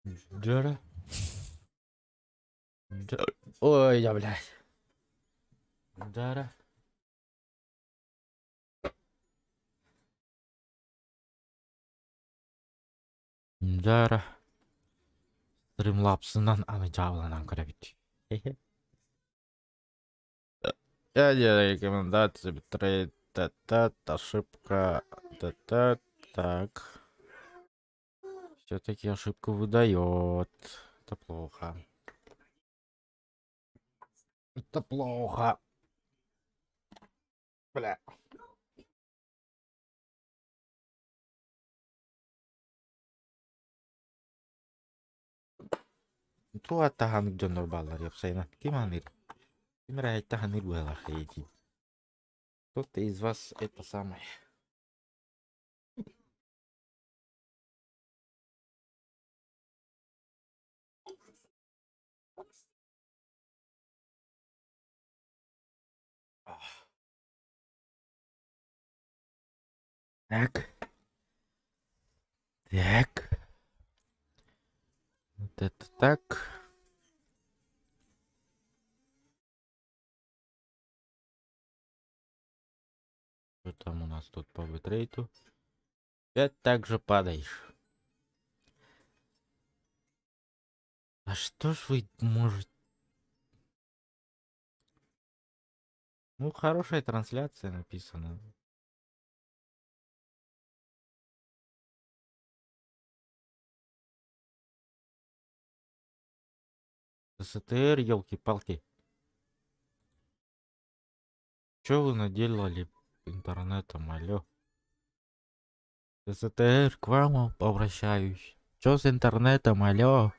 Джара. Ой, я, блядь. Джара. Джара. Стримлапсынан анычавланан көрөбүт. Я делаю рекомендации, битрейт, ошибка, так. Все-таки ошибку выдает. Это плохо. Это плохо. Бля. Tuottahan nyt on ballari, jos ei nähdä kimanir. Kimera tähän niluella heiti. Кто-то из вас это самое. Так. Так. Вот это так. Что там у нас тут по битрейту? Опять так же падаешь. А что ж вы можете... Ну, хорошая трансляция написана. СТР, елки-палки. Что вы наделали интернетом, алё? СТР, к вам обращаюсь. Что с интернетом, алё?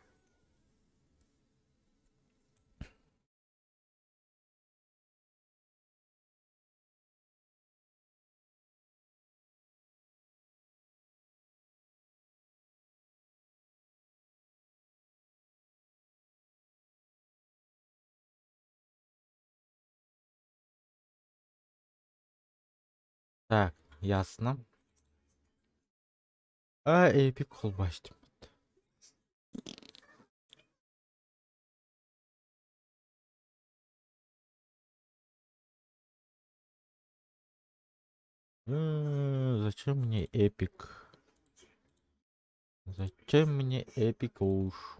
Так, ясно. А, эпик холбастим. Зачем мне эпик? Зачем мне эпик уж?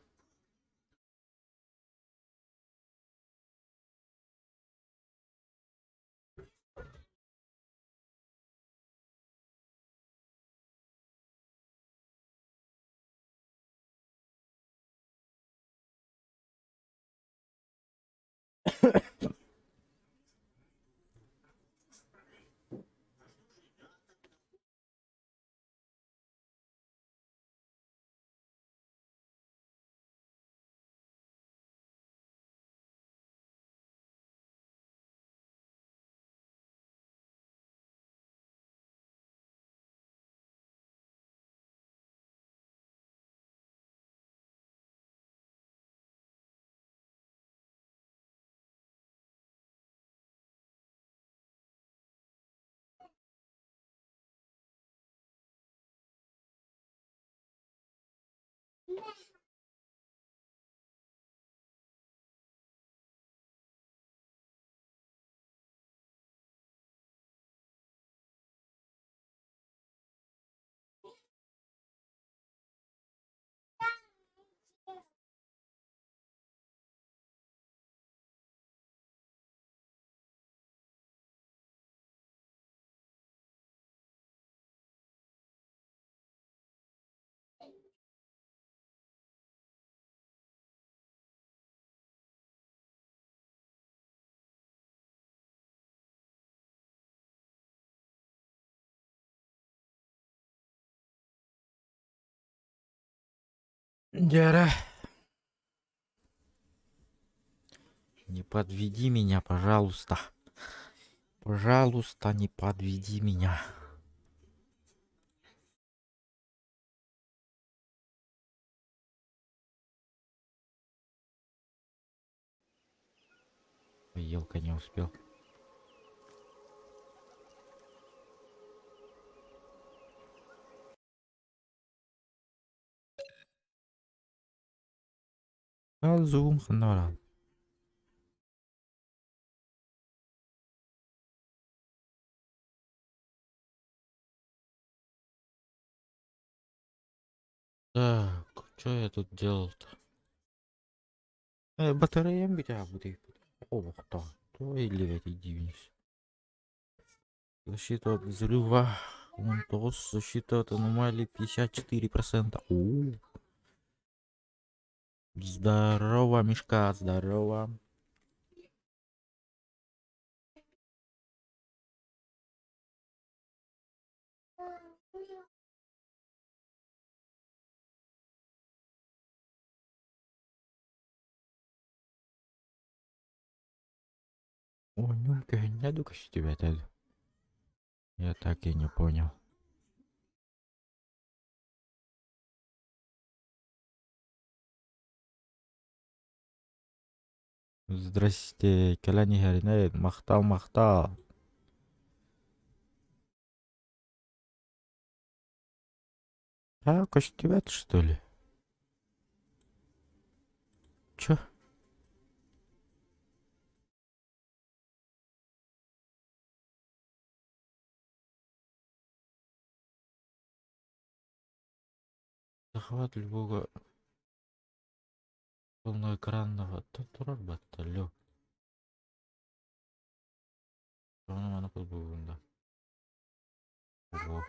Дяра. Не подведи меня, пожалуйста. Пожалуйста, не подведи меня. Елка не успел. Зум ханара. Так, что я тут делал-то? Батареям битя будет. Ох, то. То или эти дивнись. Защита от взрыва. Вон тос, защита от аномалии 54%. О, здорово, мешка, здорово. О, нюмка, не дука с тебя тогда. Я так и не понял. Здрасте, Каляни Гаринает, махтал, махтал. А, костювет, что ли? Чё? Захват любого полноэкранного робота, лё. Она подбывында. Ого.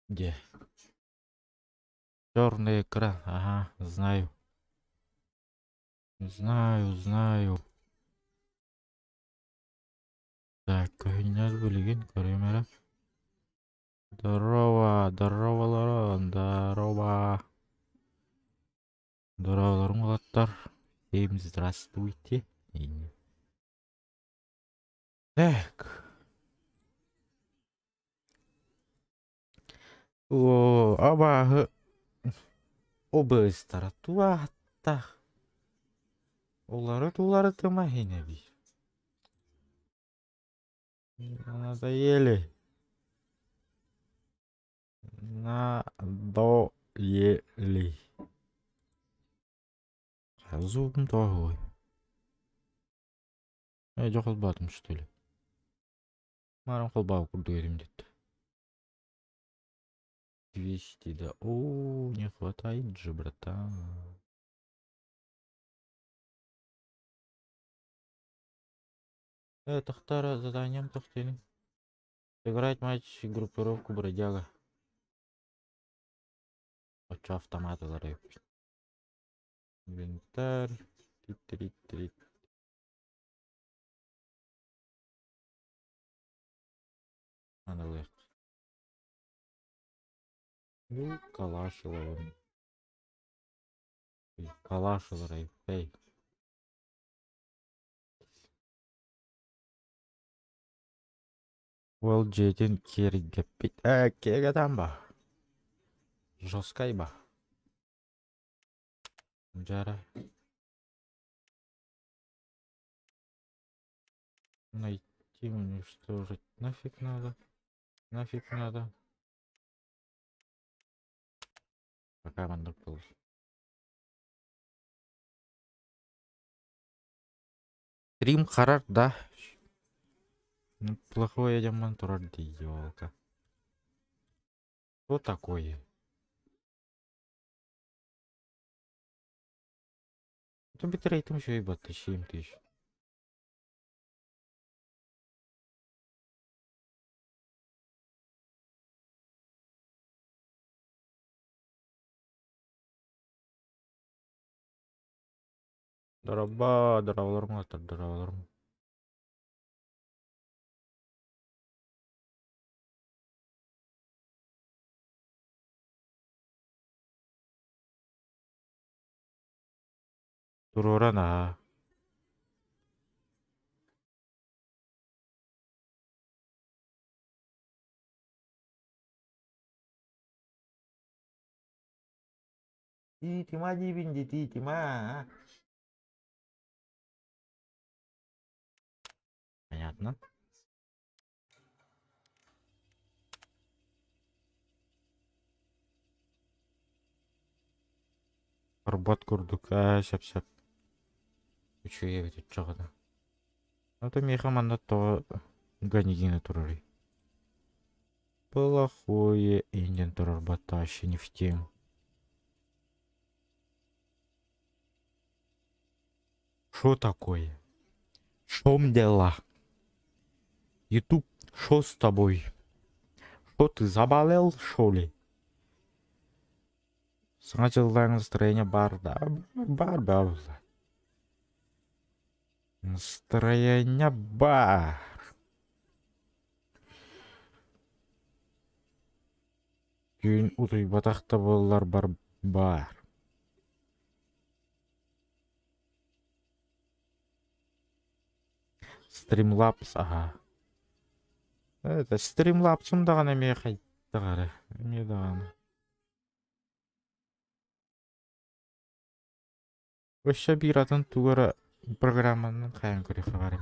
Где? Черный экран, ага, знаю. Знаю. Так, кайнят булигин, камера. Здорово, Лоран, здорово. Здорово, Лоран. Всем здравствуйте. Так. О, аба, обыстара, туата. Улары тымахине би. Надоели. Надоели. Зубом твой. Я холбатым, что ли? Марам холбау курдуем где-то. 200, да. О, не хватает же, братан. Это второе заданием хотели. Сыграть матч группировку бродяга. Хочу автомата зарыв. Инвентарь. Тит-тит-тит. Надо легче. Ну, калашило. Калашило, рейв. Эй. Ол жетен керге пит. Керге там ба. Жесткай ба. Жара. Найти, уничтожить. Нафиг надо. Нафиг надо. Пока мандук был. Стрим харар, да. Ну, плохой Яман Турарди, ёлка. Что такое? Это битрейтом еще ебать, 7000. Дороба, доролорма, доролорма. Турорана. Тима, дивинди, тима. Понятно. Арбат курдук. Шап. Үчүгө бетет чагыда. Это мехаманда то ганигина турары. Плохое инден турар баташи не в тему. Шо такое? Шом дела? Ютуб, шо с тобой? Шо ты заболел, шо ли? Сначала настроение бар, да? Бар. Настроение бар. Күн утай батақта болар бар. Стримлапс, ага. Это стримлапсым дагана эме кайттагары. Эме дагана. Өшө биратын тугара программанын кайын көрө кагары.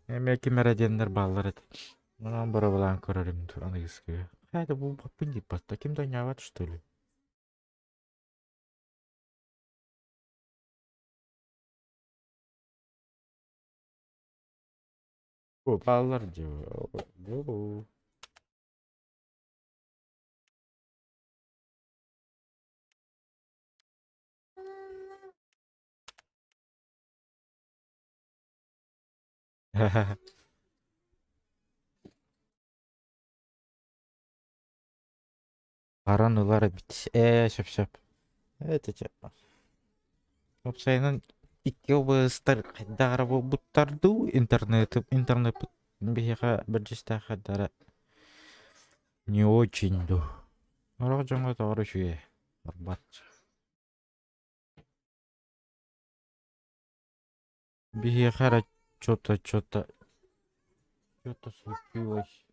Эме кемерадендер баллар эт. Мынан бара балан көрөрүм аны киске. Кайда бул баппын дип баста кимде ойнабат что ли? О, баллар жо. Баранылар бит. Шап. Это че. Опсайнын икки областар кайдагара буттарду интернет бияга бир жиста кайдара не очень ду. Ара жаңа тагыры шуе. Арбат. Бияга что-то случилось.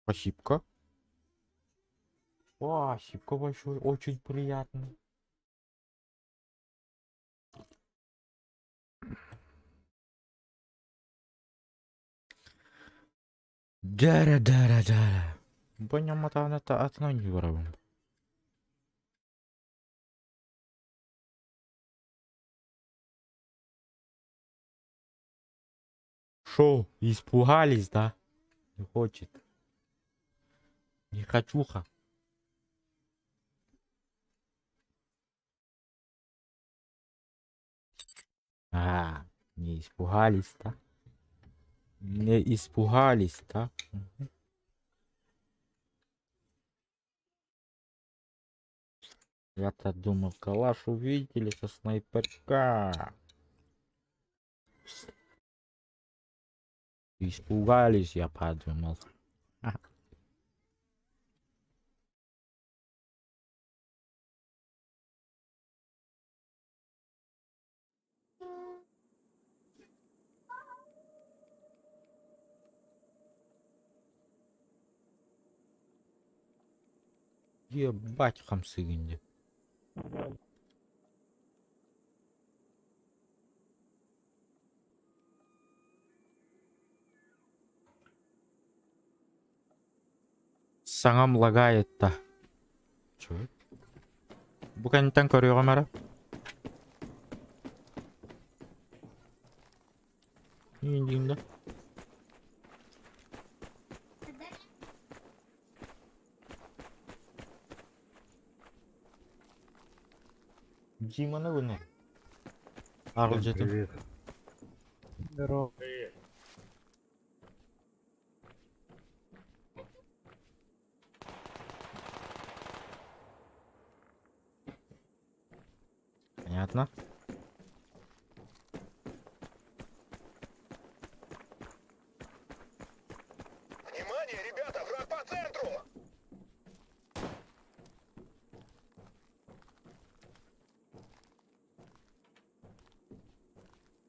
Ошибка. О, ошибка большой, очень приятно. Дара. Понял, матана та атна не воровым. Шо, испугались, да? Не хочет. Не хочуха. Не испугались, да? Не испугались, да? Я-то думал, калаш увидели со снайперка. Испугались, я подумал. Ебать хамсы инди. Саңам лагает-то. Чё? Буканитан көрüyor камера. Индинда. Диманы бұны. Арғыл жетім. Привет. Здорово. Понятно. Внимание, ребята, враг по центру!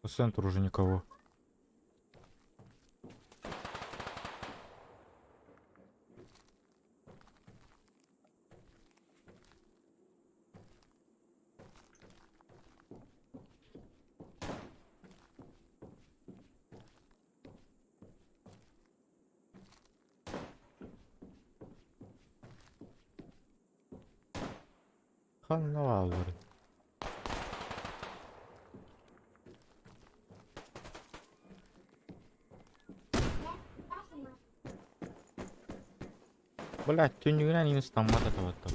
По центру уже никого. Carnaval. Блять, тюнюгүнен не стаммата табатта.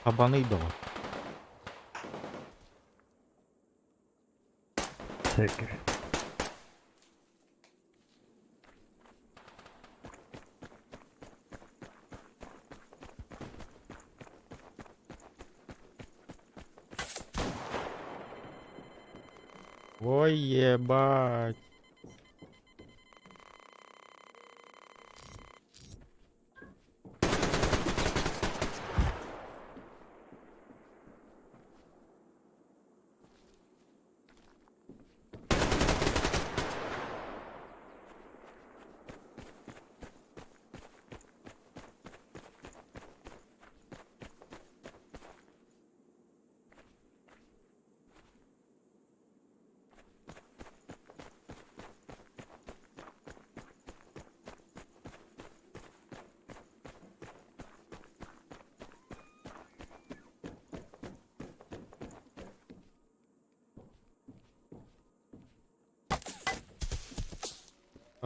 Abanıydı o. Tekir. Ой, ебать.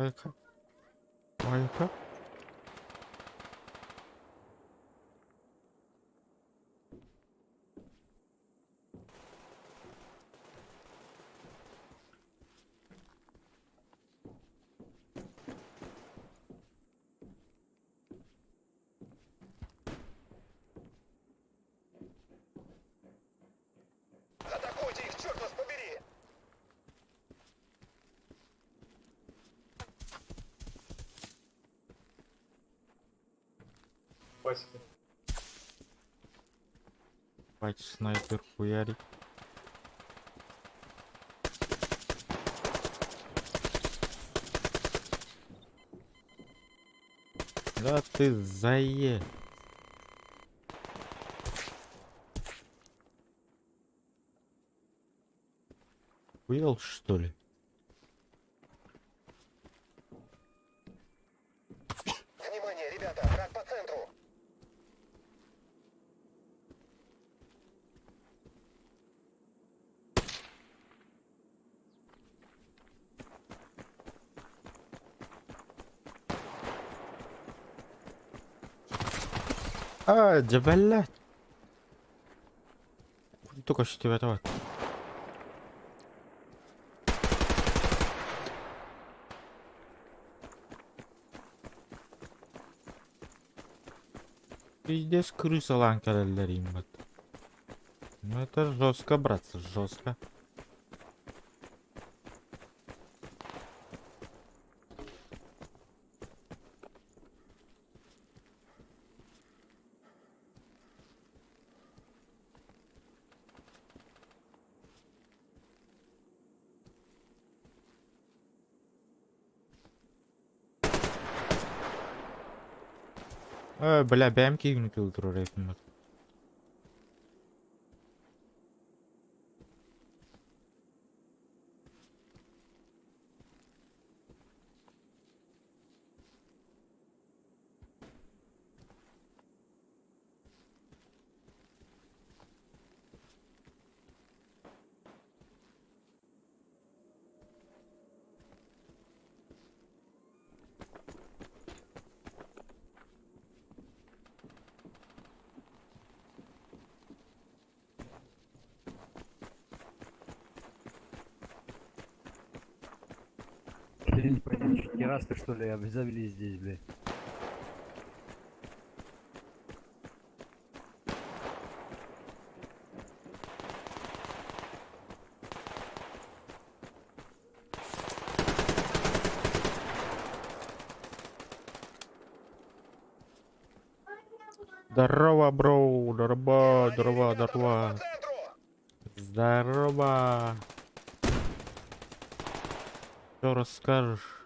Ayka. Ayka. Атакуйте их, черт вас побери! Бать, снайпер хуярит. Да ты зае. Уел, что ли? Внимание, ребята, враг по центру! جبلات. Только что тебя вот. Пиздец, крыса ланка римбат. Ну это жестко, братцы, жестко. Бля, бәмки күнікіл тұрыр етімді. Или не поймешь, террасты что ли завели здесь, блядь. Здорово, бро. Здорово, здорово, Внимание, ребята, враг здорово. по центру! Здорово. Что расскажешь?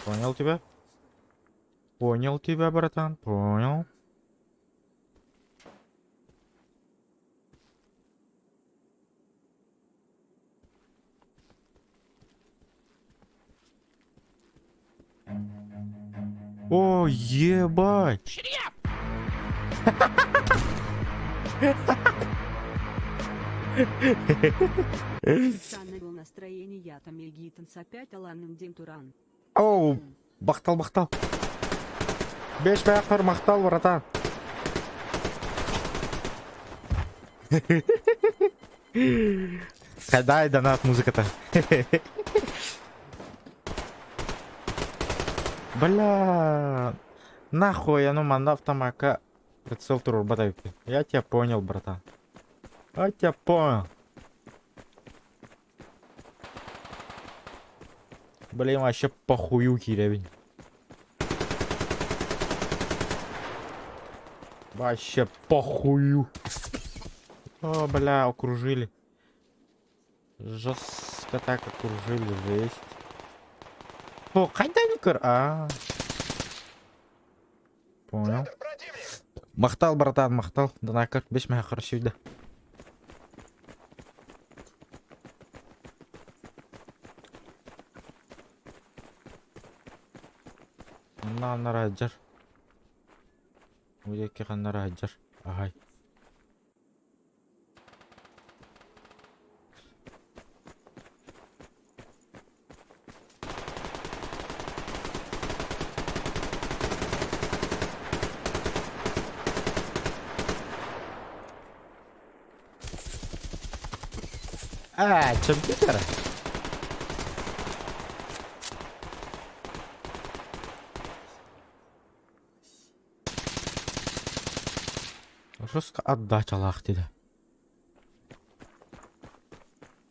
Понял тебя? Понял тебя, братан. Понял. О, ебать! Саннел настроение я там Егитанс опять Аланым Дим Туран. Оу, мақтал, мақтал. 5 бақыр мақтал, братан. Қайдай донат музыката. Бля, нахуй оно манда автомака прицел турбо батарейки. Я тебя понял, братан. Я тебя понял. Блин, вообще похуюки, ребень. Вообще похую. О, бля, окружили. Жестко так окружили, жесть. О, хайданикер, Понял. Центр, противник! Мақтал, братан, мақтал. Донакер, 5 мехар сюда. На раджар. Уяки хана раджар. Ай. Компьютер? Жестко отдать Аллах тебе.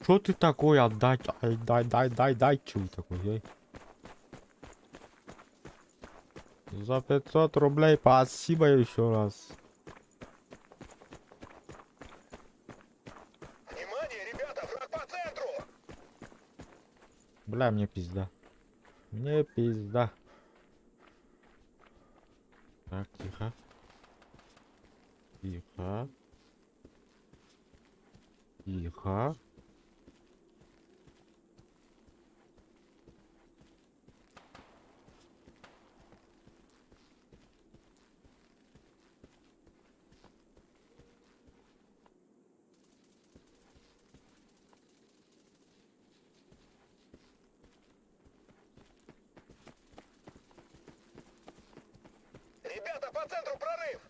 Что ты такой отдать? Ай, дай, чё ты такой, эй? За 500 рублей спасибо еще раз. Внимание, ребята, враг по центру! Бля, мне пизда. Мне пизда. Так, тихо. Тихо. Тихо. Ребята, по центру прорыв!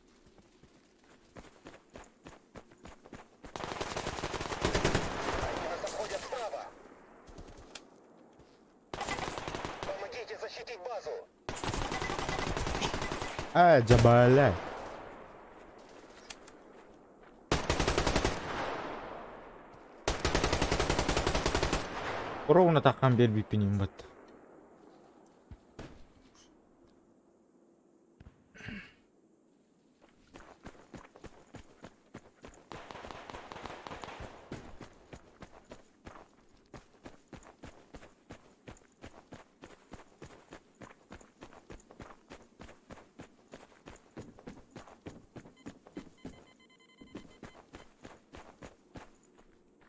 Они нас обходят справа! Помогите защитить базу! Джабаля. Ровно так бер бипиним бат.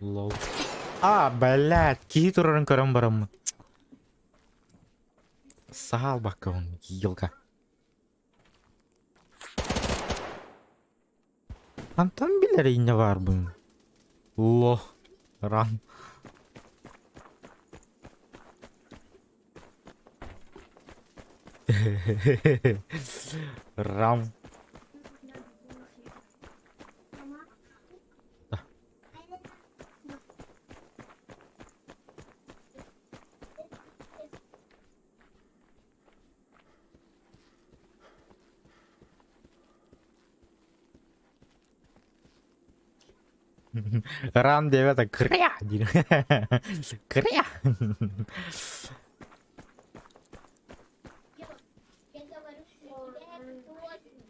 Лол. Блядь, кит урын көрөн барам. Сал бака он, елка. Антон билер ине бар бун. Ло. Ран. Рам. Ран 9 кря. Кря. Я говорю, что это точно.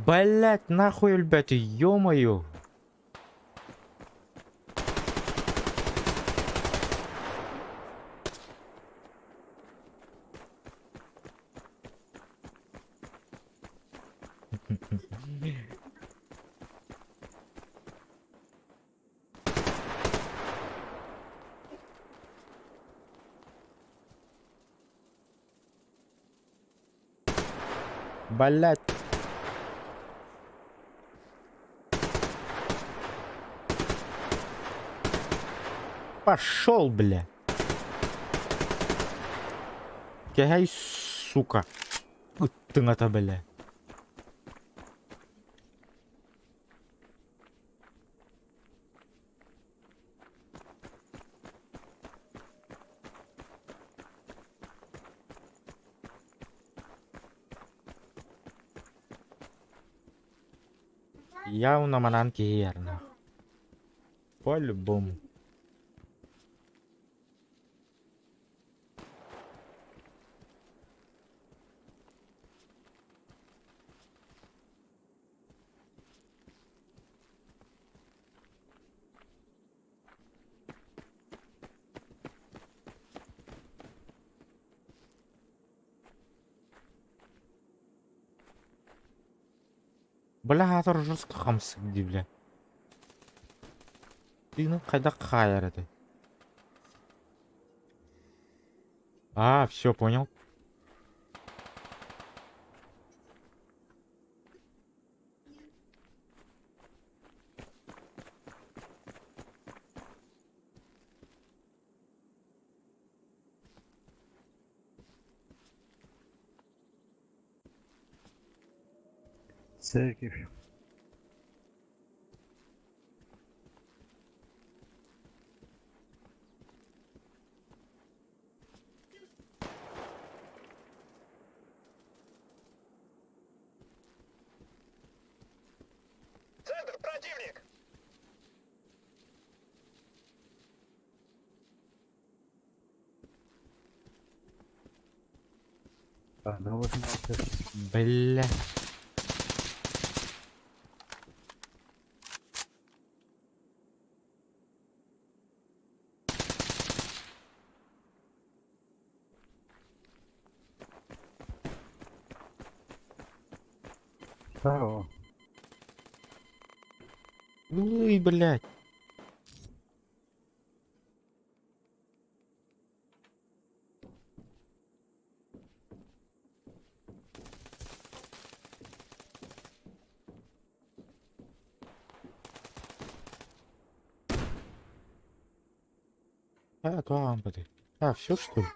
Блять, нахуй, ребята, ё-моё. Блять. Пошел, бля. Кегай, сука. Ты на-то, бля. Явно мананки верно. По-любому. Бля, атыр жұртқа қамсық ди, бля. Ты қайда қайыр это? А, все, понял. Церковь. Центр, противник! Одного снял. Бля. Второго. Ой, блядь. А, лампады. А, все что ли?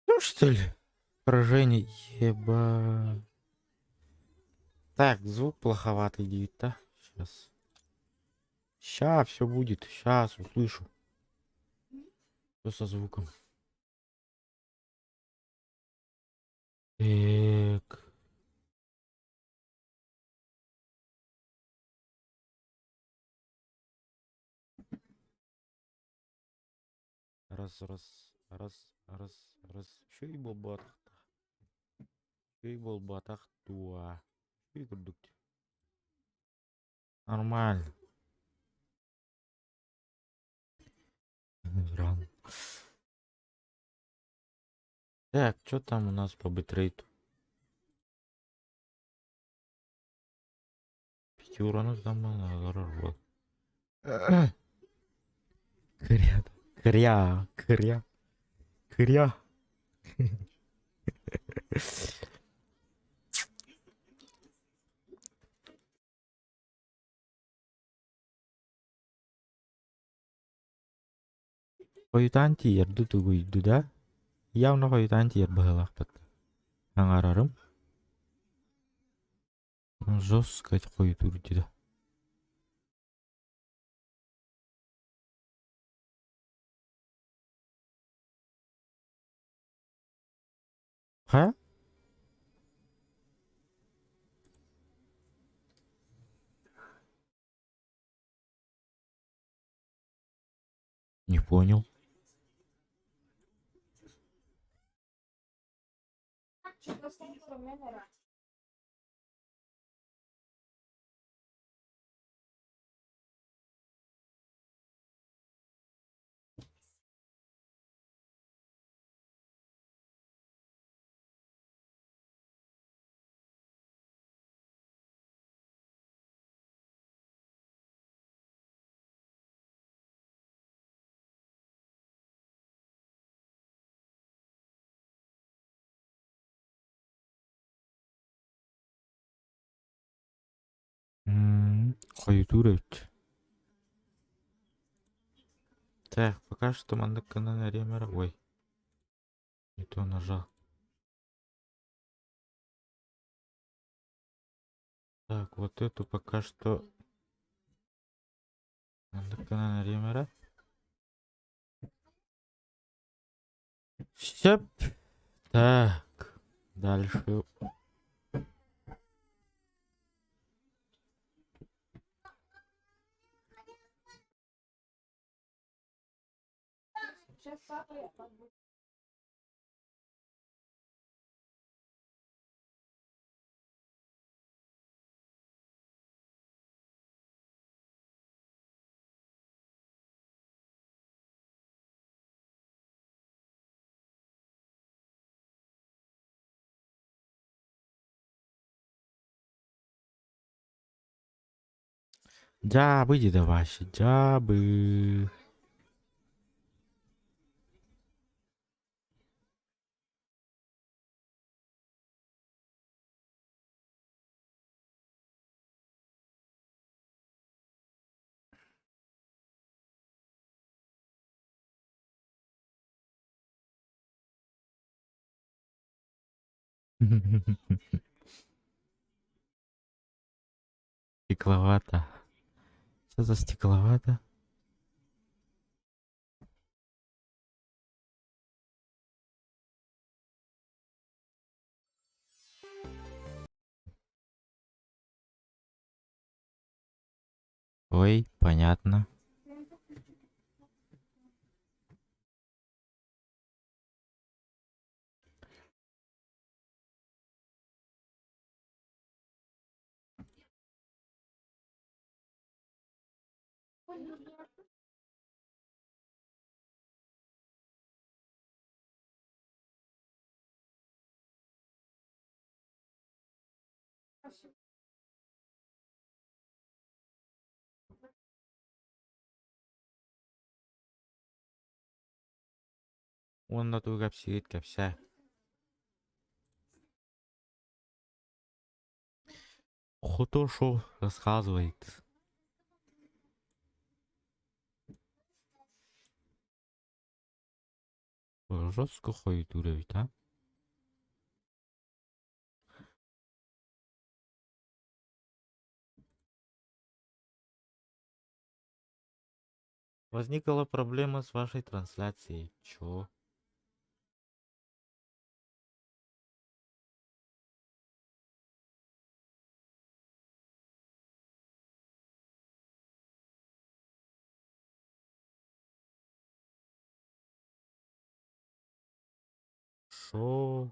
Ну что ли? Поражение, еба. Так, звук плоховатый идет, да? Сейчас. Ща все будет. Сейчас услышу. Что со звуком? Так. Раз. Что и болбатах? Что и болбатах туа? Что и продукт? Нормально. Рано. Так, что там у нас по битрейту? 5 уронов там было. Кря. Кря. Коютан тиерді түгүйді да. Явно коютан тиер быһылахпыт. Аңарарым. Жестко коютур диде. Ха? Не понял. Коютур өт. Так, пока что мандыккана наремер. Ой. Не то нажал. Так, вот эту пока что мандыккана наремер. Все. Так. Дальше. Джабы, деда ваши, джабы. Стекловато. Что за стекловато? Ой, понятно. Он на ту капсит, капся. Хото шо рассказывает. Жестко ходит уровень, а? Возникла проблема с вашей трансляцией. Чё? Шо?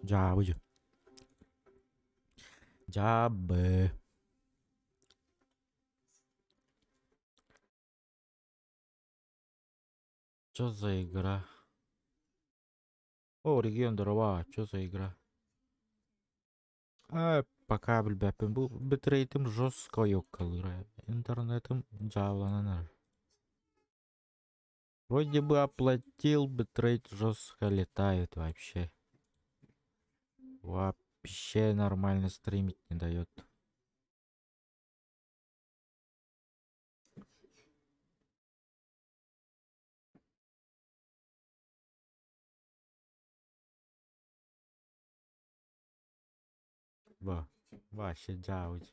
Джабы. Джабы. Чё за игра? О, регион дрова. Чё за игра? Пока білбәппін. Бұл бітрейтім жестко ёккалыра. Интернетім жавлананар. Вроде бы оплатил, битрейт жестко летает вообще. Вообще нормально стримить не дает. Вообще джауть.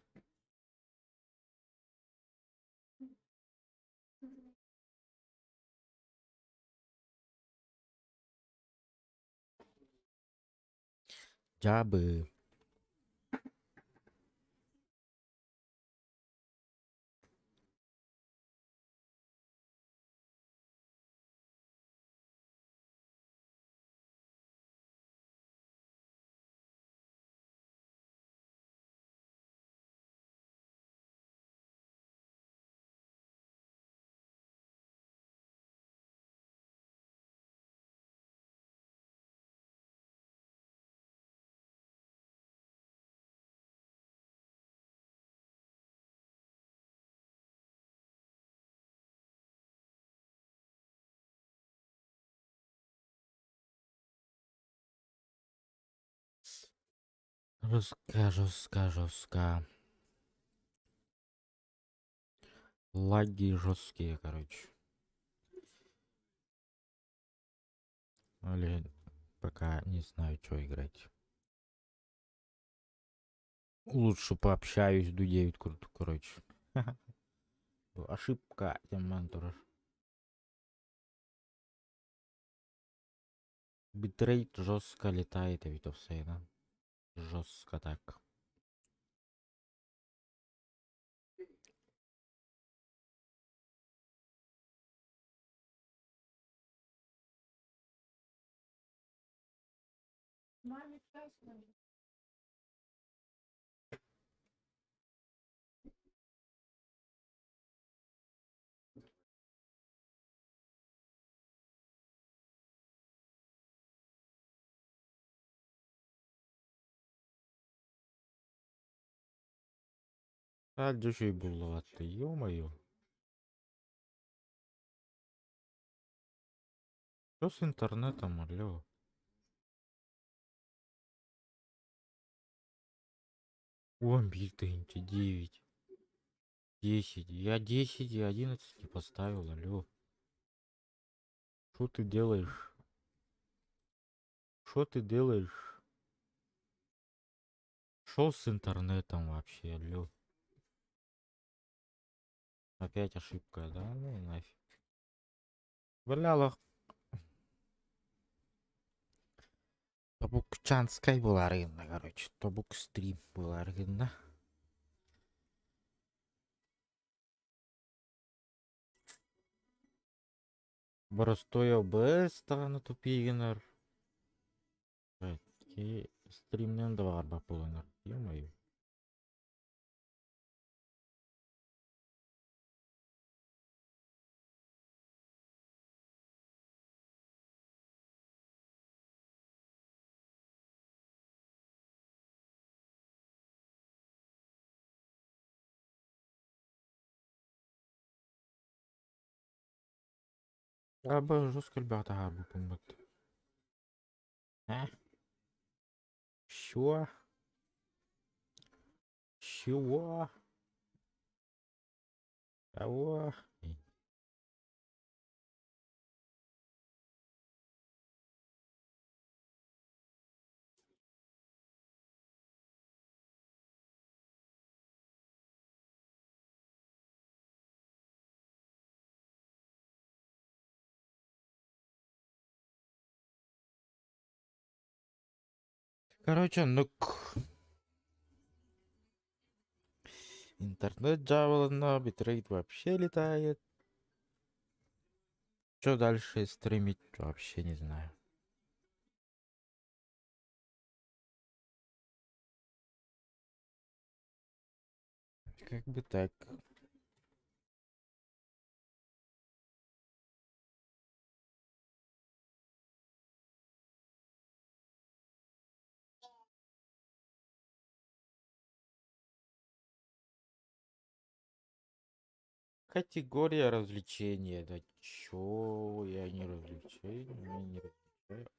Джабы. Жестко. Лаги жесткие, короче. Или пока не знаю, что играть. Лучше пообщаюсь, дудеют круто, короче. Ошибка, тем ментора. Битрейт жестко летает, а ведь все, да? Жестко так. А души было, ты, ё-моё. Что с интернетом, алло? О, битеньки, 9, 10. Я 10 и 11 не поставил, алло. Что ты делаешь? Что ты делаешь? Что с интернетом вообще, алло? Опять ошибка, да? Ну нафиг. Валялах. Тобукчанскай была рынна, короче. Тобук стрим была рынна. Простой ОБС таганы тупигенер. Стримнен да бар бапылыныр. Ё-моё. Абы жёстко бата гарбы пумбат. А? Чё? Чего? Кого? Короче, ну интернет джавлана, битрейт вообще летает. Что дальше стримить, вообще не знаю. Как бы так. Категория развлечения. Да чё, я не развлечение, меня не развлечаю.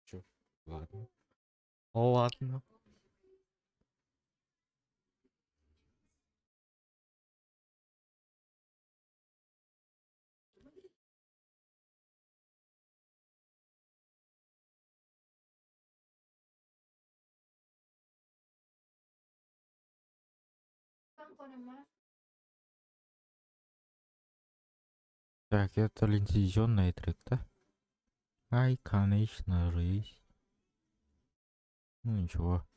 Чё? Ладно. Ладно. Так, это лицензионный трек, да? Ай, конечно, жизнь. Ну ничего.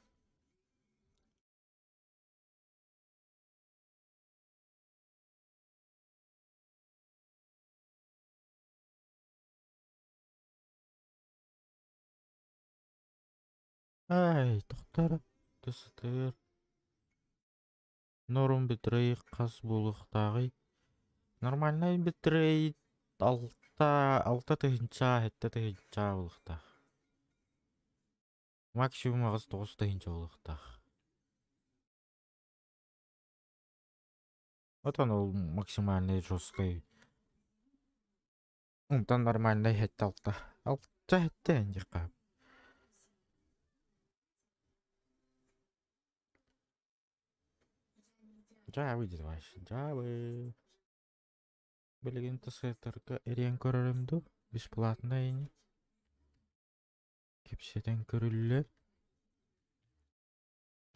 Ай, тоқтар. ДСТР. Норм битрей қас булықтағы. Нормальный битрей. Алта тыгынча, хетте тыгынча булықта. Максимум ағыз 9 тыгынча булықта. Вот он максимальный жесткий. Там нормальный хетте алта. Алта хетте энди қап. Жабы деді башы, жабы. Білген тысқытырға әрен көрірімді. Бесплатно ені. Кепседен көрілі.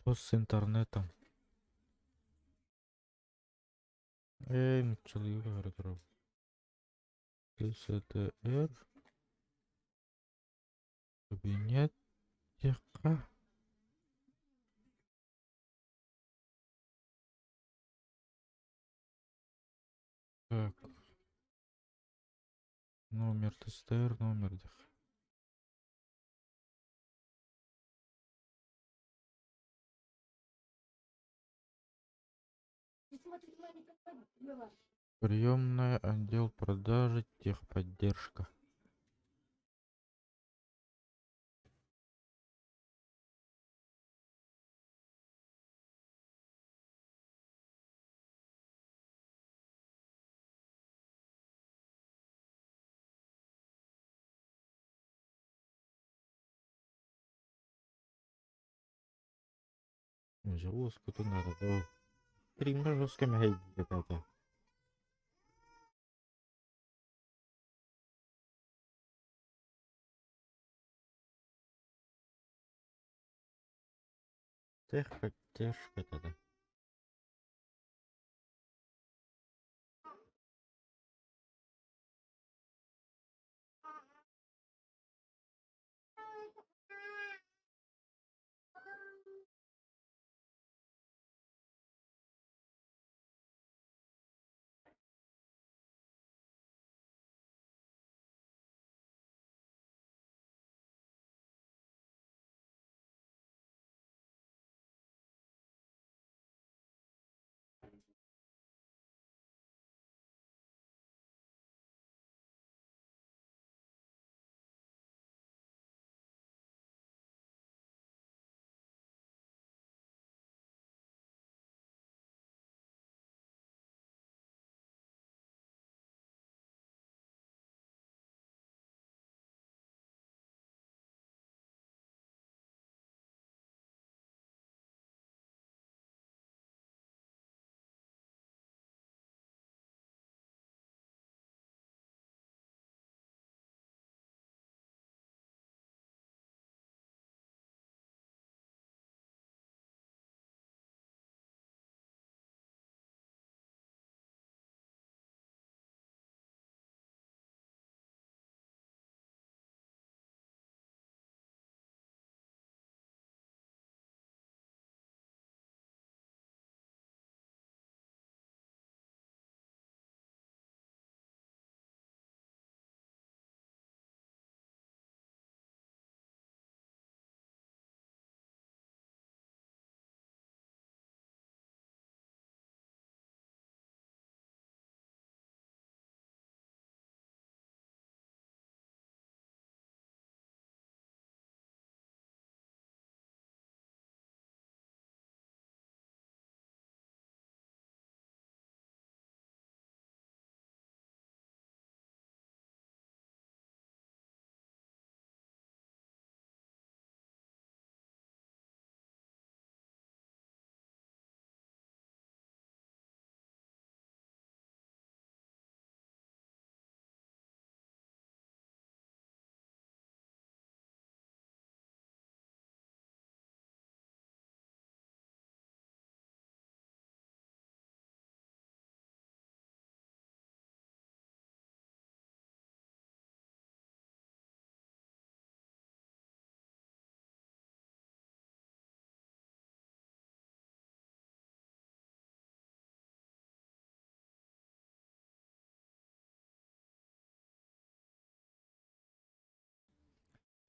Тос с интернетом. Начали говорить. ДСТР. Кабинет. Тихо. Так. Номер ДСТР, номер дих. Приемная, отдел продажи, техподдержка. Жестко тут надо, да. Стримно жестко мягкий какая-то. Техподдержка тогда.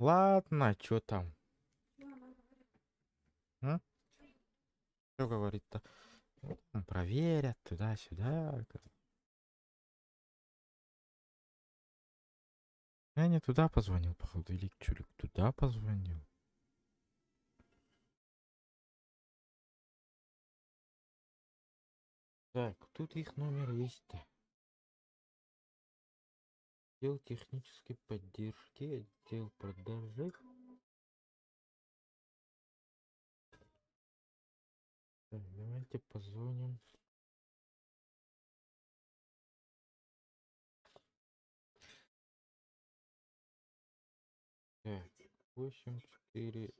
Ладно, чё там? Что говорит-то? Ну, там проверят туда-сюда. Я не туда позвонил, походу, или чурик туда позвонил. Так, тут их номер есть-то. Отдел технической поддержки, отдел продажи. Так, давайте позвоним. Так, 8-4.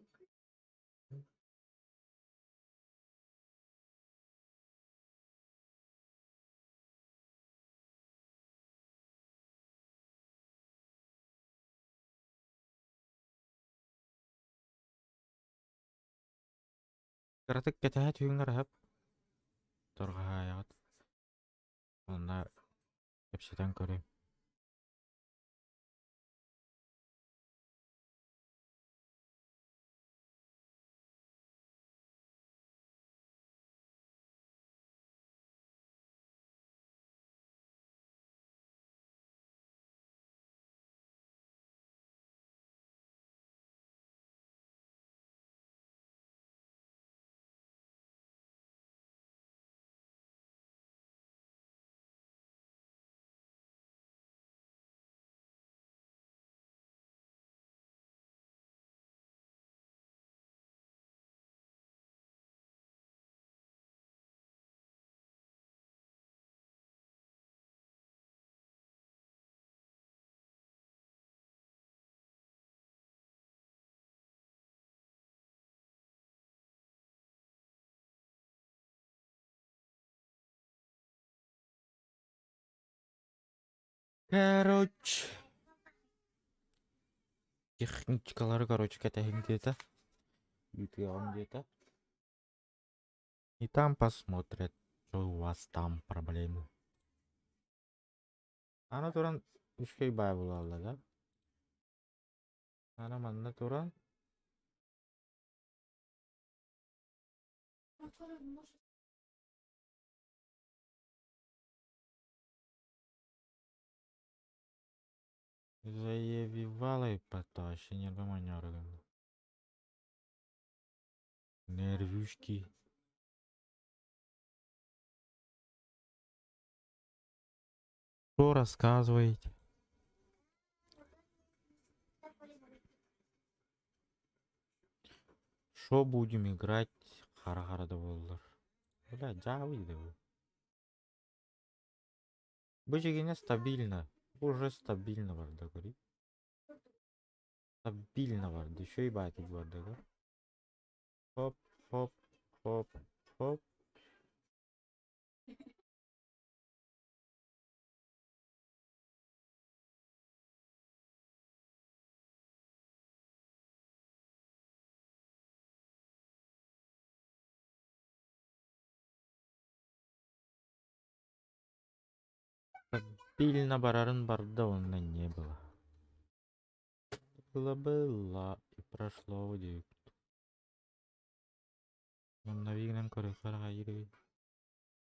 Кыратык кетәһә түйүңәр һәп. Торгаят. Онда кепсетен көрөйм. Короче. Техничкалары, короче, кетәһең где-то. Ютыган где-то. И там посмотрят, что у вас там проблемы. Ана туран үшкөй бай була да? Ана манна туран. Заявивала и потащи, не гомонярган. Нервюшки. Что рассказываете? Что будем играть? Хара-хара болдыр. Бля, жабыйды бу. Бу жегене стабильно. Уже стабильно бар да говорит. Стабильно бар. Да еще и батик бар да говорит. Хоп, хоп, хоп, хоп. Стабильно барарын барда онда не было. Было и прошло, девик. Он на вигнам корыхара ири.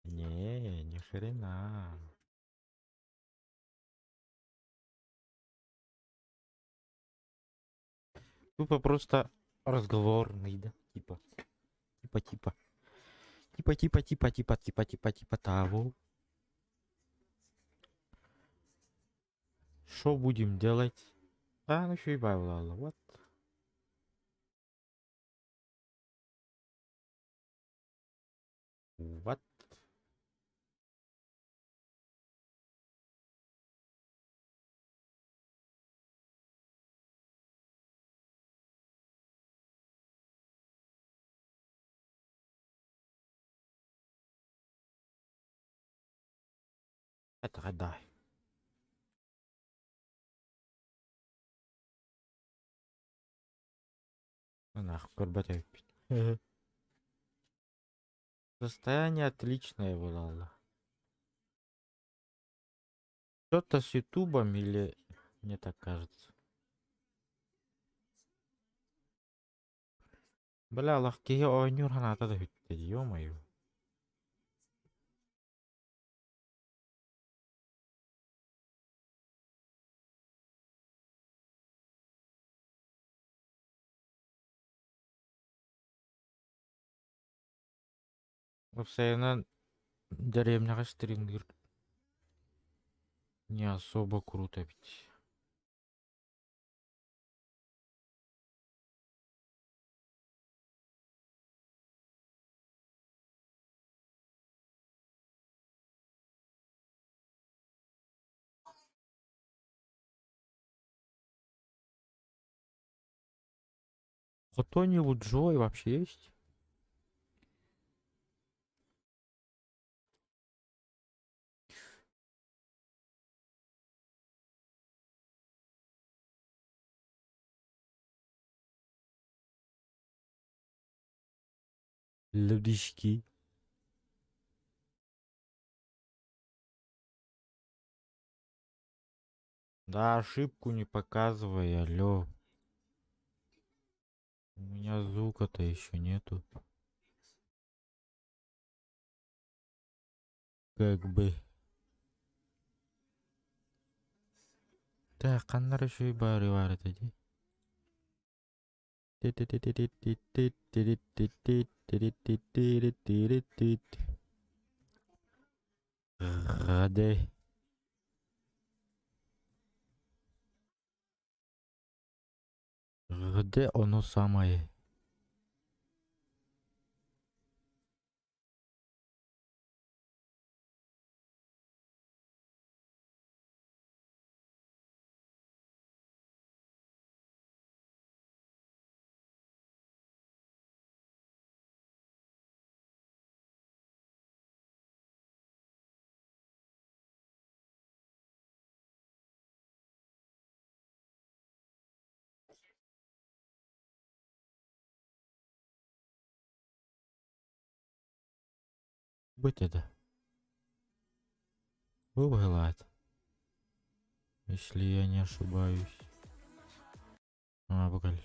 Не, ни хрена. Тупо просто разговорный, да? Типа. Типа того. Что будем делать? А, ну еще и бавлала. Вот. Вот. Это гадай. Ну нахуй, горбатай. Состояние отличное было. Что-то с ютубом или мне так кажется? Бля, лахкеге ойнур ханата да хүттedi, ё-моё. Постоянно деревняга стримдер. Не особо круто ведь. Кто-нибудь Джой вообще есть? Людишки. Да, ошибку не показывай, алло. У меня звука-то еще нету. Как бы. Так, каннар еще и бары варят эти. Ради. Где оно самое? Быть это. Бывает. Если я не ошибаюсь. А, погоди.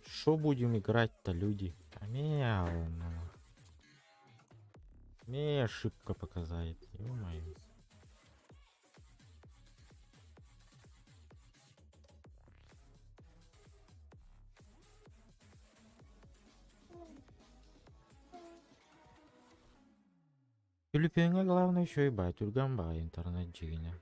Шо будем играть-то, люди? Мяу. Мне ошибка показает. Ё-моё. Филиппинга главное еще и бать, Ургамба интернет джигиня.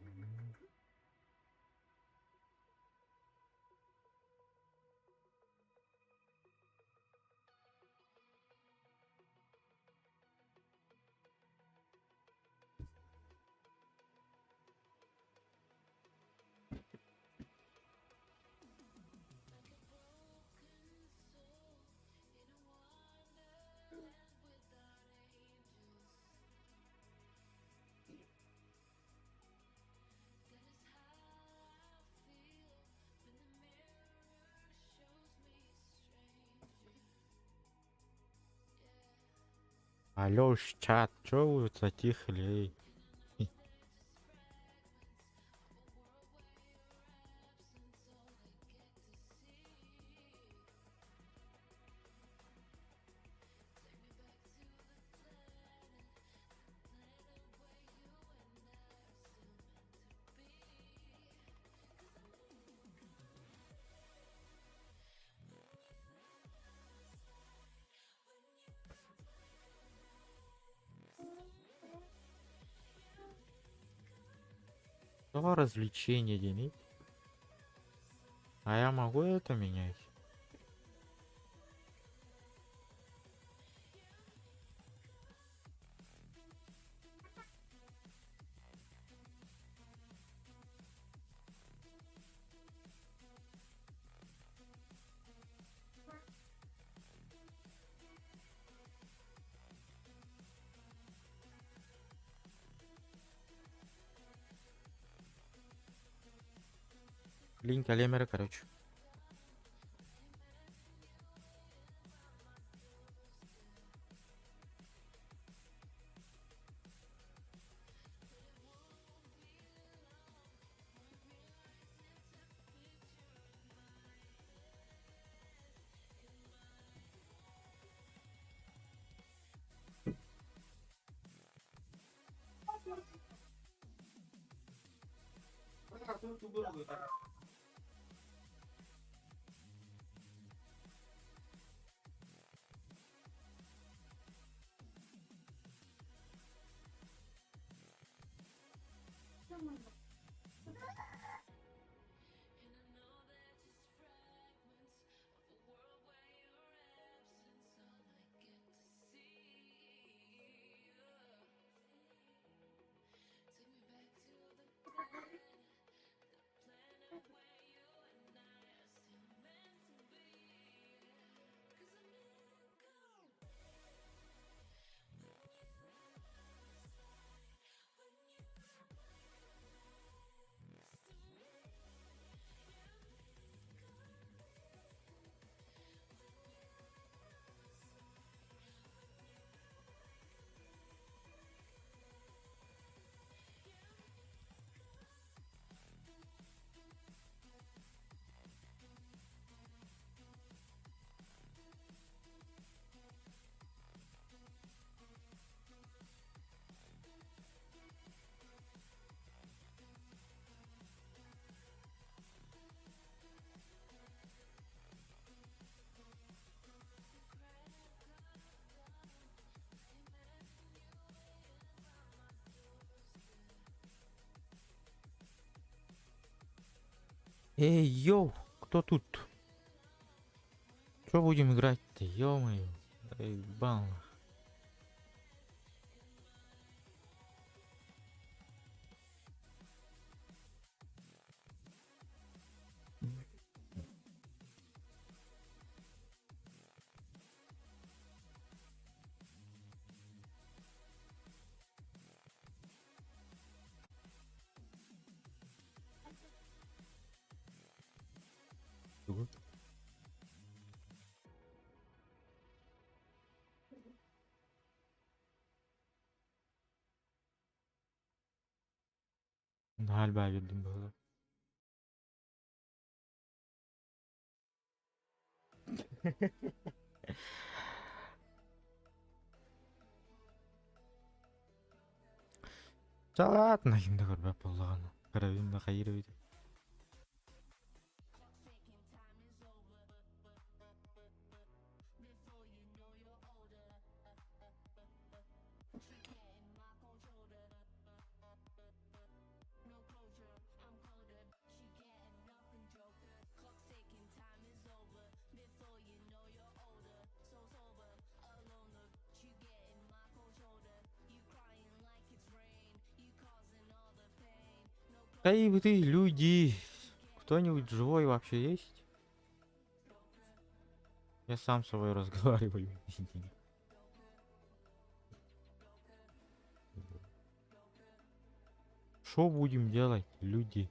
Алло, чат, чё вы затихли, эй? Что развлечение денег? А я могу это менять? Линк Алемера, короче. Эй, йоу, кто тут? Что будем играть-то, ё-моё? Эй, бал. Galiba bildim böyle. Да ладно, şimdi көрбөп болгону. Карабимде кайыр үйдү. Эй, вы ты, люди! Кто-нибудь живой вообще есть? Я сам с собой разговариваю. Что будем делать, люди?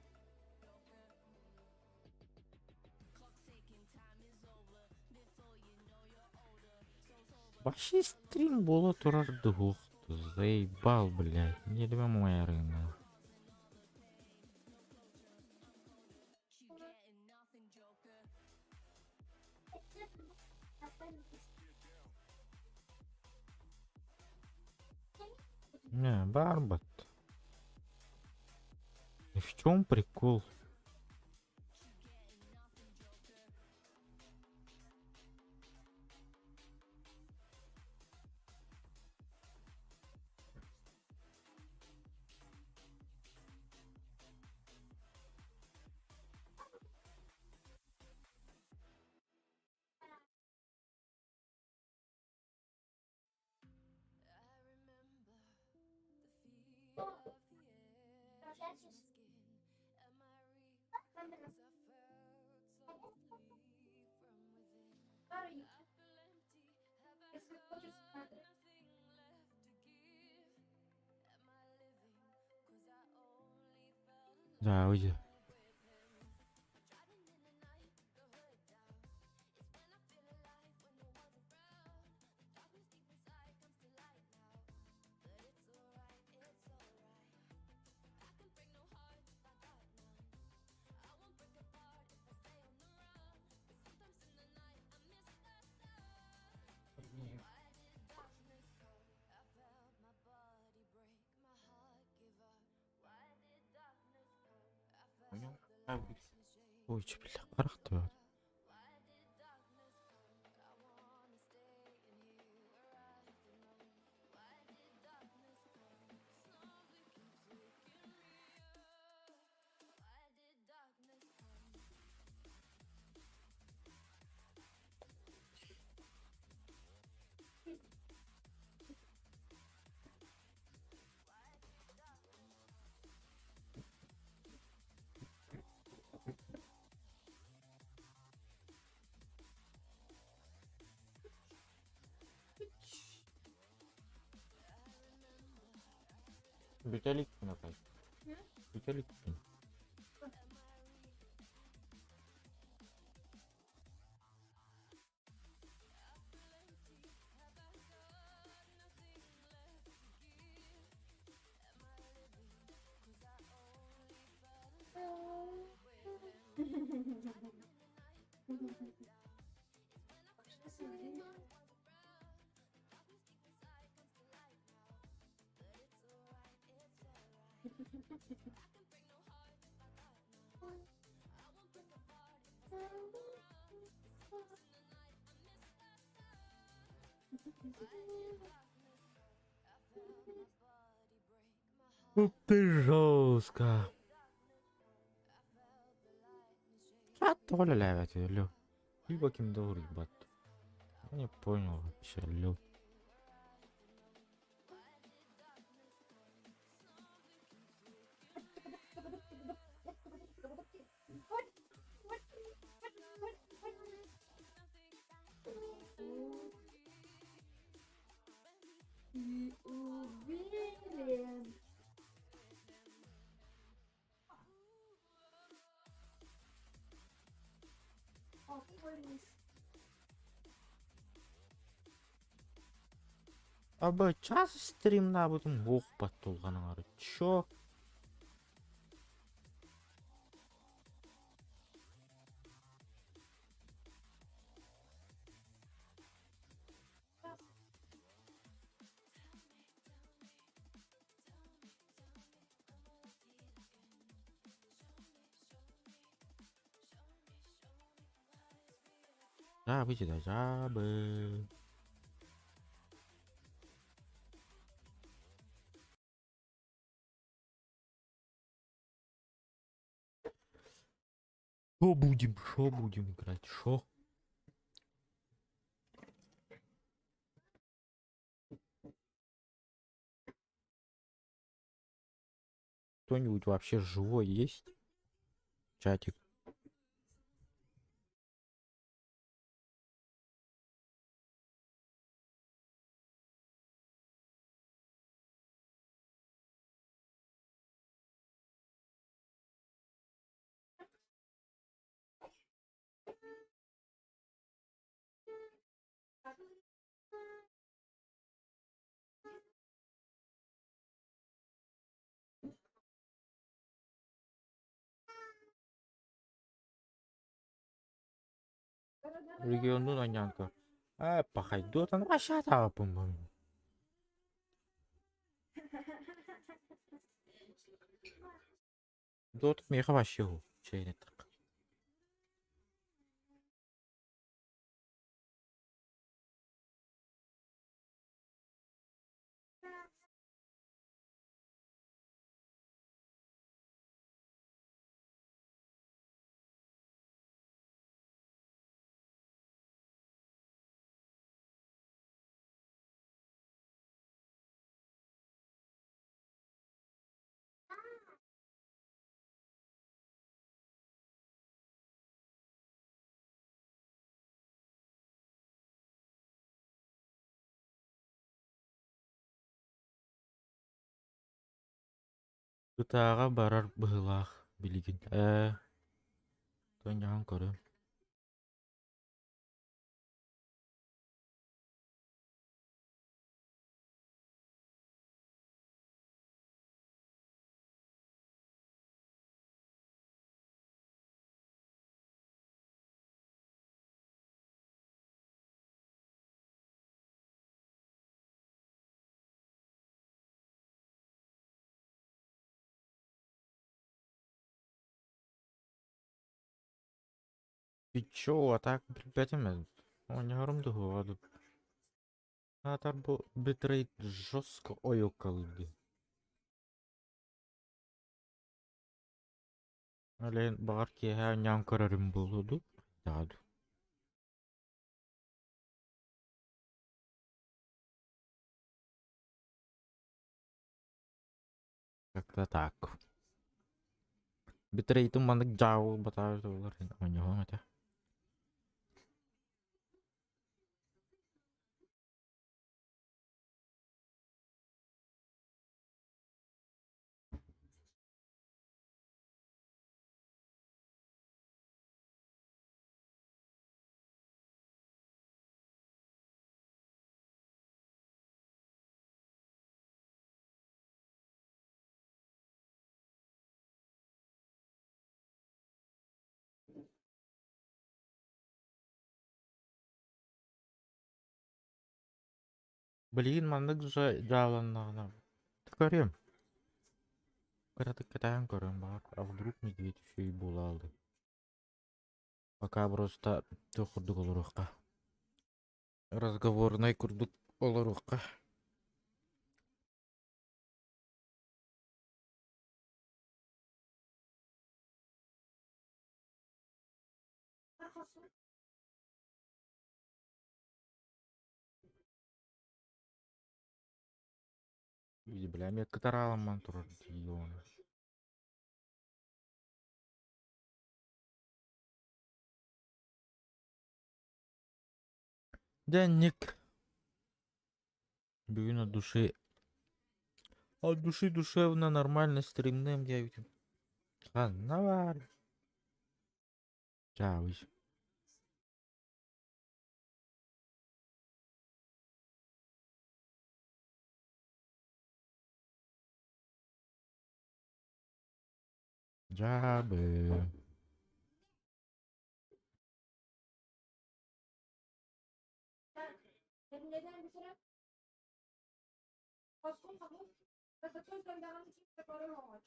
Вообще стрим было турар двух. Заебал, блядь. Не любим моя рына. Не, Барбат. И в чем прикол? Да, уйди. Ойчу бля, каракты бар. Bütəlik mi yapay? Bütəlik mi? Ну ты жестко. Что ли левят, лё? Либо кем добрый бат. Я не понял вообще, лё. И уверен. Абы час стримна будем оқ бат толғаныңары. Чё? Жабы жида жабы. Шо будем играть? Шо? Кто-нибудь вообще живой есть? Чатик. Региону нанянка. Пахай, дотан вообще тапым. Дот меха вообще чейнет. Гытаага барар быһылаах билигин. Тонян көрөм. Ты чё, а так, блядь, оңярым дұғылады. Атар бұл битрейт жестко ойокалды. Әлен бағар кеге оңям көрерім болуду. Даду. Как-то так. Битрейту мандык жауы батар долар. Оңям это. Блин, мандык жауланнағына. Көрем. Кыратык кетайын көрем бар. А вдруг медведь еще и булалды. Пока просто тохурдук олорукка. Разговорный курдук олорукка. Види, бля, мен кытараламан турар дийоны. Денник. Бүгін от души душевно нормально стримнем я видим. Навар. Чао. Жабы. Neden bir süre Paskon kamu Katakan kendaraan için sekarang amaç.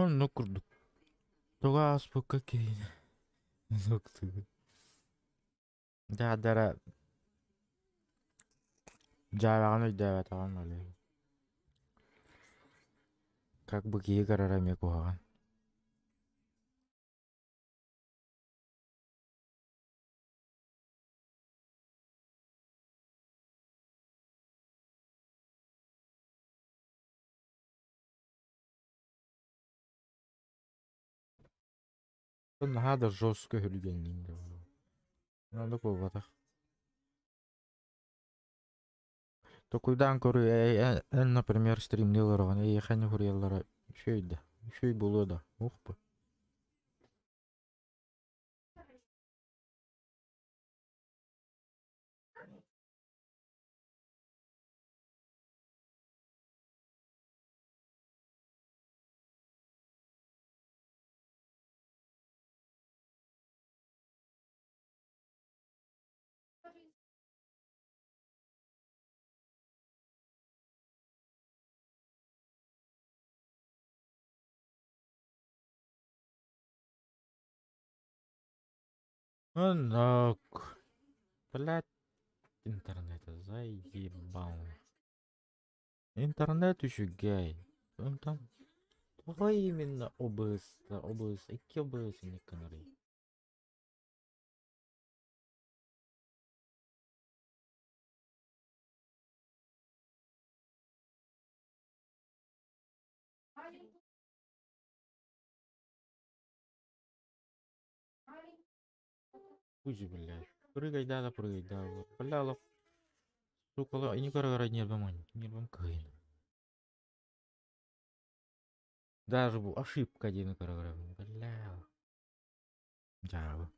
Ну курдук. Тога аспока кейн. Нокты. Да, дара. Жабағын өйдәбә таған әлі. Как бы кие карараме куған. Надо жестко хүлгеннен. Надо болбатақ. Токуйдан көрі, например, стримдейлерған, хәне хүреллары шөйді. Шөй болу да. Ух бы. Нок. Блядь, интернета заебал. Интернет еще гей. Он там. Какой именно ОБС-то? ОБС. Какие ОБС не канары? Пусть, блядь. Прыгай, да, прыгай, да. Бля, сука, и не карагара не обмань. Не обмань. Даже был ошибка один карагара. Бля. Да.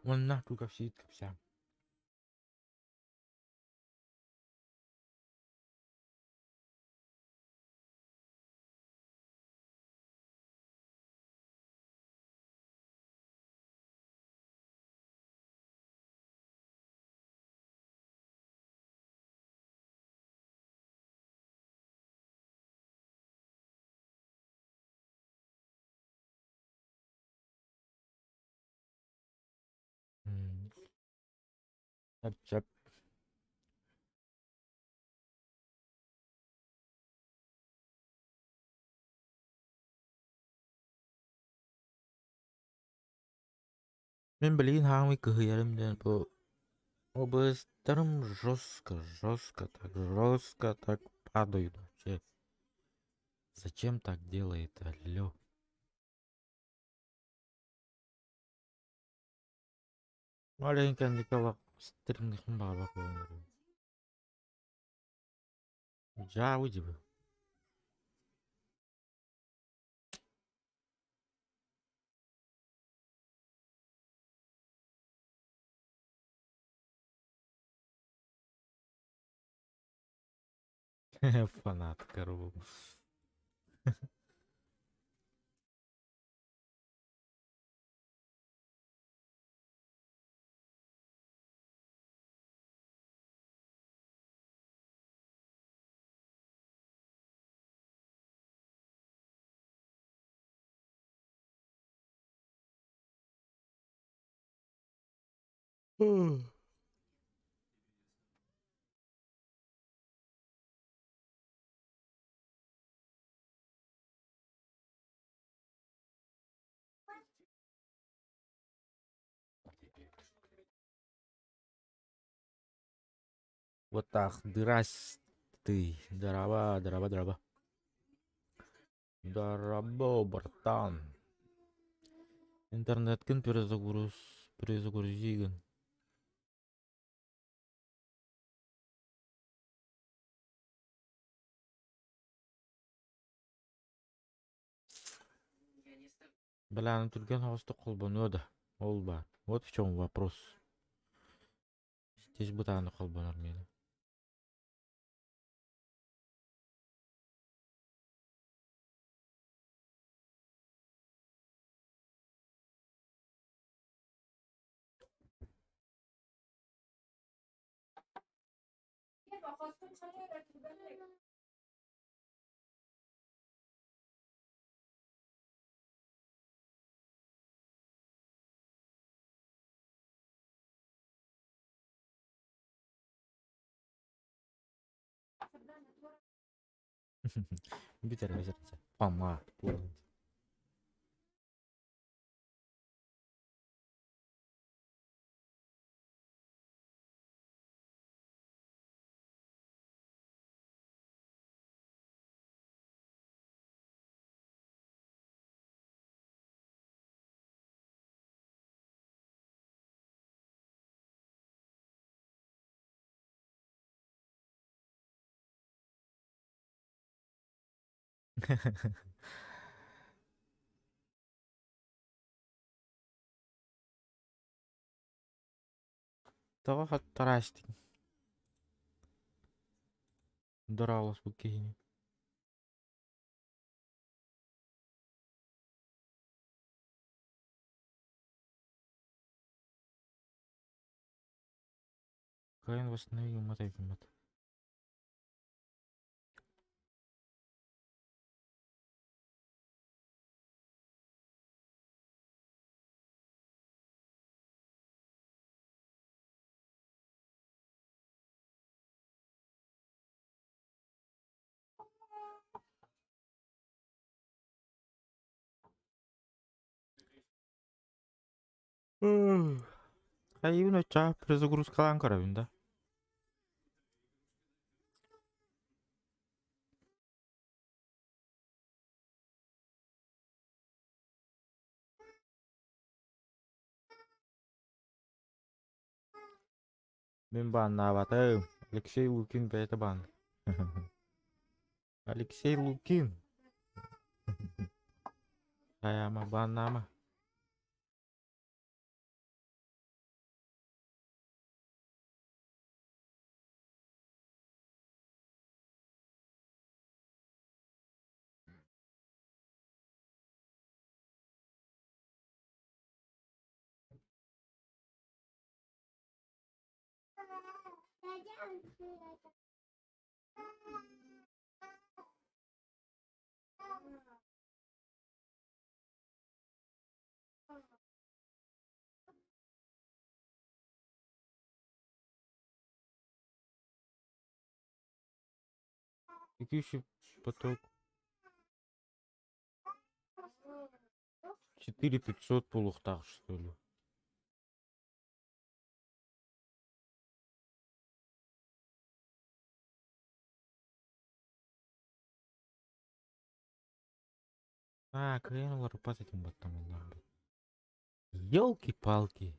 Мына кукавсит капсам. Чап чап. Мен білейін хаңы кыхыярым по областарым жестко так падают вообще. Зачем так делает, алло? Маленькая Никола стримных бабок. Ja, уйди вы. Фанат, корова. Вот так, дырась ты. Дараба, дараба, дараба. Дарабо, братан. Интернеткин перезагрузиген. Біләні түрген хосты қолбануды. Ол бар. Вот в чем вопрос. Здесь бутаны қолбанар мені. Я бахастым шалай ратибелек. Битер, битер. Пама. Тава хаттарастик. Доралас bu кейни. Кайын восстанови уматай кымат. Кайын оча перезагрузкалан карабын да. Мен банна батым. Алексей Лукин бәйті бан. Алексей Лукин. Аяма баннама. Текущий поток 4500 полухтах, что ли. А, КН ларпат этим ботом. Ёлки-палки.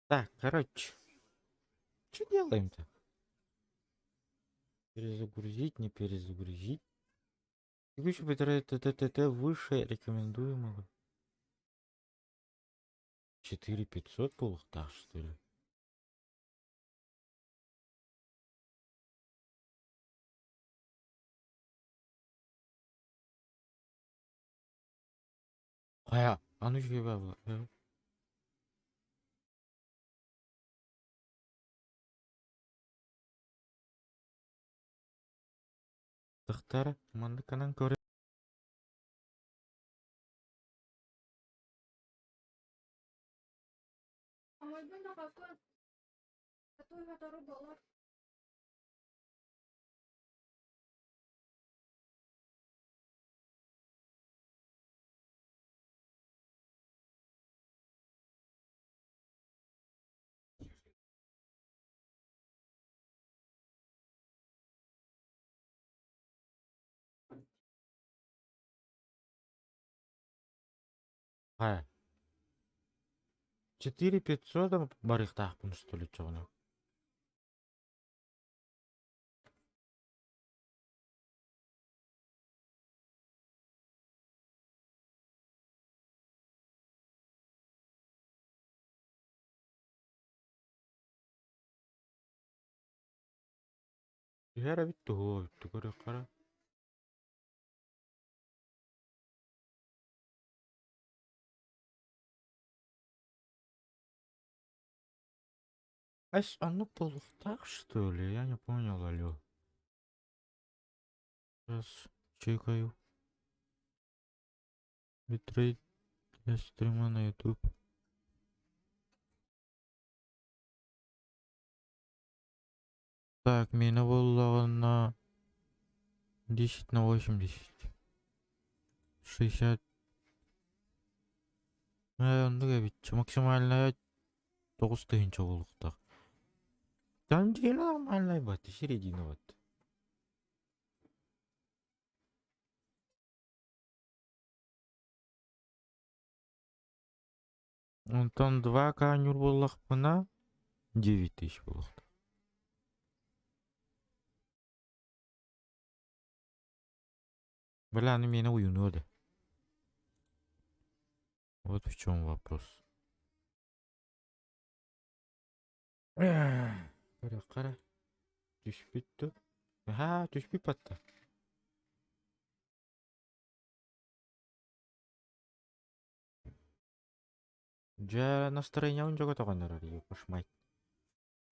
Так, короче. Что делаем-то? Перезагрузить, не перезагрузить. Текущий батарея ТТТ выше рекомендуемого. 4500 полухтах, что ли? А ну чего было? Тахтара, мандаканан коре. А мой дом на какой? Который доллар. А, 4500 барихтах, что ли, что у. Яра битто, коре кара. А ну полухтах, что ли? Я не понял, алё. Сейчас чекаю. Битрейт для стрима на YouTube. Так, меня было на 10 на 80. 60. Ондуга битчи. Максимальная 9 тыгынча болуктак. Там дейін нормальный бат. Середина бат. Онтон 2 канюр боллак бына 9000 болуктак. Бля, аны мені уюнуды. Вот в чем вопрос. Кара. Түшпүттү. Ага, түшпүп батты. Жа настроение он жого тогондар ары пошмайт.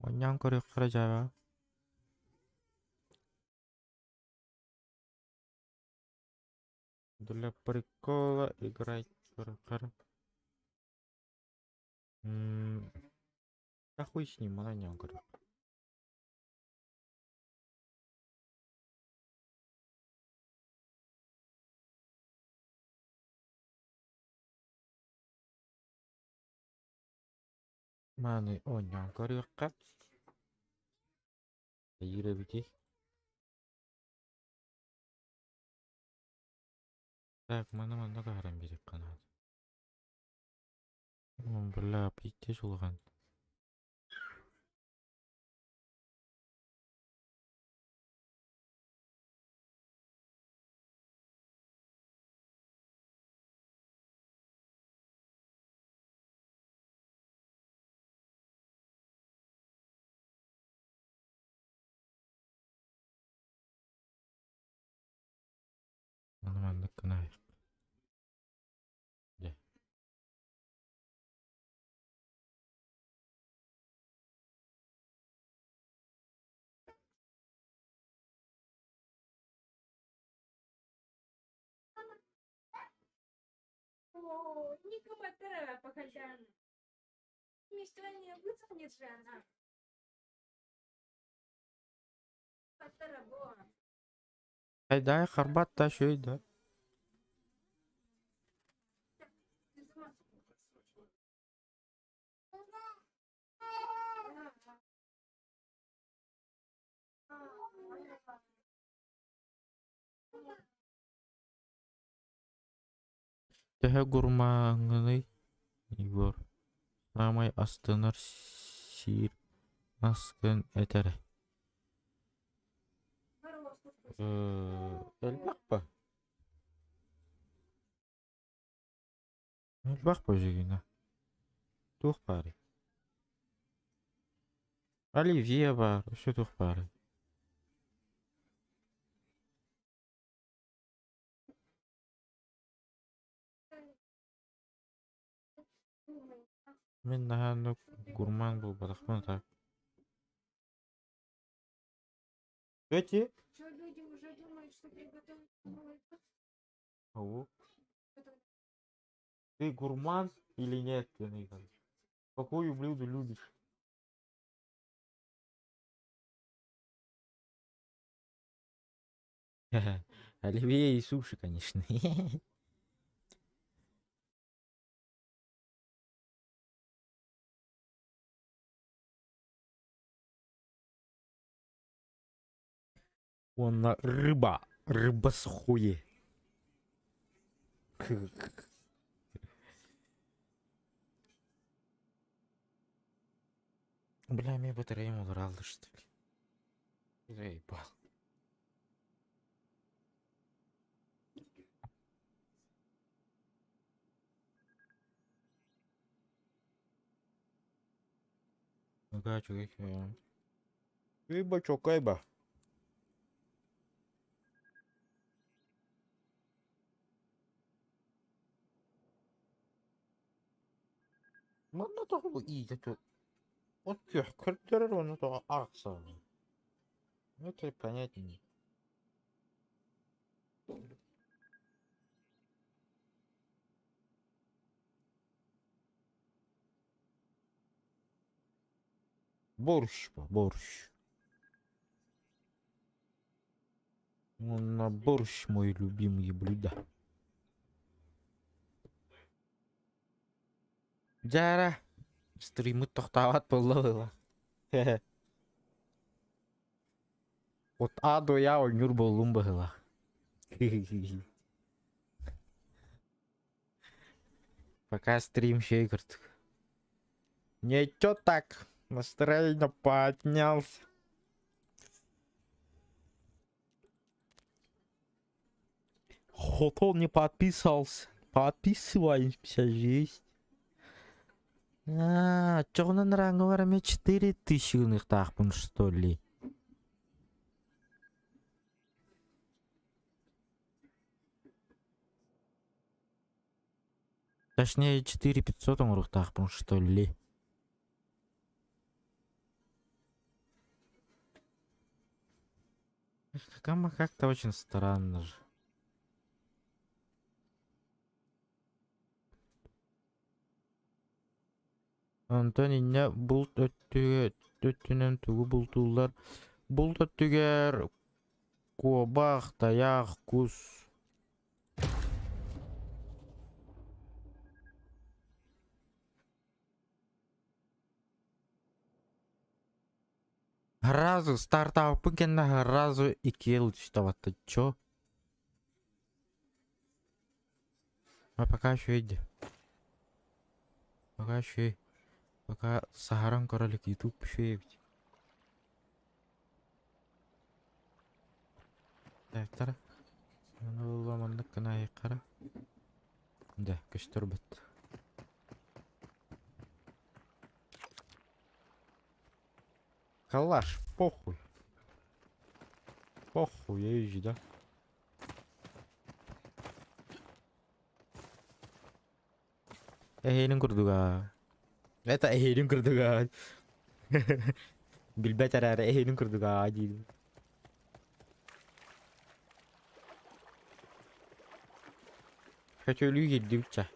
Оннян кара жаба. Для прикола играть кара. Да хуй с ним, она не говорит. Маны оннян корюкка. Йире бити. Так, мана гарам берек канат. Бля, питте жулган. Мана канай. Да. О, никому это покачаем. Мистер не высохнет же она. Это было. Хайдай харбат та шөй да. Тэхэ гурмаңыны Егор. Самай астынар сир аскын этер. Элбак па? Элбак па жегина? Тух пари. Оливье бар, еще тух пари. Мен наханну гурман был бадахман так. Эти? Что люди уже думают, что приготовить новый путь? Ау. Ты гурман или нет, ты Нейган? Какое блюдо любишь? Оливье и суши, конечно. Он рыба. Рыба с хуе. Бля, мне батарея удрала, что ли? Заебал. Ну-ка, чувак. Кайба, чё, кайба? Мана того иде тут. Вот квартира, он это акция. Это понятнее. Борщ, борщ. На борщ мой любимый блюдо. Жара. Стримы тоқтават болды. Вот адо я ойнур болдум было. Пока стрим шейкерт. Ничего так. Настроение поднялся. Хотон не подписался. Подписываемся, жесть. Чёрный ранговарами 4000 уных тахпун, что ли? Точнее, 4500 уных тахпун, что ли? Как-то очень странно же. Антони не бұл төттінен түгі бұл тулар. Бұл төттігер кобақ, таяқ, күз. Разу стартапы кенна разу 2 ел түштаватты. Чо? А пока еще иди. Пока еще. Пока Сахаран королик YouTube еще есть. Так, тара. Аны булба мандык кына айкара. Да, көчтөр бит. Калаш, похуй. Похуй, я езжу, да? Эхейнин курдуга. Это эхейнин курдуга. Билбет арары эхейнин курдуга дейді. Kötülüğü yedikçe.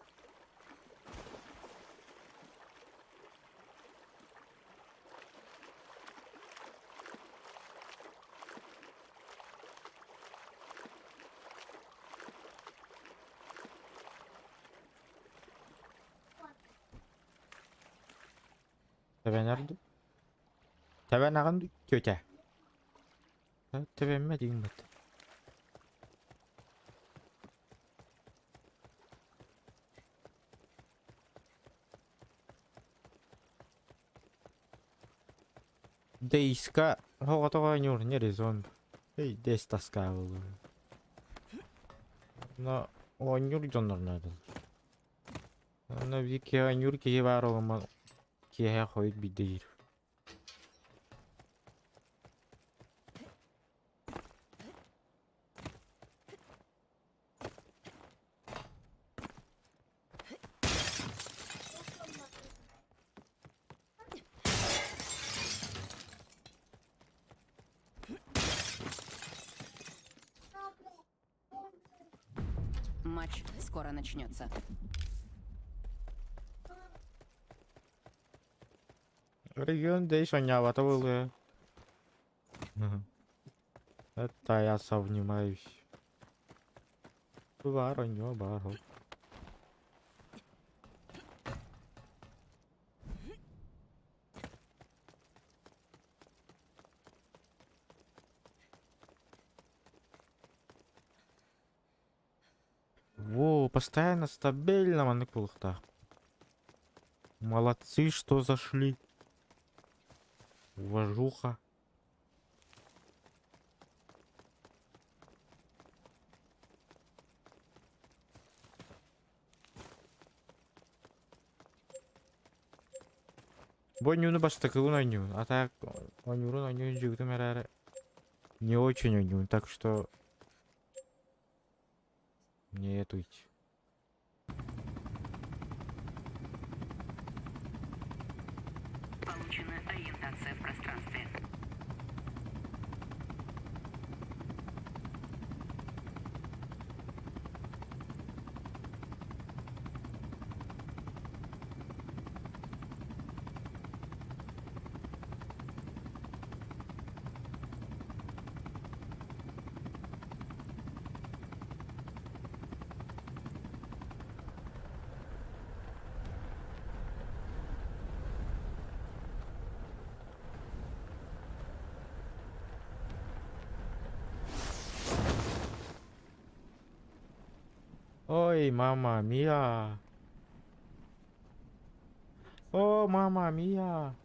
Tebe nerede? Tebe nerede? Köte. Tebe mi diyeyim ben? Дейска хоғатоға не резон. Эй, дейс таска болды. На оңюр жондар надо. На вики оңюр кие бар олама кие қойып бидейір. Матч скоро начнется. Регион дейс онявато было. Это я сомневаюсь. Бар у него бар. Во, постоянно стабильно маныкулыхта. Молодцы, что зашли. Уважуха. Бонюны бастыкын ойнюн. А так ойнюрун ойнюн жигдим әрәрі. Не очень ойнюн, так что не этуйте. Получена ориентация в пространстве. Ой, мама мия. О, мама мия.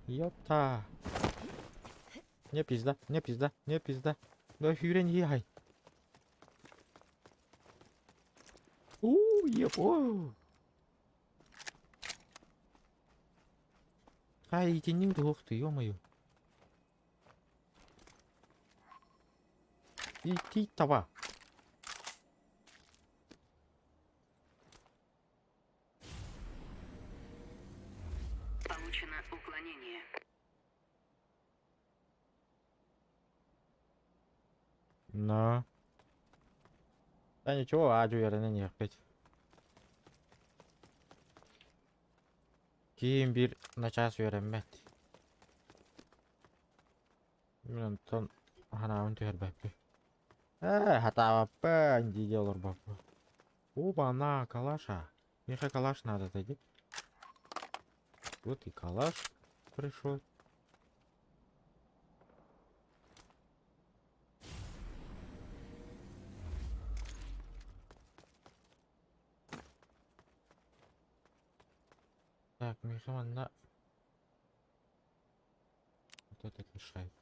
Ёпта. Не пизда, не пизда, не пизда. Да фюрен ехай. Епо. Ай, иди не ух ты, ё-моё. Иди тава. Получено уклонение. На. Да ничего, аджу я не ехать. Ким бир на час öğrenmek. Мен тон ханаун тербеппи. Хата баппа, инди делар баппа. Оба, на, калаша. Мне калаш надо, дойди. Вот и калаш пришел. Мехаманна. Вот это мешает.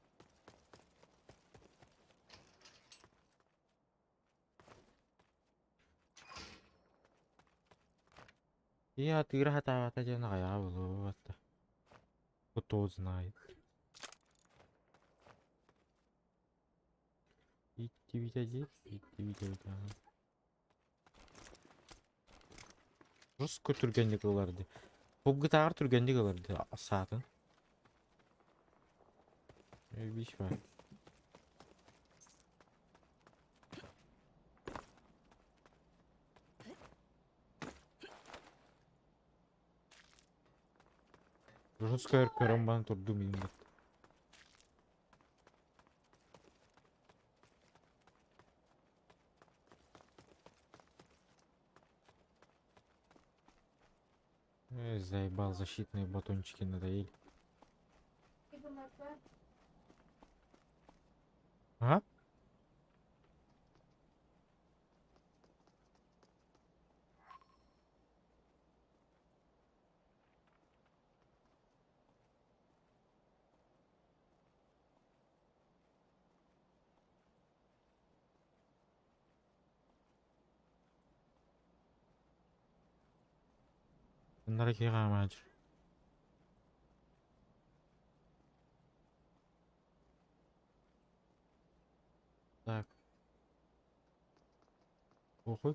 Я ты рахата жана я болот. Кто знает. Идти видеть, идти видеть. Жестко түргенде кыларды. Бug'тагар түргенде кыларды. Сатын. Биш var. Жестко карамбан турдум инде. Заебал защитные батончики надоели. Типа мертва. А? Дорогие мать. Так. Похуй.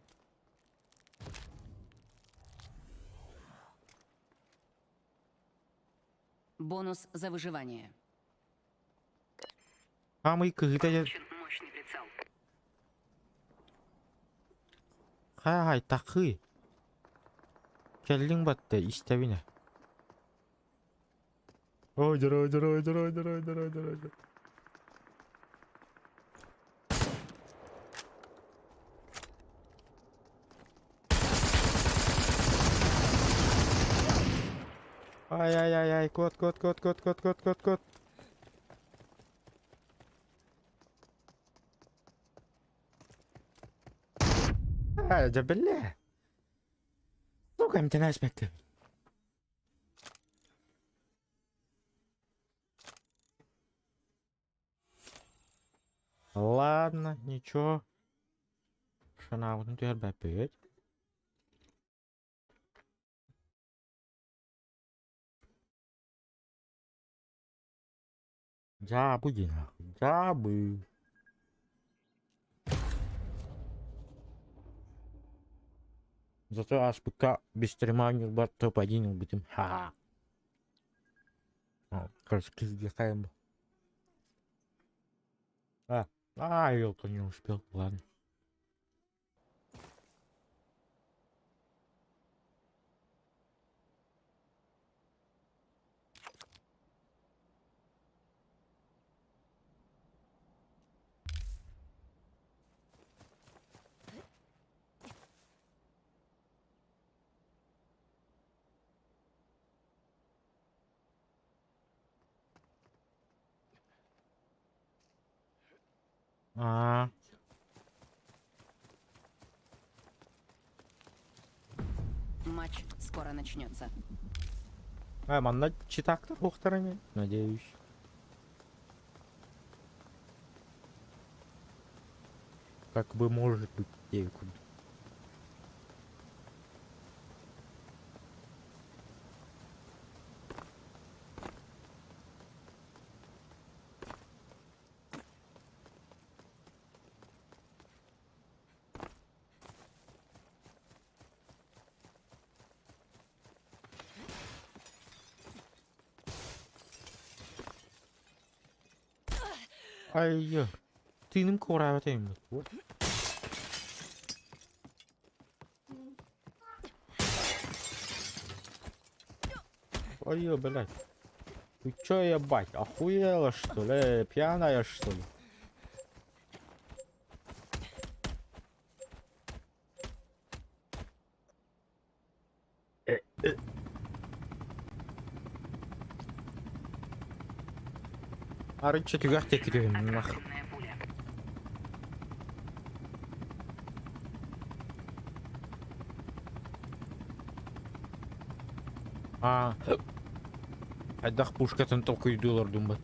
Бонус за выживание. Хамый когда я... Получен мощный прицел. Хай, такый. Келлин батты, истевине. Ой, дырой. Ай, кот. ده بالله сука امتناع спектр. Ладно, ничего. Шана, вот ты опять. Забуди нахуй, забыл. Зато АСПК без стрима не был топ-1 убитым. Ха. Кажется, вздыхаем. Елка не успел, ладно. Матч скоро начнется. Манна читак-то в стороне, надеюсь. Как бы может быть, девку. Ай, тыным кораватайм. Ой, блядь. Ты чё, ебать, охуела что ли? Пьяная что ли? Арыча тюгах текидем, нахуй. Отравленная пуля. А. Айдах пушкатын токуйдулар думбат.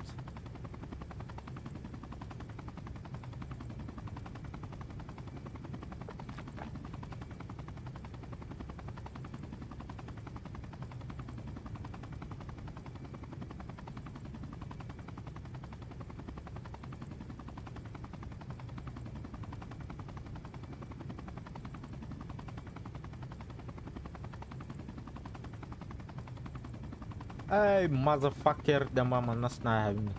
Ай, мазафакер, да мама нас нахуй.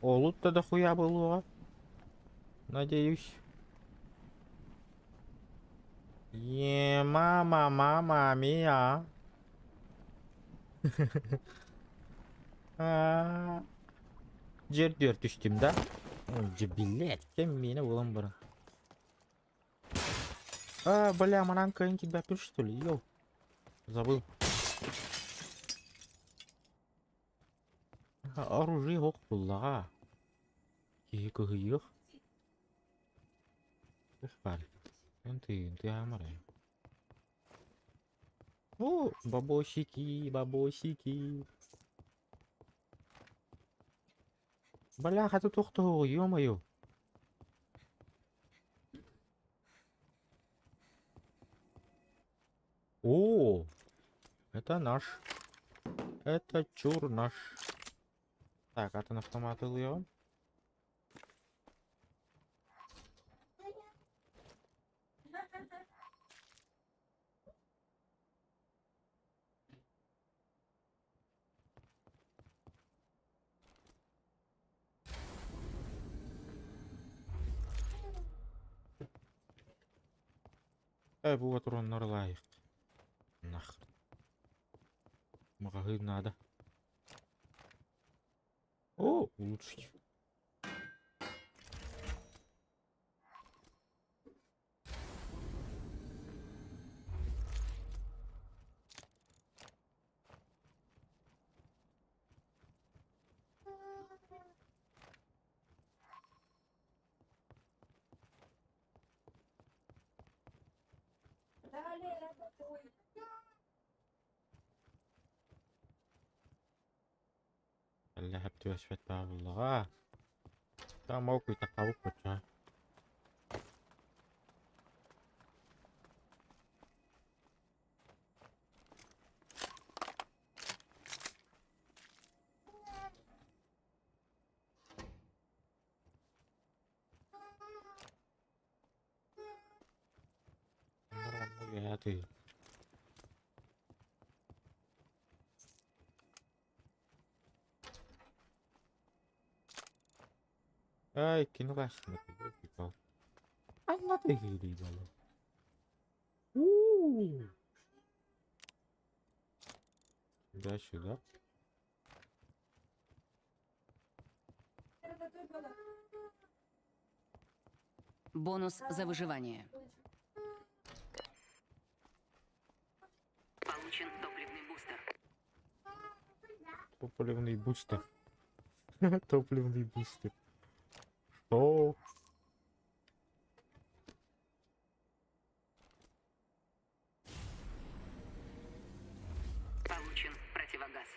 О, лут-то дохуя было. Надеюсь. Мама, мама, мия. Жер түштүм да. Блять, кем мени улам бара. Бля, мананка тебя пишет, что ли? Йоу. Забыл. Оружие ок буллага. Кико гыйык. Уфар. Ты амарай. О, бабосики, бабосики. Бля, хату тохто, ё-моё. О, это наш. Это чур наш. Так, атын автомат алыyorum. Bu патроннар лайык. Нахрен. Магазин надо. О, улучшить. Далее работаю. Әллә һәп төшәт табылга. Там окуй такавык бача. Ya ты. Ай, кинулась на тебя, пикал. Ай, на ты гидала. Да, сюда. Бонус за выживание. Получен топливный бустер. Топливный бустер. Топливный бустер. Что? Получен противогаз.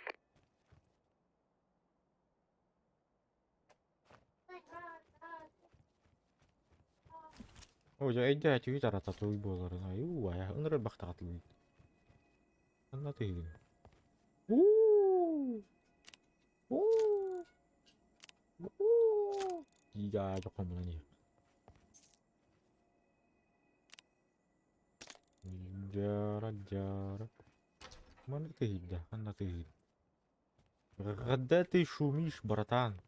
Ой, я иди, твиттер ататуй болар. Я ыныры бактатлы. Анна ты. Я жоком мына. Жара. Mana ты, да, Анна ты. Когда ты шумишь, братан?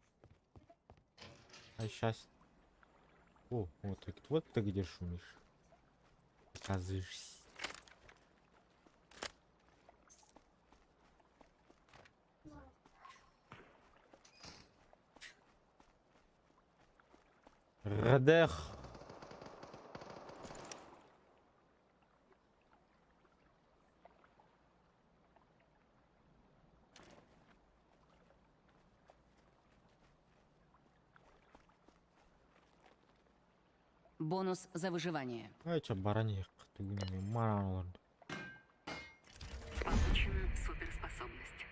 А сейчас. О, вот ты где шумишь. Оказываешься. Радех. Бонус за выживание. Ай, чё, барани кытыгынами маналарды. Получена суперспособность.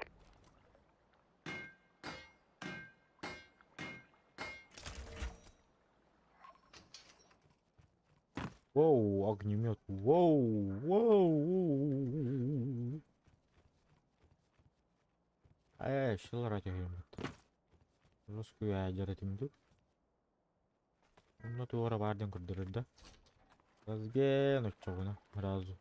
Воу, огнемет. Воу, воу. Шылар атегемет. Русскую ядер этимдик. Ну туора бардын көрдөрөр да. Газген оччогуна сразу.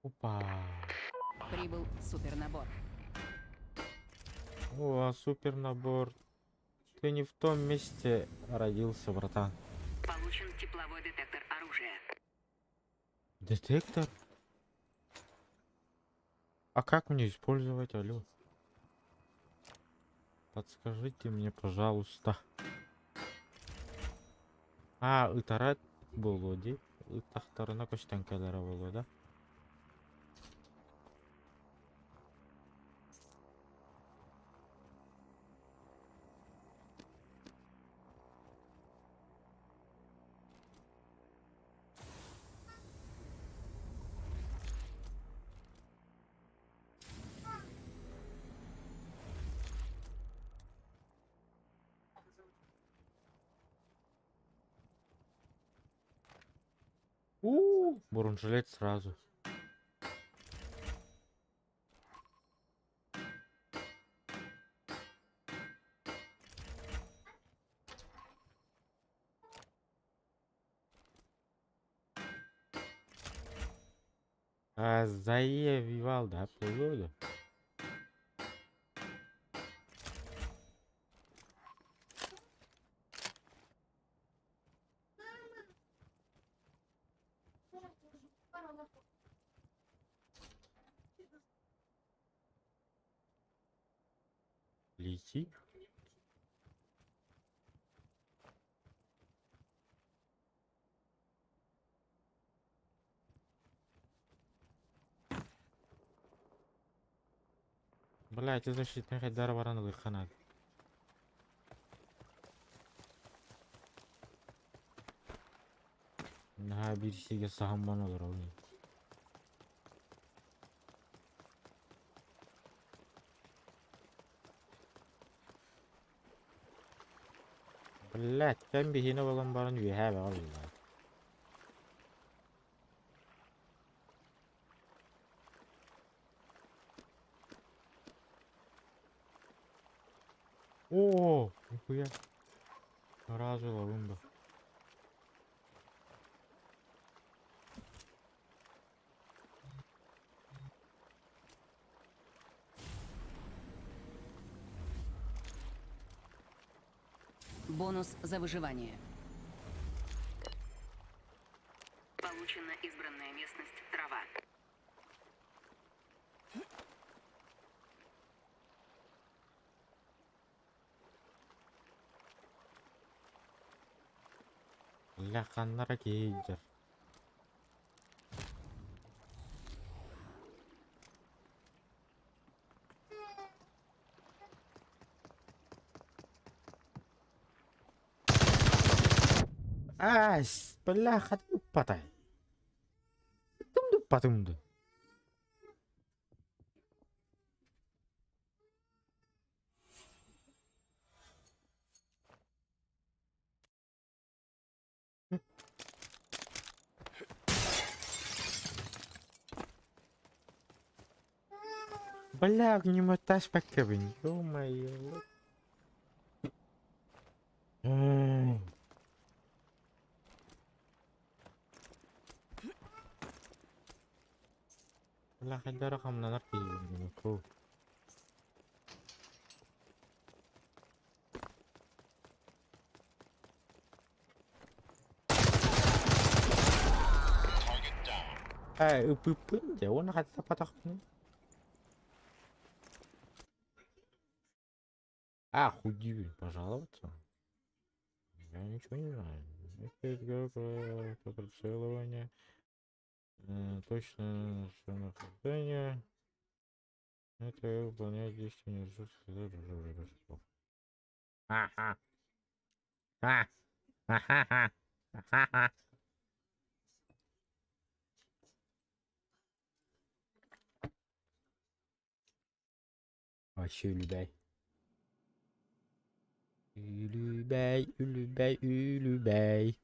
Опа. Прибыл супернабор. О, супер набор. Ты не в том месте родился, братан. Получен тепловой детектор оружия. Детектор? А как мне использовать, алло? Подскажите мне, пожалуйста. А, ытарат болу дейт. Ытактарына көчтөнкөлөрү болу да. Бронежилет сразу. Заевивал, да, полгода. Лети. Блять, защитный хайдар вараны канат. На бирсиге сагамбан olur oyun. Блять, кем бихине болан барын үйе бе алла. О, нихуя. Сразу ловим. Бонус за выживание. Получена избранная местность трава. Ля ханнара кейдер. Ась, бляха, ты потай. Потом. Бля, огнемет таш покебень, ё-моё. Бля, хайдар хамнанар кейдер. Ыпыпын, да он хотя потахну. Охуеть, пожаловаться. Я ничего не знаю. Это прицеливание. Точно нахождение. Это выполняет действия не ресурсов. Ага. Ха! Ха-ха-ха! Ха-ха-ха! Вообще Улюбей. Улюбей, Улюбей, Улюбей.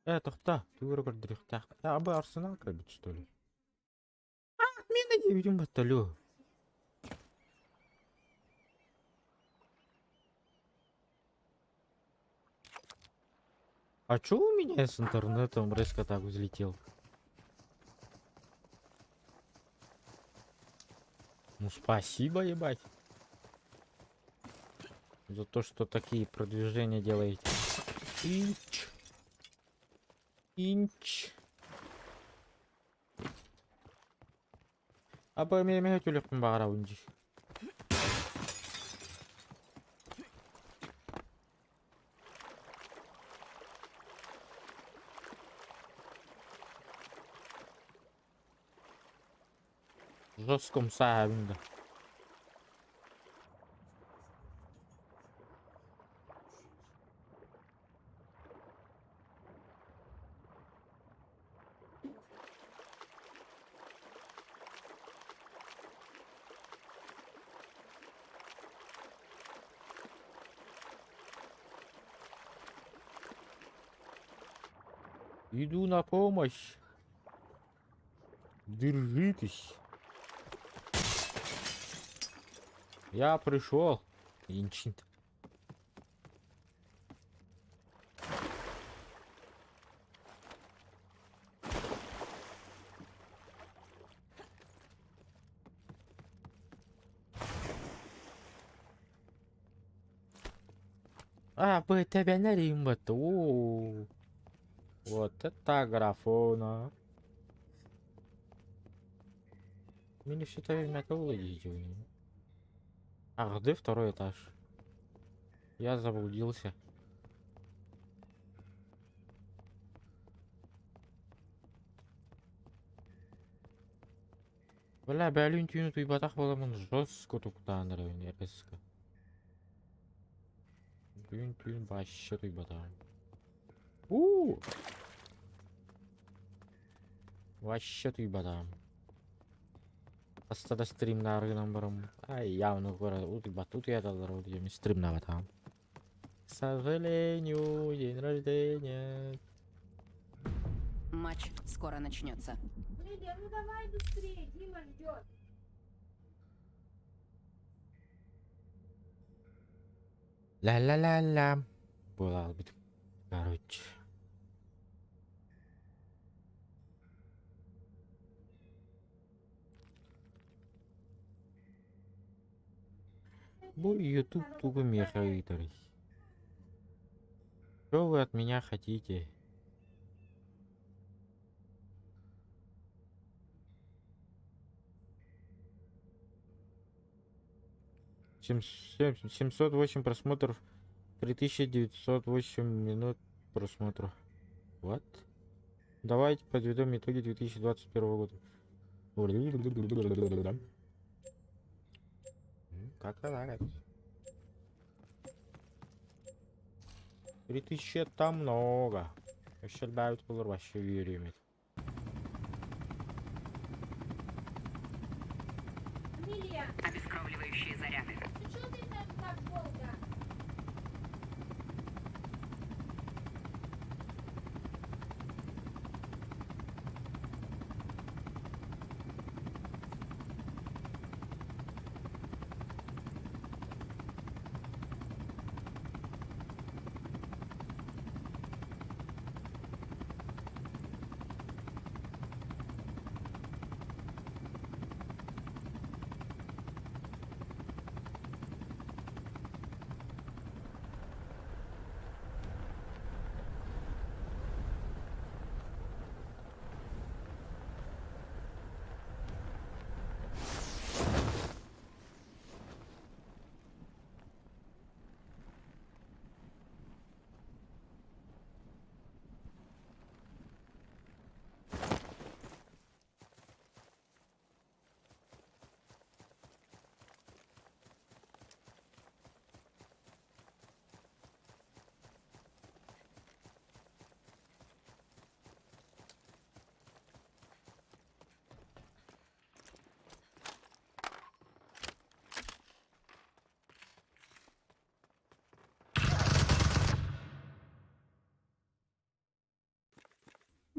Тоқта, түгірі бір дұрықтақ. Абы Арсенал кірбіт, что ли? Мен де видим батталю. А чё у меня с интернетом резко так взлетел? Ну спасибо, ебать. За то, что такие продвижения делаете. Инч. Инч. Абы мен өтілікпін бағара өнде. Жестком сабында. Иду на помощь. Держитесь. Я пришел. Инчинт. Бы тебя на римбату. Вот это графона. Мне все это время выйдите у него. А где второй этаж? Я заблудился. Бля, бәлін түйіні туйбатақ боламын жестко туктандырын резко. Түйін башы туйбатағын. Вообще туйбатағын. Астада стрим на аргынан барам. Ай, явно гора туйбатут ядалар вот я стрим на батам. К сожалению, день рождения. Матч скоро начнется. Лидия, ну давай быстрее, Дима ждет. Ла-ла-ла-ла. Была бы. Короче. Бой YouTube тупо мехаиторы. Что вы от меня хотите? Семь 708 просмотров, 3908 минут просмотров. What? Давайте подведем итоги 2021 года. Как-то так. 3000 это много. Еще добавить было вообще время. Амелия, Обескровливающие заряды. ну что ты там так долго?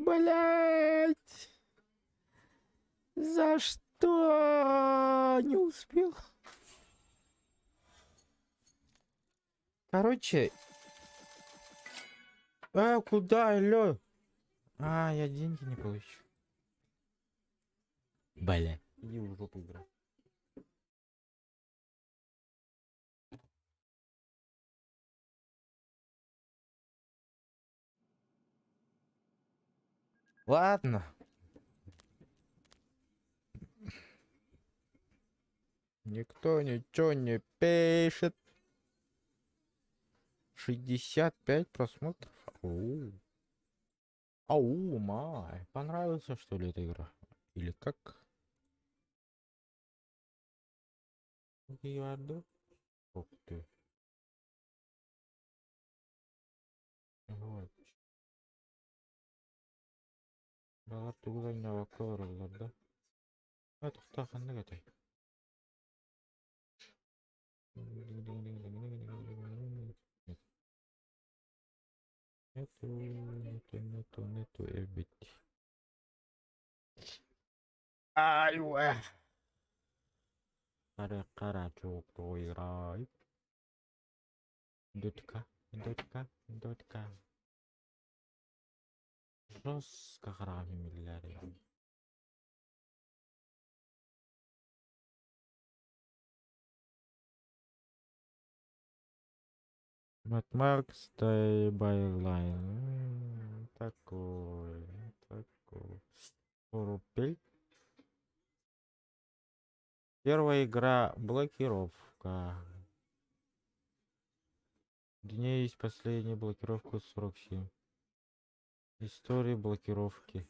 Блять! За что? Не успел. Короче. Куда, алло? Я деньги не получу. Бля. Иди в жопу, игра. Ладно. Никто ничего не пишет. 65 просмотров. Май. Понравился, что ли, эта игра? Или как? Гиарду? Ух ты. Вот. Балар тугузайна вакоралар, да? Туктагандык этой. Нету, эбит. Уэ. Кара чоп играй. Дотика. Жестко храми миллиард. Матмаркс Байлайн. Такой. Рупель. Первая игра блокировка. Где есть последняя блокировка 47. История блокировки.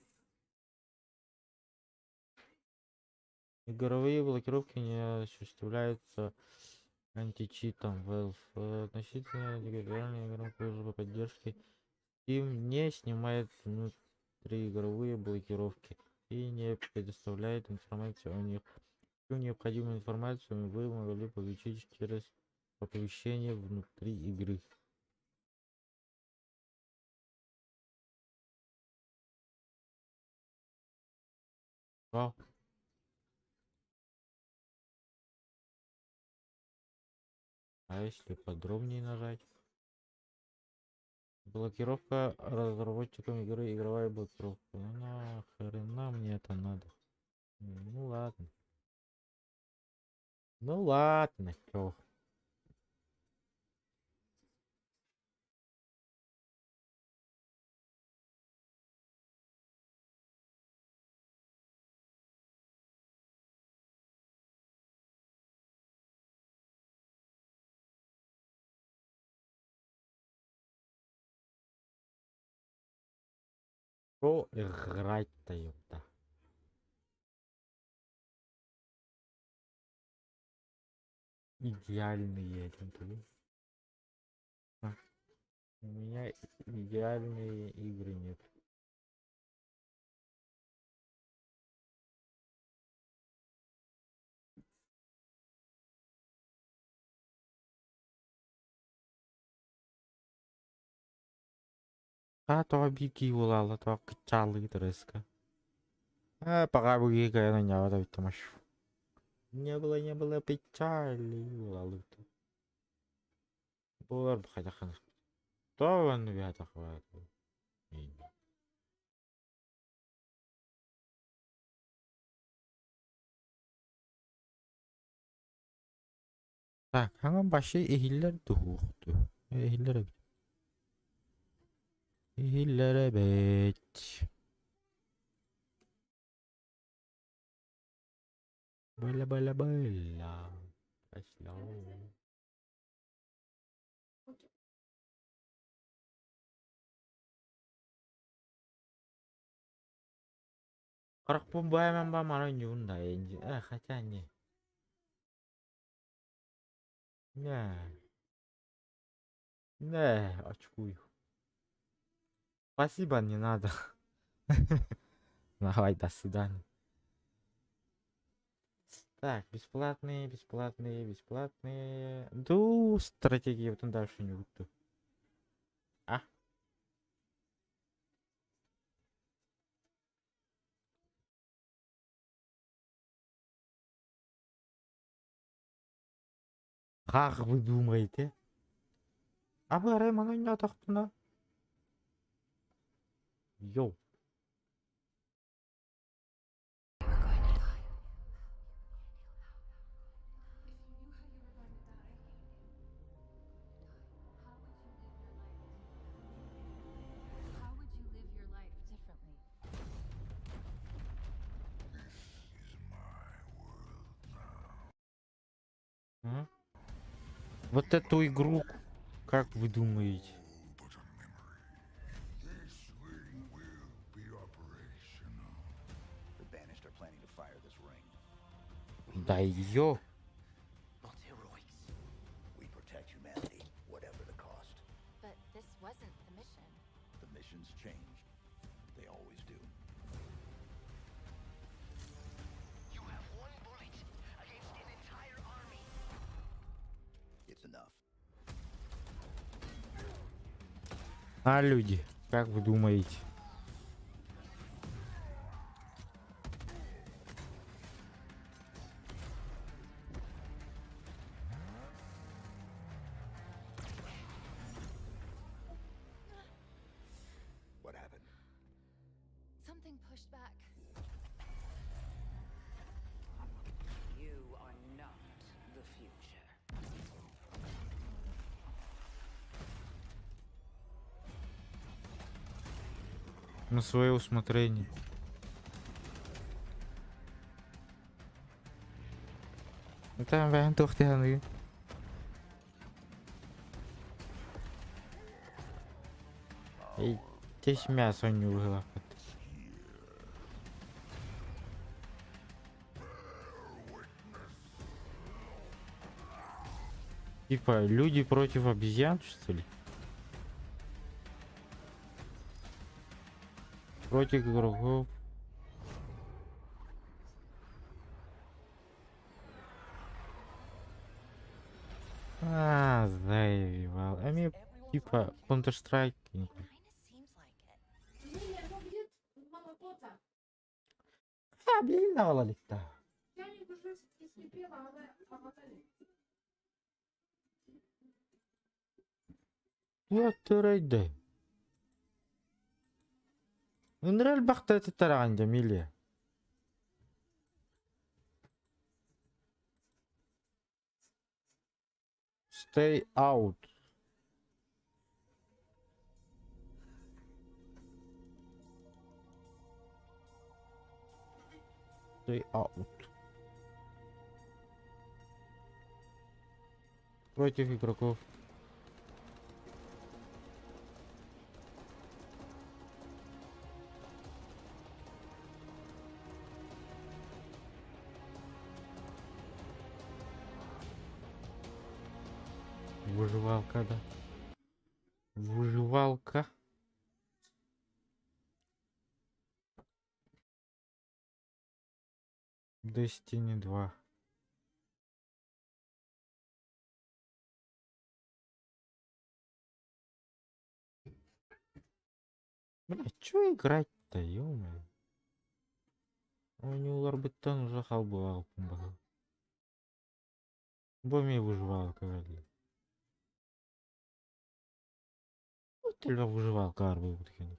Игровые блокировки не осуществляются античитом Valve. Относительно индивидуальной игровой службы поддержки Steam не снимает внутриигровые блокировки и не предоставляет информацию о них. Всю необходимую информацию вы могли получить через оповещение внутри игры. Вау. А если подробнее нажать? Блокировка разработчиком игры, игровая блокировка. Ну нахрена мне это надо? Ну ладно, чё. Что играть-то, ёпта? Идеальные игры. У меня идеальные игры нет. То беги улала, то качалы треска. Пока беги, я не надо ведь тамаш. Не было печали улалы. Булар хотя хан. То он вята хватит. Так, hangi başı ehiller doğuktu. Ehillere bit. Ehillere bit. Бля. Пошла. Қырық бомбамен ба мана юнда энди. Хотя не. Не, очкую. Спасибо, не надо. Давай, до свидания. Так, бесплатные. Ду, стратегии вот он дальше не буду. Как вы думаете? А вы Ремона не атақпына? Йоу. How would you live your life differently? А? Вот эту игру, как вы думаете? The Banished are planning to fire this ring. Да ее. Not heroics. We protect humanity, whatever the cost. But this wasn't the mission. The missions change. They always do. You have one bullet against an entire army. It's enough. А люди, как вы думаете? What happened? Something pushed back. You are not the future. На свое усмотрение. Там wij toch tegen nu. Эй, здесь мясо не было. Типа люди против обезьян, что ли? Против игроков. Заебал. А мне типа Counter-Strike. Kinda seems like it. Не, ну где мама кота? А, блин, навалили-то. Я не уже слепила, а мотали. Я тырайды. Өнрел бақта тарағанда миле. Stay out. Stay out. Против игроков. Выживалка, да. Выживалка. Destiny 2. Бля, чё играть-то, ё-моё? Они улар беттан уже халбу алпын. Боми выживалка, вали. Вот только выживалка арбы вот такие.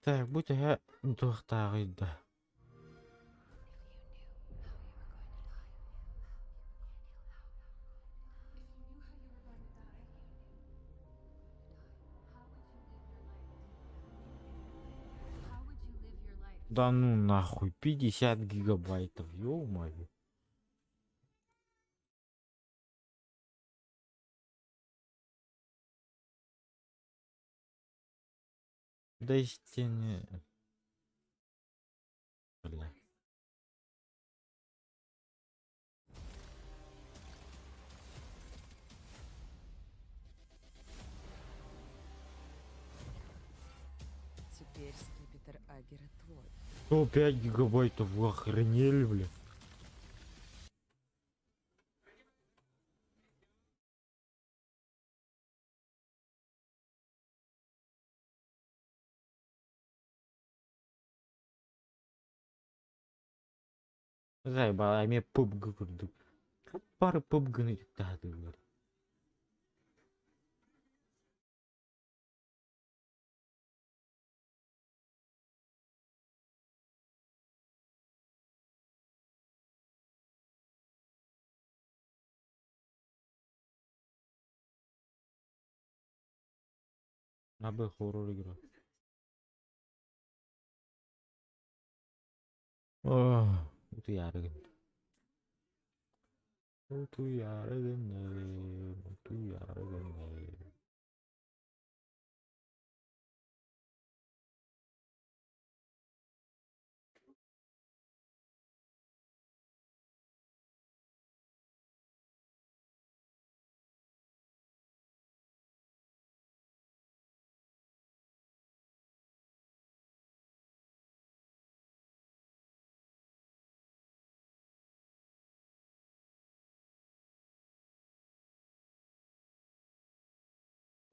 Так, будь я дохтары, да. How would you live your life? Да ну нахуй, 50 гигабайтов, ё-моё. Destiny. Бля. Теперь скипетр Агера твой. 105 гигабайтов, вы охренели, бля. Заебал, а мне PUBG kurdu. Пары PUBG'ni yükledim. Abi horror игра. Itu yargın. Itu yargın. Itu yargın.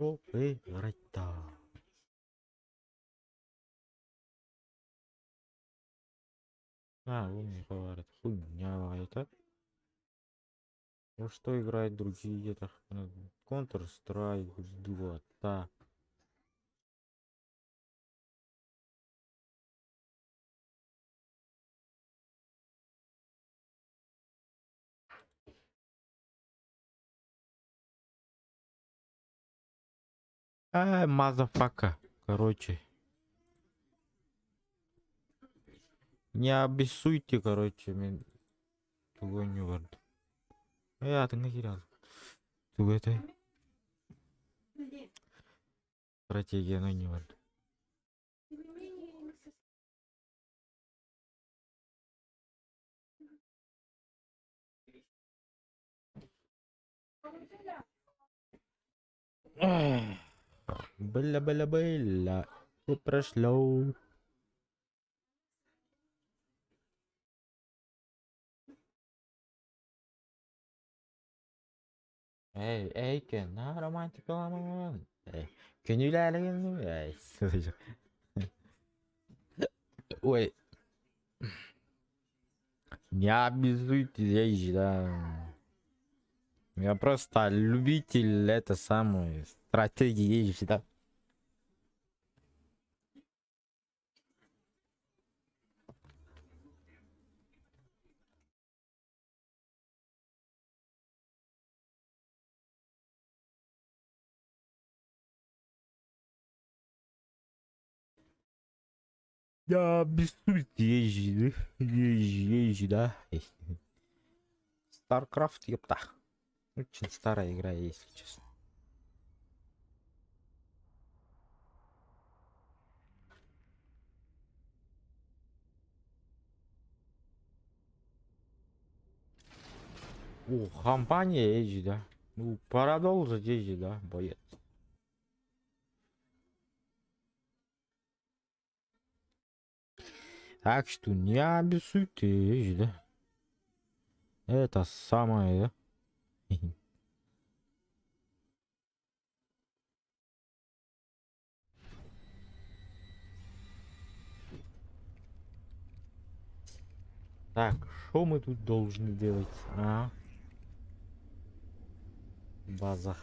Оператта. Он не говорит. Хуйня это. Ну что играют другие? Это Counter-Strike 2. Да. Мазафака. Короче. Не обессуйте, короче, мен туго не барды. Атыңа келе туго это стратегияны не барды. Бля. Что прошло? Ken, романтика lan. Gönül Ой. Не обязуйте здесь, да. Я просто любитель это самой стратегии, да. Я обессуйте езжи, да. StarCraft, ёпта. Очень старая игра, если честно. Компания езжи, да. Ну, продолжить езжи, да, боец. Так что не обессуйте езжи, да. Это самое, да. Так, что мы тут должны делать, а? В базах.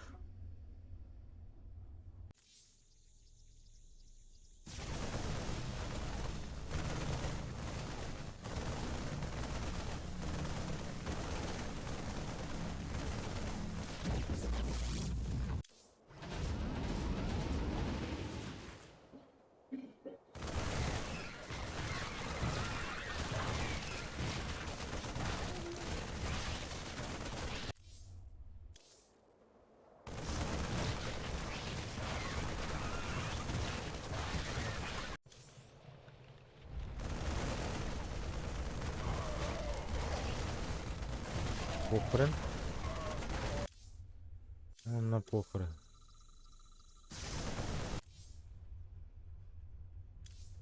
Похорон. Он на похорон.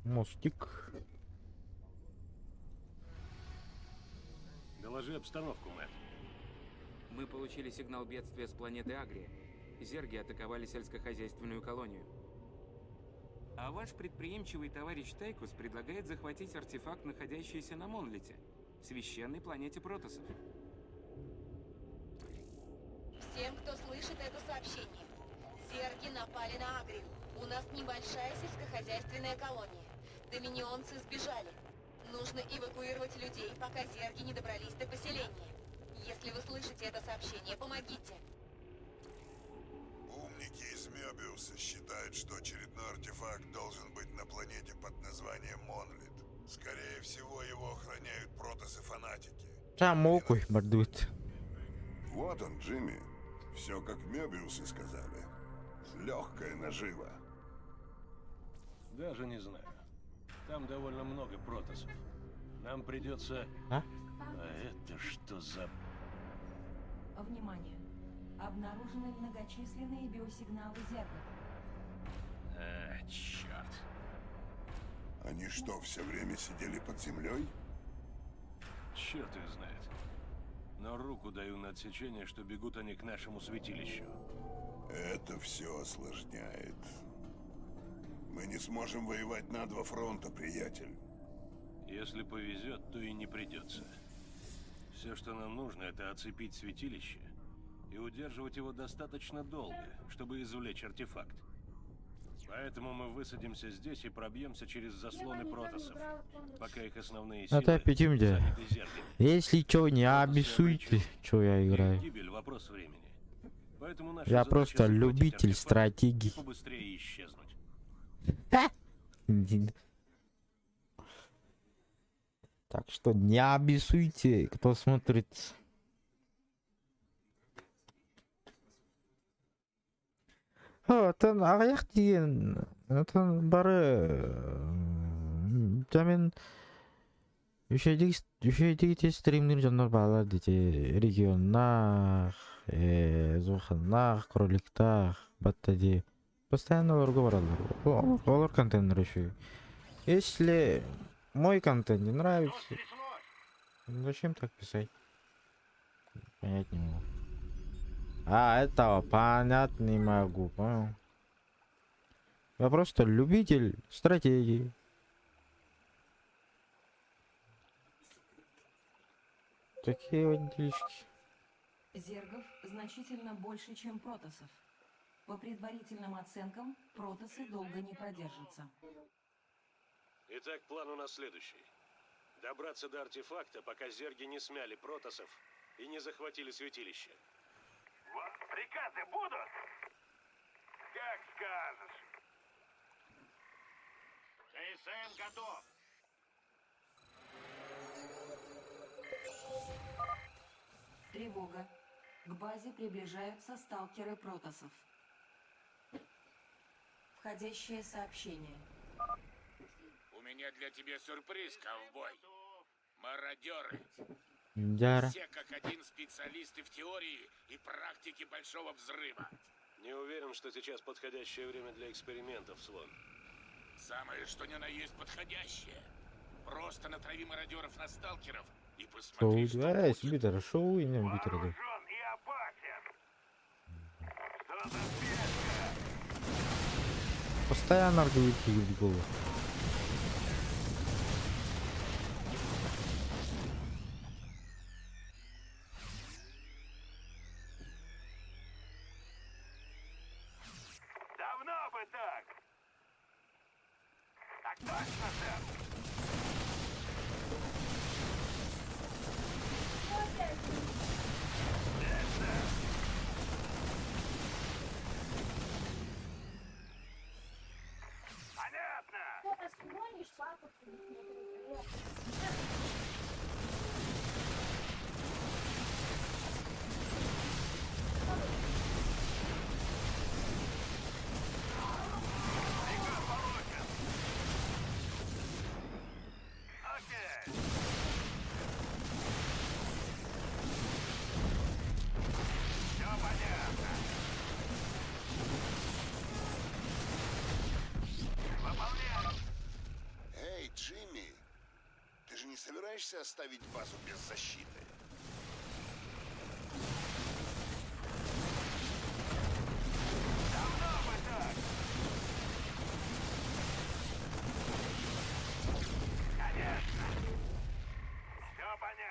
Мостик. Доложи обстановку, Мэтт. Мы получили сигнал бедствия с планеты Агрия. Зерги атаковали сельскохозяйственную колонию. А ваш предприимчивый товарищ Тайкус предлагает захватить артефакт, находящийся на Монлите. священной планете Протоссов. Всем, кто слышит это сообщение. Зерги напали на Агрию. У нас небольшая сельскохозяйственная колония. Доминионцы сбежали. Нужно эвакуировать людей, пока зерги не добрались до поселения. Если вы слышите это сообщение, помогите. Умники из Мёбиуса считают, что очередной артефакт должен быть на планете под названием Монлит. Скорее всего, его охраняют протосы-фанатики. Чамокуй, мордует. Вот он, Джимми. Все как Мёбиусы сказали. Легкая нажива. Даже не знаю. Там довольно много протосов. Нам придется... А? А это что за... Внимание! Обнаружены многочисленные биосигналы зеркал. Черт. Они что, все время сидели под землей? Черт их знает. Но руку даю на отсечение, что бегут они к нашему святилищу. Это все осложняет. Мы не сможем воевать на два фронта, приятель. Если повезет, то и не придется. Все, что нам нужно, это оцепить святилище и удерживать его достаточно долго, чтобы извлечь артефакт. Поэтому мы высадимся здесь и пробьемся через заслоны протосов, пока их основные силы Это пятим где? заняты зергами. Если чё, не обессуйте, чё я Их играю. гибель — вопрос времени. Поэтому наша Я задача просто захватить любитель артефакт стратегий. и побыстрее исчезнуть. Так что не обессуйте, кто смотрит. Тан аяқ деген бары мен үшедегі стримдер жандар балар дете регионнах, зуханнах, кроликтах, баттади постоянно оларға баралар. Олар контент еще. Если мой контент не нравится, зачем так писать? Понять не могу. Этого понять не могу, понял? Я просто любитель стратегии. Такие вот делишки. Зергов значительно больше, чем протосов. По предварительным оценкам, протосы долго не продержатся. Итак, план у нас следующий. Добраться до артефакта, пока зерги не смяли протосов и не захватили святилище. Вот приказы будут? Как скажешь. КСМ готов. Тревога. К базе приближаются сталкеры протосов. Входящее сообщение. У меня для тебя сюрприз, ковбой. Мародеры. Дяра. Все как один специалисты в теории и практике Большого Взрыва. Не уверен, что сейчас подходящее время для экспериментов, Слон. Самое что ни на есть подходящее. Просто натрави мародеров на сталкеров и Шоу, посмотри, что будет. битера, шоу и не битера. Вооружен и опасен. Что за спешка? Постоянно аргументы в голову. Давно бы так. Так точно, сэр. Понятно. Ты посмотришь, папа, Окей. Все понятно. Выполняю. Эй, Джимми, ты же не собираешься оставить базу без защиты? Давно бы так. Конечно. Все понятно.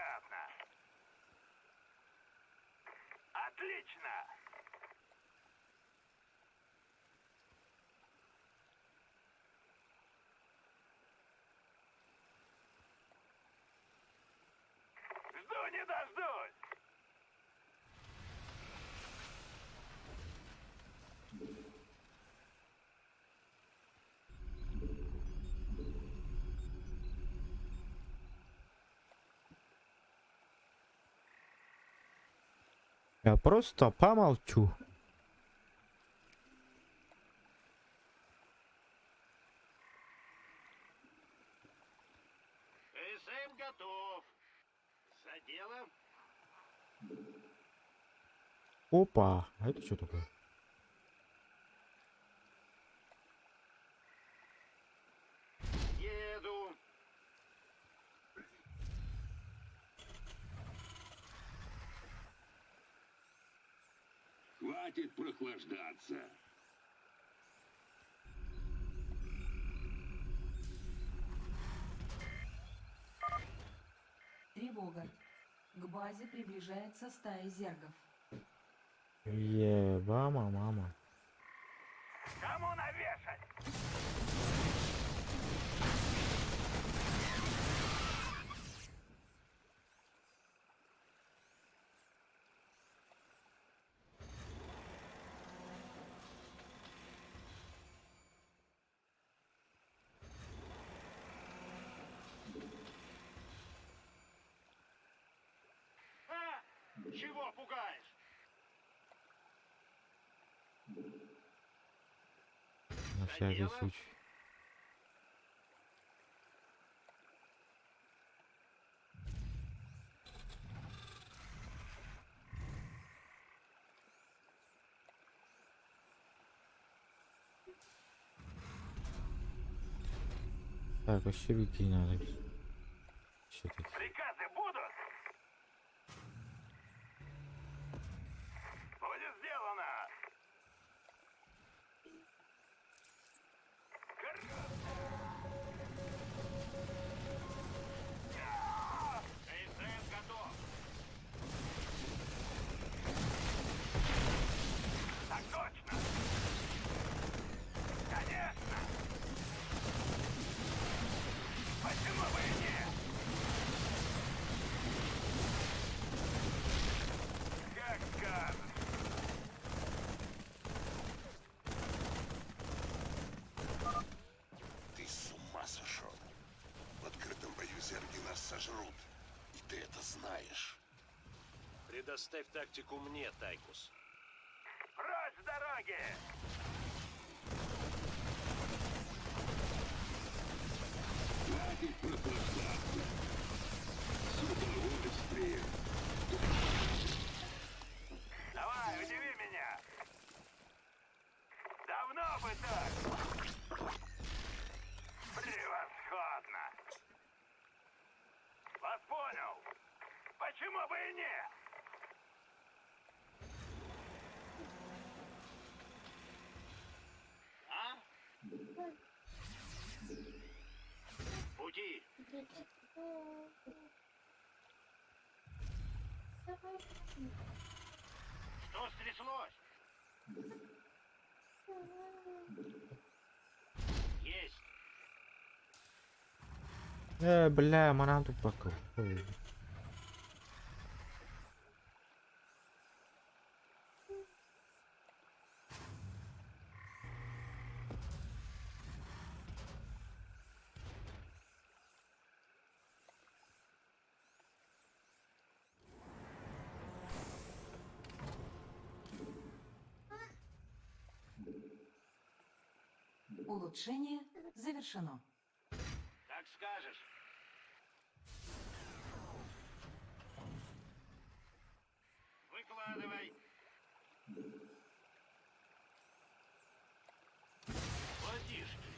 Не дождусь! Я просто помолчу. СМ готов. За дело. Опа, а это что такое? Еду. Хватит прохлаждаться. Тревога. К базе приближается стая зергов. Ебама, мама. Кому навешать? Чего пугаешь? На всякий случай. Так, вообще вики надо. Все-таки. Приказы будут? Будет сделано. СМ готов. Так точно. Конечно. Почему бы и нет? Как скажешь. Ты с ума сошел. В открытом бою зерги нас сожрут. И ты это знаешь. Предоставь тактику мне, Тайкус. Прочь с дороги! Хватит прохлаждаться. С удовольствием. Давай, удиви меня! Давно бы так! Превосходно! Вас понял! Почему бы и нет? А? Пути! Что стряслось? Есть! Бля, манам тут пока. Улучшение завершено. Как скажешь. Выкладывай. Платишки.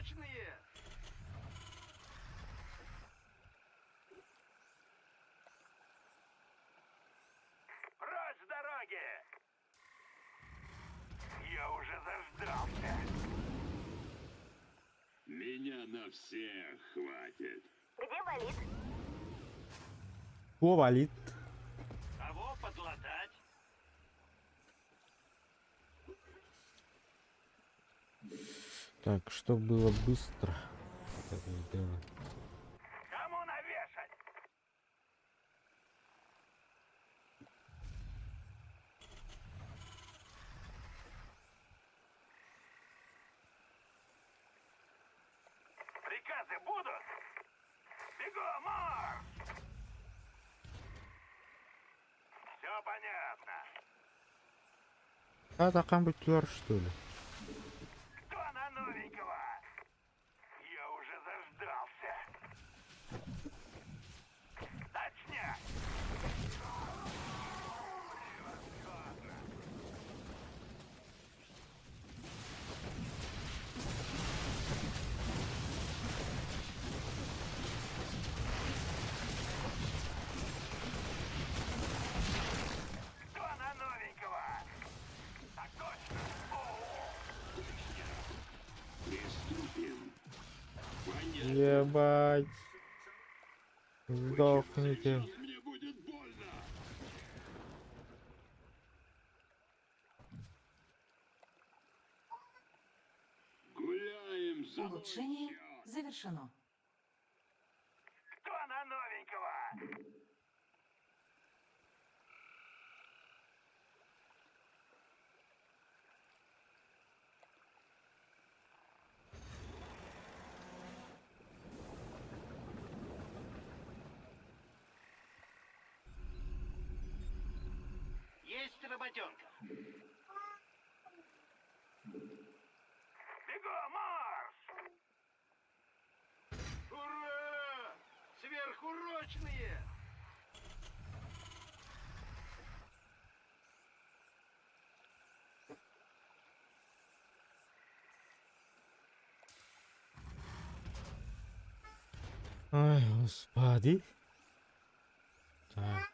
сверхурочные! Прочь с дороги! Я уже заждался. Меня на всех хватит. Где болит? О, валит. Кого подлатать? Так, что было быстро. Это сделать. Кому навешать? Приказы будут? Бегом, марш! Все понятно. А, такая бутер, что ли? Кто на новенького? Я уже заждался. Точняк! Кто на новенького? Так точно! Приступим. Ебать. Сдохните. Мне будет больно. Гуляем за Улучшение завершено. Кто на новенького? Есть работенка. Бегом, марш! Ура! Сверхурочные! Ой, господи. Так.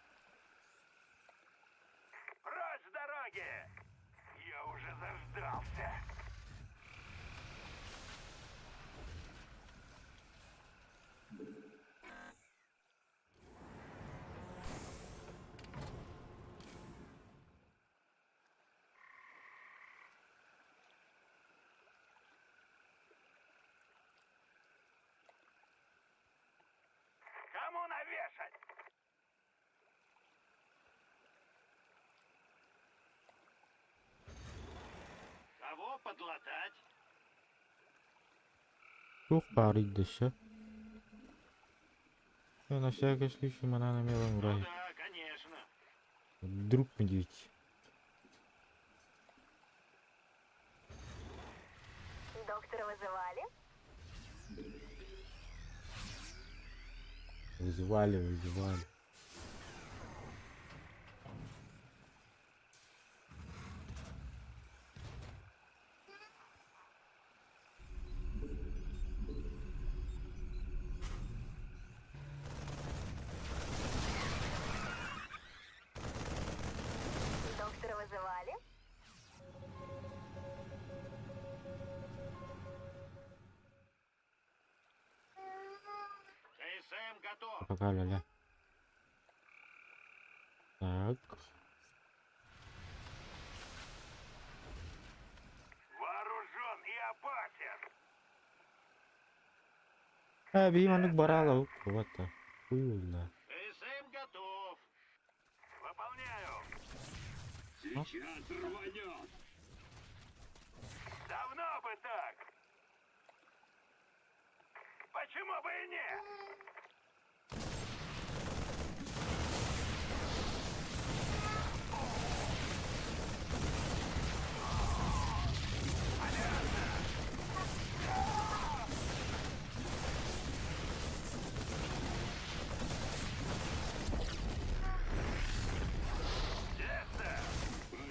Прочь с дороги! Я уже заждался. Кому навешать? Кого подлатать? Çok bağırıydı dışı. Я на всякий случай она на мелом Ну враге. да, конечно. Вдруг медведь. Доктора вызывали? Вызывали. Доктора вызывали? КСМ готов. Пока, ля-ля. Так. Вооружен и опасен. Бейманlık барала. Вот так. Хуйна. КСМ готов. Выполняю. Сейчас рванет. Давно бы так. Почему бы и нет?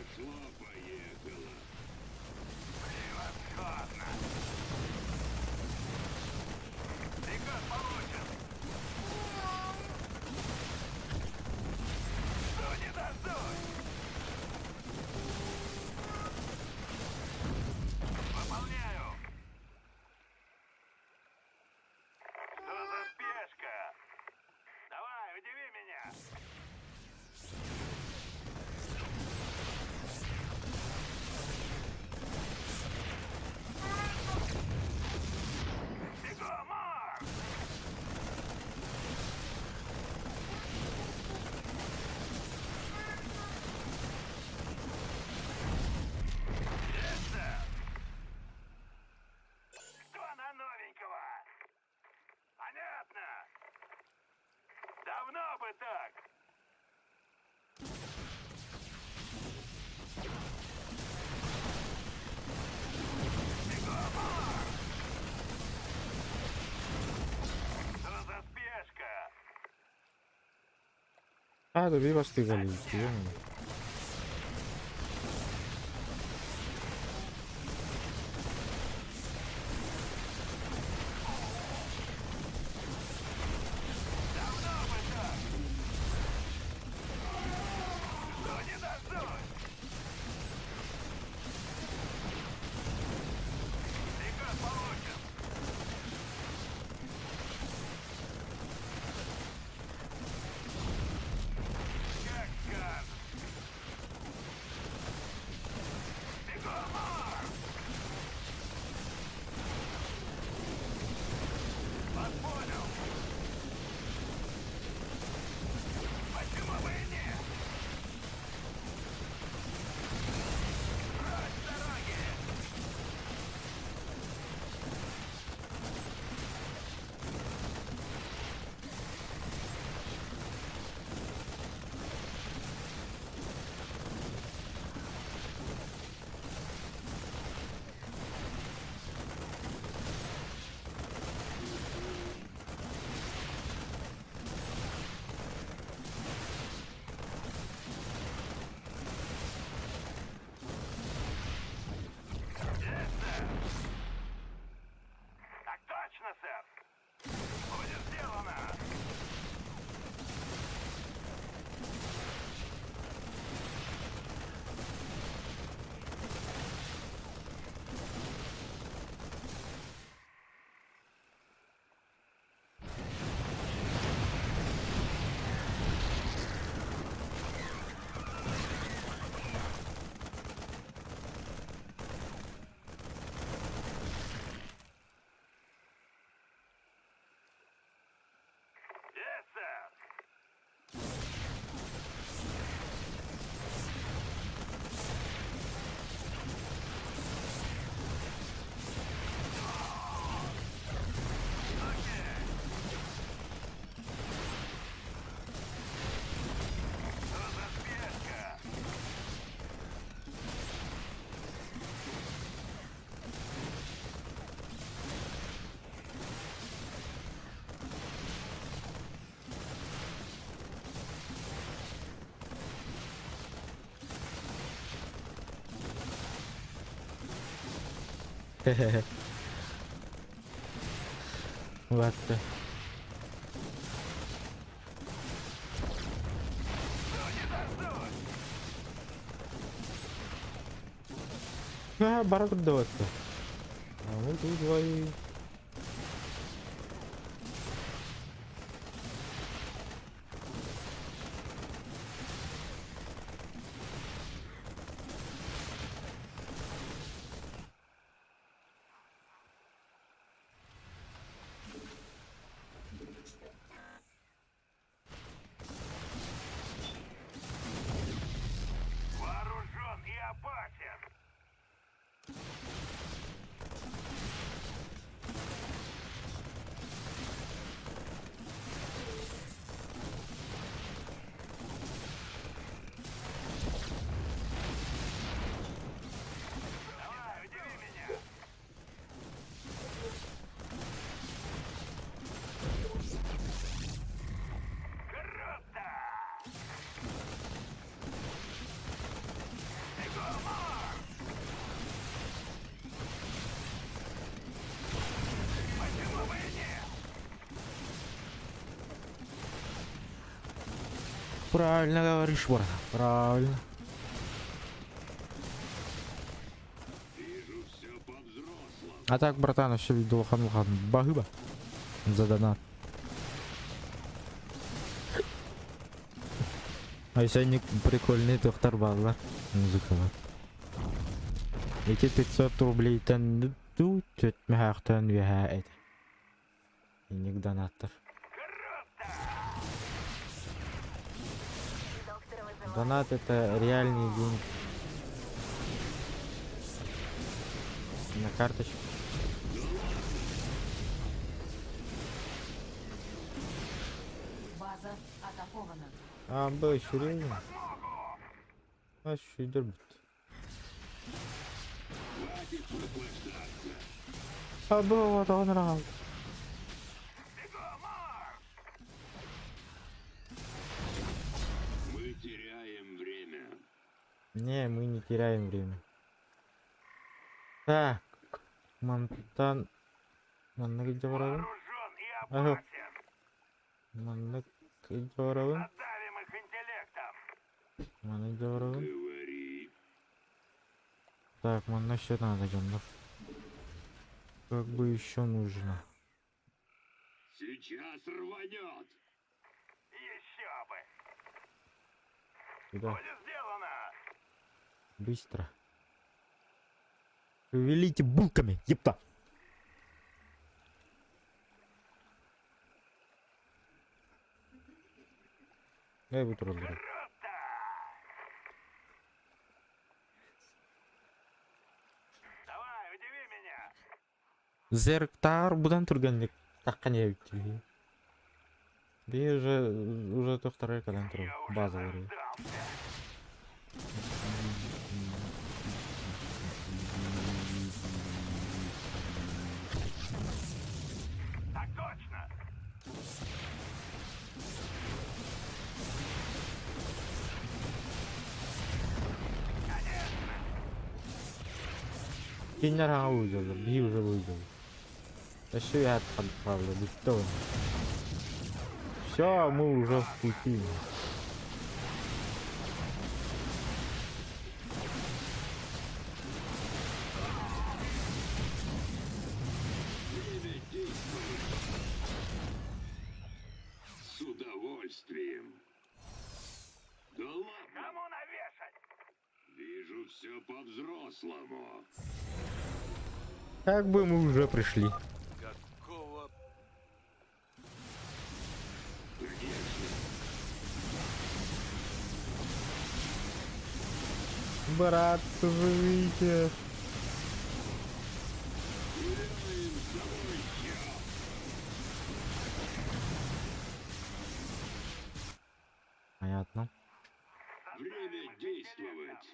Пошло-поехало. Превосходно. бы так. Разоспешка. Hadi bir başlık alayım diyor mu? Так точно, сэр. Будет сделано. Yes, sir. Разоспешка. What the? Барак даваться. А вот тут твои. Вооружен и опасен. Давай, удиви меня. Круто! Почему бы и нет? Правильно говоришь, брат. Правильно. А так, братан, еще видохан багыба за донат. А если они прикольные, то баллар музыкалар. Эти 500 рублей тан тут мехахтан веха это. И ник донаттар. Донат это реальные деньги. На карточку. База атакована. Абы серьезно? А шидер бит. Абы вот он рад. Мы теряем время. Не, мы не теряем время. Так, Монтан... Манны где воровым? Вооружен и Ага. опасен. Манны где воровым? Задавим их интеллектом. Манны где воровым? Говори. Так, манна еще надо, гендов. Как бы еще нужно. Сейчас рванет. Еще бы. Куда? Будет сделано. Быстро. Шевелите булками, епта! Эй, вы троллеры. Круто. Давай, удиви меня. Зерктар будан тургандык таккан ебити. Би уже то второй кадан туру. Базалары. Так точно. Кинер ага выйдел, би уже выйдел. Да что я отправлю, да что? Все, мы уже в пути. С удовольствием. Да ладно. Кому навешать? Вижу все по-взрослому. Как бы мы уже пришли. Какого... Брат, живите. Понятно. Время действовать.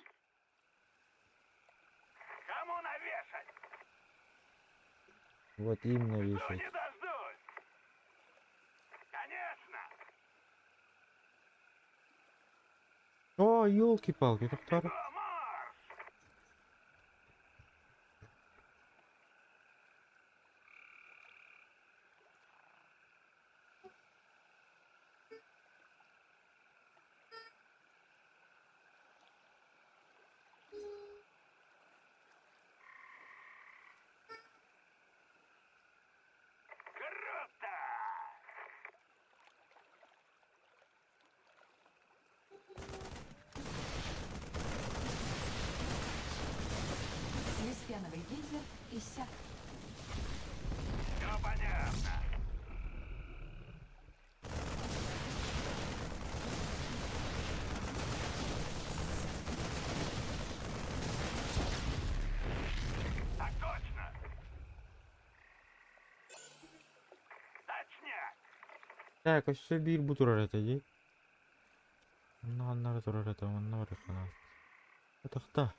Кому навешать? Вот именно Ну, вешать. не дождусь. Конечно. О, елки-палки, это второй. Круто. Лисфеновый гейзер иссяк. Все понятно. Так точно. Точняк. Так, а что бир bu turarete değil? Onları turarete, onları falan. Atakta.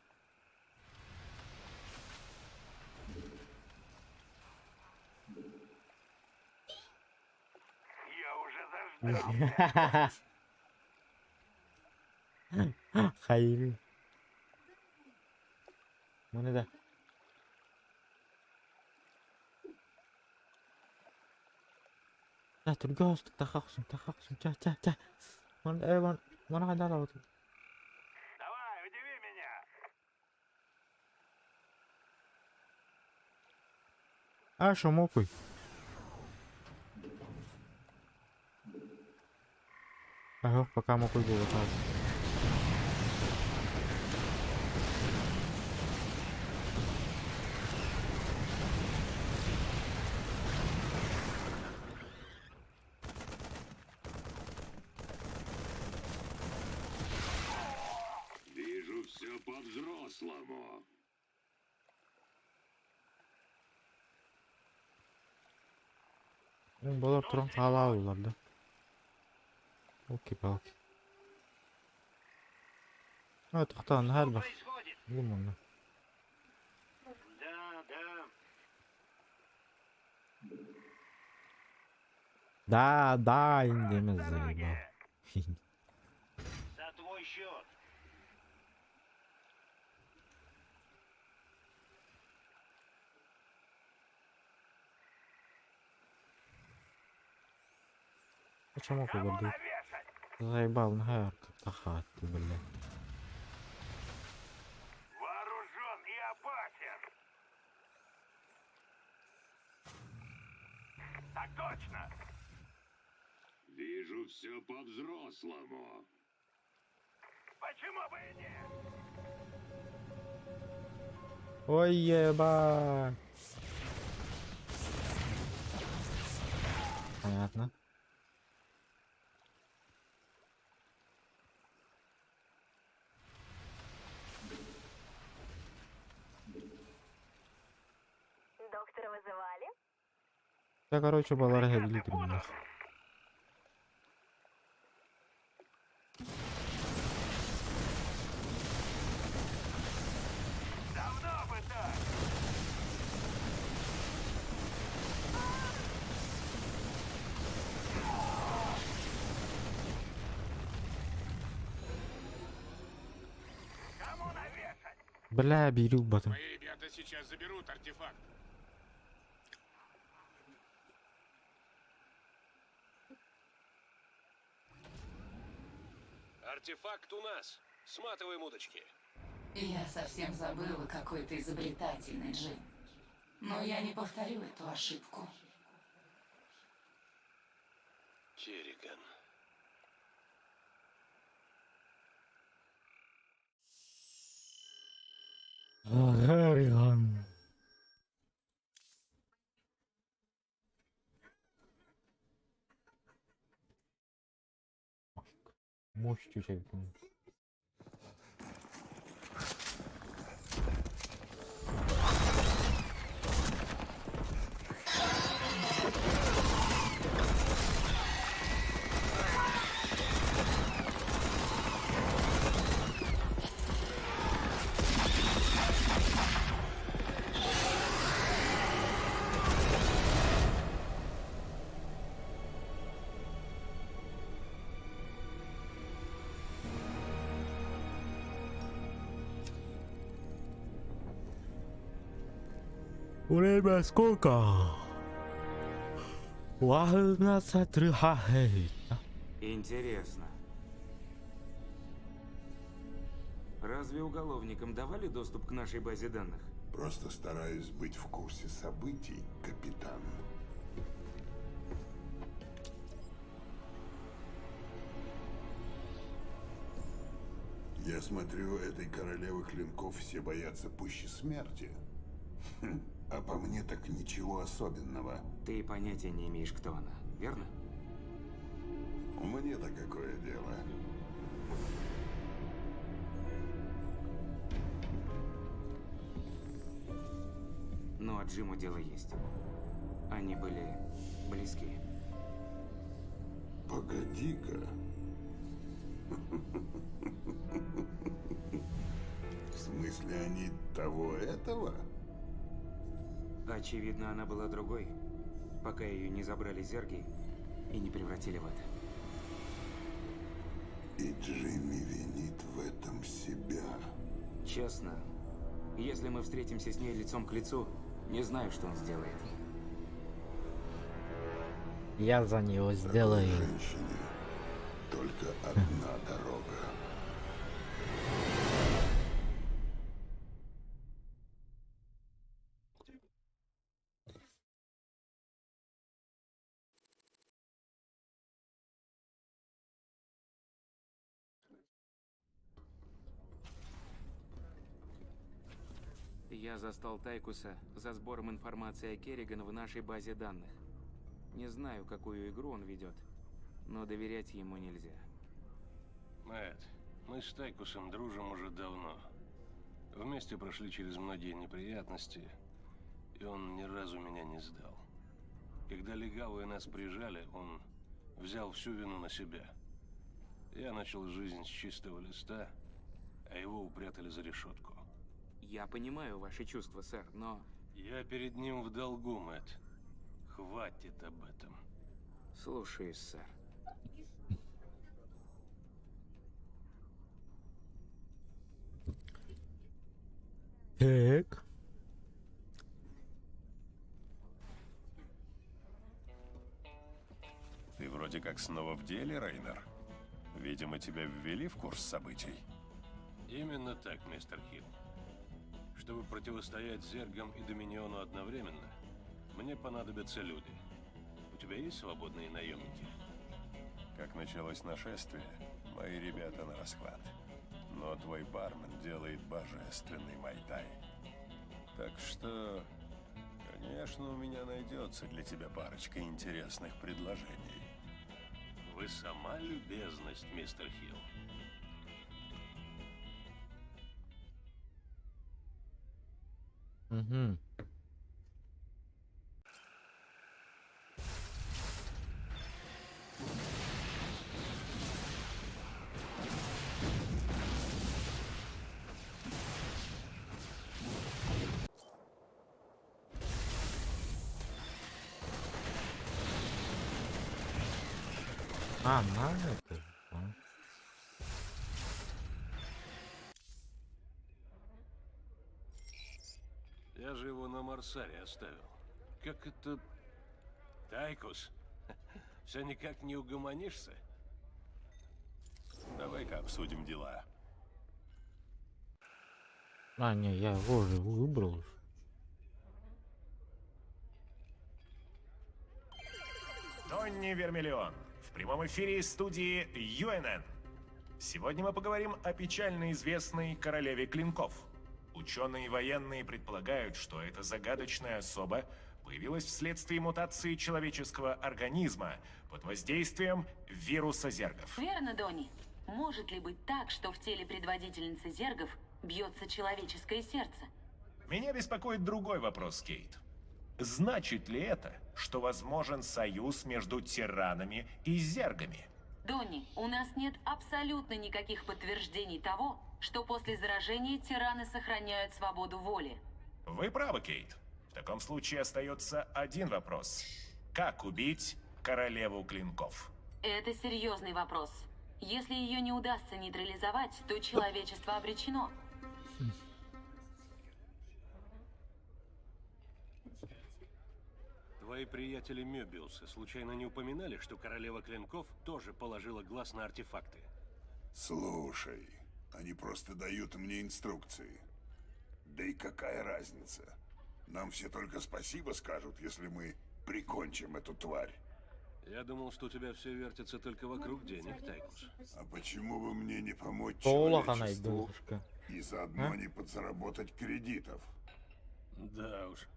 Я уже заждался. Hayır. Bu ne de? Ya dur göz takhaksın ça. Mana kadar oldu? Давай, удиви меня. А что мокуй? Ага, пока мокуй был так. Вижу все по-взрослому. Болар туран кала аларды. Елки-палки. Ну, это кто? Ангельбах? Лимонно. Да, да. Да, индеміз С заебал. дороги. За твой счет. Почему Кому куберду? навешать? Заебал, нахер, как-то хат, блядь. Вооружен и опасен. Так точно. Вижу все по-взрослому. Почему бы и нет? Ой, ебать. Понятно. Доктора вызывали? Да, короче, баларга великий. Давно бы так. Кому навешать? Бля, беру батон. Мои ребята сейчас заберут артефакт. Артефакт у нас. Сматываем удочки. Я совсем забыла, какой ты изобретательный, Джим. Но я не повторю эту ошибку. Керриган. Гарриган. Мощь чуть-чуть. Время сколько? Ладно, сотряхает. Интересно. Разве уголовникам давали доступ к нашей базе данных? Просто стараюсь быть в курсе событий, капитан. Я смотрю, этой королевы клинков все боятся пуще смерти. Хм, а по мне так ничего особенного. Ты понятия не имеешь, кто она, верно? Мне-то какое дело? Ну, а Джиму дело есть. Они были близки. Погоди-ка. В смысле, они этого? Очевидно, она была другой, пока ее не забрали зерги и не превратили в это. И Джимми винит в этом себя. Честно, если мы встретимся с ней лицом к лицу, не знаю, что он сделает. Я за него сделаю. Женщине только одна дорога. Я застал Тайкуса за сбором информации о Керриган в нашей базе данных. Не знаю, какую игру он ведет, но доверять ему нельзя. Мэтт, мы с Тайкусом дружим уже давно. Вместе прошли через многие неприятности, и он ни разу меня не сдал. Когда легавые нас прижали, он взял всю вину на себя. Я начал жизнь с чистого листа, а его упрятали за решетку. Я понимаю ваши чувства, сэр, но... Я перед ним в долгу, Мэтт. Хватит об этом. Слушаюсь, сэр. Так. Ты вроде как снова в деле, Рейнер. Видимо, тебя ввели в курс событий. Именно так, мистер Хилл. Чтобы противостоять Зергам и Доминиону одновременно, мне понадобятся люди. У тебя есть свободные наемники? Как началось нашествие, мои ребята на расхват. Но твой бармен делает божественный майтай. Так что, конечно, у меня найдется для тебя парочка интересных предложений. Вы сама любезность, мистер Хилл. Угу. А, надо это. А. Я же его на Марсаре оставил. Как это... Тайкус, все никак не угомонишься? Давай-ка обсудим дела. А, не, я его уже выбрал. Тони Вермиллион. В прямом эфире из студии UNN. Сегодня мы поговорим о печально известной королеве клинков. Ученые и военные предполагают, что эта загадочная особа появилась вследствие мутации человеческого организма под воздействием вируса зергов. Верно, Донни. Может ли быть так, что в теле предводительницы зергов бьется человеческое сердце? Меня беспокоит другой вопрос, Кейт. Значит ли это, что возможен союз между тиранами и зергами? Донни, у нас нет абсолютно никаких подтверждений того, что после заражения тираны сохраняют свободу воли. Вы правы, Кейт. В таком случае остается один вопрос. Как убить королеву клинков? Это серьезный вопрос. Если ее не удастся нейтрализовать, то человечество обречено. Твои приятели Мёбиуса случайно не упоминали, что королева клинков тоже положила глаз на артефакты? Слушай, они просто дают мне инструкции. Да и какая разница? Нам все только спасибо скажут, если мы прикончим эту тварь. Я думал, что у тебя все вертится только вокруг денег, Тайкус. А почему бы мне не помочь Полоханая человечеству игрушка. и заодно А? не подзаработать кредитов? Да уж.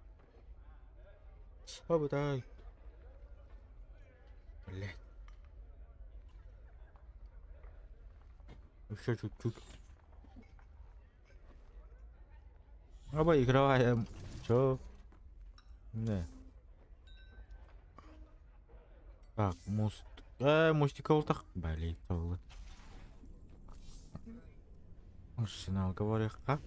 Саботай. Блять. Еще чуть-чуть. Обыгрываем. Чё? Не. Так, мост. Мустиков-то. Блин, толы. Арсенал, говорю, а?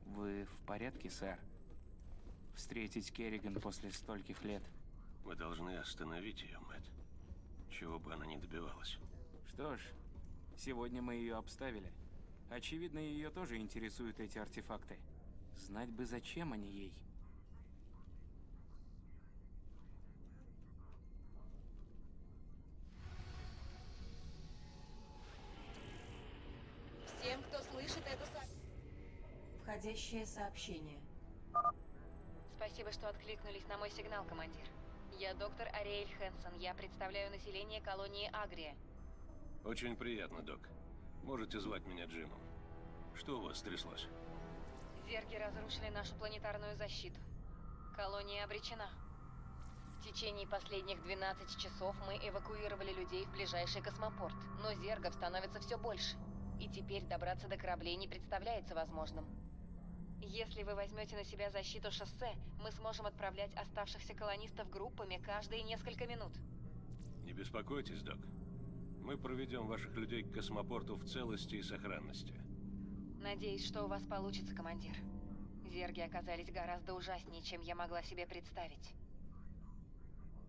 Вы в порядке, сэр? Встретить Керриган после стольких лет. Мы должны остановить ее, Мэтт. Чего бы она ни добивалась. Что ж, сегодня мы ее обставили. Очевидно, ее тоже интересуют эти артефакты. Знать бы, зачем они ей. Всем, кто слышит это Входящее сообщение. Спасибо, что откликнулись на мой сигнал, командир. Я доктор Ариэль Хэнсон. Я представляю население колонии Агрия. Очень приятно, док. Можете звать меня Джимом. Что у вас стряслось? Зерги разрушили нашу планетарную защиту. Колония обречена. В течение последних 12 часов мы эвакуировали людей в ближайший космопорт, но зергов становится все больше. И теперь добраться до кораблей не представляется возможным. Если вы возьмете на себя защиту шоссе, мы сможем отправлять оставшихся колонистов группами каждые несколько минут. Не беспокойтесь, док. Мы проведем ваших людей к космопорту в целости и сохранности. Надеюсь, что у вас получится, командир. Зерги оказались гораздо ужаснее, чем я могла себе представить.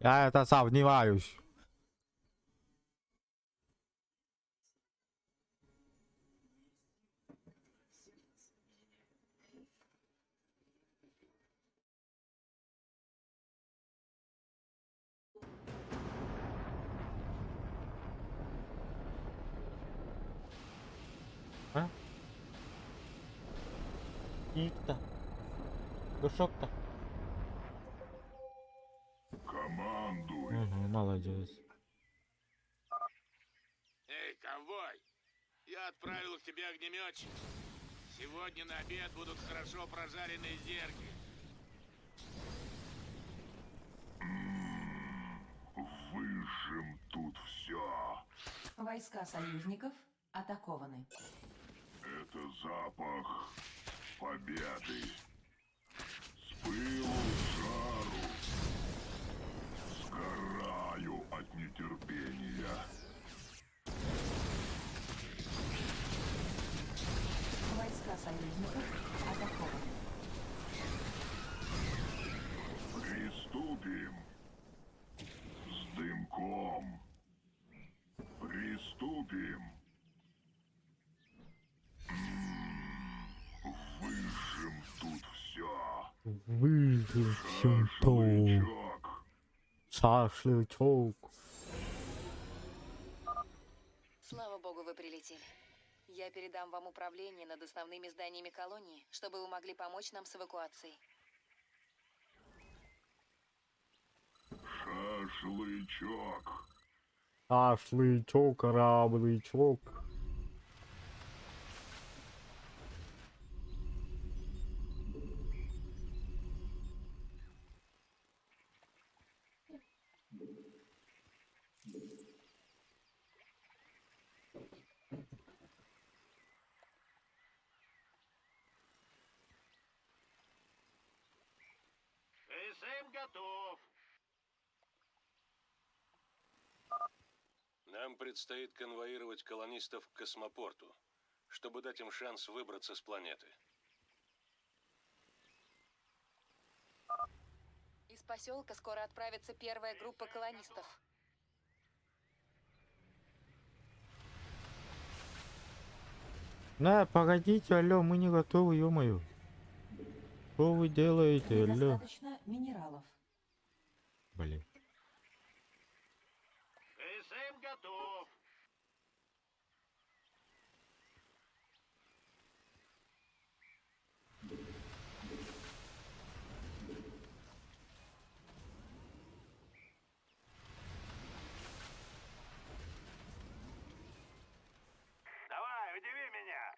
Я это сомневаюсь. А? Ик-то. Душок-то. Командуй. Угу, молодец. Эй, ковбой! Я отправил к тебе огнеметчик. Сегодня на обед будут хорошо прожаренные зерги. Выжжем тут все. Войска союзников атакованы. Это запах победы. С пылу в жару. Сгораю от нетерпения. Войска союзников атакованы. Приступим. С дымком. Приступим. Выжжем тут все. Выжжем тут. Шашлычок. Слава богу, вы прилетели. Я передам вам управление над основными зданиями колонии, чтобы вы могли помочь нам с эвакуацией. Шашлычок. Шашлычок, кораблычок. СМ готов. Нам предстоит конвоировать колонистов к космопорту, чтобы дать им шанс выбраться с планеты. Из поселка скоро отправится первая группа колонистов. Да, погодите, алло, мы не готовы, ё-моё. Что вы делаете, алло? Недостаточно минералов. Блин. СМ готов. Давай, удиви меня.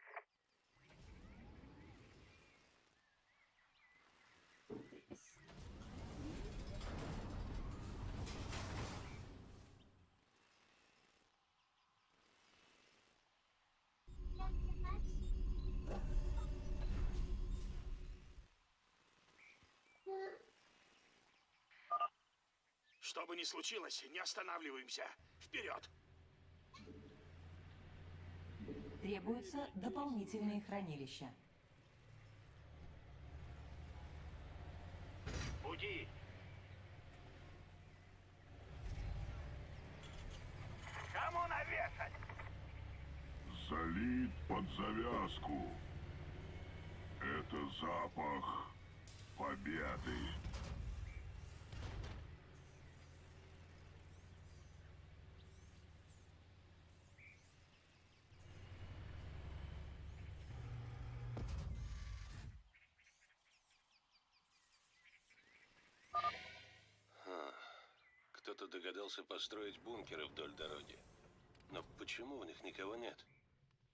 Что бы ни случилось, не останавливаемся. Вперед! Требуются дополнительные хранилища. Пути. Кому навешать? Залит под завязку. Это запах победы. кто-то догадался построить бункеры вдоль дороги. Но почему в них никого нет?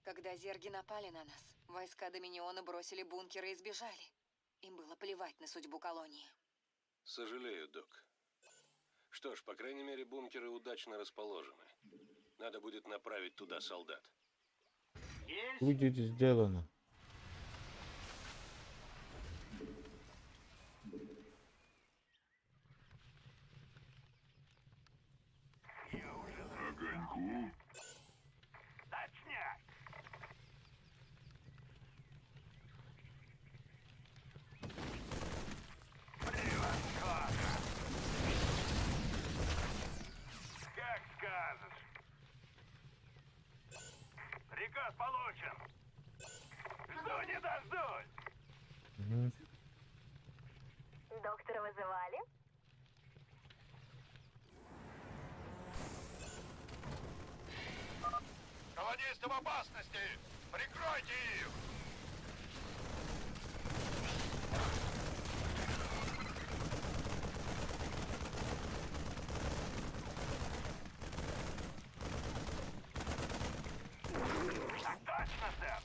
Когда зерги напали на нас, войска Доминиона бросили бункеры и сбежали. Им было плевать на судьбу колонии. Сожалею, док. Что ж, по крайней мере, бункеры удачно расположены. Надо будет направить туда солдат. Будет сделано. Огоньку. Точняк. Превосходно. Как скажешь. Приказ получен. Жду не дождусь. Доктора вызывали? Колонисты в опасности! Прикройте их! Так точно, сэр!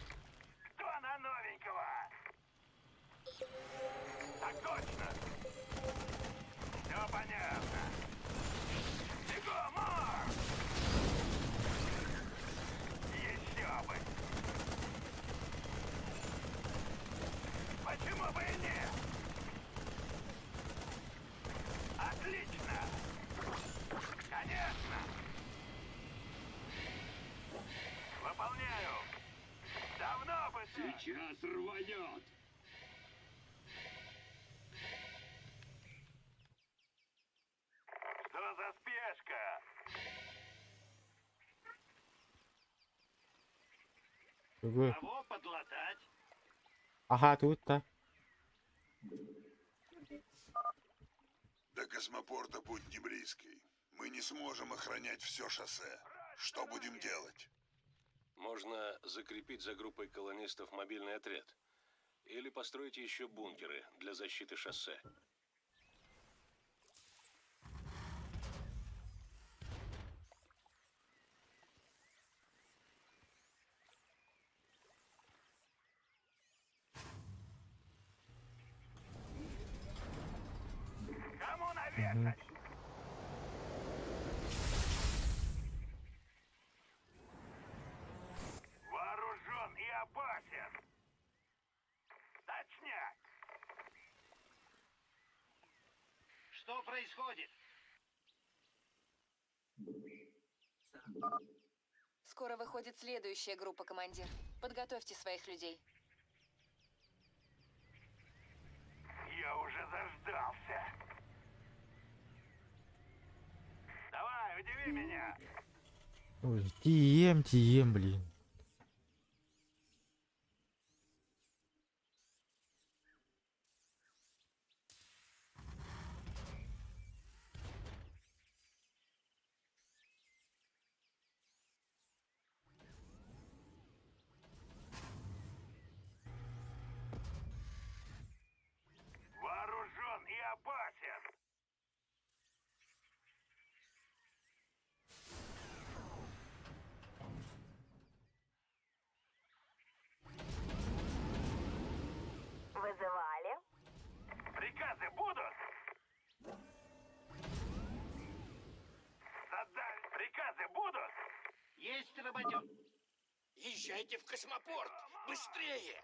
Кто на новенького? Так точно! Все понятно! Бегом, марш! Еще бы! Почему бы и нет? Отлично! Конечно! Выполняю! Давно бы, сэр! Сейчас рванет! Что за спешка? Какой? Кого подлатать? Ага, тут-то. До космопорта путь не близкий. Мы не сможем охранять все шоссе. Что будем делать? Можно закрепить за группой колонистов мобильный отряд. Или построить еще бункеры для защиты шоссе. Кому навешать? Вооружен и опасен. Точняк. Что происходит? Скоро выходит следующая группа, командир. Подготовьте своих людей. Я уже заждался. Давай, удиви меня. Ой, тием, блин. Вооружен и опасен. Вызывали? Приказы будут? Задать приказы будут? Есть, работёг. Езжайте в космопорт! Быстрее!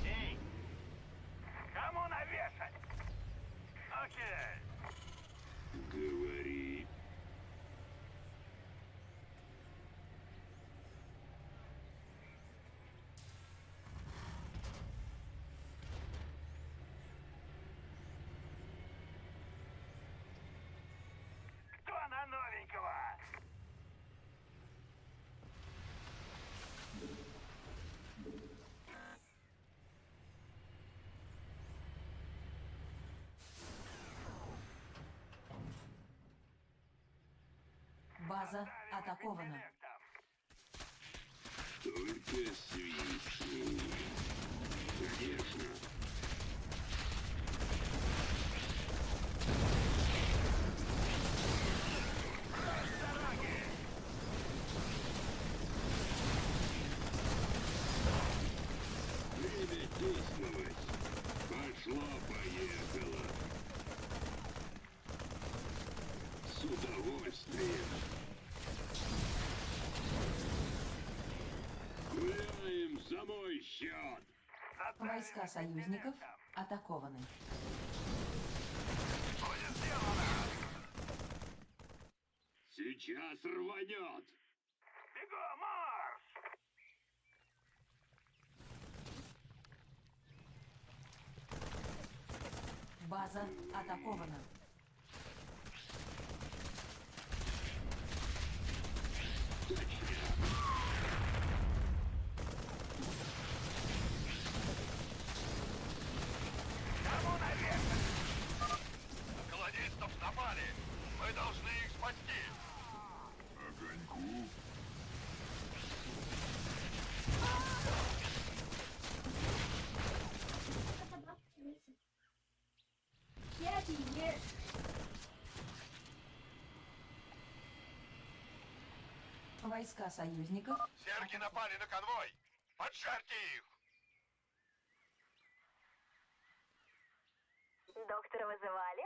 Эй! Кому навешать? Окей. Говори. Кто на новенького? База атакована. Только свиньи. Конечно. союзников атакованы. Сейчас рванет! Бегом, марш! База атакована. Кому наверх? Колонистов напали! Мы должны их спасти! Огоньку? Я тебе. Войска союзников. Серги напали на конвой! Поджарьте их! Доктора вызывали?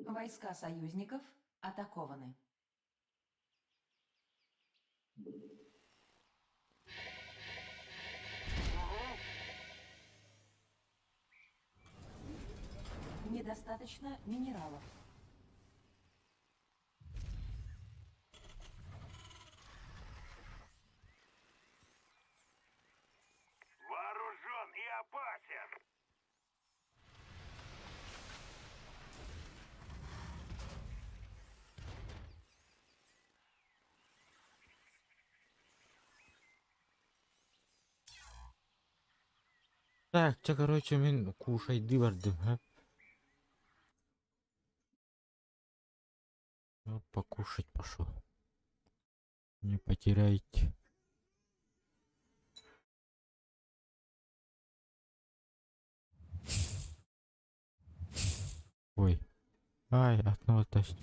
Войска союзников атакованы. Недостаточно минералов. Вооружен и опасен! Так, че, короче, мен кушайды бардым, а? Ну, покушать пошел. Не потеряйте. Ой. Ай, одного точно.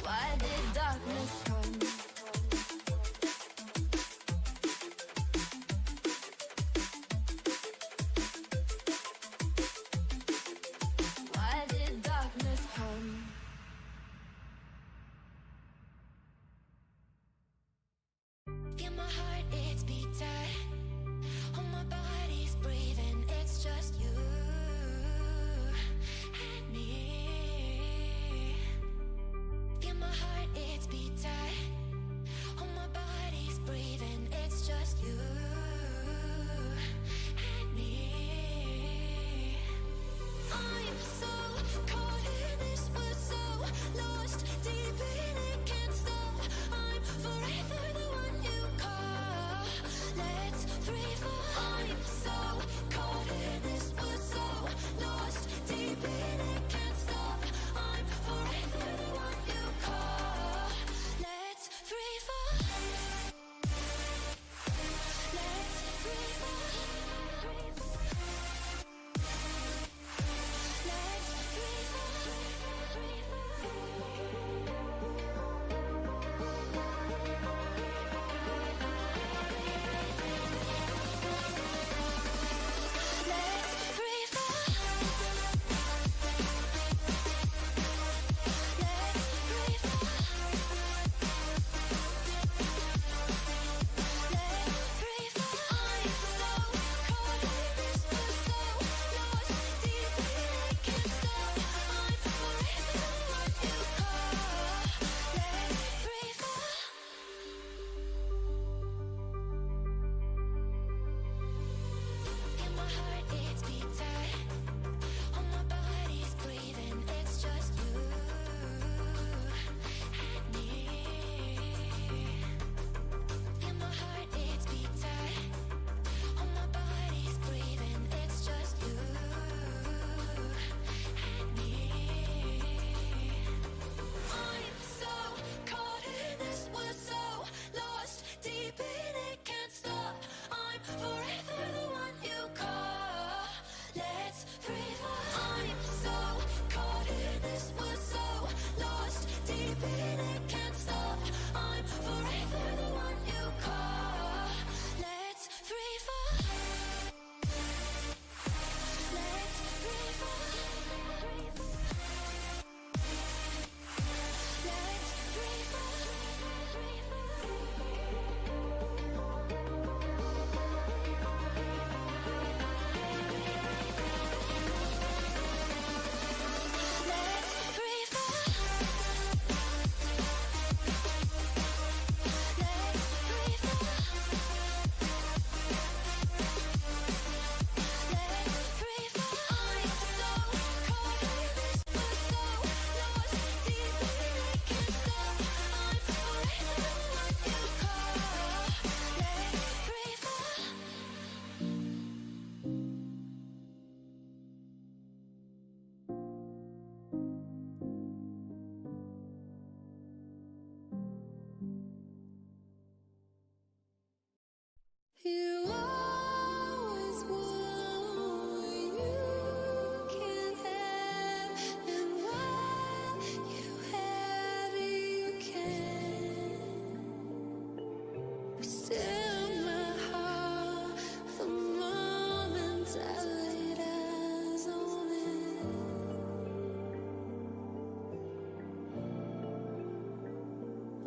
Why did darkness come? Why did darkness come? Feel my heart, it's beat tight. Oh, my body's breathing, it's just you and me. Feel my heart, it's beat tight. Oh, my body's breathing, it's just you and me. I'm so caught in this, but so lost deep in it, can't stop. I'm forever the one you call. Let's free fall. I'm so caught in this.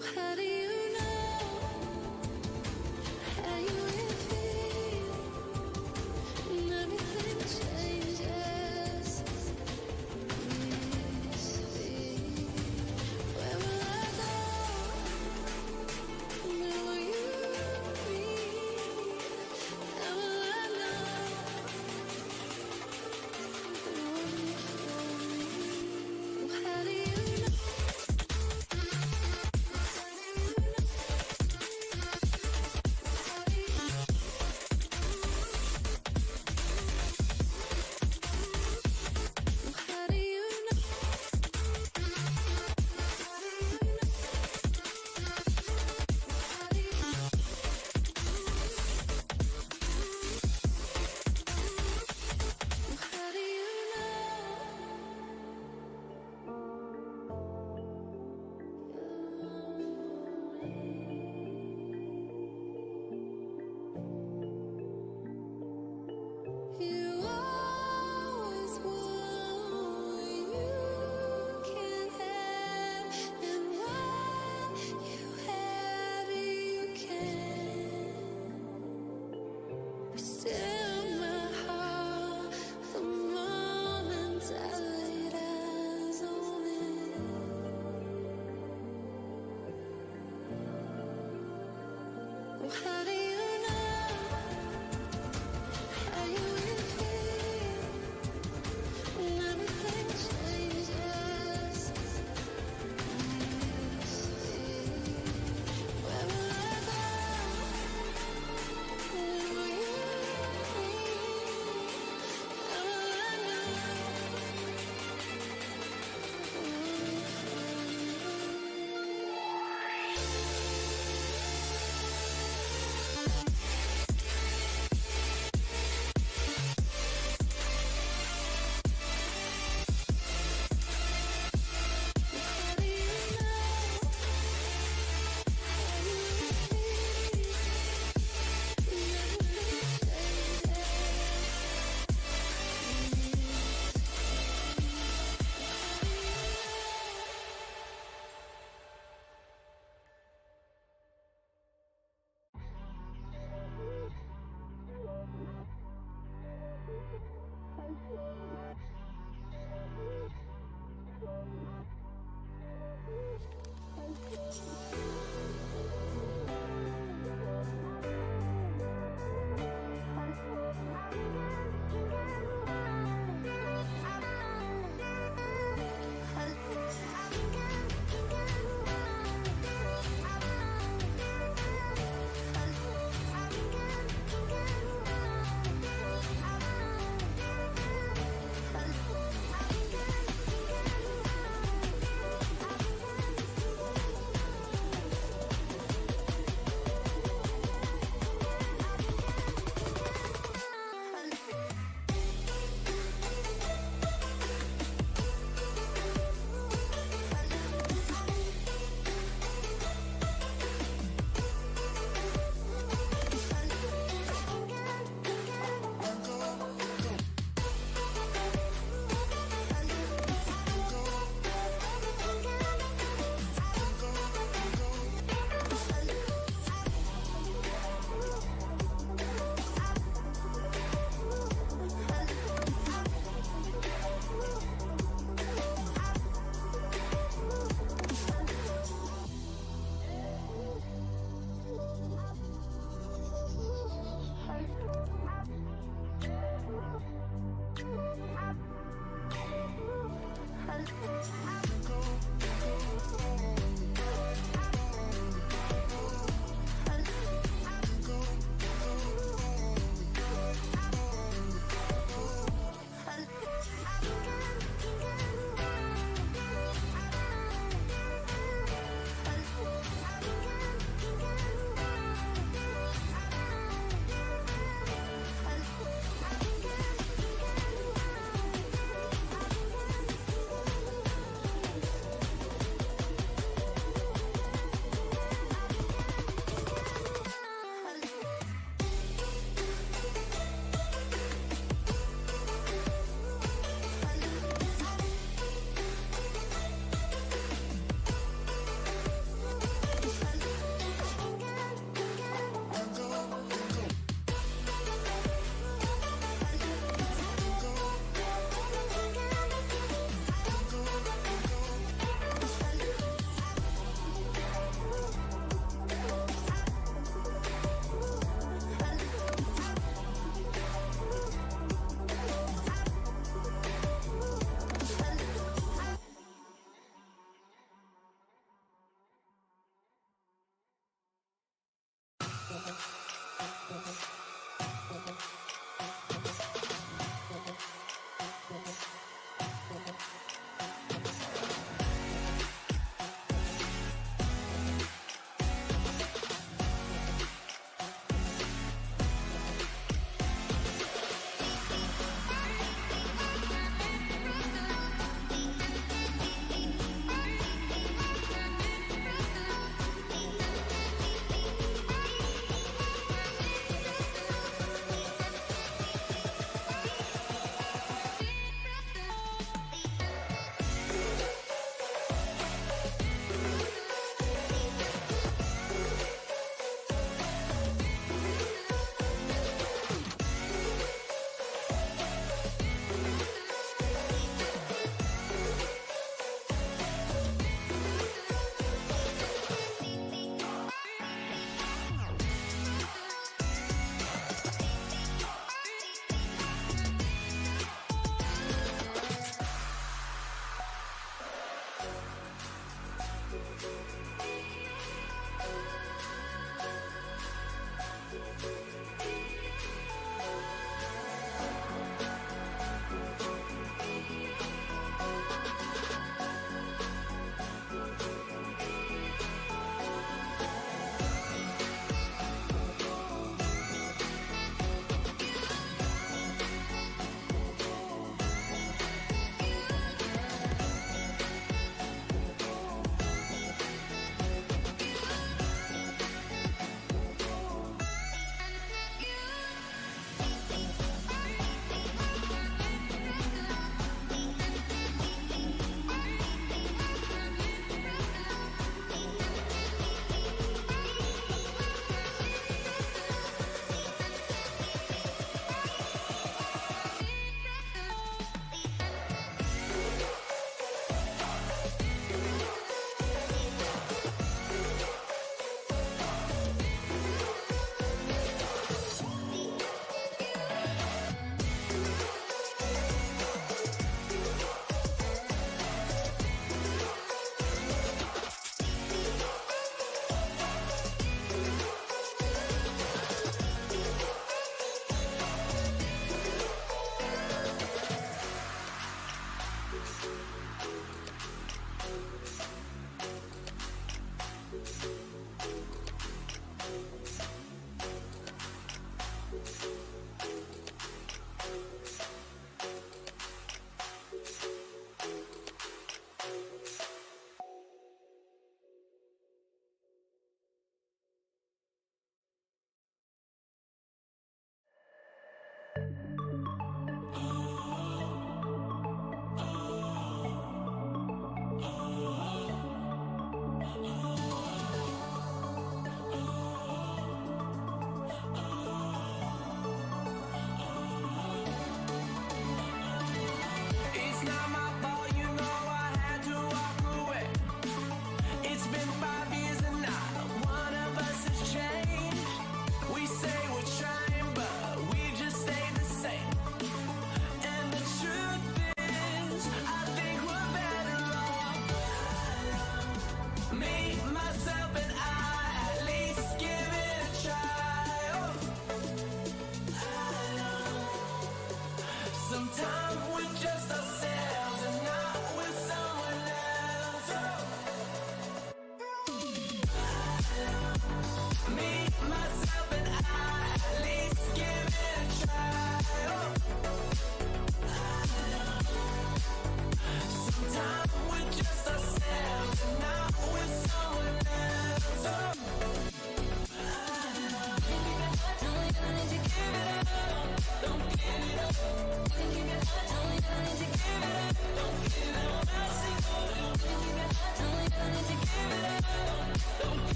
How do you know how you will feel when everything changes? Where will I go? Where will you be? How will I know the one for me? How do you know?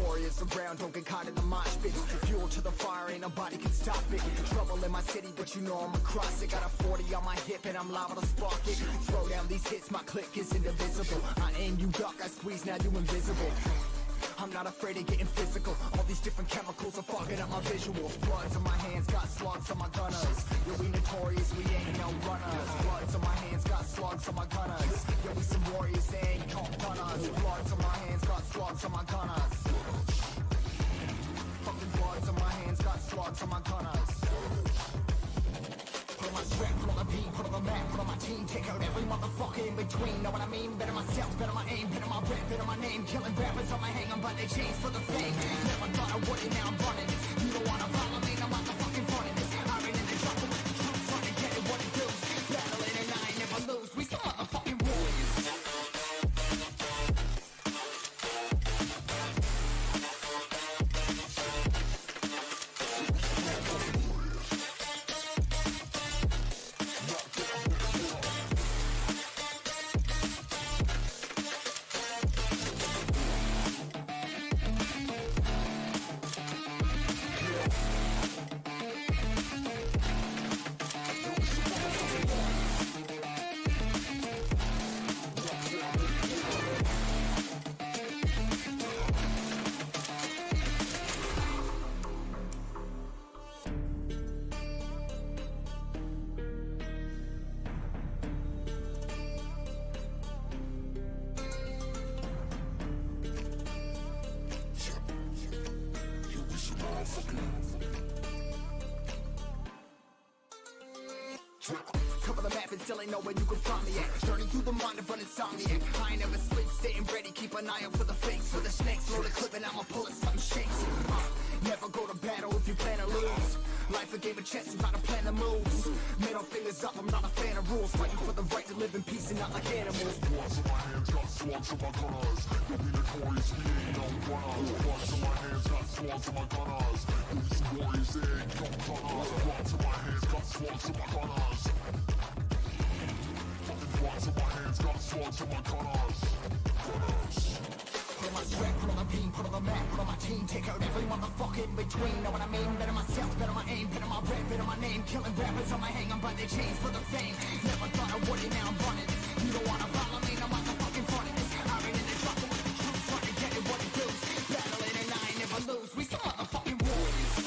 Warriors around, don't get caught in the mosh pit. Fuel to the fire, ain't nobody can stop it. Trouble in my city, but you know I'm across it. Got a 40 on my hip and I'm liable to spark it. Throw down these hits, my click is indivisible. I aim, you duck, I squeeze, now you invisible. I'm not afraid of getting physical. All these different chemicals are fogging up my visuals. Bloods on my hands, got slugs on my gunners. Yo, we notorious, we ain't no runners. Bloods on my hands, got slugs on my gunners. Yo, we some warriors, they ain't called gunners. Bloods on my hands, got slugs on my gunners. Fucking bloods on my hands, got slugs on my gunners. Put on my strap, put on the beat, put on the map, put on my team. Take out every motherfucker in between. Know what I mean? Better myself, better my aim, better my rap, better my name. Killing rappers on my hang, I'm by they chains for the fame. Never thought I would, and now I'm running this. You don't wanna follow me, I'm motherfucking running this. I ran in the trouble with the truth, trying to get it what it does. Battling and I ain't never lose. We some motherfucking warriors. Cover the map and still ain't know where you can find me at. Journey through the mind of an insomniac. I ain't never sleep, staying ready, keep an eye out for the fakes. For the snakes, load the clip and I'ma pull it, something shakes. Never go to battle if you plan to lose. Life a game of chess, you gotta plan the moves. Middle fingers up, I'm not a fan of rules. Fighting for the right to live in peace and not like animals. Bloods on my hands, got slugs on my gunners. You'll be notorious, we ain't no runners. Bloods on my hands, got slugs on my gunners. You'll be some warriors, they ain't no runners. Bloods on my hands, got slugs on my gunners. Fucking bloods on my hands, got slugs on my gunners. Put on my strap, put on my beam, put on the map, put on my team. Take out every motherfucker in between. Know what I mean? Better myself, better my aim, better my rap, better my name. Killing rappers on my hang, I'm by their chains for the fame. Never thought I would, and now I'm running this. You don't wanna follow me, I'm motherfucking front of this. I ran in the trouble with the truth, trying to get it what it does. Battling and I ain't never lose. We some motherfucking warriors.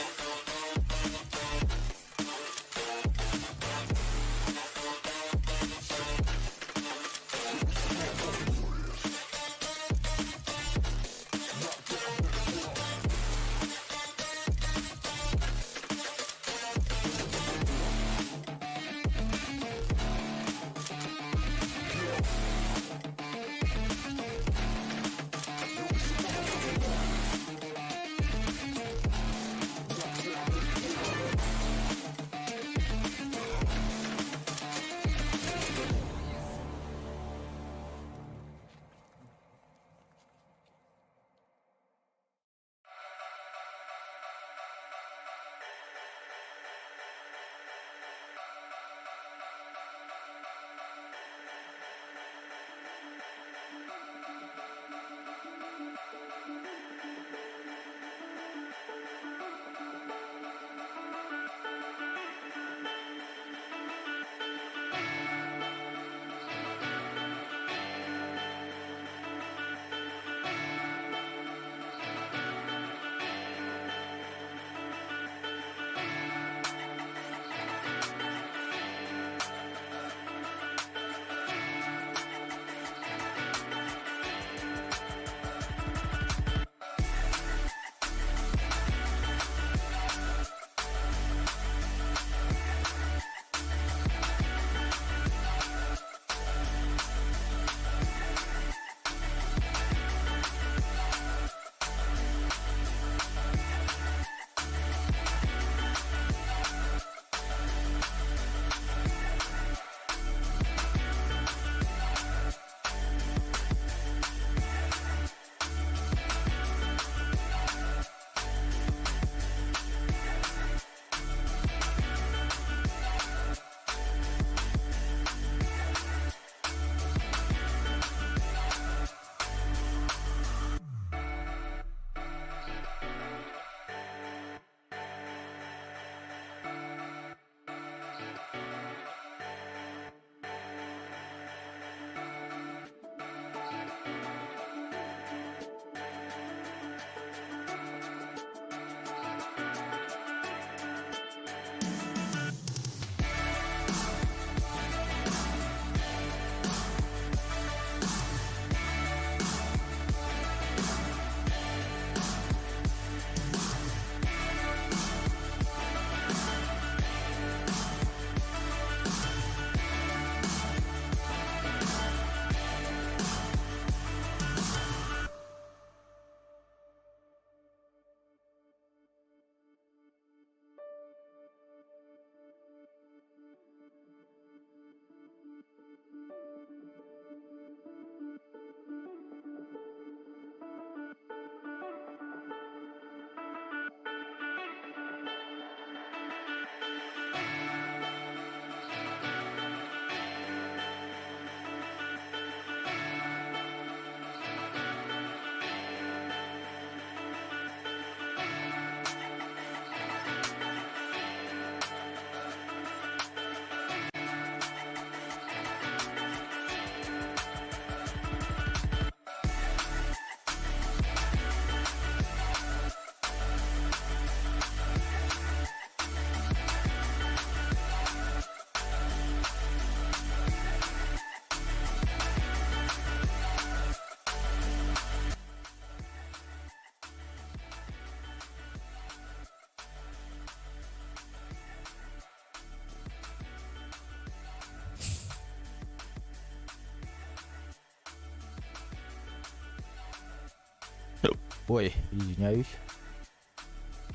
Ой, извиняюсь.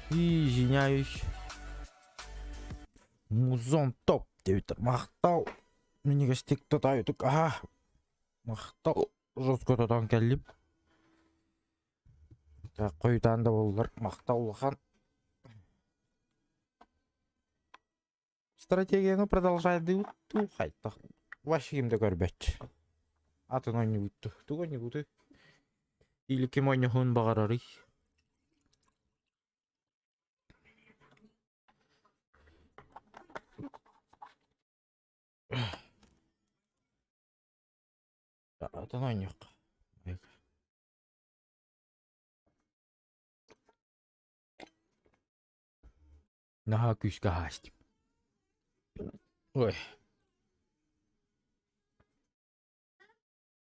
Извиняюсь. Музон топ деп мақтау. Меніге стекті тайдық. Мақтау. Жоскотадан келіп. Қойдан да болылар. Мақтаулыған. Стратегияны продолжайды. Қайтты. Вашигімді көрбет. Атын ойны бұтты. Туғаны бұты. Или кем ойны хуын бағарары. Атын ойны yok. Наха күшке хастим. Ой.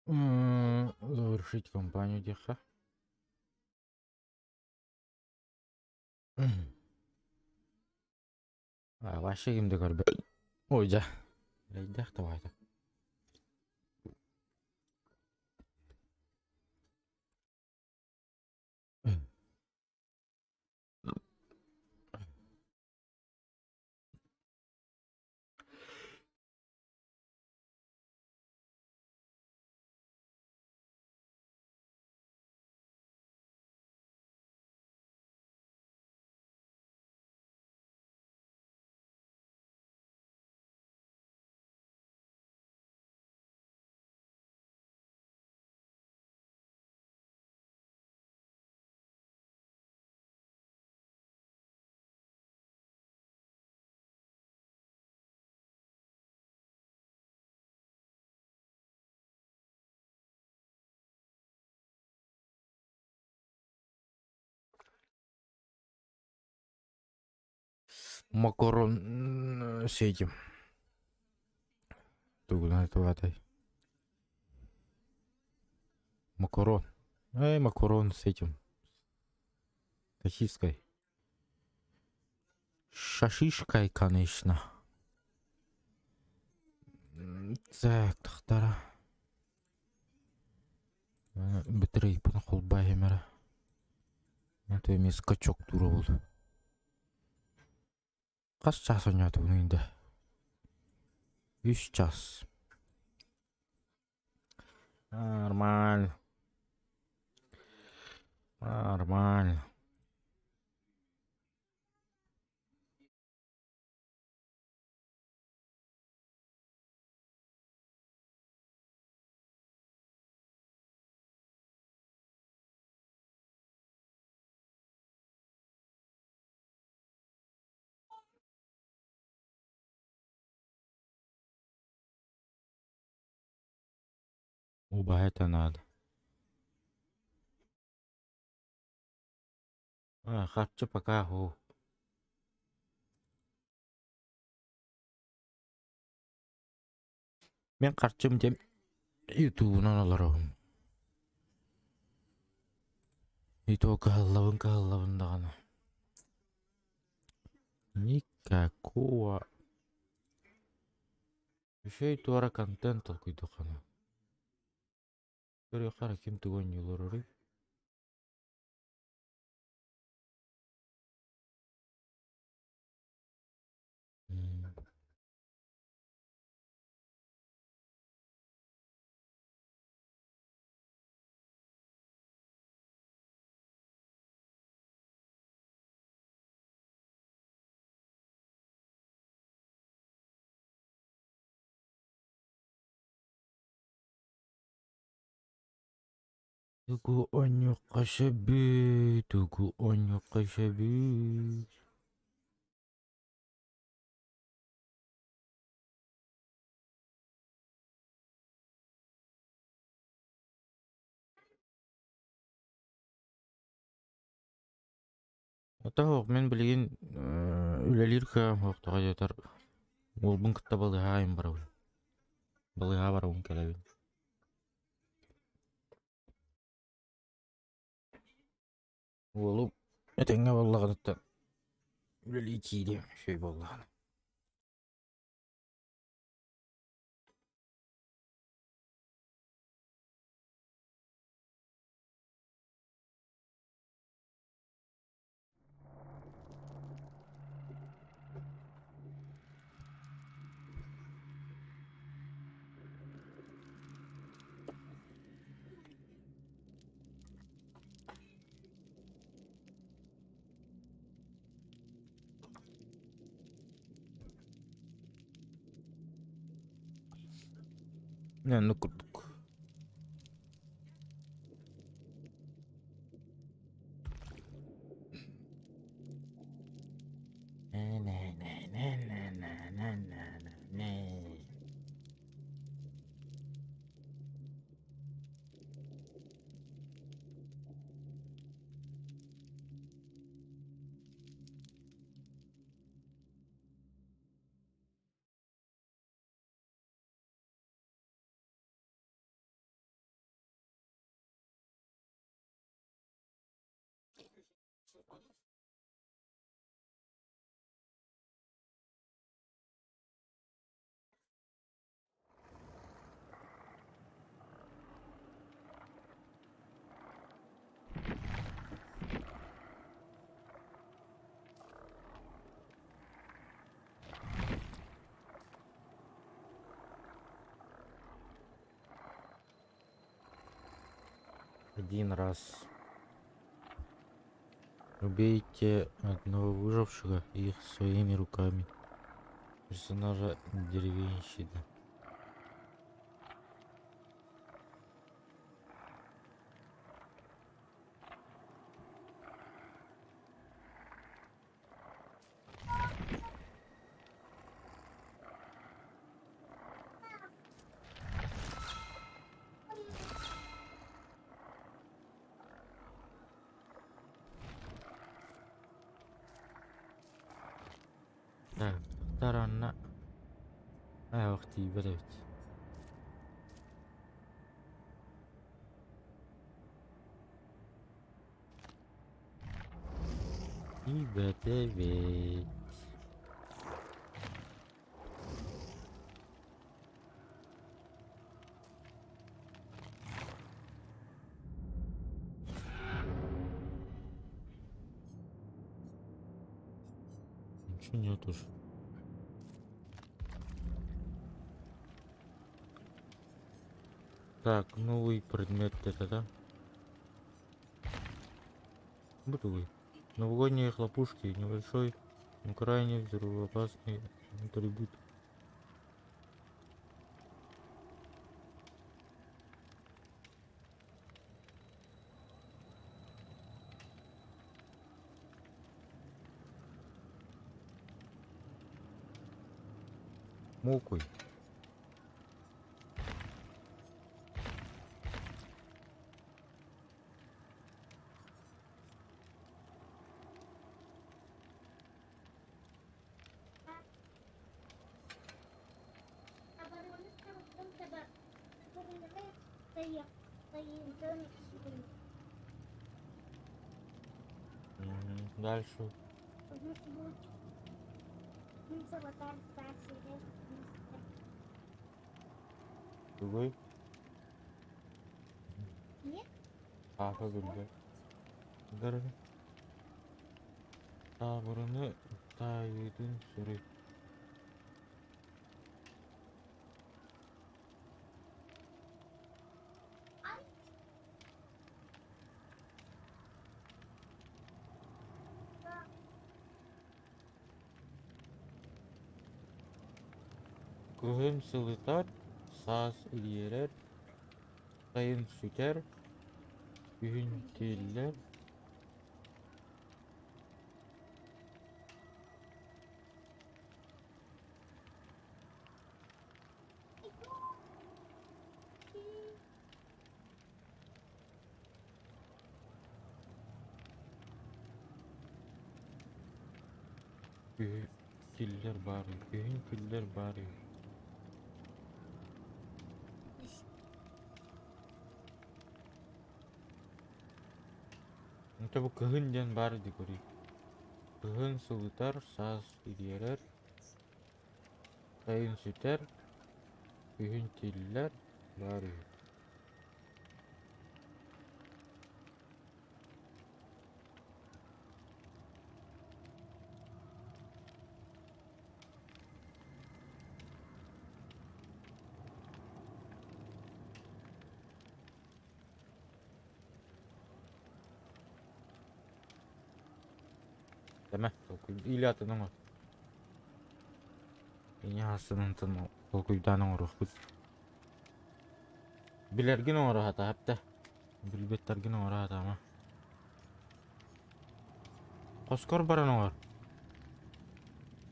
Завершить кампанию деха. Вообще кимді көрбе. Ой, да. Рейдах давайды. Макарон с этим. Тугна это ватой. Макарон. Макарон с этим. Сосиской. Шашишкой, конечно. Так, тахтара. Бітірей пұны қолбай емері. Это емес качок тура болды. Қас час ойнады бұны енді? 3 час. Нормально. Нормально. Оба это надо. Хатчы пока ху. Мен қарчым дем ютубынан аларым. Ютуб каллабын дағаны. Никакого. Еще и туара контент алкуйду қана. Көрі қара кем туған елорары. Тугу оню қашаби, тугу оню қашаби. Отақ мен білген үлелерка оқтыға жетер. Ол бұн күтті балыға айым бар өл. Балыға бар оң кәләбін. Олу әтеңе балығыныттан үлелі кейде шөй балығаны. Ne kurduk. Ne. Один раз. Убейте одного выжившего их своими руками. Персонажа деревенщины. Так, сторона. Ах ты, блядь. И готовить. Ничего нет уж. Так, новый предмет это, да? Бытовый. Новогодние хлопушки, небольшой, но крайне взрывоопасный атрибут. Мокуй. Дальше. Другой? Нет? Böyle. Dırı. Taburunu tayyidin sürü. Kıhın sılıtar, saz ilerer, sayın süker, ühüntiller. Killer bari, köyün killer bari. Это bu köyün den bari dikori. Köyün sılıtar, saz ilerer, sayın süter, ühüntiller bari. Deme, iliyatının o. İyi hasının tını, okuydanın o ruhbuz. Bilergin ora hata hepte. Bilbetlergin ora hata ama. Koskor baran var.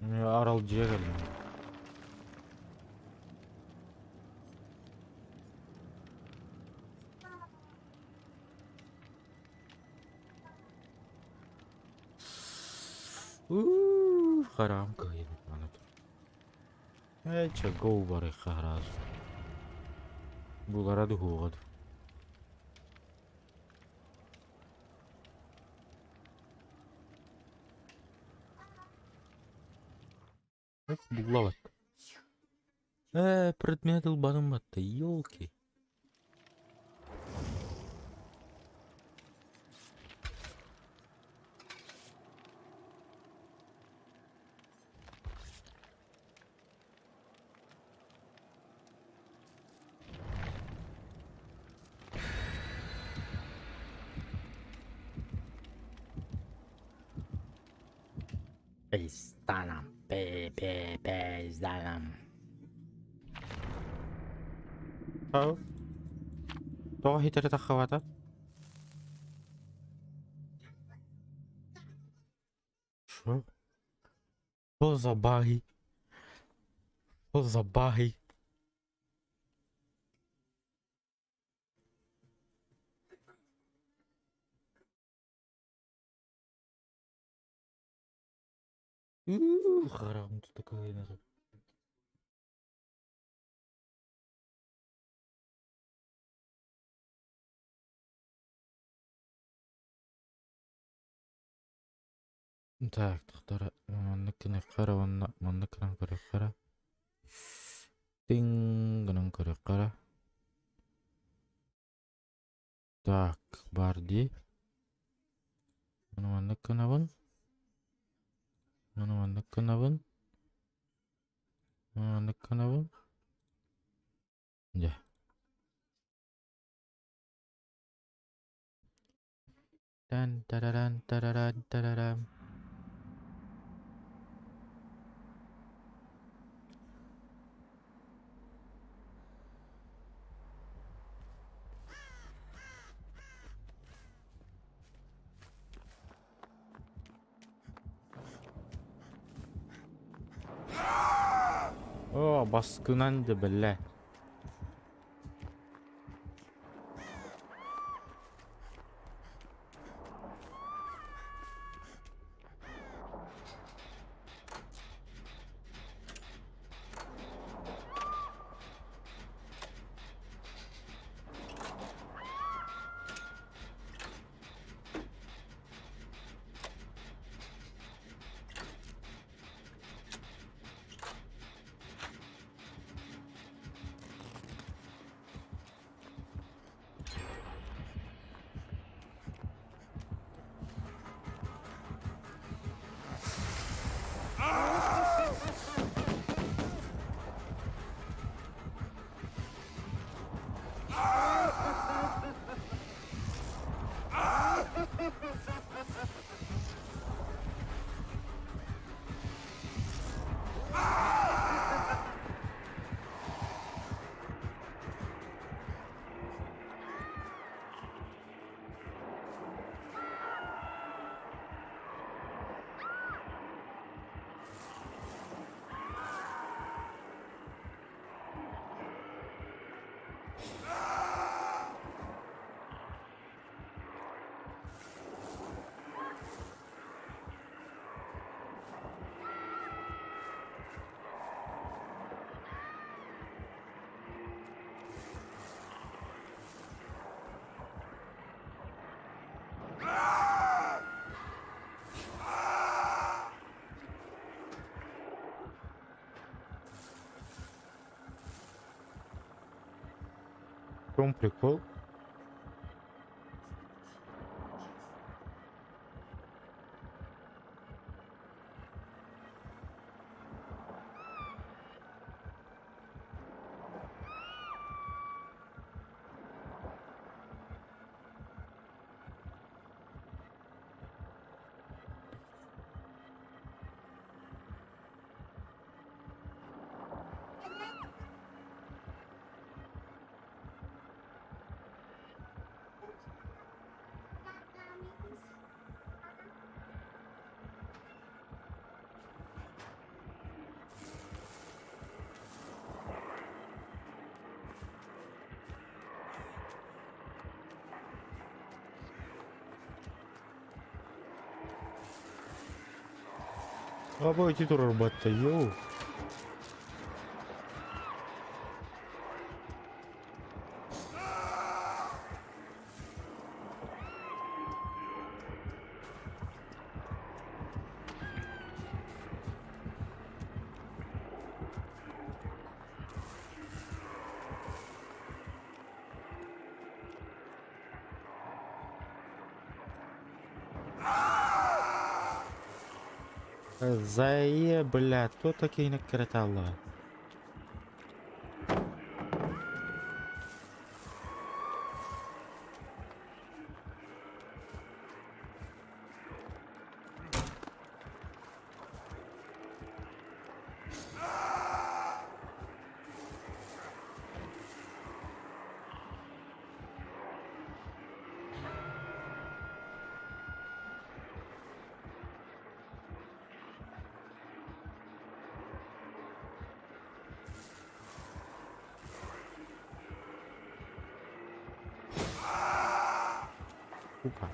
Ya aralcıya geldim. Haram kıyım anlatır. Çego var haraz. Bulara da hoğadı. Бугла бат. Предмет ылбаным батты, ёлки. Пизданам, пизданам. Ау. Тоға хитері таққавата. Шо? Что за баги? Что за баги? Харам тут такая назад. Так, тахтара манныкыны кара, манныкынан көрө кара. Тингынан көрө кара. Так, барди. Манныкынабын. Манныкынабын. Манныкынабын. Да. Тараран, тараран, тараран. О, baskınandı belle. В чем прикол? Обойти турбота, йоу. Зае, бля, хто такий накритало? Сука.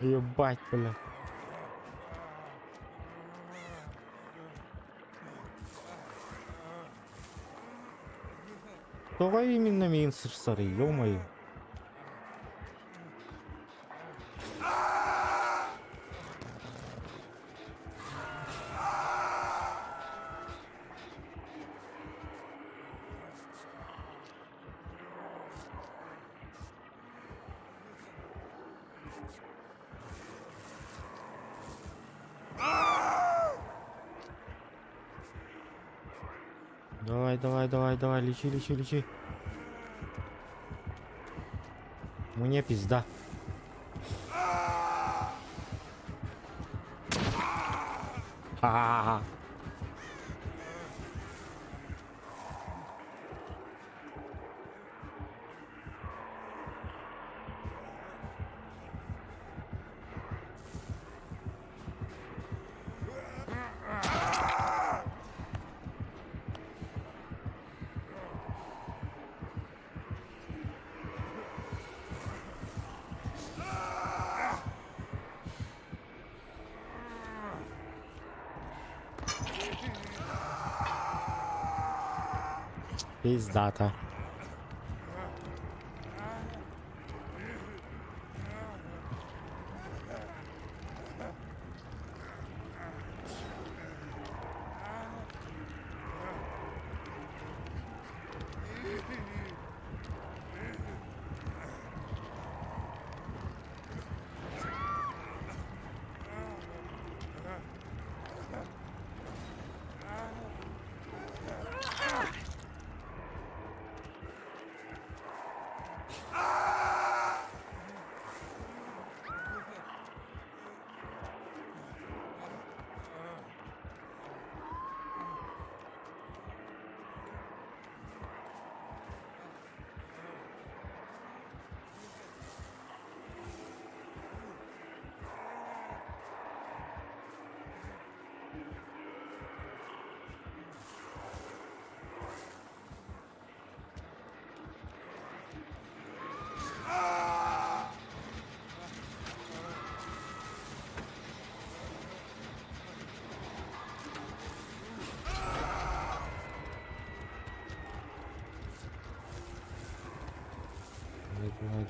Ебать, бля. Кого именно Минсер, ё-моё. Давай, лечи. Мне пизда. Ха-ха-ха. Пиздата.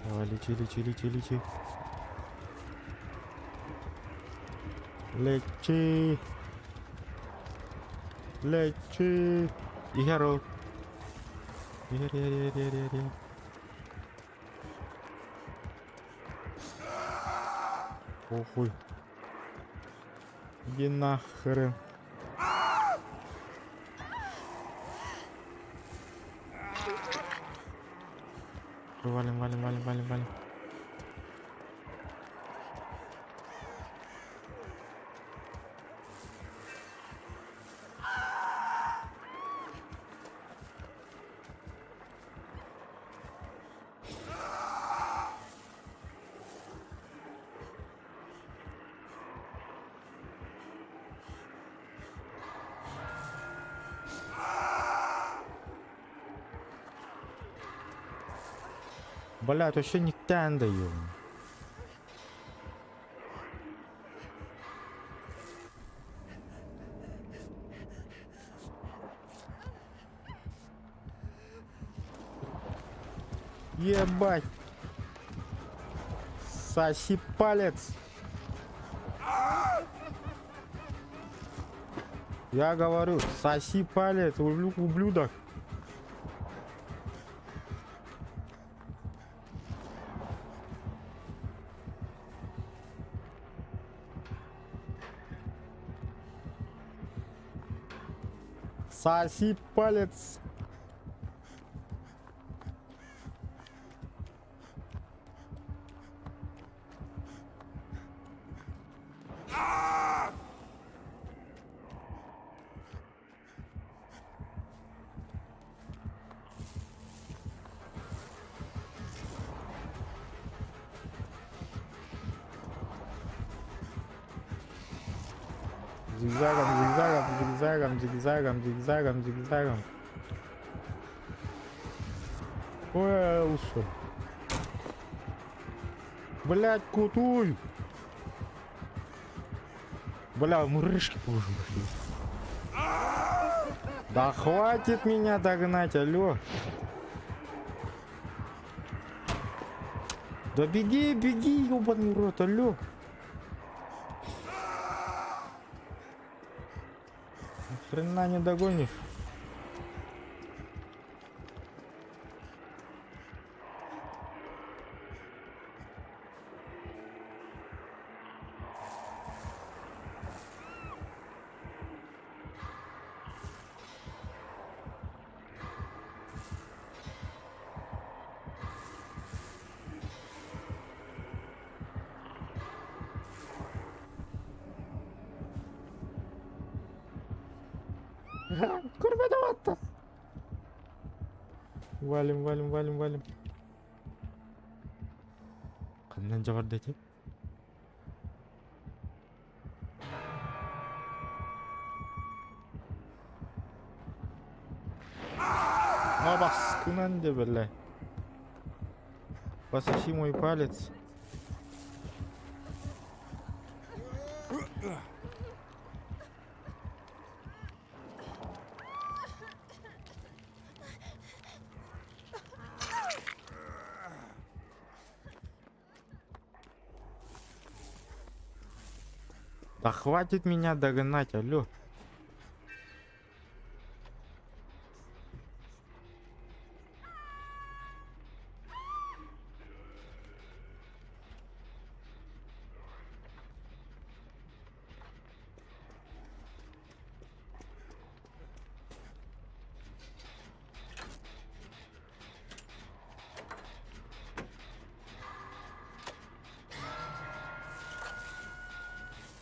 Давай, лечи. Лечи. Игорь. Игорь. Похуй. Иди нахрен. Валим, валим, валим, валим, валим. Блядь, вообще не даю. Ебать. Соси палец. Я говорю, соси палец, ублюдок. Соси палец. Зигзагом, зигзагом, зигзагом, зигзагом, зигзагом, зигзагом. Ой, лучше. Блять, кутуй. Бля, мурышки позже пошли. Да хватит меня догнать, алло. Да беги, беги, ёбаный рот, алло. Хрена не догонишь. Курбадаватта. Валим, валим, валим, валим. Кандан жабарды эти. Баскынан де бля. Пососи мой палец. Да хватит меня догнать, алло.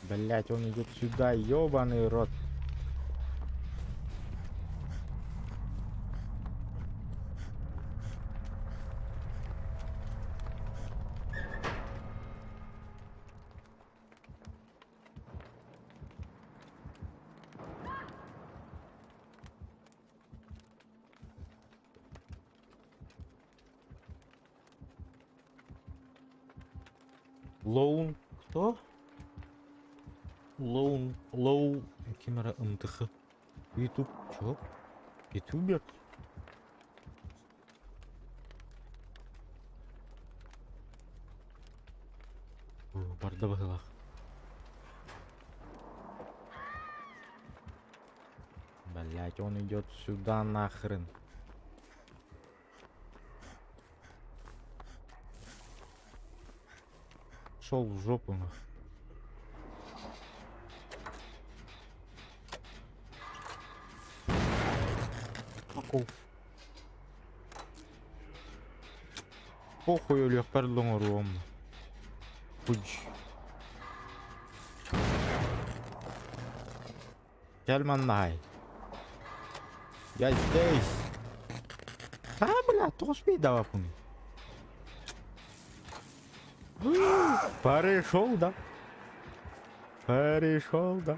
Блять, он идет сюда, ёбаный рот. Лоун, кто? Лоу, камера МТХ. Ютуб, чё? Ютубер? Барда багалах. Блять, он идет сюда нахрен. Шел в жопу нахрен. Похуй, Олег, пардон, Ром. Пуч. Гелманай. Я здесь. А, бля, то успей, давай, помни. Перешел, да? Перешел, да?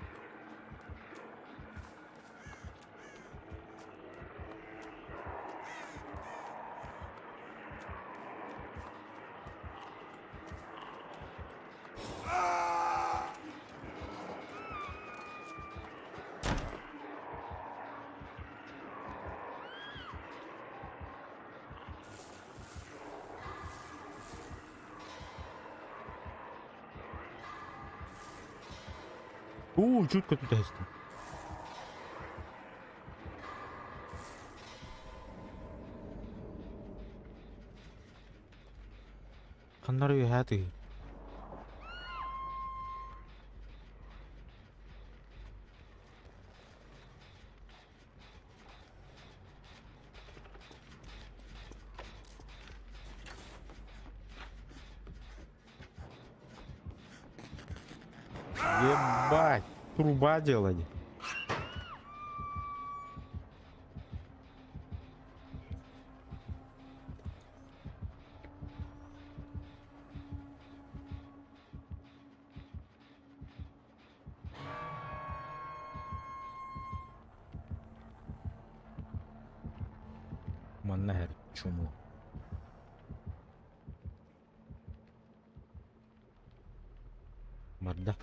Чутко тут есть. Канар үй хаты. Ебать, труба делать. Маннахер, чуму. Морда.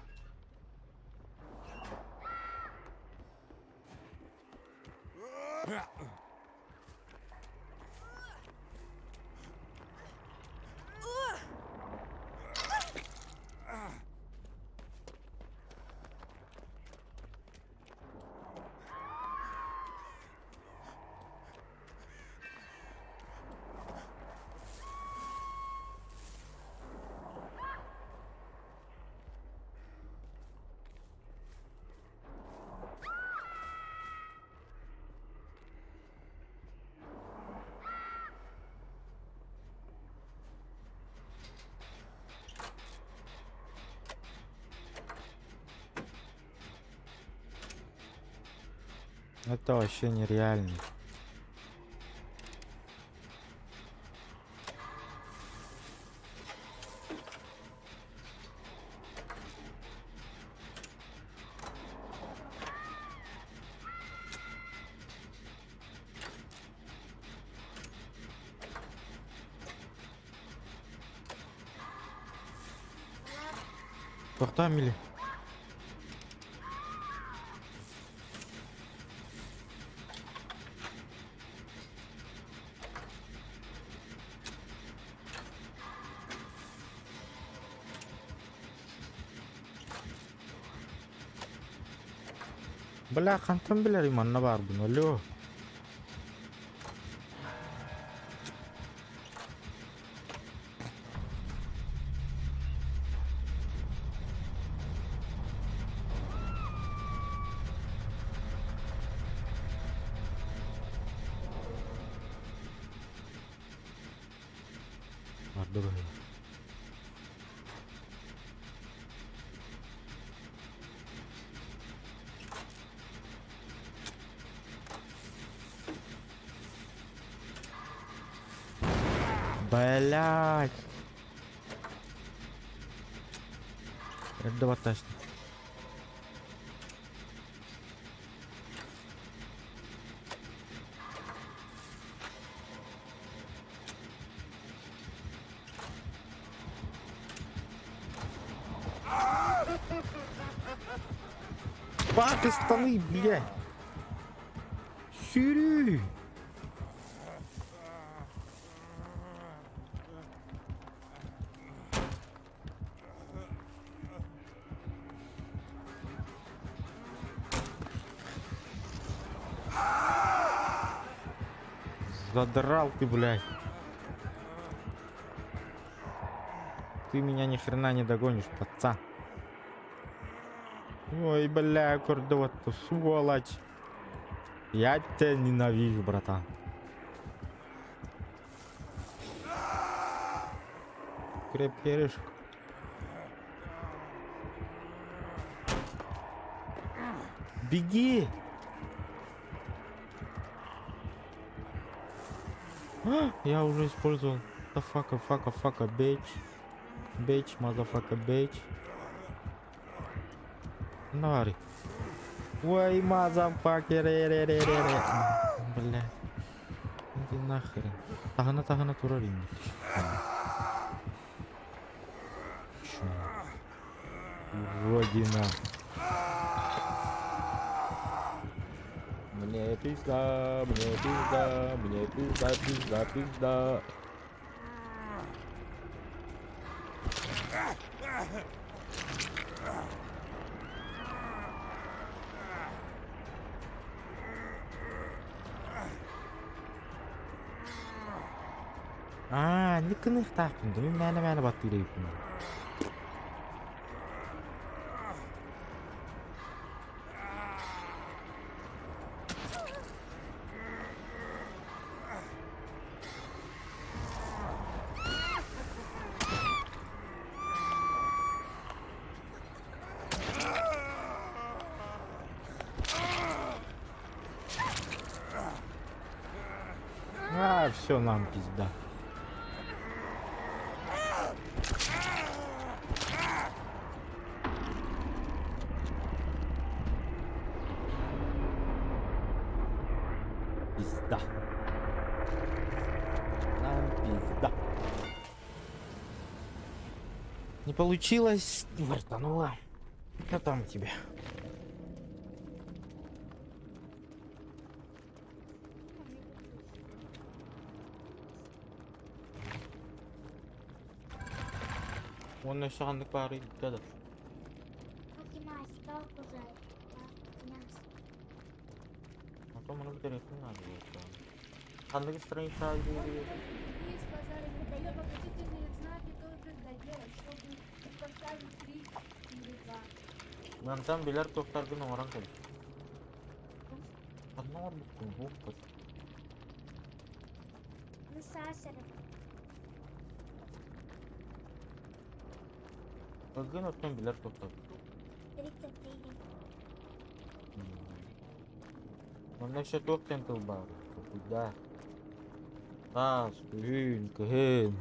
Это вообще нереально. Тохта мили. Бля, қантым білер иманна бар бұны, өлі. Барды бұны. Блять. Это вот точно. Пакистаны, блядь. Сири. Задрал ты, блядь. Ты меня ни хрена не догонишь, пацан. Ой, бля, кордоват, сволочь. Я тебя ненавижу, братан. крепкий орешек. Беги! Я уже использовал. Фака, бейдж. Бейдж, мазафака, бейдж. Нари. Ой, мазафакер, бля. Иди нахрен. Тагана турарин. Родина. Мне пизда, пизда. Никны тақым. Мен мәні баттыр ейпін. Все, нам пизда. Пизда. Нам пизда. Не получилось, вартанула. А там тебе. Он yaşandık bari kadar. Потом он будет надо. Хандык страница Мне сказали, выдает вопросительные знаки только для дела, чтобы поставить 3 или 2. Мантам билер тоқтардың оран кәлі. Қанна орбықтың бұл қыз. Özgen ötken biler topladı. Ondan şey yok tentil var. Kıda. Tas, kıhın.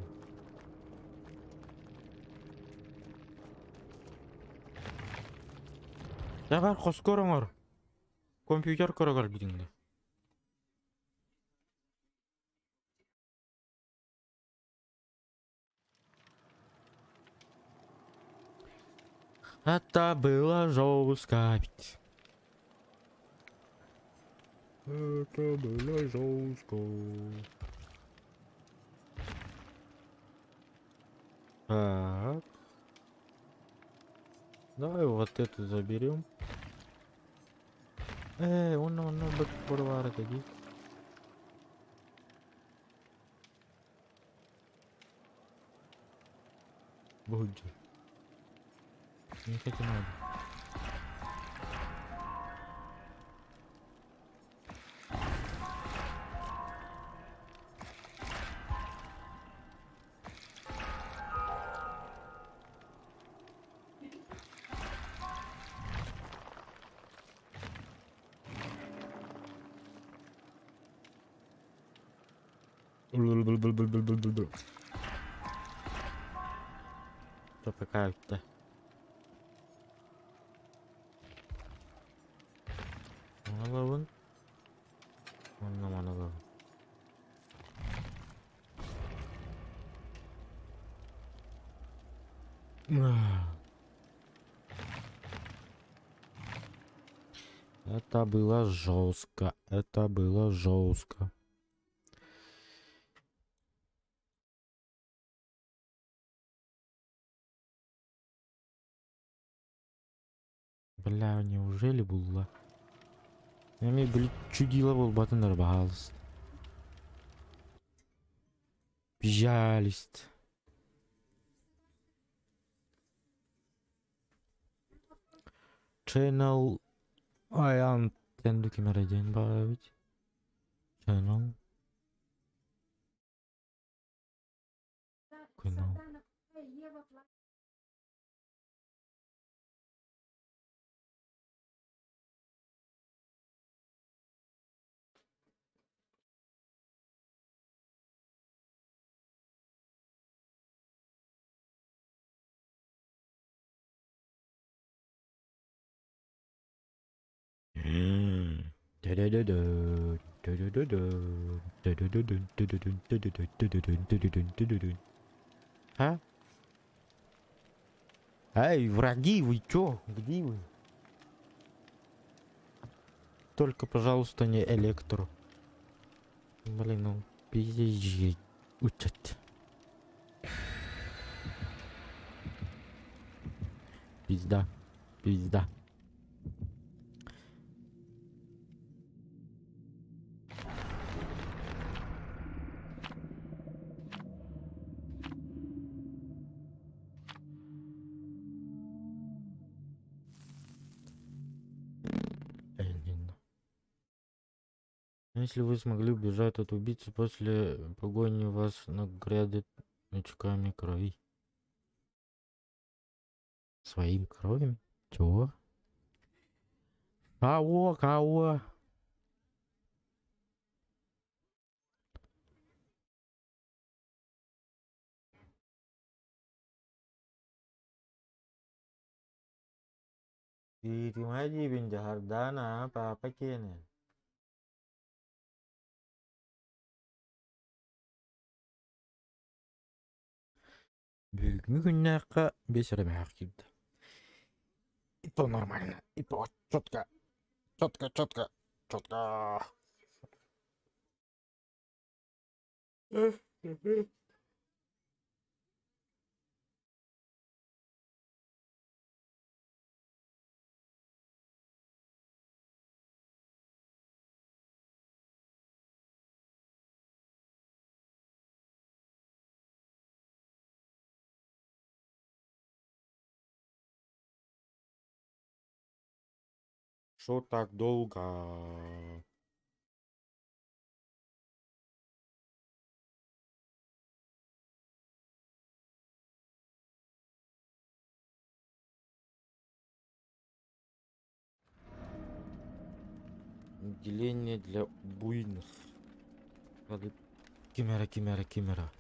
Ya var koskoron var. Kompüter karagal bilindi. Это было жестко. Это было жестко. Так. Давай вот эту заберем. Он бы порвал это. Будет. Не хочу надо. Что какая-то. Mana bang? Это было жестко. Это было жестко. Бля, неужели было? Эми блин чудило болбатындар баалыс. Пижалист. Channel Аян тенду кемереден бара бит. Channel. Канал. Ева плачет. А? Эй, враги, вы чё? Где вы? Только, пожалуйста, не электро. Блин, ну пиздец. Учат. Пизда. Пизда. Блин. Если вы смогли убежать от убийцы, после погони вас наградят очками крови. Своим кровью? Чего? Кого? Кого? Maji bin Jahardana apa kene? Бүгінгі күннәққа 5 рәмәқ келді. И то нормально. И то четко. Четко, четко, четко. Шо так долго? Отделение для буйных. Надо... Кимера.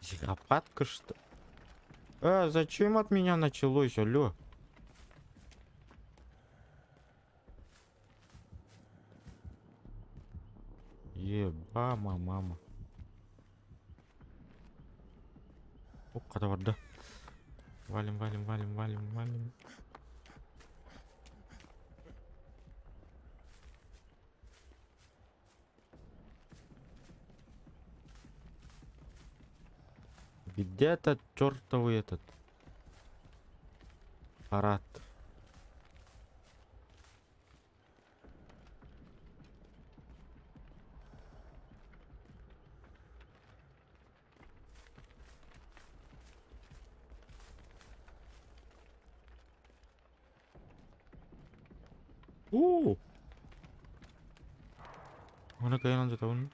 Психопатка, что? Зачем от меня началось, алло? Ебама, мама. О, кадавр, да. Валим. Где этот чертовый этот парад? Mana kayak lanjut tahun?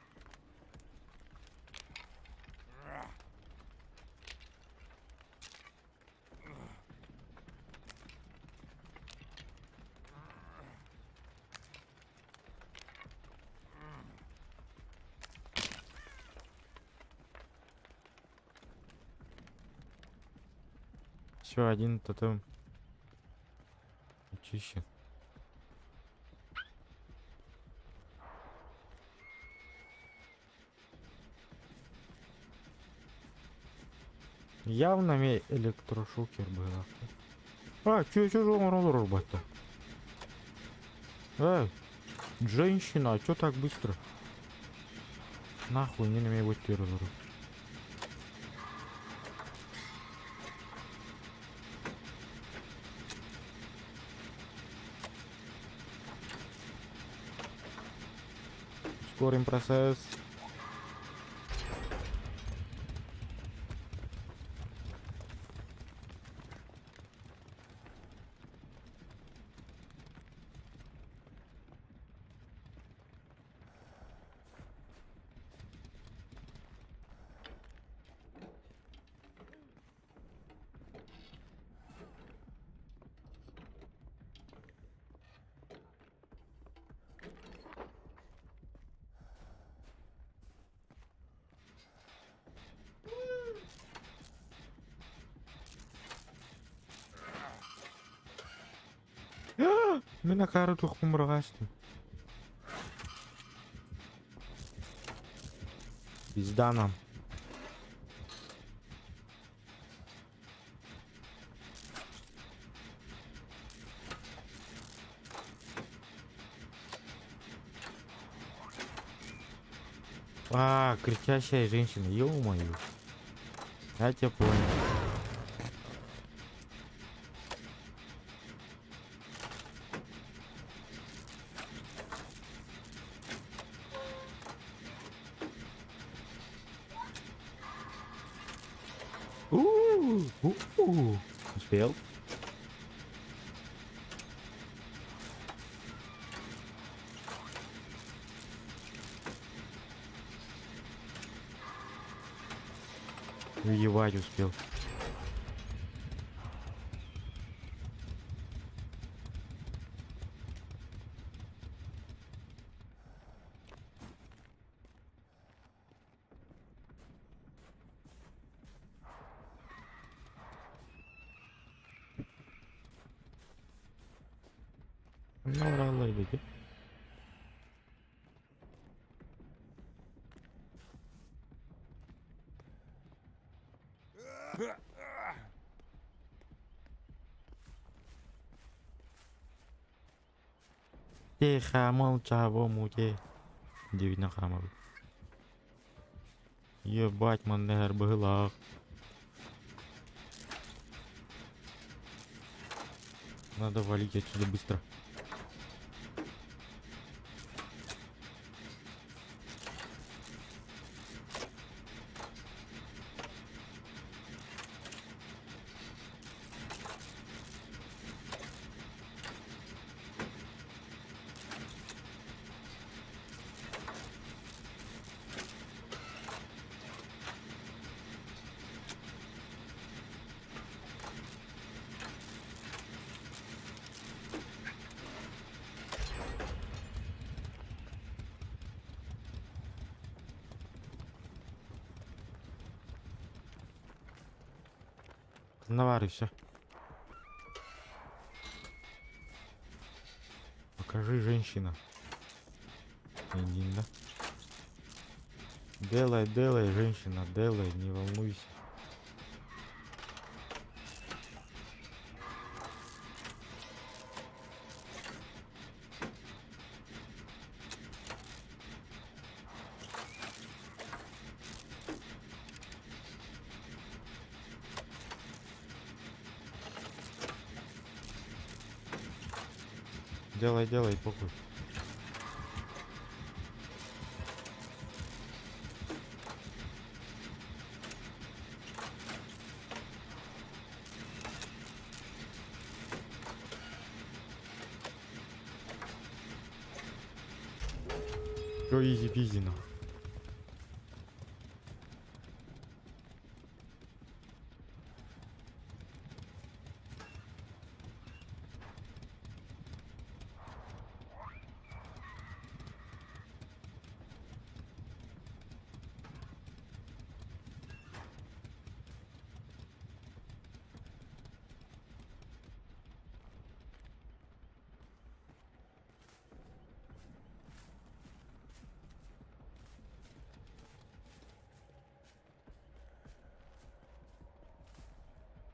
Все, один тотем. Чище. Явно мне электрошокер был. Чё же он рубать-то? Женщина, чё так быстро? Нахуй, не на меня будет первый. Ускорим процесс. Mina karo tuh kumragasti. Пизда нам. А, кричащая женщина, ё-моё. Я тебя понял. Успел. Въебать успел. Норалайдыки. Хамал чаво муте. Девять на хамал. Ебать, маннер было. Надо валить отсюда быстро. Наварився. Покажи, женщина. Иди, да? Делай, делай, женщина, делай, не волнуйся. Делай, делай, похуй. Все изи-пизи, нахуй.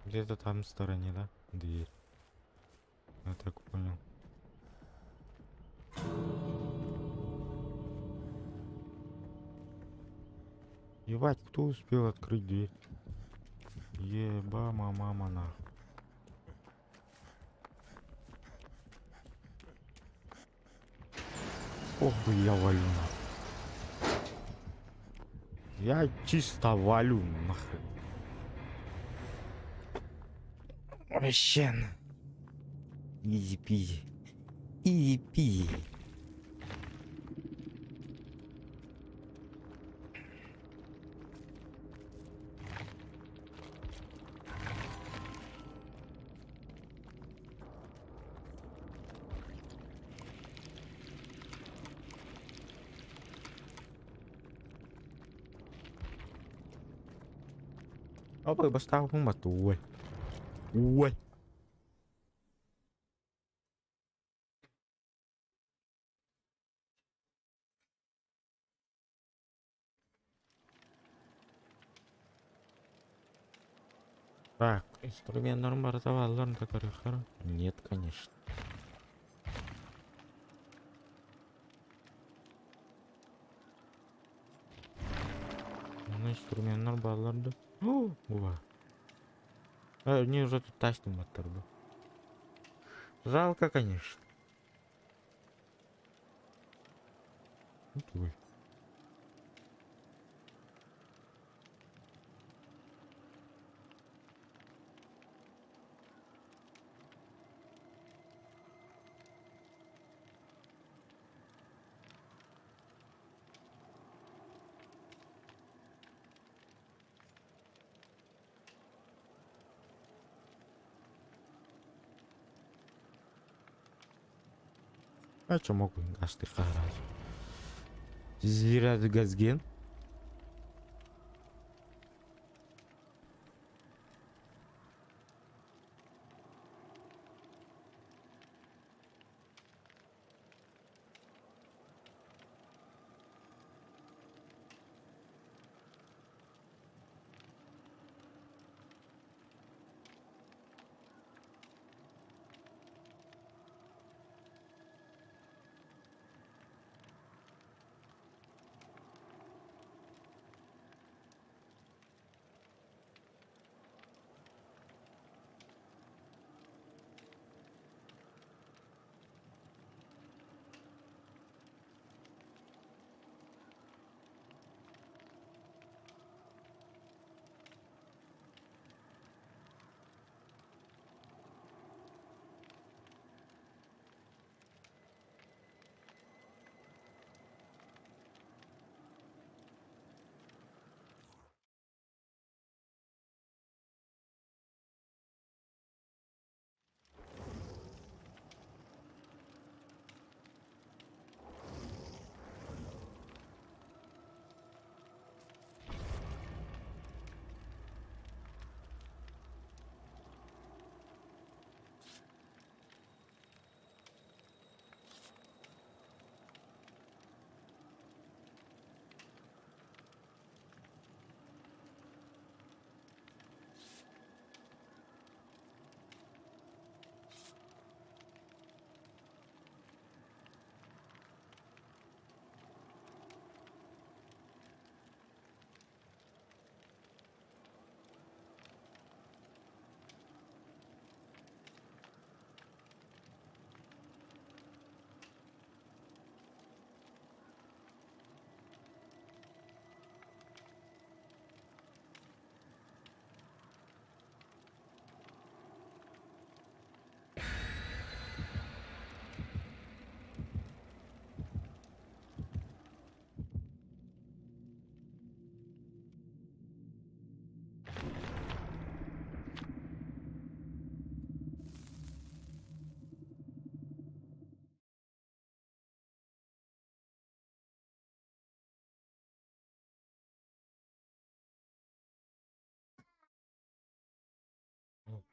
Где-то там в стороне, да? Дверь. Я так понял. Ебать, кто успел открыть дверь? Еба мама на. Охуй я валю на. Я чисто валю нахуй. Вообще. Изи-пизи. Изи-пизи. Ôi, basta sao không mà tụi. Ui. Так, инструмент норм образовал, который хорошо. Нет, конечно. Ну, инструмент норм балларды. Ува. Не уже тут тачный мотор был. Жалко, конечно. Ой. А что могу гасты хараз? Зират газген.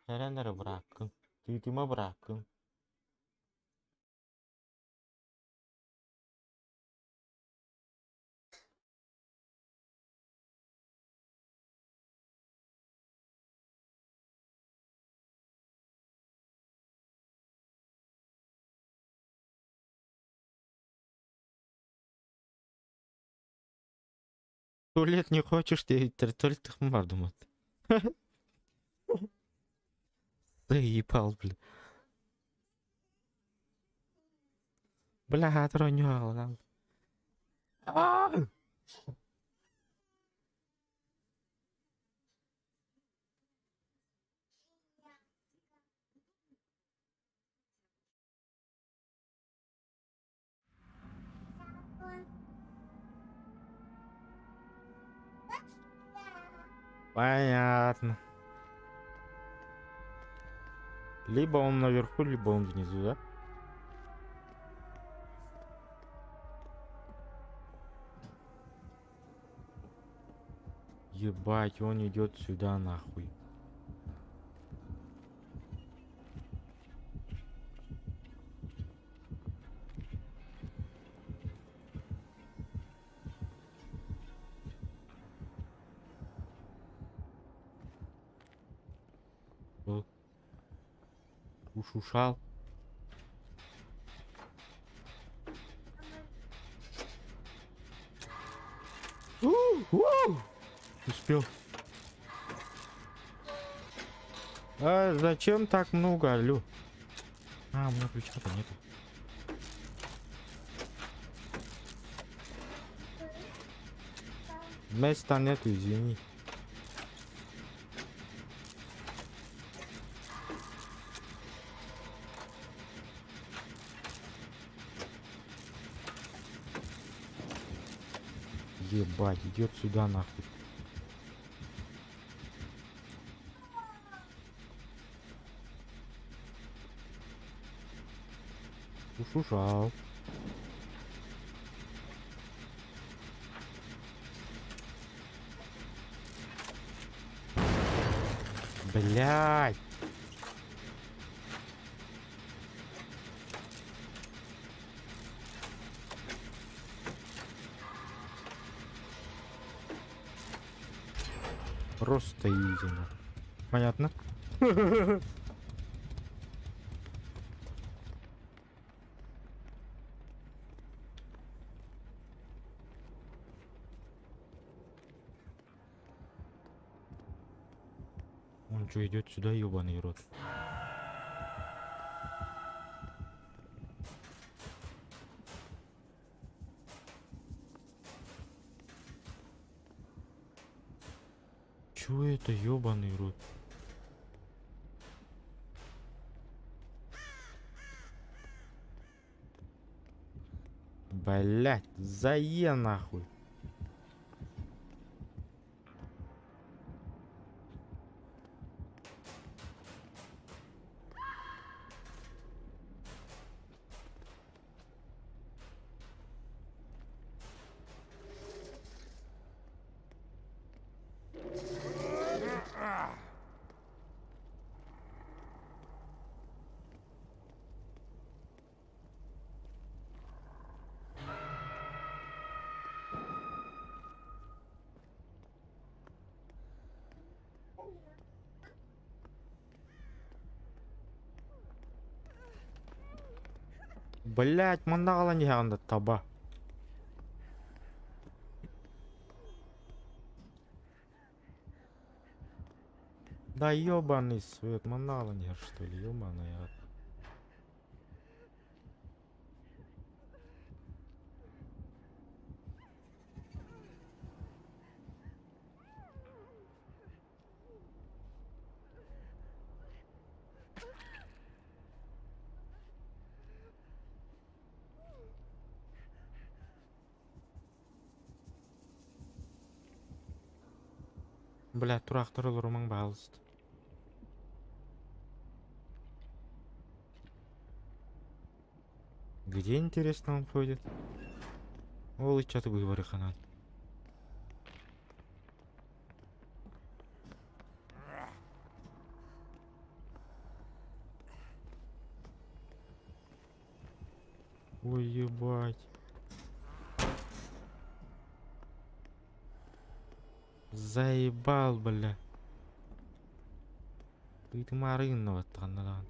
Nerenleri bıraktın? Düğütüme bıraktın. Туалет не хочешь, ты туалет var думает. Заебал, бля. Бля, тронёл нам. Понятно. Либо он наверху, либо он внизу, да? Ебать, он идет сюда нахуй. Уж ушал. Успел. А зачем так много, алло? А, у меня ключа-то нету. Места нету, извини. Ебать, идет сюда нахуй. Ушушал. Блядь. Просто изи. Понятно? Он что, идет сюда, ебаный рот? Чё это, ебаный рот? Блять, зае нахуй. Блять, мында кала не ягында таба. Да ёбаный свет, мында кала не что ли, ёбаный ад. Блять, турактырылыр мың балысты. Где, интересно, он ходит? Ол ичаты выборы ханат. Ой, ебать. Заебал, бля. Ты маринного таннан.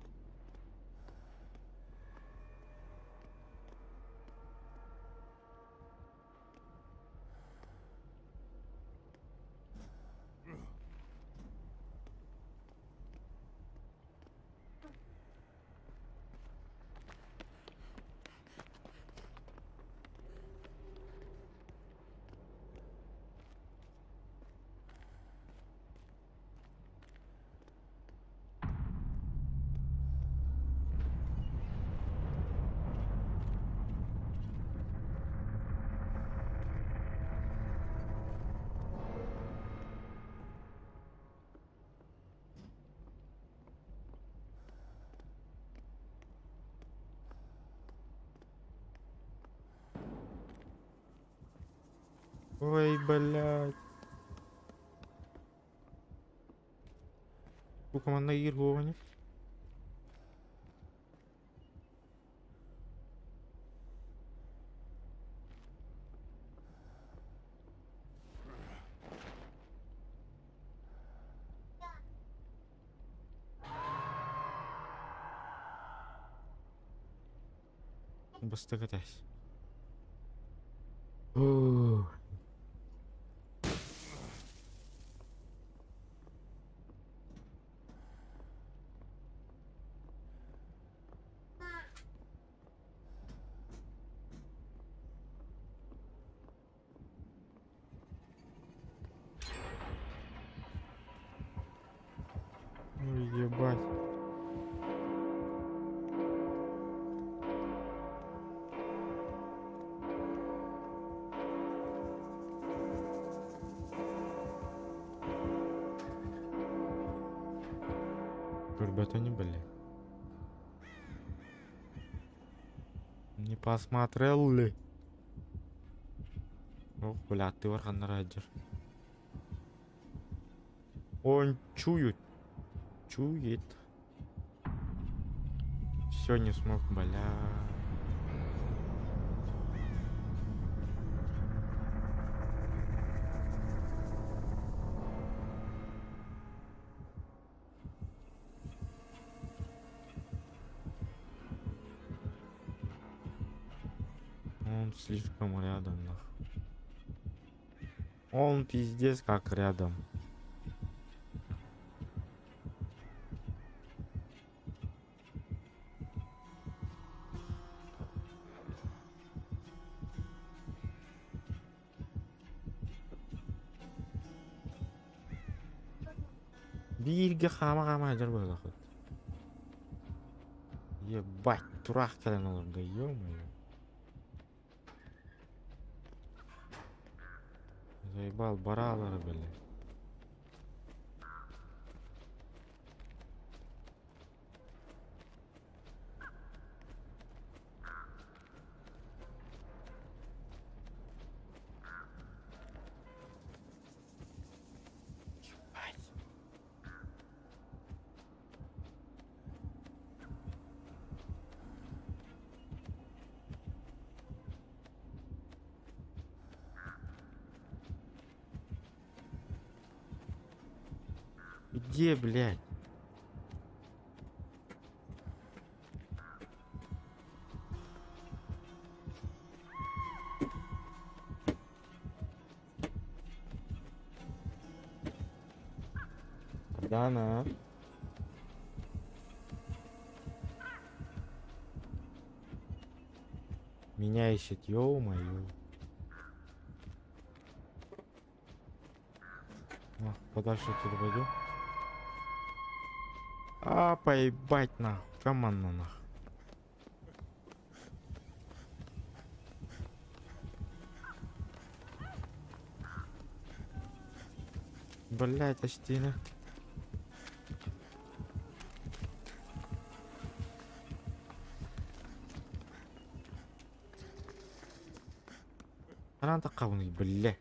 Ой, блядь. У командной Ирговани. Быстро грязь. Ух. Ой, ебать. Ребята не были. Не посмотрел ли? Ох, блядь, ты вархан радер. Он чует. Чует. Все, не смог, бля. Он слишком рядом, нахуй. Он пиздец как рядом. Бирге хама жер böyle. Ебать, турак келен оларда, ё-моё. Заебал баралары, бля. Где, блядь? Дана. Меня ищет, ё-моё. Подальше отсюда пойдем. А, поебать нахуй. Команда нахуй. Блять, Астина. Она такая, бля.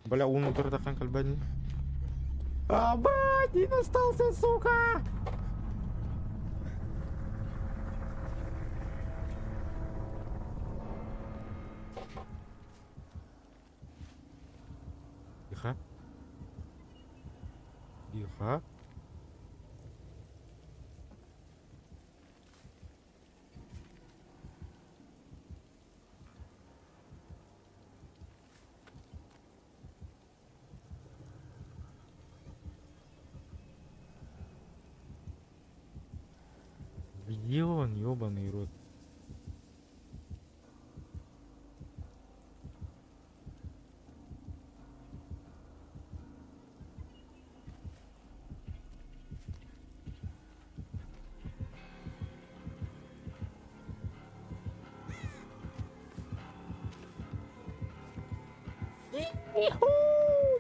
Бля, он удар такой кальбани. А, бать, остался, сука! Тихо. Тихо. Где он, ёбаный рот?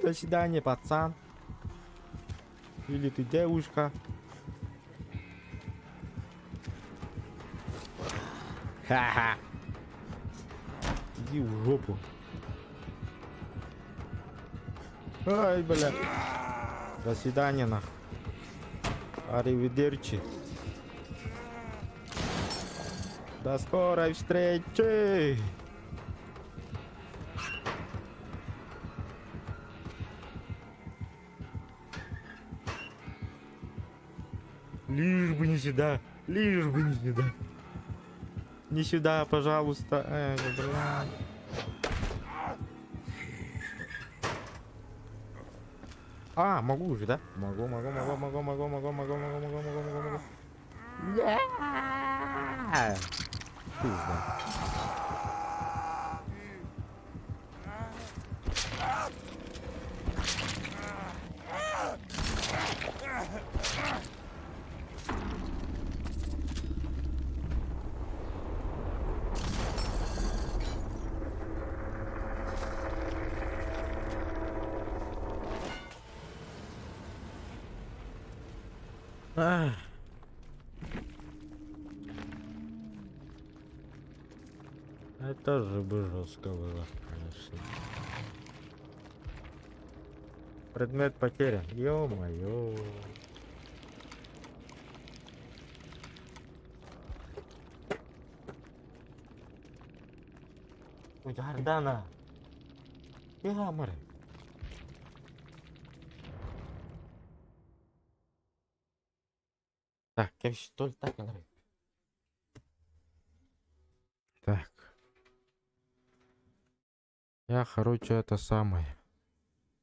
До свидания, пацан. Или ты девушка? Ха-ха. Иди в жопу. Ай, бля. До свидания, нах. Аривидерчи. До скорой встречи. сюда. Лишь бы не сюда. Не сюда, пожалуйста. Блядь. А, могу уже, да? Могу. Пизда. Ах. Это же бы жестко было, конечно. Предмет потерян. Ё-моё. Ой, Гордана. Ямары. Так, я что ли так нравится? Так. Я, короче, это самое.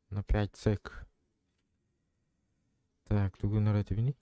На 5 сек. Так, тугу нарративни.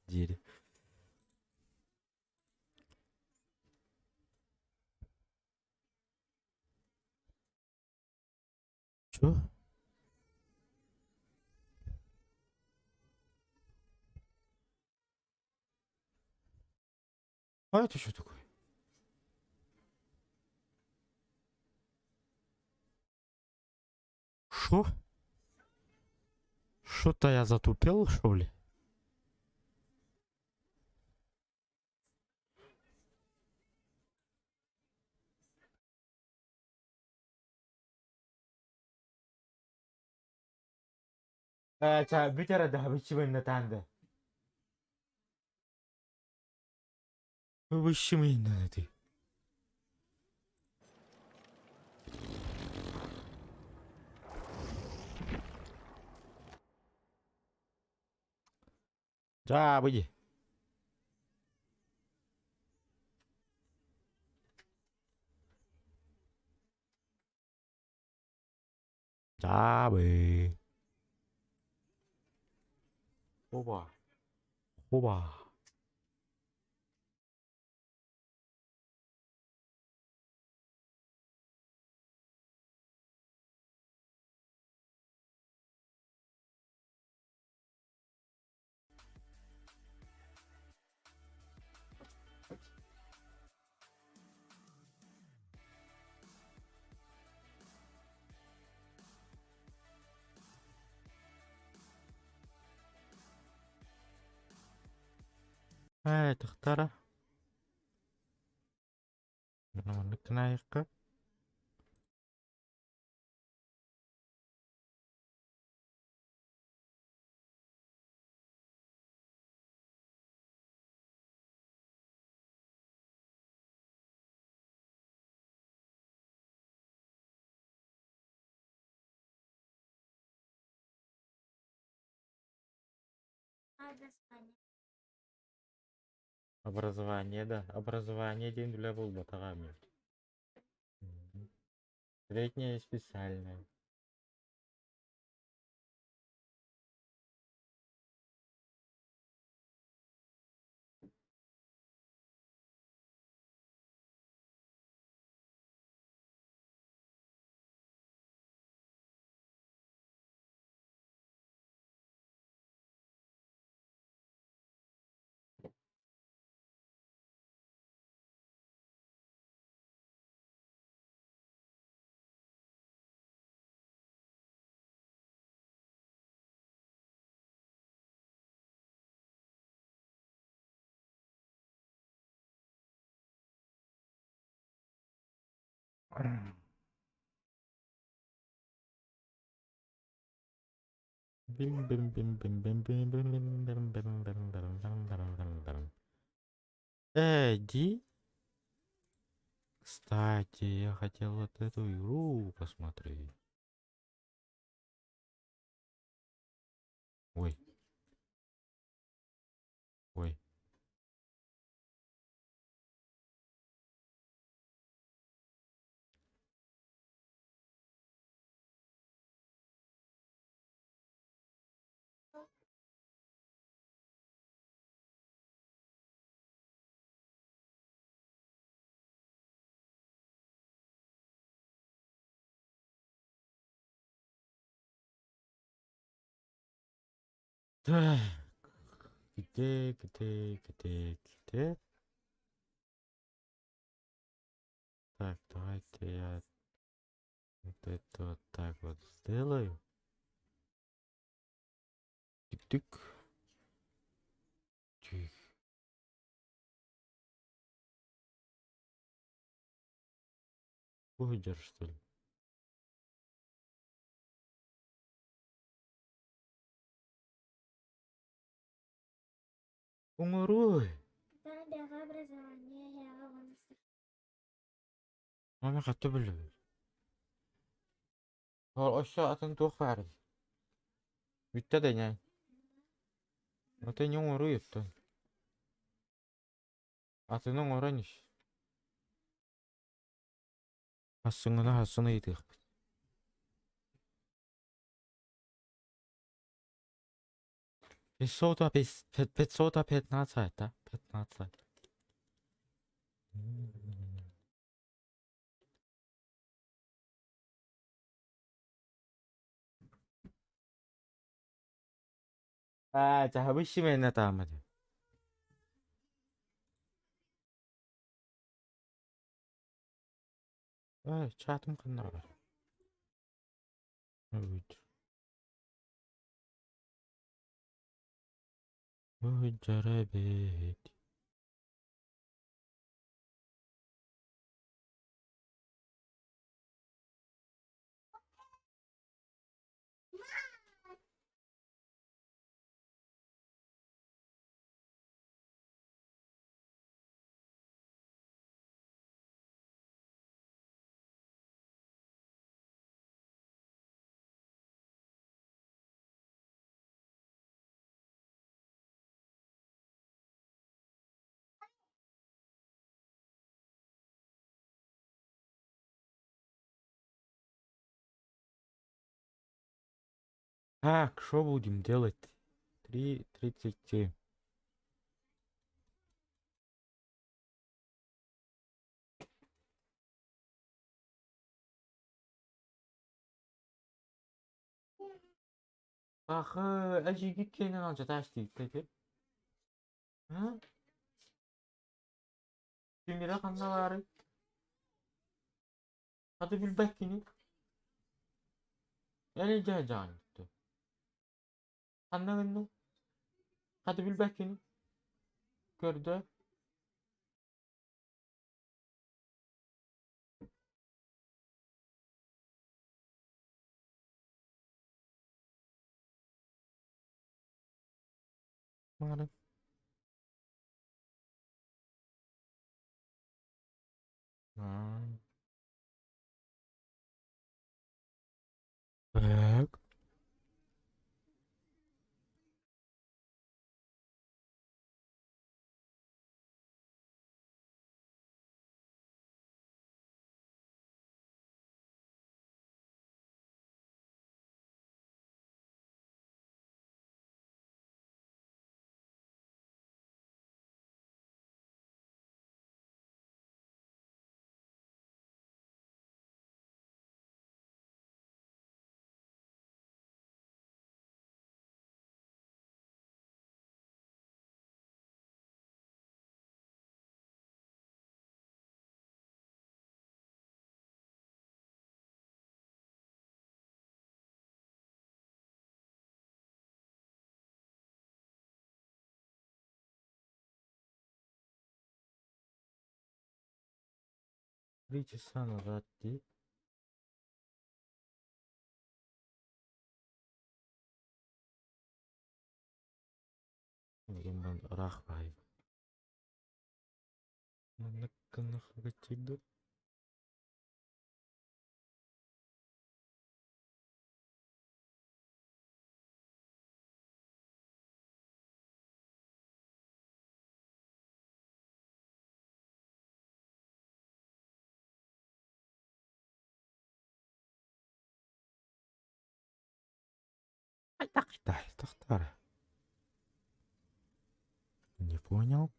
Дири. Чё? А это что такое? Шо? Что-то я затупил, что ли? bicara dah biçiminde tanda. Biçiminde dedi. Ja, biji. Ja, biji. Oba. Oba. تختاره نكنايقة образование, да. Образование день для был батагами. Среднее и специальное. Ди. Кстати, я хотел вот эту игру посмотреть. Ой. Ой. Так. Где? Так, давайте я вот это вот так вот сделаю. Тик-тик. Тих. Выйдешь, что ли? Умруй. Мама хатты білу. Ол ошо атын тух барды. Бүтті де не? Оты не умруй епті. Атының ораниш. Асыңына етіқ. 500 15, да? 15. 자부심에 다음에. Çatım kanlar. Evet. Mücerrebet. Так, что будем делать? 3:37. Acı gittiğinden önce taştı dedi. Ha? Şimdi de kanla var. Hadi bil bekini. Yani can gitti. Anladın mı? Hadi bil bekini. Gördü. Maalesef. Ha. Bak. Видите, sana ratti. Ben Irak bayım. Nakınık geçirdi. Так. Не понял.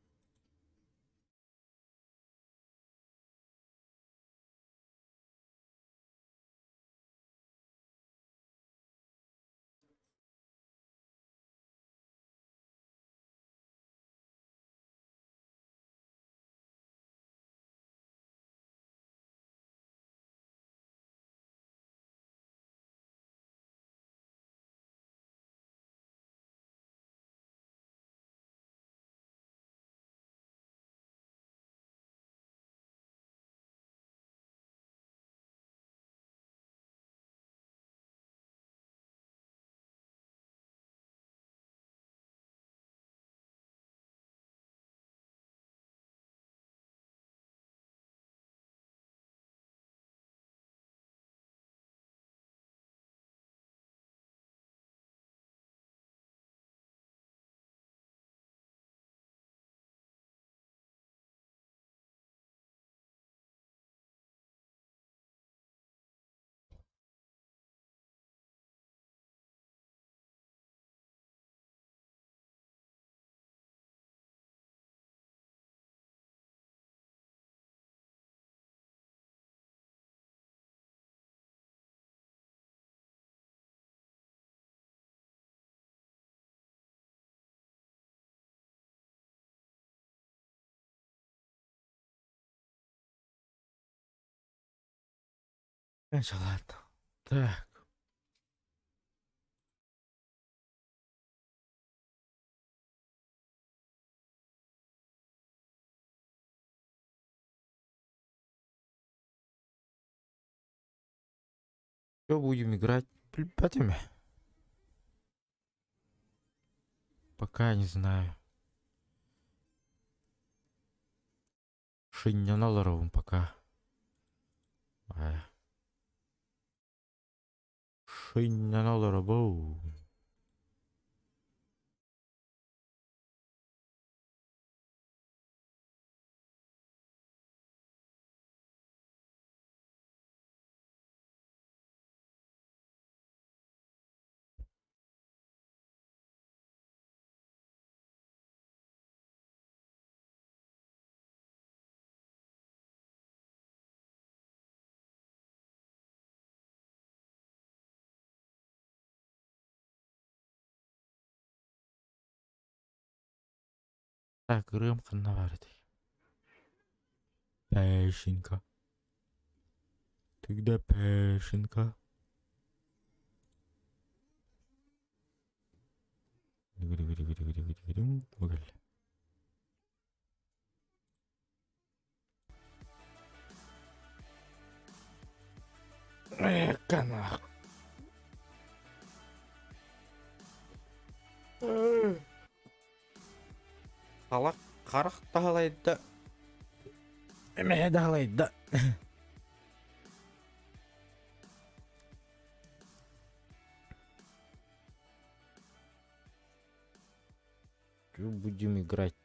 Ладно. Так. Что будем играть? Ребятами? Пока не знаю. Шиньяналаровым пока. Шиньяналаровым. Так, ырым қанна бар еді. Пәшінка. Тогда пәшінка. Бүгіл. Қана. Қалақ қарық тағалайды. Әмәе тағалайды. Будем играть.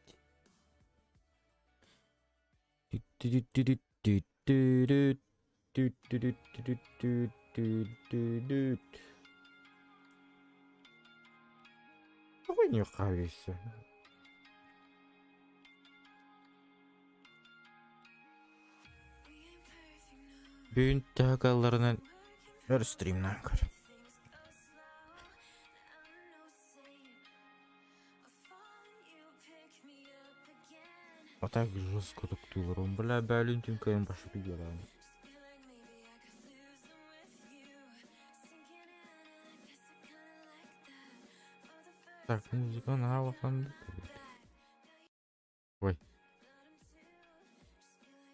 Ой, не хавися. Бүйін тағаларынан бір стримнан көр. А так жестко туктулар. Он, бля, бәлінтін кайын башы бігелан. Так, музыканы алақанды. Ой.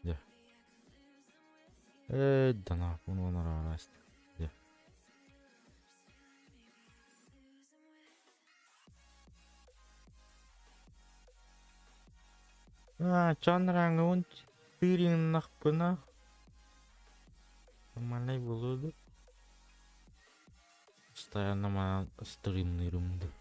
Да. Дана, оны арасты. Да. Чанраңы он тырың нақпына. Нормальный болуды. Постоянно мана стримный румды.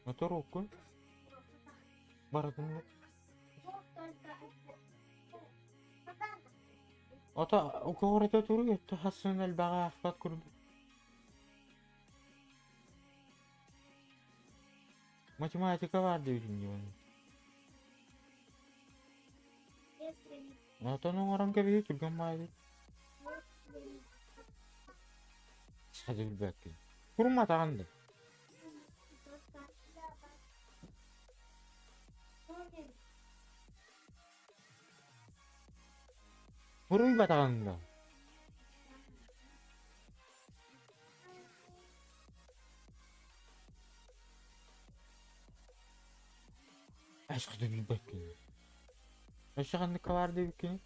Это руку. Бардым. Ата, уговорите туру, то хасын элбага ахпат курб. Математика var dedim onu. Atanın oran gibi Türkan baydı. Hadi bir bakayım. Kurma tağındı. Kurma batağında. Aşkı bir bakayım. Aşkı ne kadar da bakayım.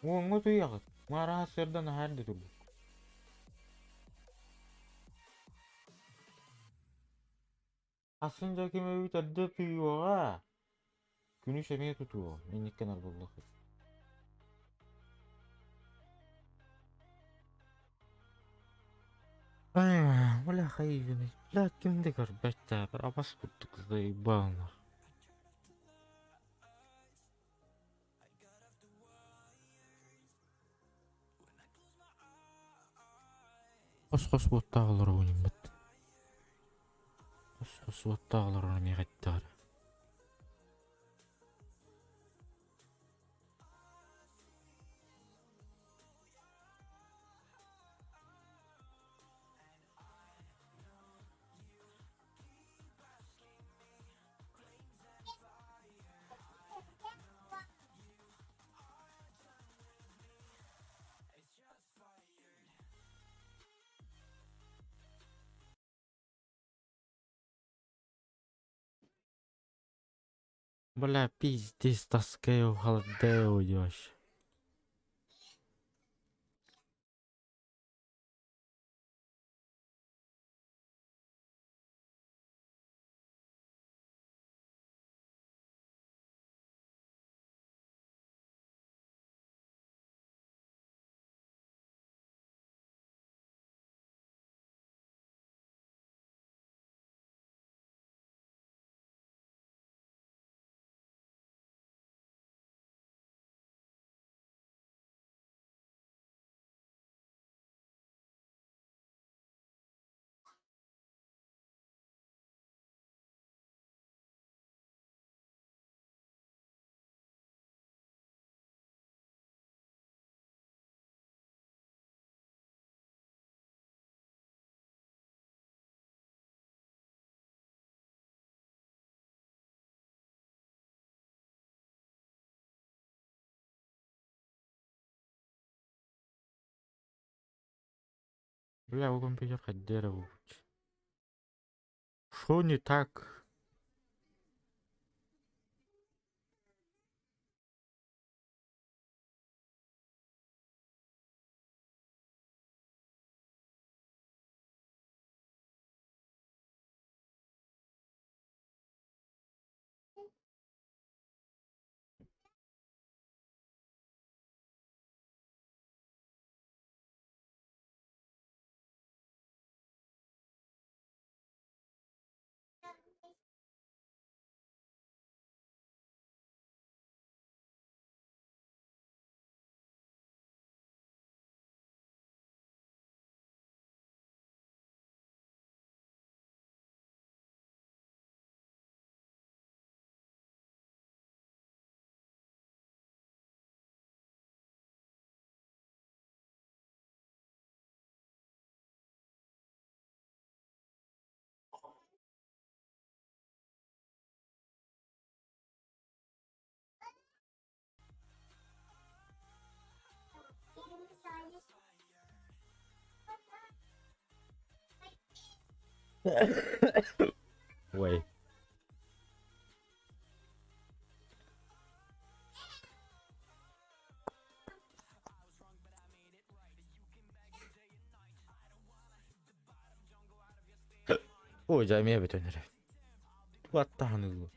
Oğlum o duyuyor. Mara sırdan her de durdu. Aslında kime bir tadı tutuyor ha. Günü semeye tutuyor. Minik kenar buldu. Вля хаивины. Бля, кимде горбачта. Абас куттук заебало. Кос боттағылар ойним бит. Кос боттағылар ойним егеттар. Бля, пиздец, таскаю, холодею, ёж. Бля, у компьютер хаддера. Шо не так? Ой. Ой, жаймия бит өнөр. Туаттааны.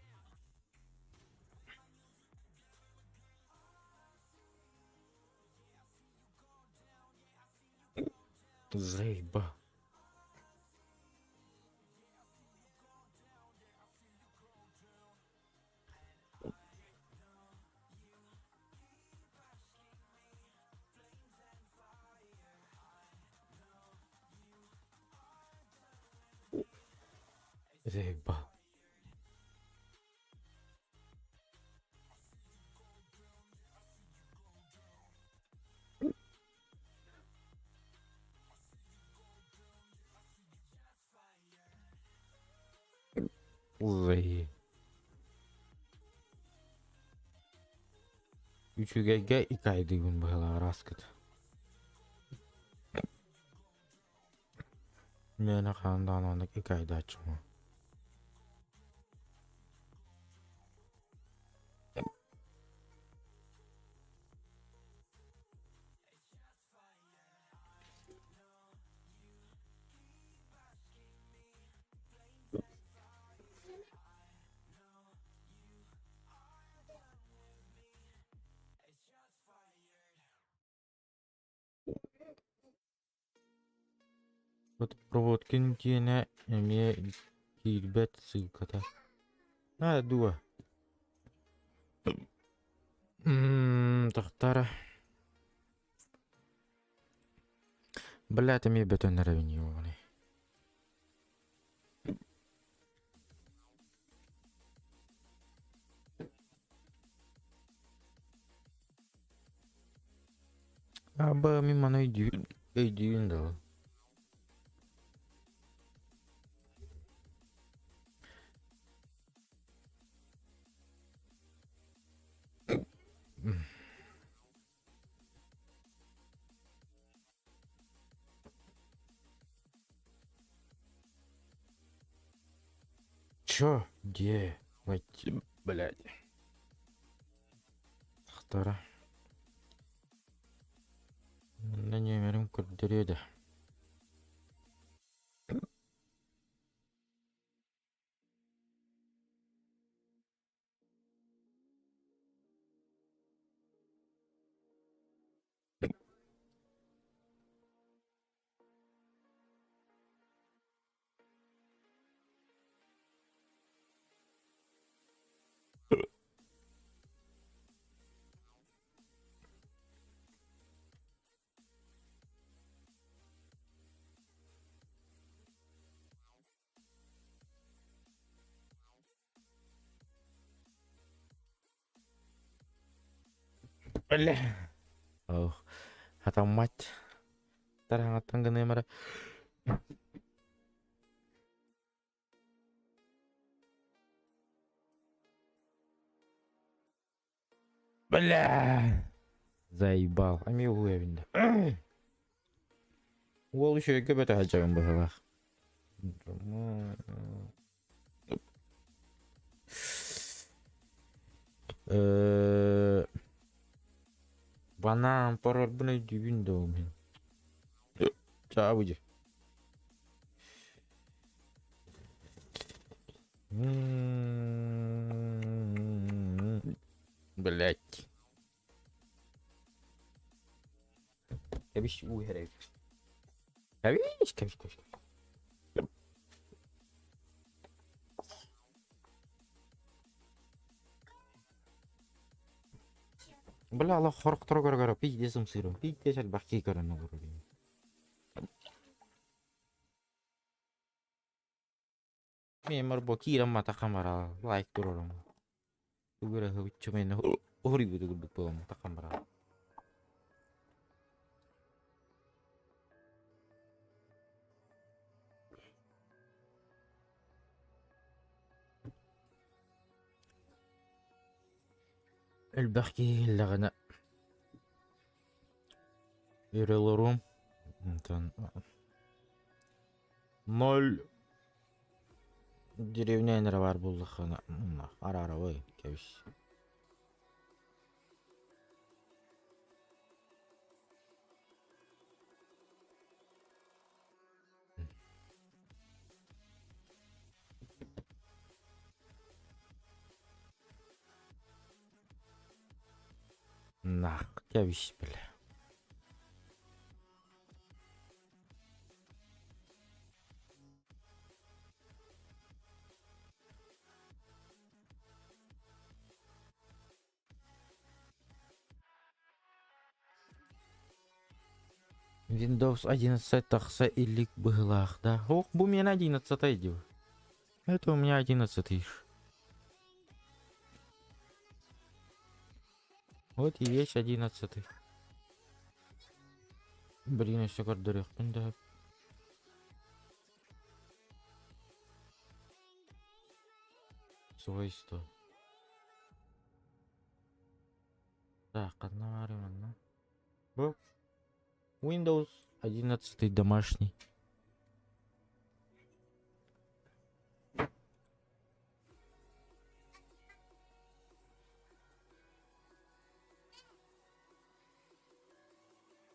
Заеба. Заеба. Ой. Üçüge ikaydı gün bala rasket. Meni xandanandık ikaydı açma. Вот проводкин тине эме килбет ссылката. Дуа. Тахтара. Блядь, эме бетон ревеню. Аба ми мана идюн да. Чё? Где? Блядь. Тахтара. На немерим курдереда. Бля. Ох. Атам мать. Тараңаттан гына эмара. Бля. Заебал. Ами уявинда. Ол еще көбөтө хажаган бахалах. Банан пароль бune дюбин домен. Чабыжы. Блять. Кабиш уйрек. Кабиш. Бля, алла хорктор көргөрө пиздесим сыры. Пиздесел бакки көрөнө көргөрө. Мемор бокира мата камера лайк турорум. Тугура хөвчө мен ори бүдүг болом та камера. البحكي اللغنا يريلورум ноль деревнянер бар булдыхына ара ой кебиш нах кебиш бля. Windows 11 тахса илик быглах, да? Ох, бу мен 11 идет. Это у меня 11 ишь. Вот и есть 11. Блин, еще гордорях, да. Свойства. Так, одна времена. Windows 11 домашний.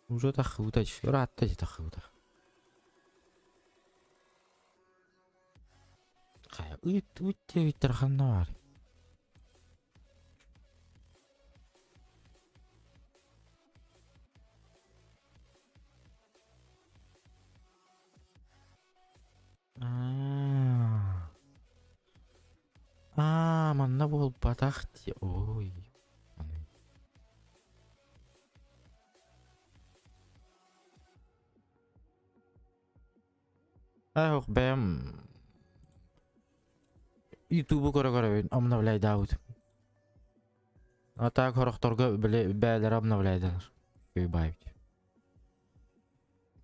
Уже тахута, рад тахута. Хай, үтте витерханна бар. Манна бол батах ти. Ой. Ох, бэм. YouTube көрө обновляй Дауд. А так хорохторго бәлер обновляйдылар. Көйбайб.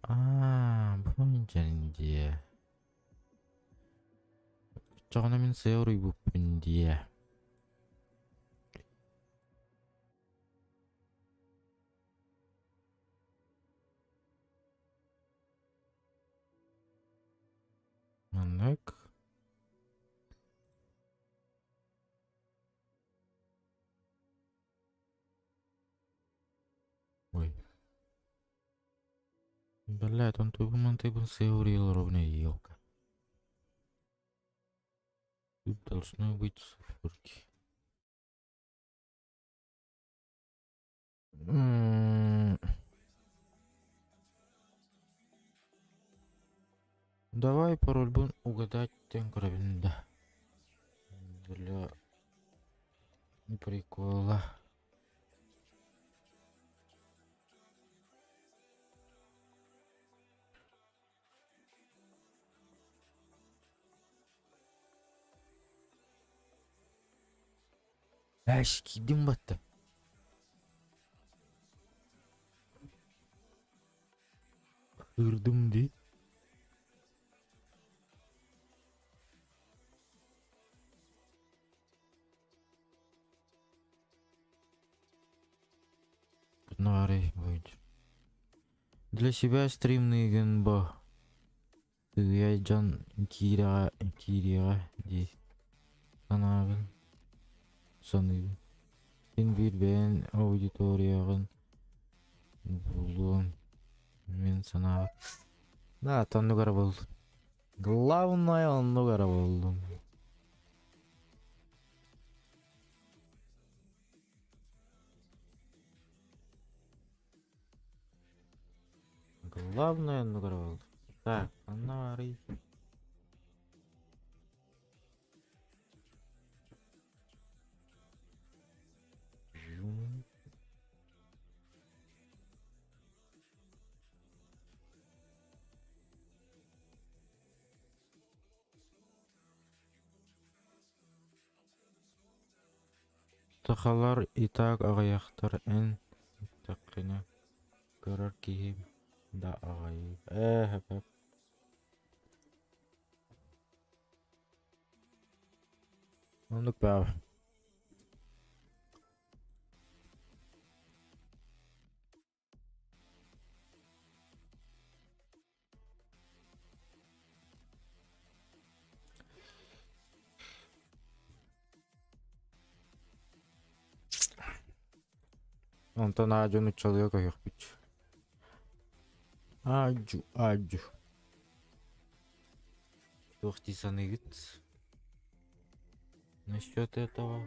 Бұн жерінде. Жағына мен сеурый бұппын дие. Мандак. Ой. Блядь, он тут был сеурил ровно елка. Тут должны быть циферки. Давай пароль будем угадать да. Для прикола. Кидим батты. Кырдым ди. Нарей будет. Для себя стримный генбо. Я Джан Кирия ди. Санагын. Саныгын. Сен бен аудиториягын. Булуын. Мен санагын. Да, там нугара болду. Главное, он нугара болду. Главное, нугара болду. Так, анарый. Тахалар итак агаяқтар эн таққина көрөр киім да агайы. Хэп. Ондық бәу. Онтан ажуны çalıyor koyuyor biç. Aju. Тухти саныгит. Насчет этого.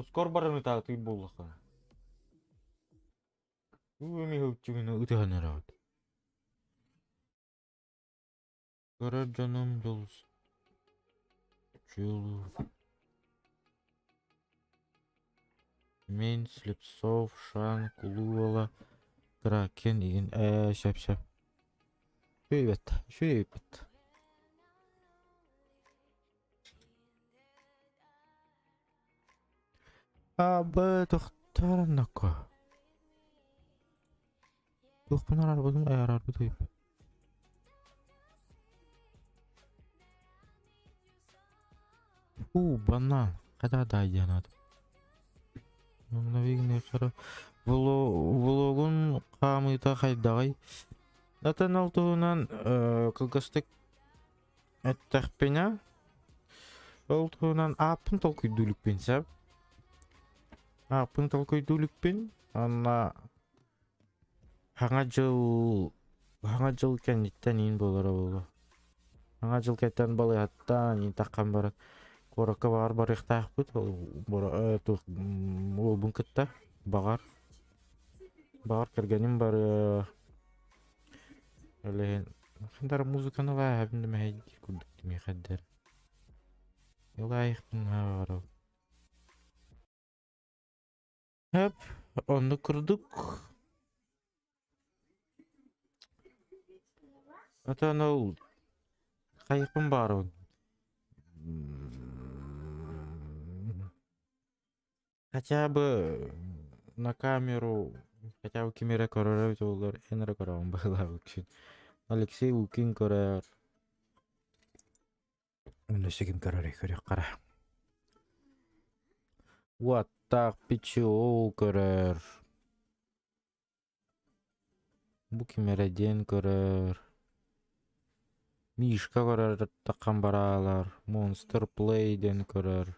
Скоро бараны так ты булаха. Үми хөвчүгүнө үтөхөнөр. Көрөр жаным жол. Мен Слепцов, Шан, Кулуола, Кракен деген шап. Шүйбет. Абы тоқтарынаққа. Тоқпынар арбадың аяр арбы тойып. Банан. Қада дайдиянады. Навигіне қара. Влогын қамыта қайдағай. Натан алтығынан қылғастық әттәқпена. Алтығынан апын толқыйдулікпен сәп. Апын толқыйдулікпен. Анна Хаңа жыл кәнеттен ең болары болды. Аңа жыл кеттен балы аттан ин таққан бар. Корака бар ихтах бут. Ол бун кытта багар. Багар кергеним бар. Элен хандар музыканы ла хабинде мәйди күлдік деме хаддар. Лайықтың ағару. Хап, онды күрдік. Ата анау қайықпын бару. Хотя бы на камеру, хотя бы камера көрөр жолдар, энер көрөрүн байла үкшін. Алексей Лукин көрөр. Өнесі кім көрөр көрек қара. Уаттақ Пичиол көрөр. Бұ камераден көрөр. Мишка көрөр таққан баралар. Monster Playден көрөр.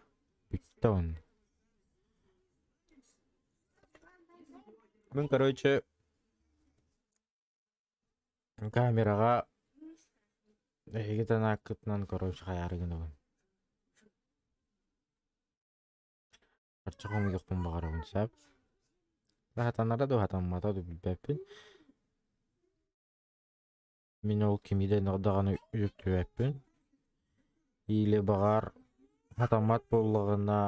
Бүттон. Мен, короче, камераға егетен ақытынан, короче, қаярыгын оғын. Арчы қомы еқпін бағар оғын сәп. Хатанара да хатанмата да білбәппін. Мен ол кемеден ұғдағаны үйікті бәппін. Илі бағар хатанмат болығына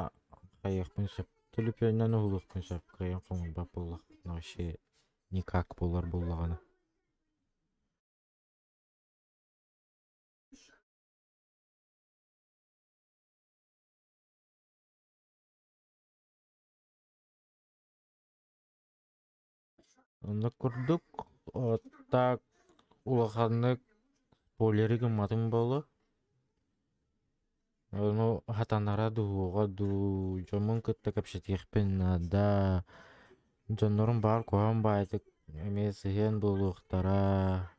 қайықпын сәп. Түліпеннен ұғылықпын сәп. Қайын қомы бап болық. Вообще никак болар болағаны. Оны күрдік. Оттак улағаны спойлерігі матың болы. Оны хатанара дуға ду. Жомын күтті көпшетекпен да. Жоннорун бар коған байтык эмесиген болуқтара.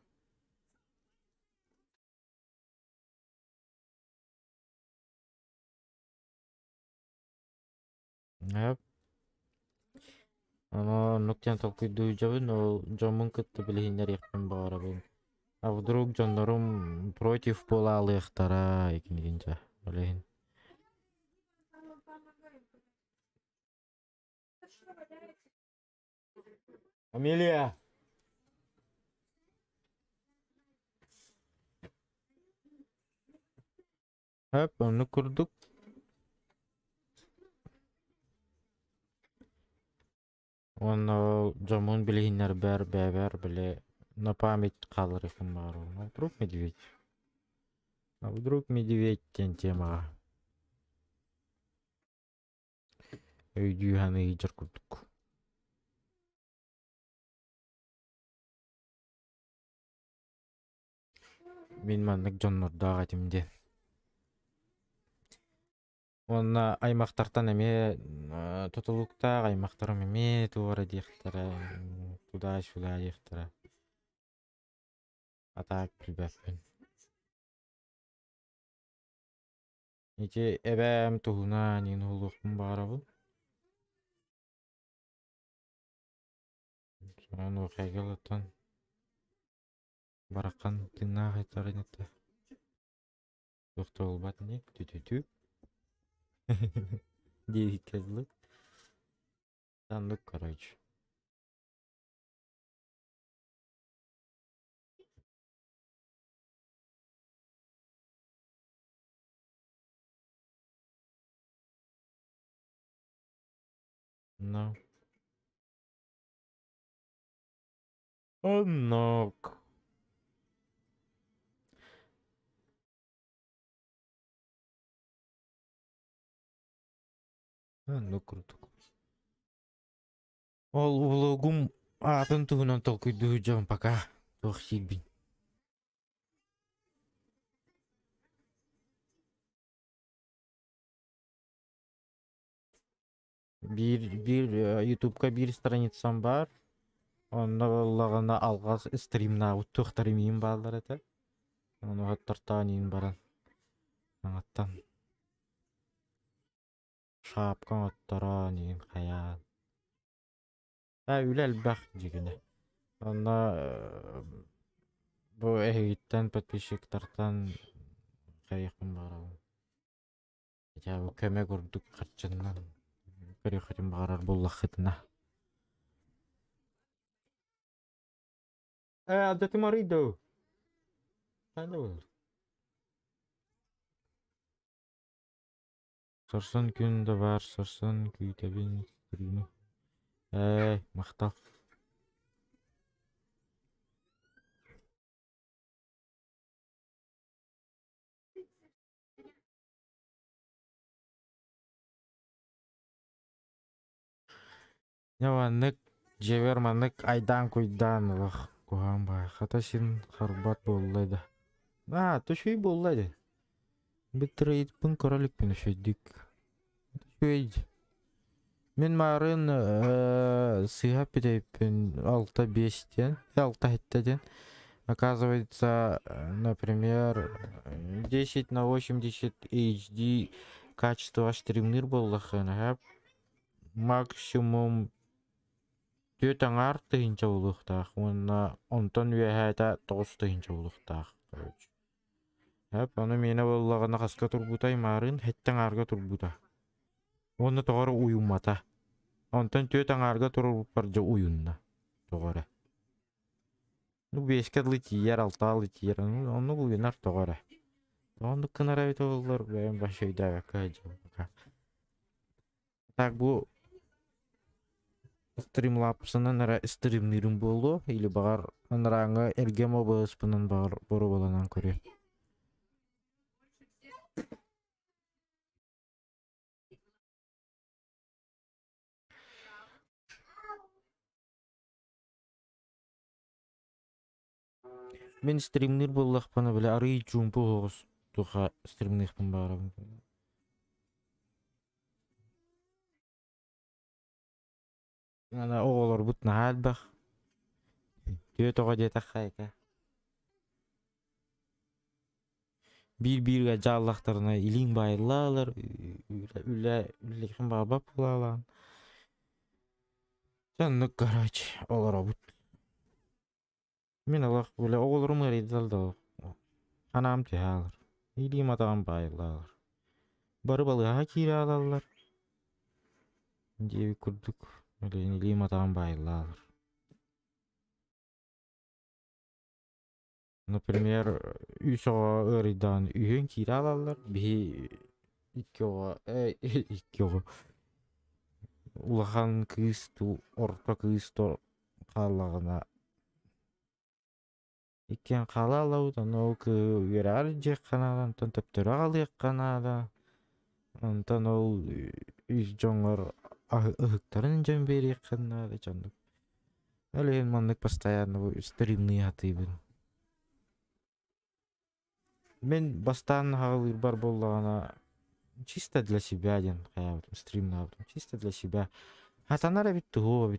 Әп. Ано нуктен толкуйду жабын, ол жомын күтті білігінер екпен бағара бұл. А вдруг жоннорун против бола алықтара екінігінжа. Білігін. Амелия! Әп, оны күрдік. Оны жамын білігінер бәр біле на память қалыр екін бару. А вдруг медведь? А вдруг медведьтен темаға? Өйдүй ханы егер күрдік. Мен маннык жоннордағы атымде. Онна аймақтартан әме тұтылуқта аймақтарым әме туғара дейқтара. Туда-шуда дейқтара. Атақ білбәппен. Ете әбәм тұғына нен ұлықпын бағара бұл. Соны оқайғалаттан. Барақан тыңна қайтарын етті. Тоқты ол батын не? Тү-тү-тү. Девик кәзілік. Сандық, короче. No. Oh no. Ну круто. Ол влогум атын тугунан толкуйду жам пока. Тохсилбин. Bir YouTube'ga bir страницам бар. Онна алгас стримна уттухтаримин балдар эте. Оны хаттартанин баран. Аңаттан. Шапкан аттаранин хаял. Үләл бақ жегіне. Онна бу эгиттен подписчиктартан кайыкпын барабын. Ya bu köme gördük kaçından. Kırıkırım bağırar bollakıtına. Adetim arıydı. Ben de olur. Sarsan günde var, sarsan güyde bin stream'i. Maqtal. Yavanlık, cevermanlık aydan kuydan vah. Kohan bay. Hatasın harbat bollaydı. Tuşuy bollaydı. Bitireyit pun karalık beni şeydik. Tuşuy. Men marın sıyap edeyipin 6-5'ten, 6-7'den. Оказывается, например, 10/80 HD качество стримнер боллахын, максимум 4 аңар тыгынча болуктак, онна онтон үөһээта 9 тыгынча болуктак. Аны мені боллагана каска турбутай марын, хеттен арга турбута. Оны тоғары уюмата. Онтон 4 аңарга турбар жа уюнна. Тоғары. Ну, бешке лытиер, алта лытиер, onu уюнар тоғары. Оны кынара бит олар, бәйін башайда бәкка. Так, bu Streamlabs'ının streamlerim boldu, или бағар анраңы эргем обыспынан бағар бору боланан көрі. Мен стримнер боллақпаны біле арый жумпу оғыз туға стримнерпін бағарым. Ана оғылар бұт нағад бақ. Төт оға дета қайка. Bir-birге жаллақтарына илин байылалар, үллекін бағбап бұлалан. Жаннық, короче, олар бұт. Мен алақ біле оғыларым ғаридалды. Анам те алар. Илим атаған байылалар. Бары балыға кері алалар. Деви күрдік. Илим атаған байылалар. Например, 3 оға ұрыдан үйен кері алалар. 2 оға улахан кысту, орта кысту қалағына. Икен қала алаудан ол көйері жек қанадан, төптері қалық қанада. Онтан ол үз жоңыр ұхықтарын жөн бері қанада жандық. Әлі маңдық постоянно стримный атыбын. Мен бастан хағылыр бар болағана чисто для себя ден қаябытым, стримна абытым, чисто для себя. Атанара бітті хоқ,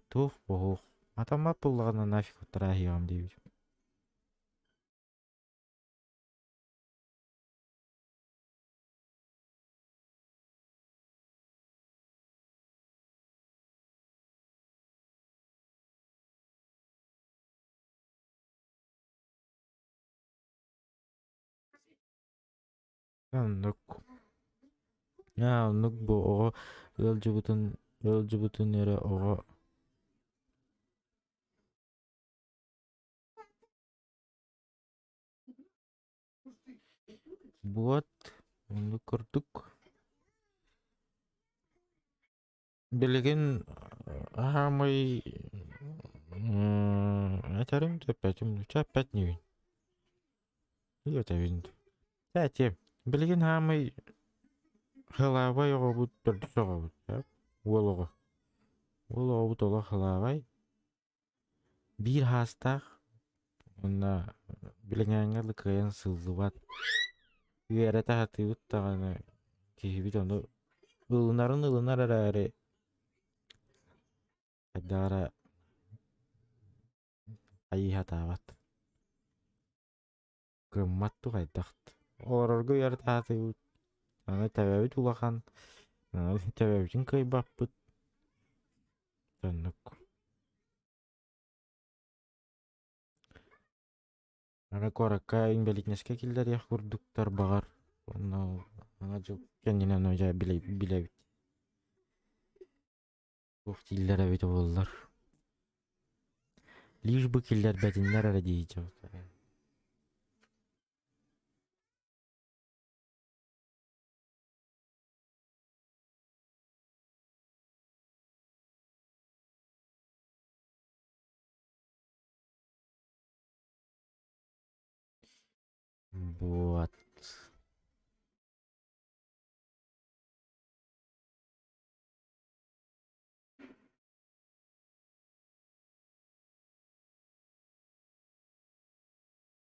боғық. Атамап болағана нафиг отыра хиғам дейбітім. Nuk bu oğa LGBT nere oğa buat onu kurduk. Bilgin hamay atarım çapet nüyn. Yok tabii. Zaten Bilgin hamay хылавай оға бұд түрдіс оға бұд. Ол оға бұд оға хылавай. Bir хастақ онна білгеніңі қайын сылды бат. Үйәрі тағаты бұд тағаны кейбіт оны ылынар әрі қайдағара айыхата бат. Көмматту қайдақты. Оларға үйәрі тағаты бұд. Аны тәбәбіт улахан. Тәбәбітін қайбап бұд. Тәнік. Аны қораққа инбелитнеске келдер яқ көрдіктар бағар. Onu acı kendine önce bile bu dillere bit olurlar. Лишь бы killer betinler ara diyeceğim. Вот.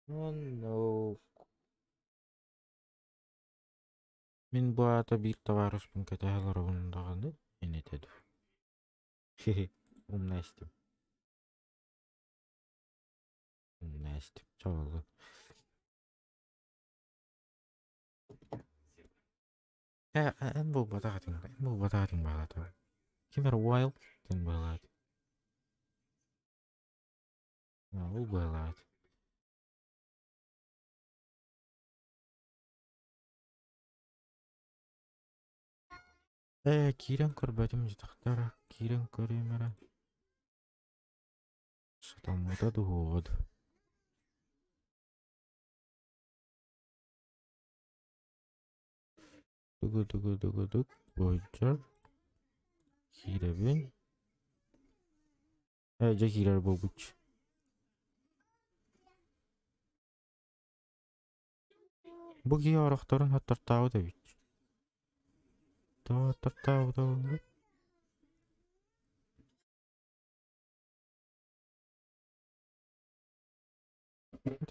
Oh no. Мен bu ata bir tavarruspun ketahalar onundağını enetedi. Hehe. Umnaştım. Çoğuldu. En bu batatin balata. Kimler wild ten balat. Bu balat. Кирен көрбәтім житақтар. Кирен көремері. Шатамуда дуғод. Дугу. Бойчар. Киребен. Жа кирер бобуч. Бұ кей арақтарын хаттартауы да бит. Тау.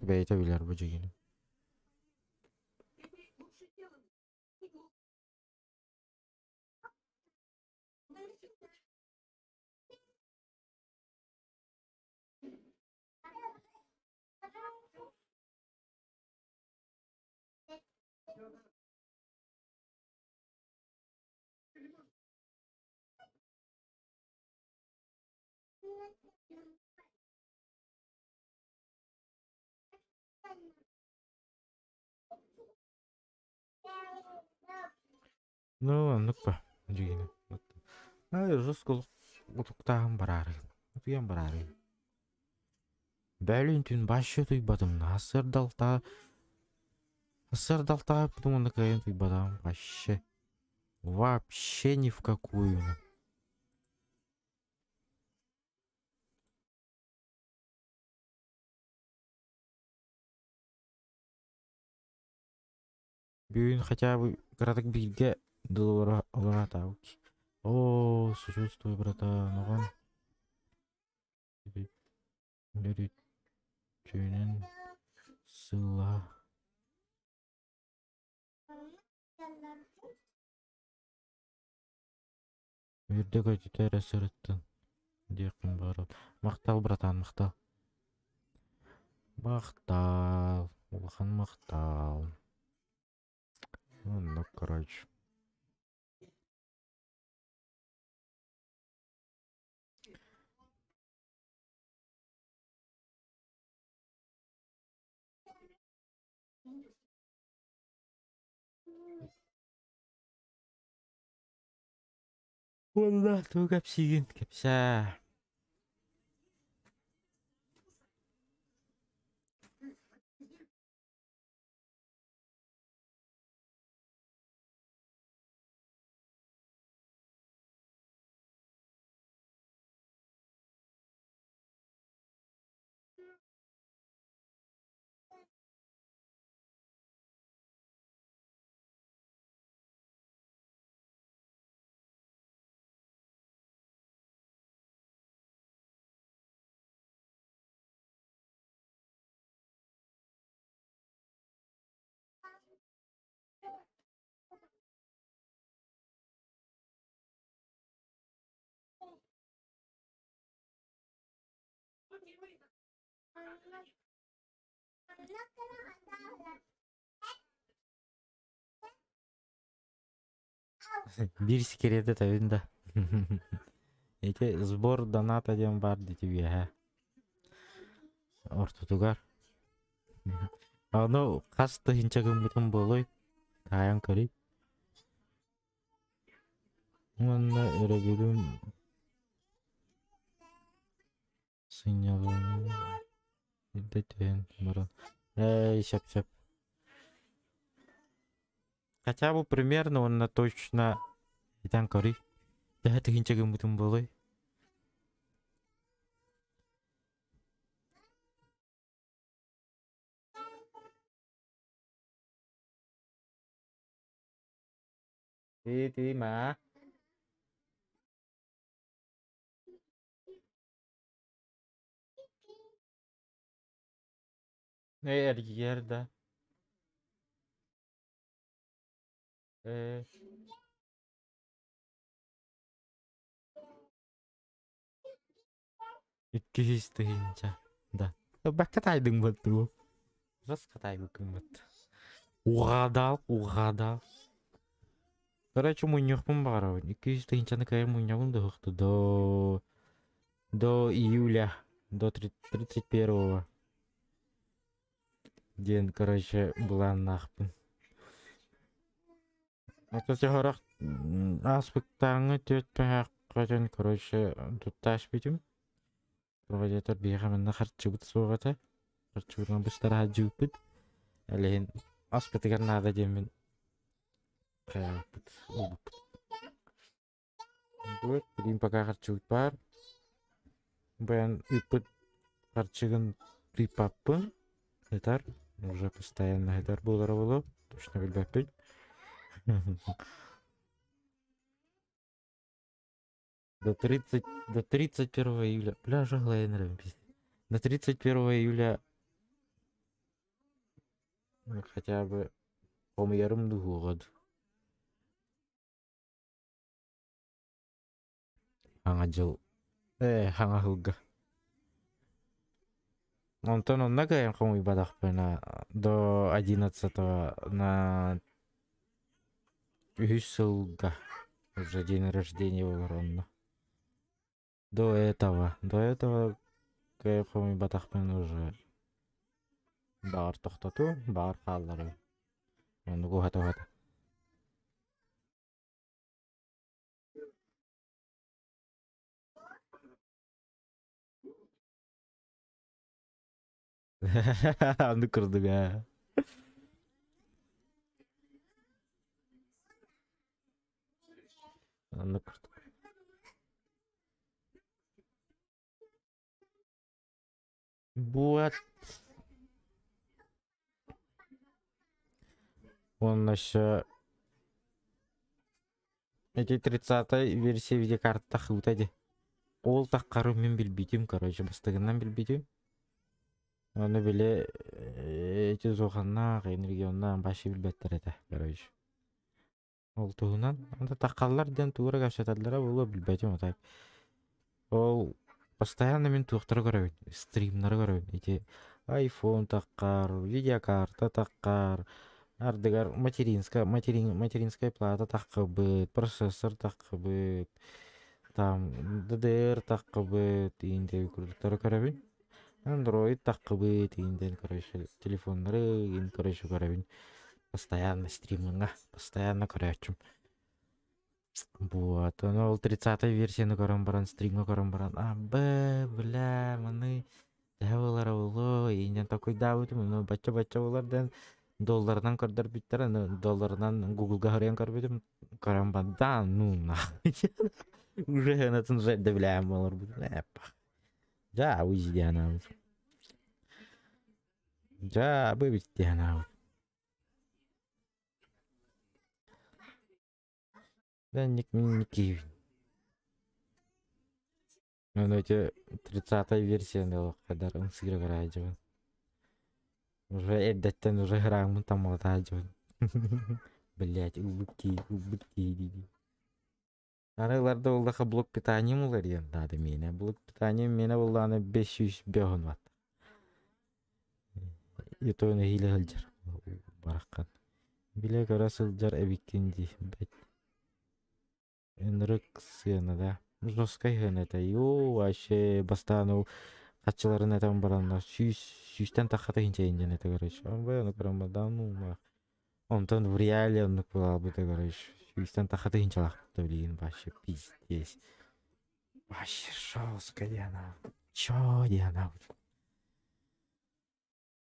Бейте билер bu cigini. Ну, анныкпа жигини. Жускул утуктагын барары. Утуян барары. Бәлін түн башы туйбадым. Асырдалта потом он накаен туйбадам. Вообще ни в какую. Бюин хотя бы городок билге доллара оларатауки. О, сочувствую, братан. Оған төнін сыла. Үрдік өтетер әсіріттін. Декін барып. Мақтал, братан, мақтал. Улхан мақтал. Ну, короче. Wallah tuh kapsigin, kapsa. Birisi kerede tabii de. Сбор доната дем бар де тебе, ха. Ортотугар. Ано касты хинчагым бутун болой. kayan kari. Onunla örebilirim. Sinyalını. Deten баран. Шап. Хотя бы примерно он на точно итан кори. Да это хинчагы мутун болой. Ти ма. Her yerde. Ee, İki isteyince. Да. Бак катайдың бытту. Раз катай быкын быт. Угадал. Короче, муньёхпун барабын. 200 кайыр муньёхпун дохты до июля, до 31-го. Ден, короче, была нахпын. Это сегодня аспектаңы төт пәк қажан, короче, тут таш битім. Проводятор бейхамынна харчыбыт соғата. Харчыбытын бұштара хаджыбыт. Әлейін аспектігер нада демін. Қаяпыт, олбыпыт. Вот, білейін пока харчыбыт бар. Баян үппыт харчыгын припаппын. Хетар. Уже постоянно хетар болары болу. Точно білбәппін. До 31 июля. Бля, жахлая нравится. До 31 июля хотя бы помером год. Ханга жыл. Ханга хылга. Онтон онна кайын комуй бадақпына до 11 на 3 жылга. Уже день рождения Воронна. До этого кайын комуй бадақпына уже бар тоқтату, бар қалдары. Оны гуғата. Аны кырдык, Аны кырдык. Вот. Он еще эти 30-й версия видеокарты тахыбытады. Ол таққары мен білбейтім, короче, бастығынан білбейтім. Оны біле эти зоғанна, қайын регионна башы білбеттер еді, короче. Ол туғынан, анда таққалар ден туғыра кәпшатадылара болу білбейтім отайып. Ол постоянно мен туқтары көрәбін, стримнары көрәбін. Эти iPhone таққар, видеокарта таққар, ардыгар материнская плата таққы бұд, процессор таққы бұд, там DDR таққы бұд, дейінде көрдіктары көрәбін. Android таққы бұд, дейінден, короче, телефонлары, короче, көрәбін. Постоянно стриминга, постоянно көрәчім. Вот, ол 30-й версияны көрім баран, стримға көрім баран. Бля, маны дәуылары олу, ейінден такой дәуітім, бача олардан доллардан көрдір біттер, доллардан Google'ға көрен көрбедім, көрім баран, да, ну, нахуй. Уже ғанатын жәрді біләм олар бұд. Ja, уйдянам. Ja, бөвістянам. Да, никакие. Ну, эти 30-й версия, когда он сыграл. Уже эддаттен уже грамм там отадживан. Блять, убытки. Араларда олдаха блок питания мулар янда мене. Блок питания мене олданы 500 бегон ват. Ютойны хиле хылжар. Бараккан. Биле кара сылжар эбиккенди. Энрык сыяна да. Жоскай хэнэта. Йо, вообще бастану качыларын этам баранна. Сүйстен тахата хинча инжен это, короче. Амбай, ну, прямо, да, ну, мах. Онтон в реале он был бы, короче. Юстан тахаты инчалах, блин, вообще пиздец. Вообще жестко, Диана. Чё, Диана?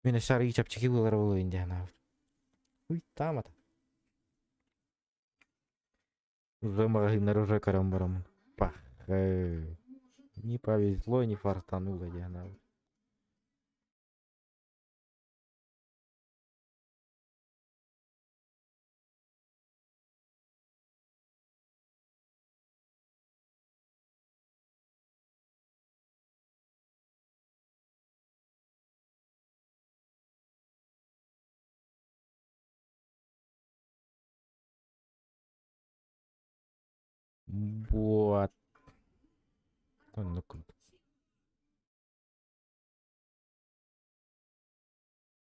Меня шары чапчики выларывало, Диана. Уй, там это. Уже магазин уже карамбарам. Пах. Не повезло, не фартануло, Диана. Вот. Ну круто.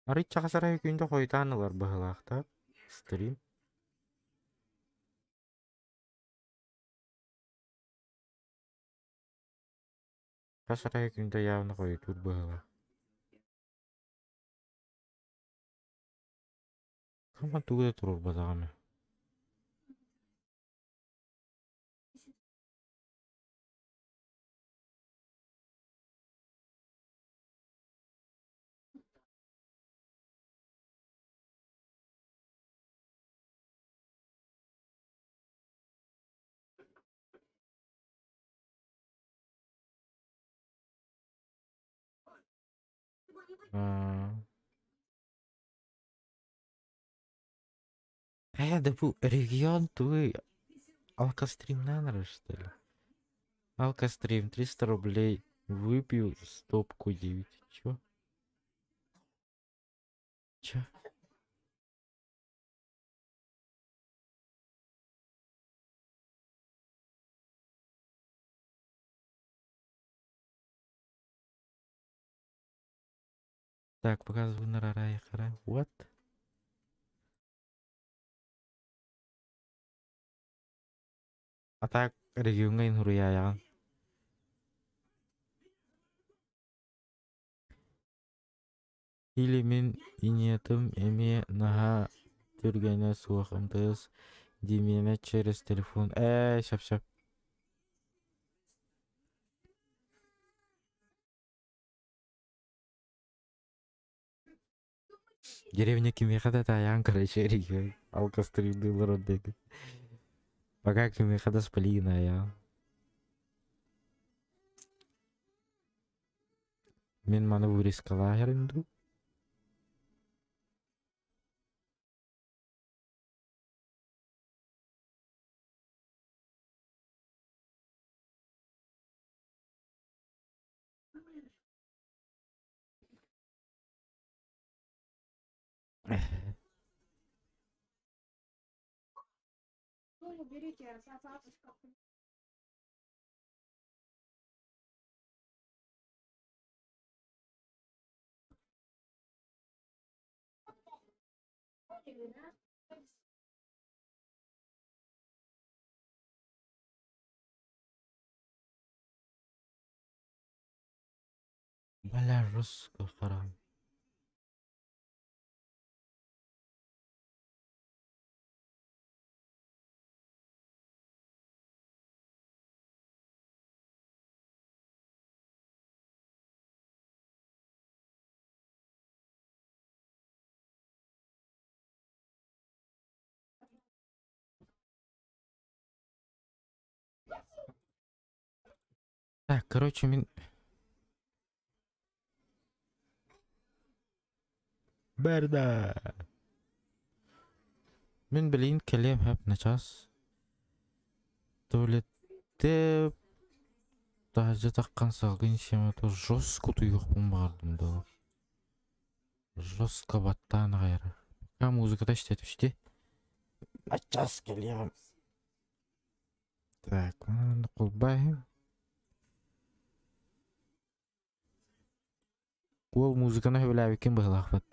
Ары чакасарай күндө койтанылар быһылаахта. Стрим. Касарай күндө явно койтур быһыла. Кама тугда турур базагаме. Да бу регион твой. Алкострим надо, что ли? Алкострим 300 рублей. Выпил стопку 9. Чё? Чё? Так, показываю на Рарайхара. What? А так, регионга инхуруяян. Или мен инетым эме наха түргене суахымтыз димене через телефон. Шап. Деревня Кимехада таян, короче, регион. Алкострим лородега. Пока Кимехада спалина, я. Мен маны вырискала херинду. Ну, берите сосаточку. Бля, жестко харам. Так, короче, Берда. Мен билейин келем хеп начас. Туалетте даже таккан салгын шемето жестко туйукпун бардым да. Жестко баттан гайра. Пока музыкада иштетишти. Начас келем. Так, кулбайым. Ол музыканы хөбөлөбү ким быхлахпат.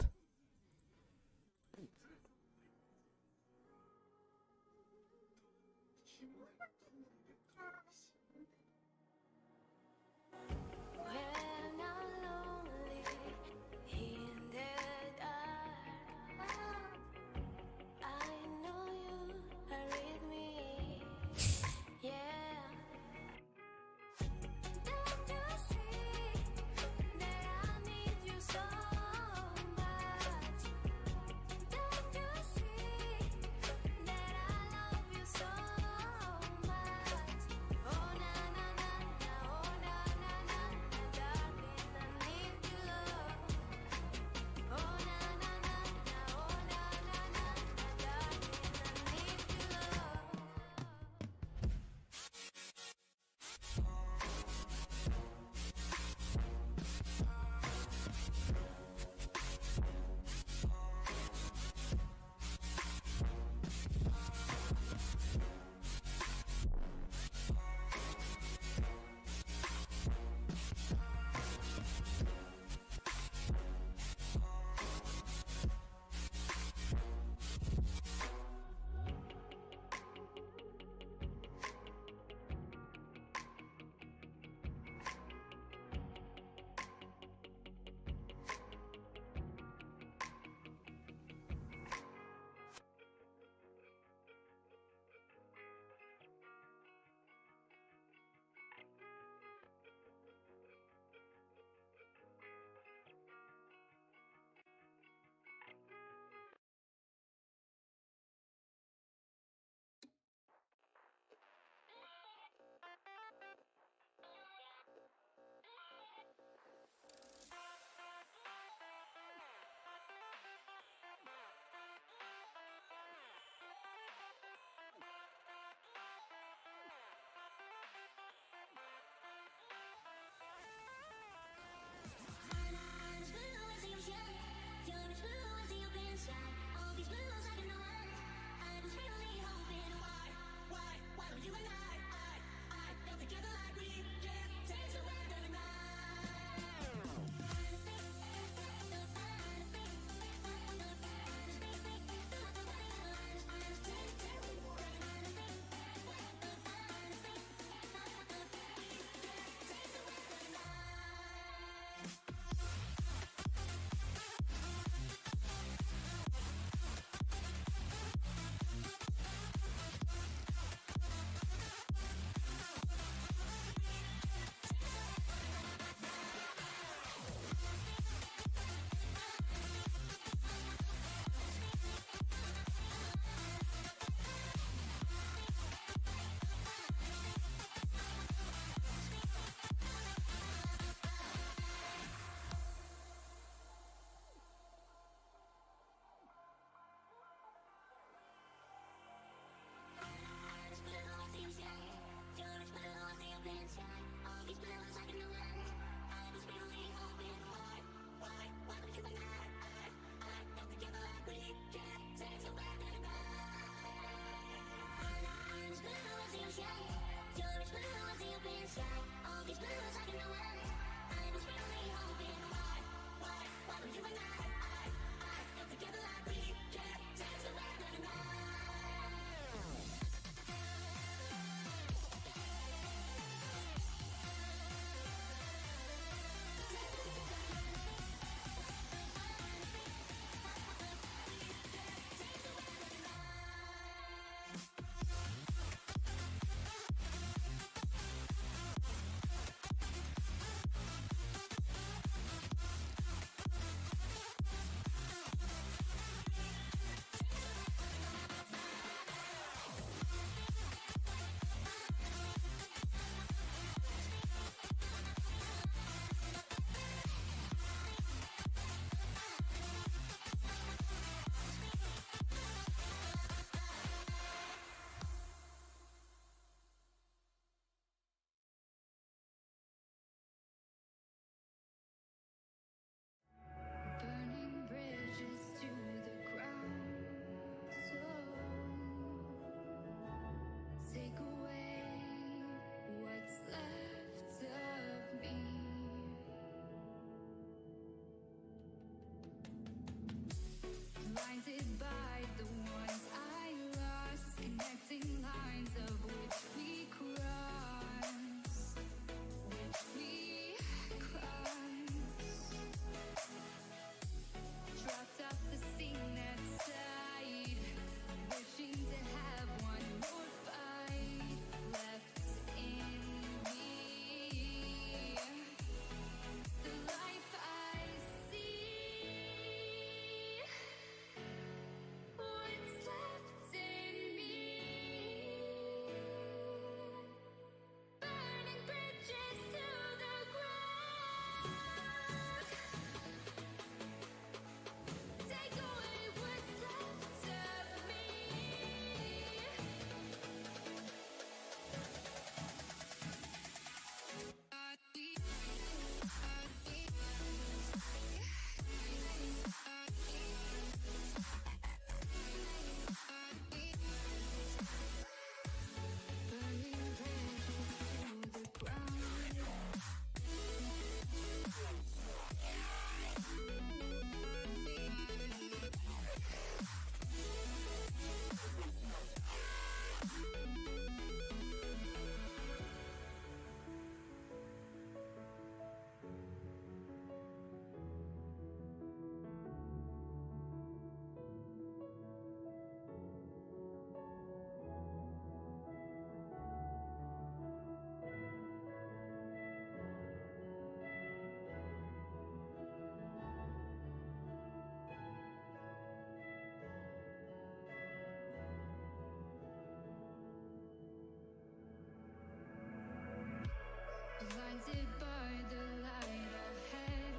blinded by the light ahead.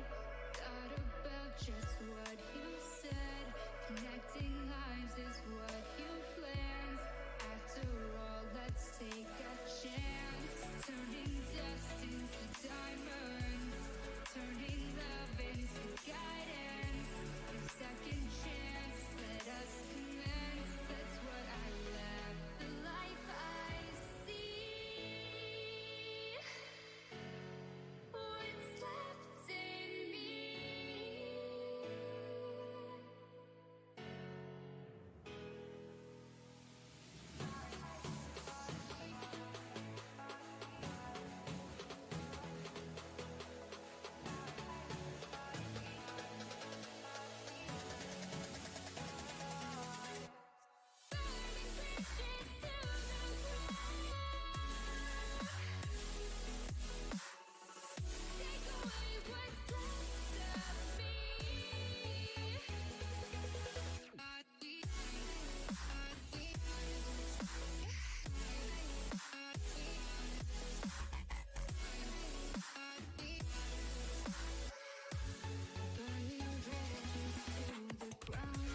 Thought about just what you said. Connecting lives is what you planned. After all, let's take a chance. Turning dust into diamonds. Turning love into guidance. A second chance, let us commence. That's what I love. The life I see. What's left in me? Take away what's left of burning bridges to the ground.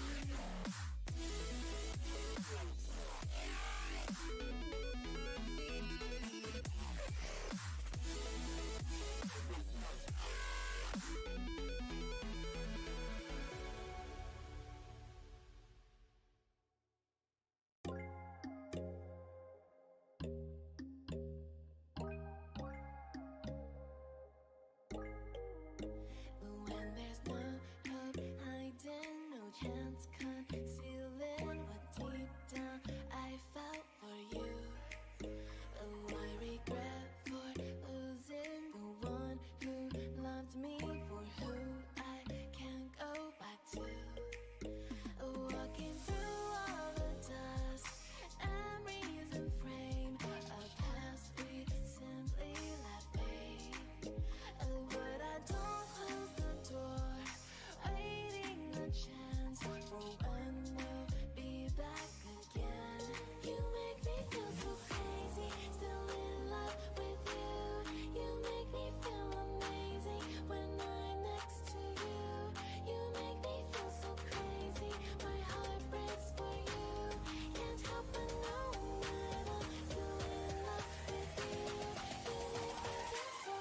When there's no hope hiding, no chance concealing what deep down I felt for you. Oh, I regret for losing the one who loved me, for who I can't go back to. Walking through all the dust, memories and frame a past we simply let fade. But I don't close the door, waiting a chance for when we'll be back again. You make me feel so crazy, still in love with you. You make me feel amazing when I'm next to you. You make me feel so crazy, my heart breaks for you. Can't help but know that I'm still in love with you. You make me feel so.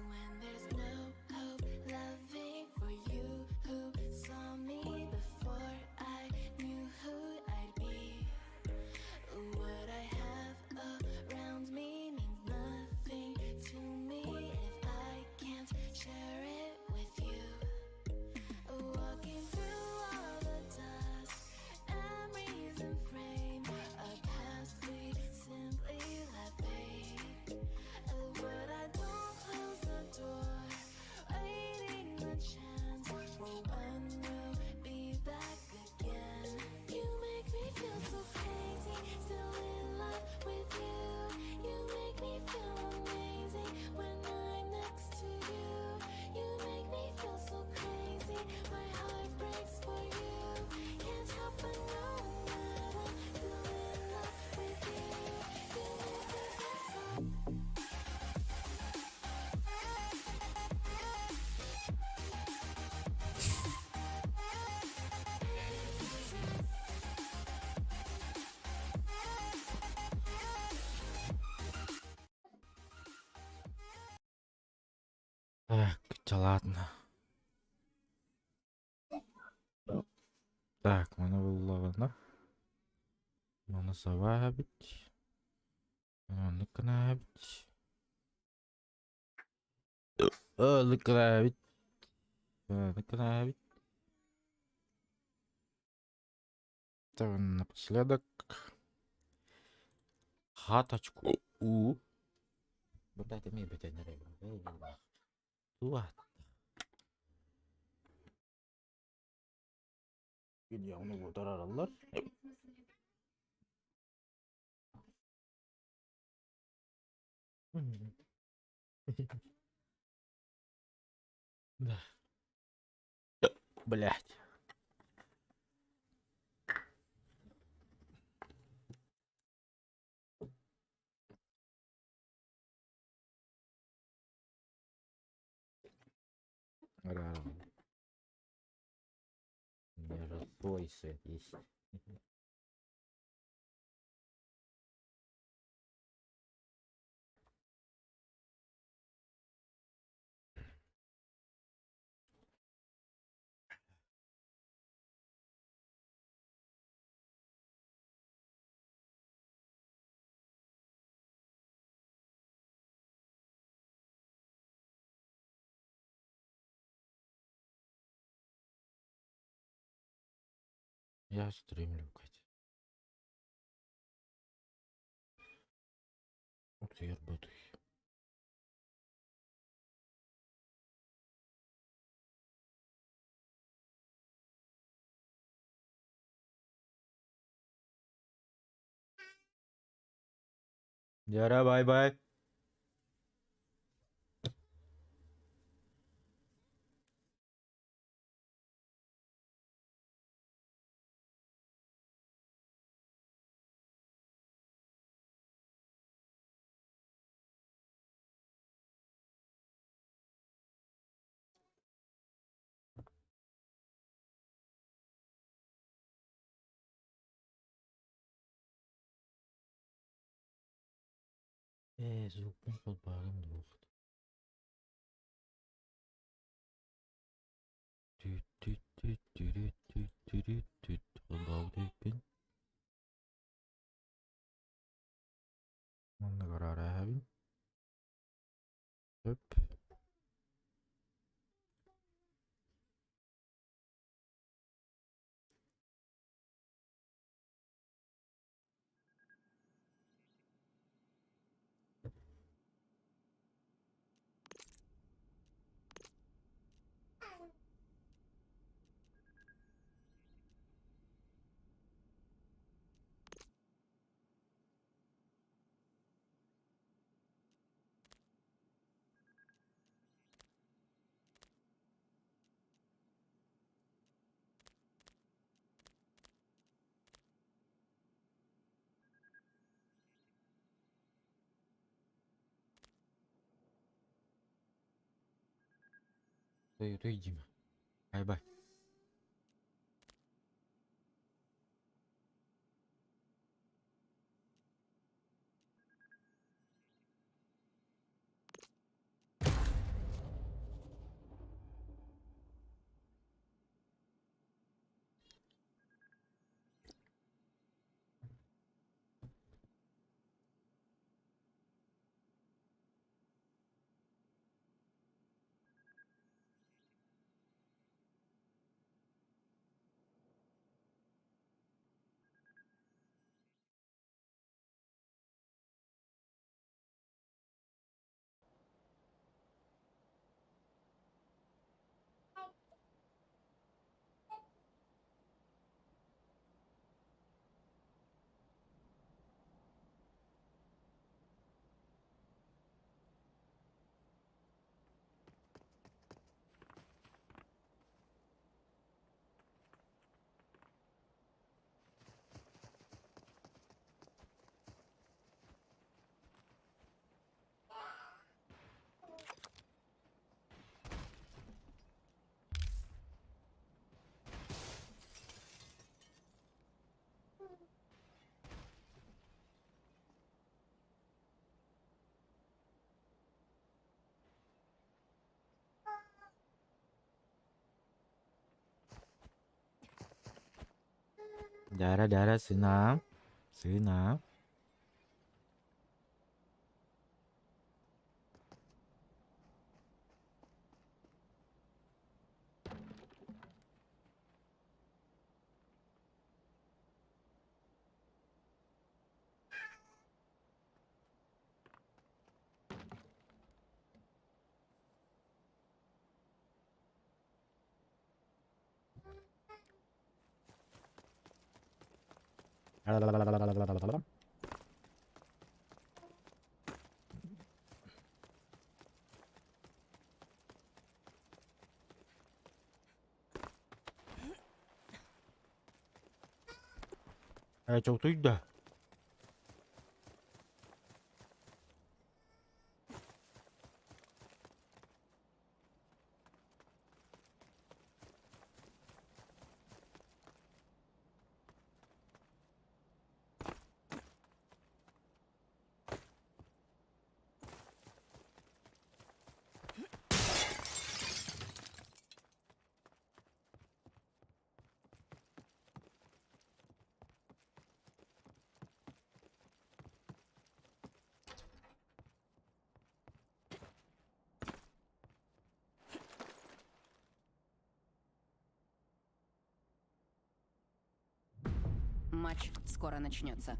When there's no hope loving for you who saw me before I knew who I'd be. What I have around me means nothing to me if I can't share it with you. Walking through all the dust, memories and frame a past we simply let fade. But I don't close the door, waiting a chance for when we'll be back again. You make me feel so crazy, still in love with you. You make me feel amazing when I'm next to you. You make me feel so crazy, my heart breaks for you. Can't help but know that I'm still in love with you. You make me feel so. Так, ладно. Так, мене виловлено. Мене завабить. Мене кнабить. Мене кнабить. Мене кнабить. Так, напоследок. Хаточку. Дайте мені питання рибу. Ладно. Geliyor onu kurtararlar. Да. Блять. У меня же свой свет есть. Я стримлю, Катя. Ух ты, я работаю. Яра, бай-бай. Zoek nog wat barren lucht. Gebouwd ik ben. Dan gaan we hebben. Hup. Идем. Бай-бай. Dara, senang. Senang. Çok da. Матч скоро начнется.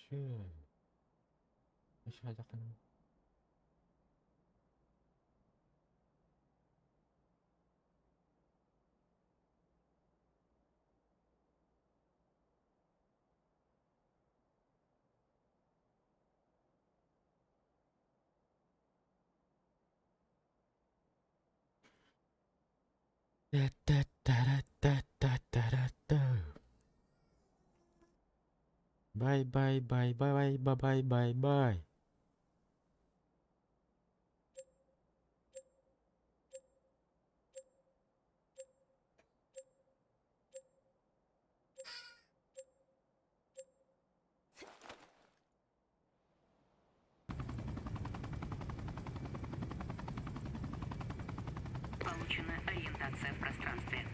Şey. Aşağıda kanım. Bye bye bye bye bye bye bye bye bye. Получена ориентация в пространстве.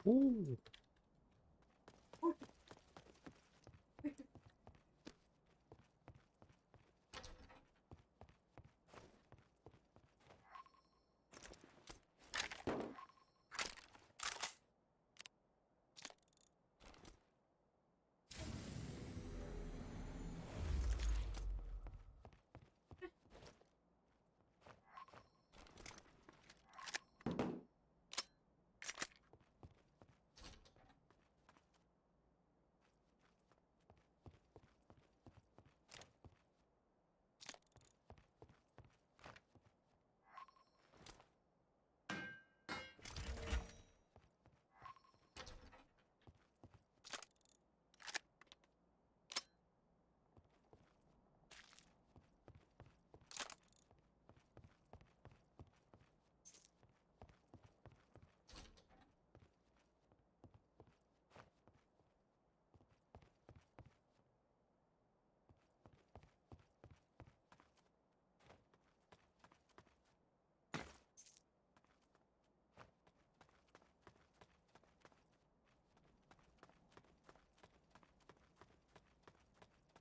Ooh.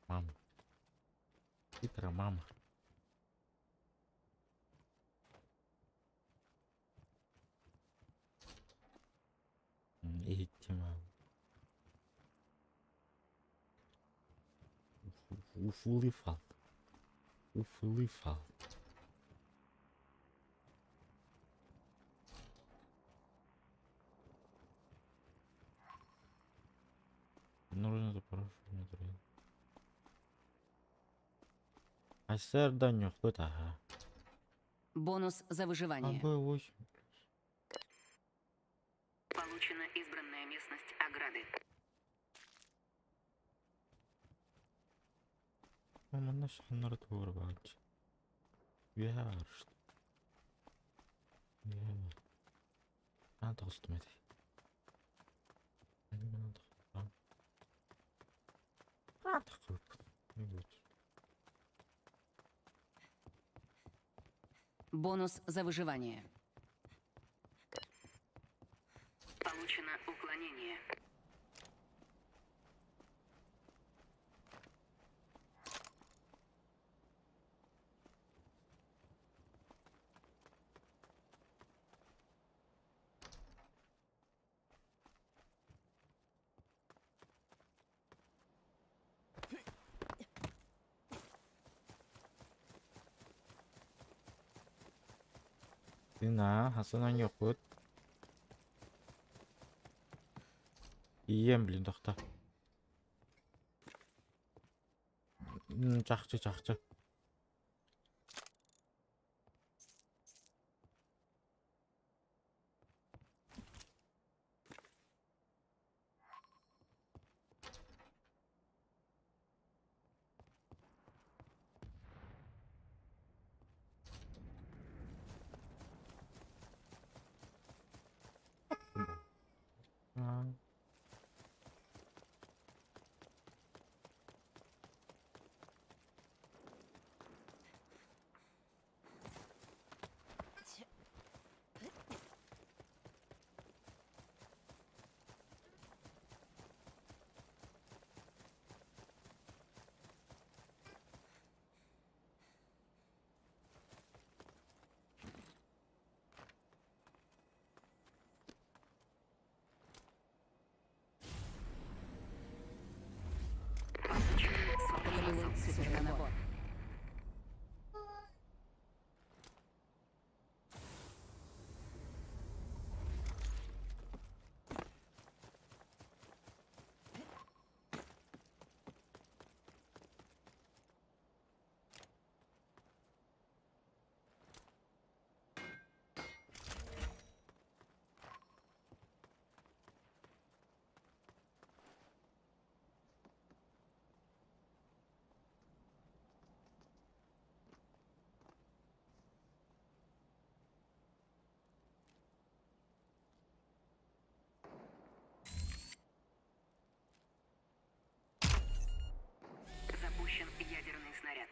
Мама. Хитрая мама. Ihtimal. Ufuli fal. Ufuli fal. Нужно запрашивать. А серда не кто-то. Бонус за выживание. АБ-8. Получена избранная местность ограды. Мана шахнар тур бач. Яар что. Яар. А доступ эт. Бонус за выживание. Получено уклонение. Дина, хасанан yok. Ием, блин, тохта. Жакчы. Супернабор. Запущен ядерный снаряд.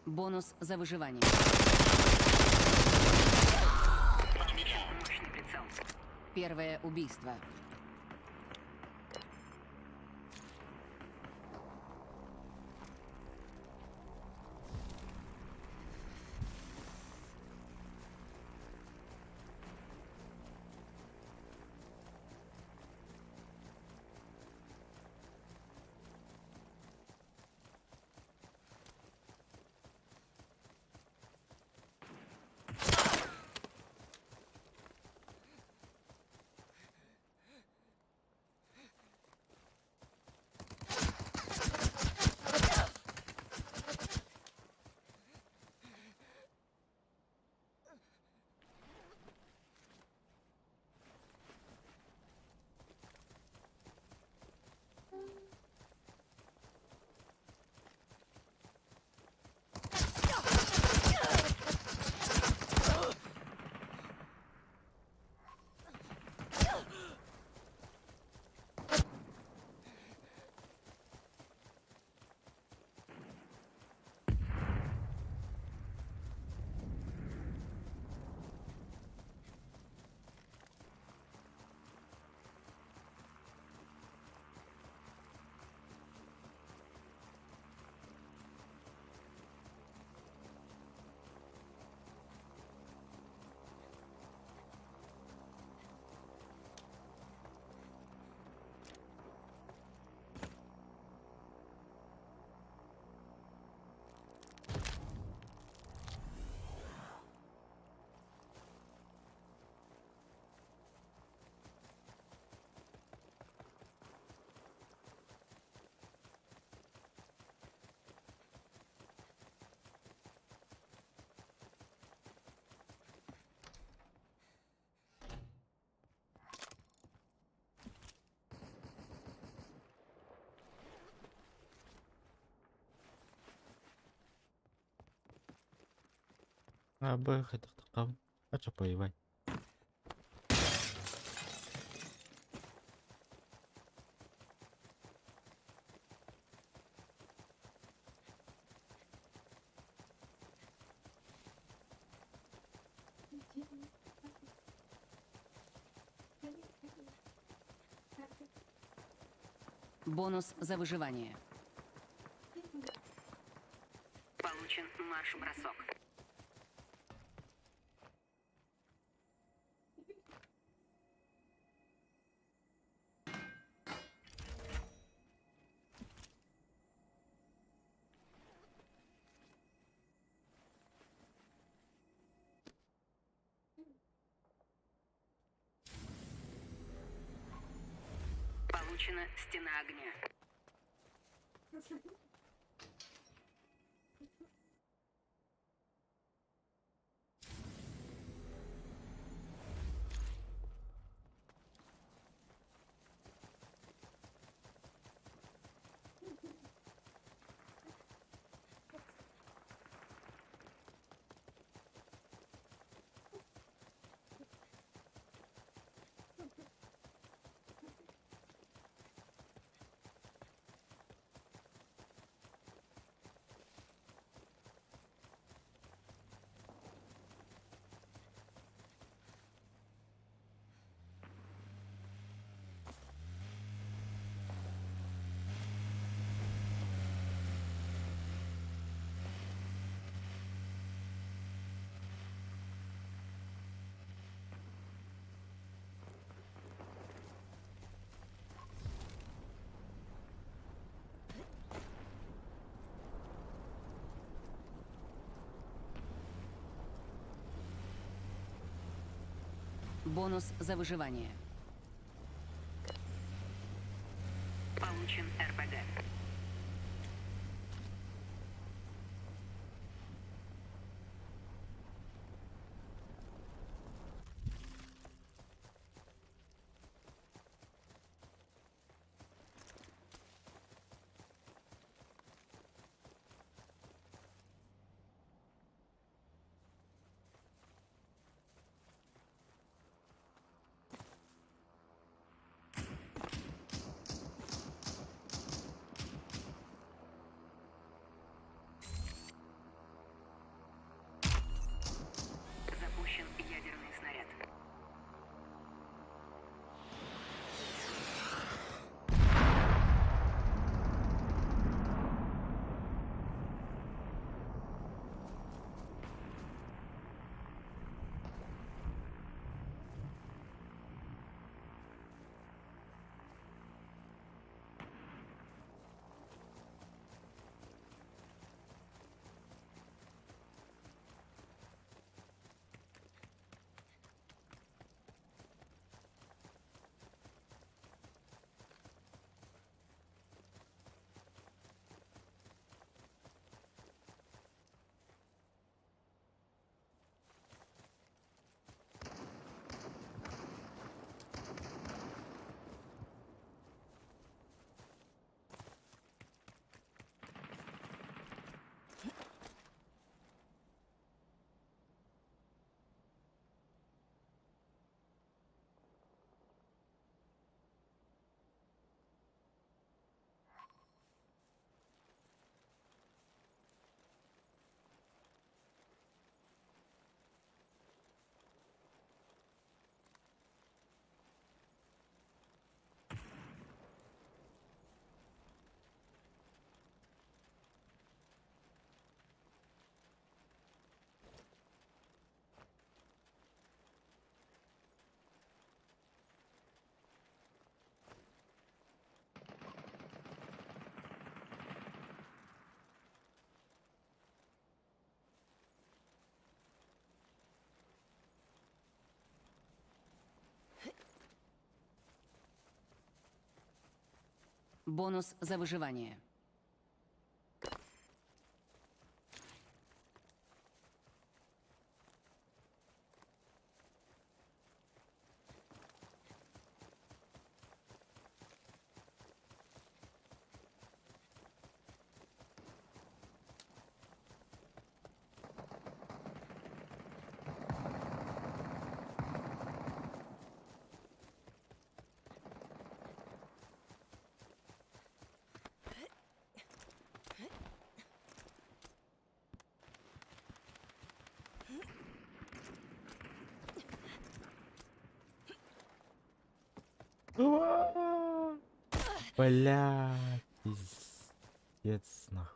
Бонус за выживание. Мощный прицел. Первое убийство. А, Б, хотя там. А чё поебать? Бонус за выживание. Получен марш-бросок. Получена стена огня. Бонус за выживание. Получен РПГ. Запущен ядерный снаряд. Бонус за выживание. Бля, пиздец, нахуй.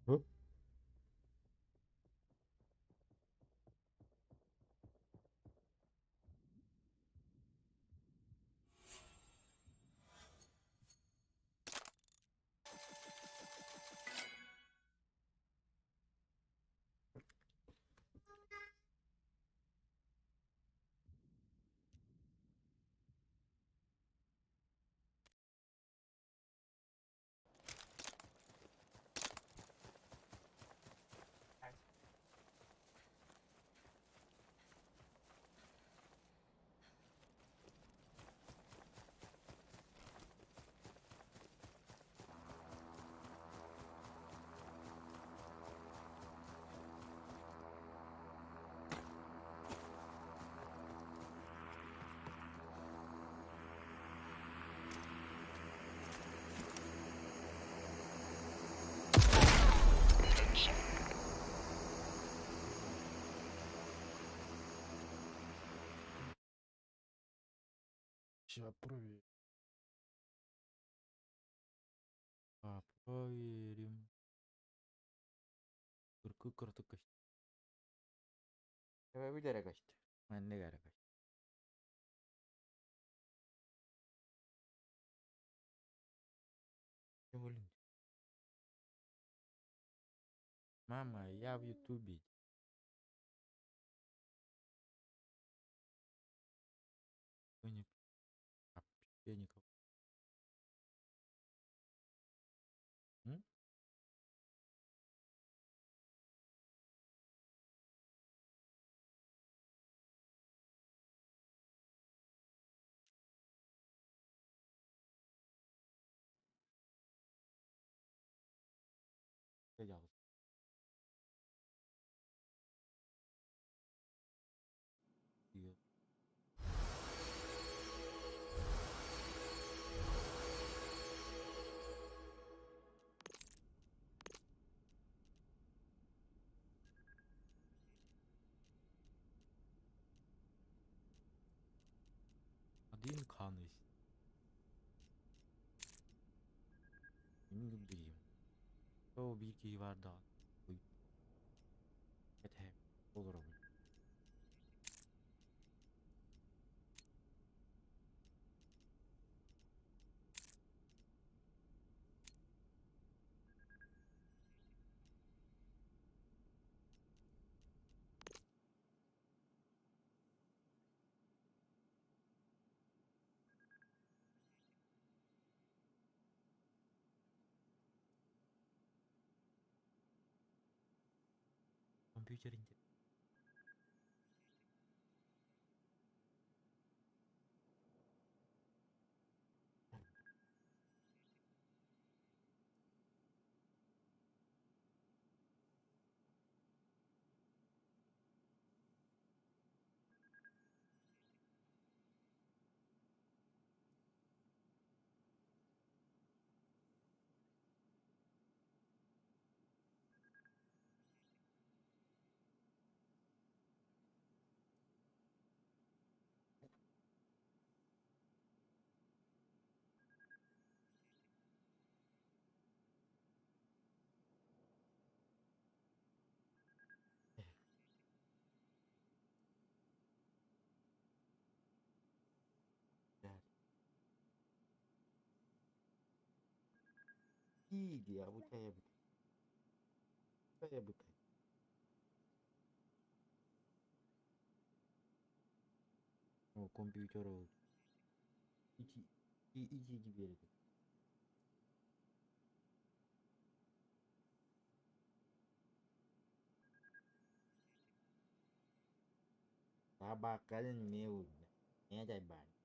Оп. Ща проверим. Проверим. Кыркы кырты кашты. Давай bir кашты. Менде кара кашты. Не блин. Мама, я в Ютубе. Не вообще никого. М? Пожалуйста. Привет. Один kanış. Emin gibi değilim. O bilgi var da. Yeter. Olur ama. Компьютерinde. İyiydi ya bu kaya bu. Kaya bu kaya. O компьютер oldu. İki gibi yeri. Tabacanın ne oldu? Ne de ben?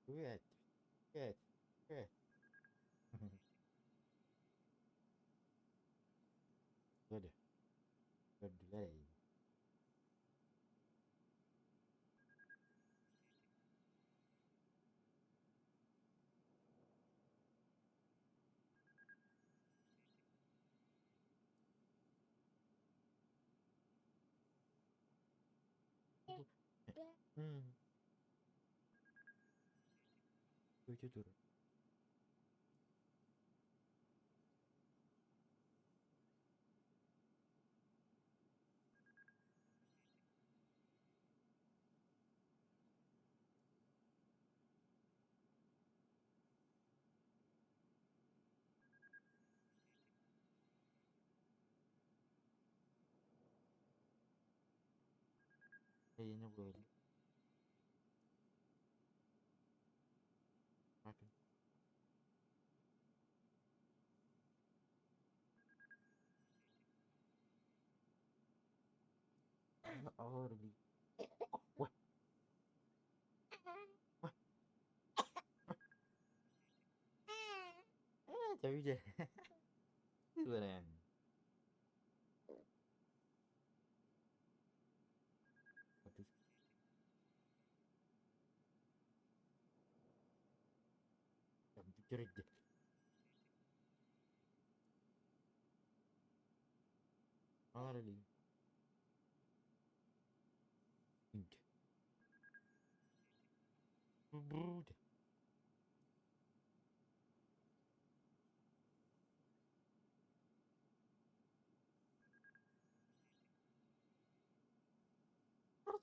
Привет. Привет. Привет. Дядя. Дядя. Уйди, дура. Я не буду. Папин. Орли. Ой. Это видео. Блин. Компьютер. Орли. Инк. Брут.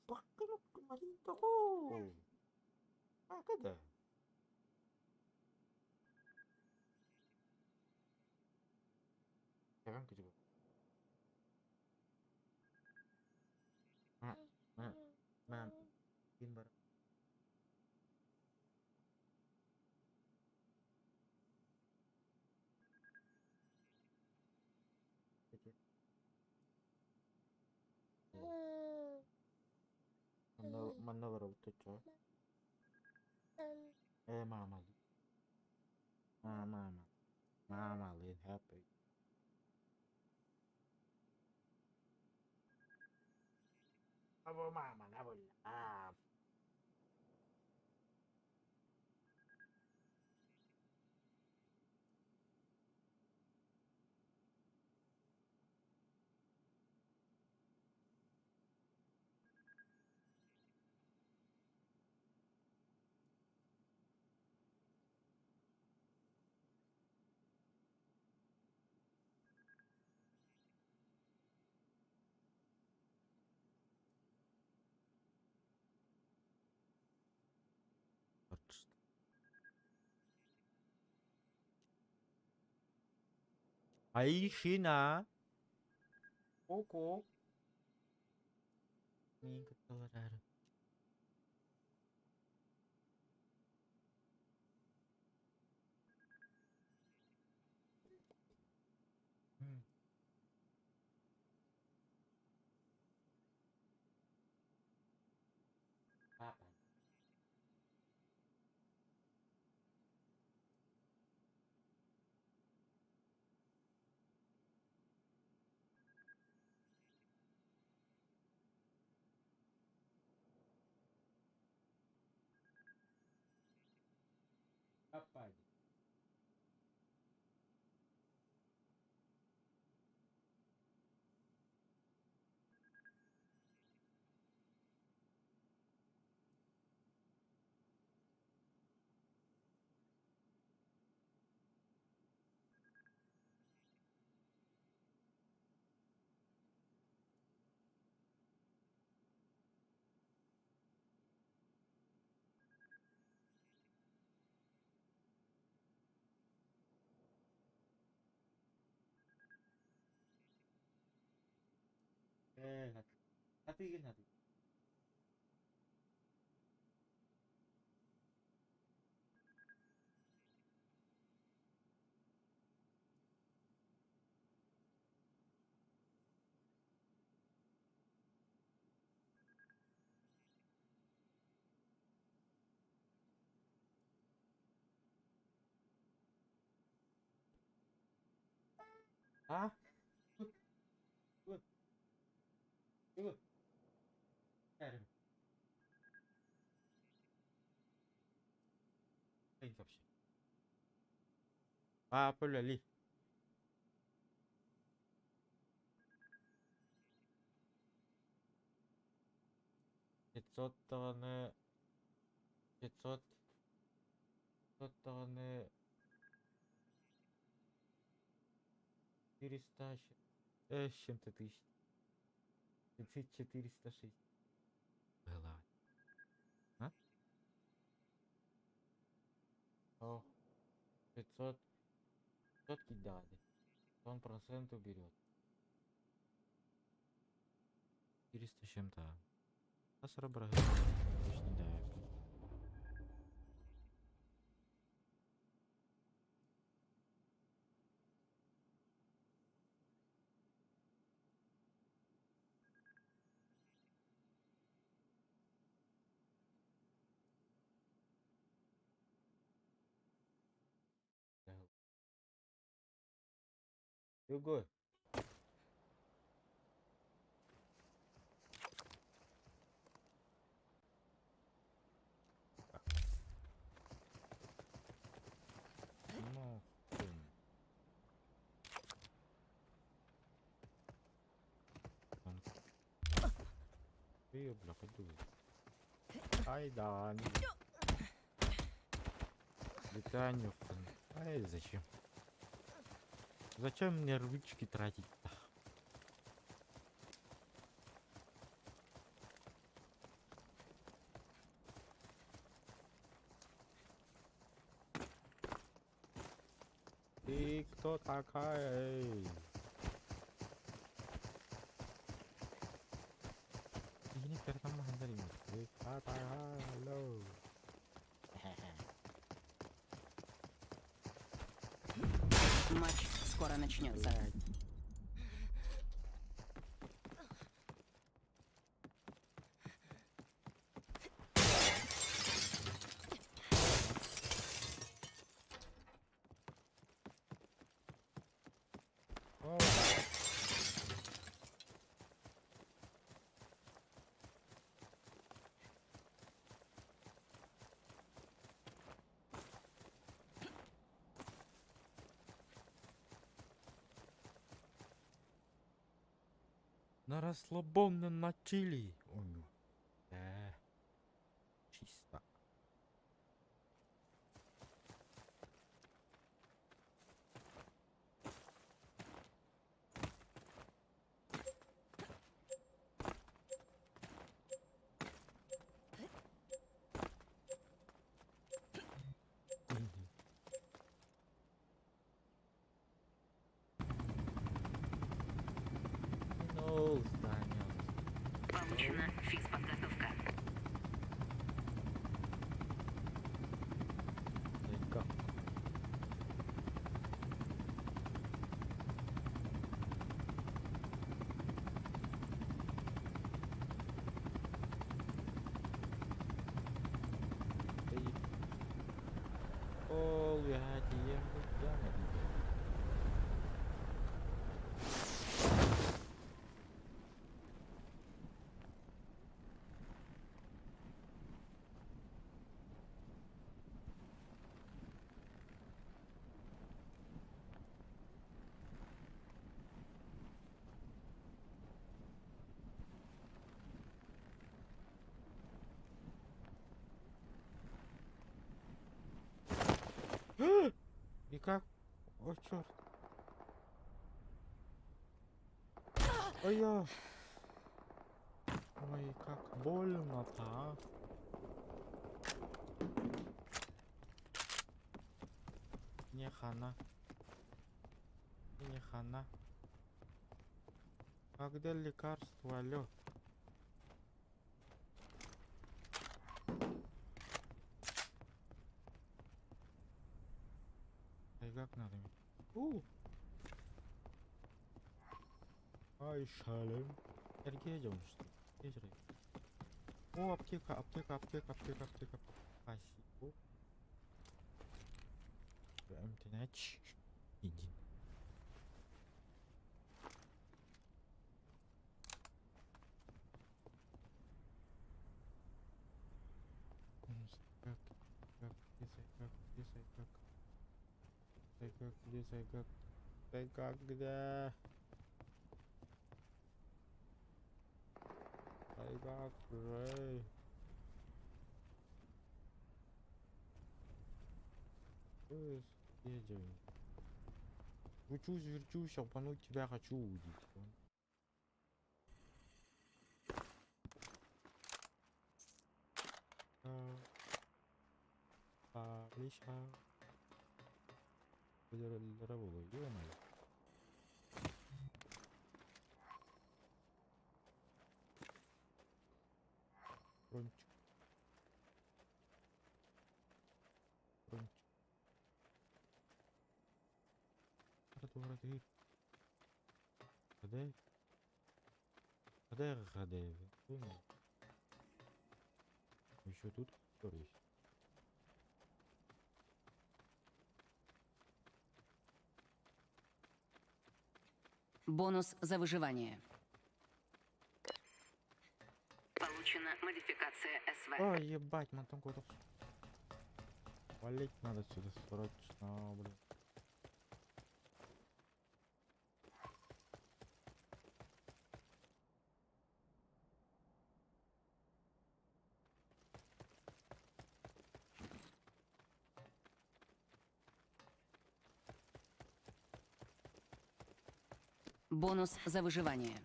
Bakın kumarin toho. Ada. Sekarang ke coba. Nah, bikin bareng. Mana baru tuh mama mama lihat HP apa mama nggak boleh Aishina Coco Minggu Colorado apa apa aja tapi gini А? Вот. Вот. Карим. Эй, вообще. Папуля. 500 тонны. 500 тонны. 400 с чем-то тысяч. 406. Была. А? О, 500 кидали. Он процент уберет. 400 с чем-то. А с ребра точно да. Другой. Ну, ты, бля, подуй. Ай, да, не. Летанию. Ай, зачем? Зачем мне рвички тратить-то? Ты кто такая? Ini pertama dari Ты кто такая? Hello. Матч скоро начнется. На расслабоне начали. Чисто. Ну, здание. Получена физподготовка. Легко. All we had here was done. И как? О, черт. Ой-я. Ой, как больно-то, а. Не хана. Не хана. А где лекарство, алё? Ай, как надо? Ай, шалем. Сергей идем, что ли? Где же? О, аптека. Спасибо. Прям ты нач. Иди. Ты как, где? Ты как же? Едем. Кручусь, верчусь, обмануть тебя хочу увидеть. Лиша. Работаю, ё-моё. Рончик. Рончик. Ходи. Ходи. Еще тут кто есть? Бонус за выживание. Получена модификация СВ. Ой, ебать, матом котов. Валить надо сюда срочно, блин. Бонус за выживание.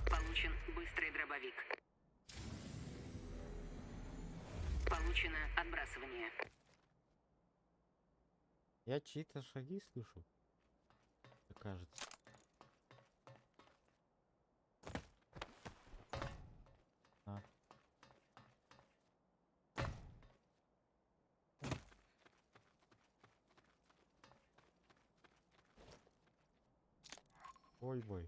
Получен быстрый дробовик. Получено отбрасывание. Я чьи-то шаги слышу. Мне кажется. А. Ой бой.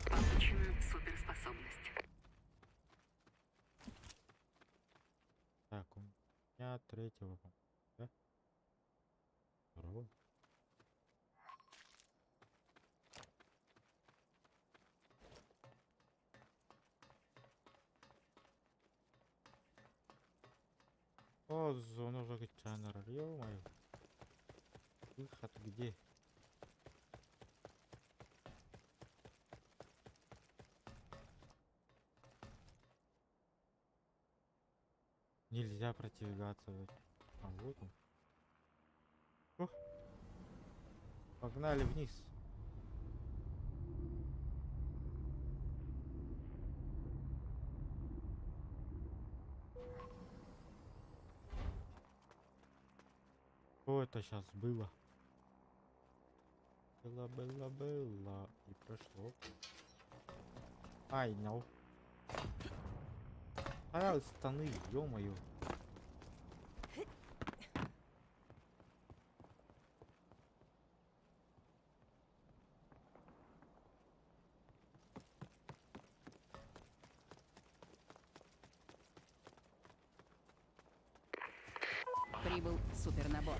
Получена суперспособность. Так, у меня третьего, да? Второго. О, зону заготянер, ё-моё. Выход где? Нельзя продвигаться. А вот он. Ох. Погнали вниз. Что это сейчас было? Было. И прошло. Ай, no. Станы, ё-моё. Прибыл супернабор.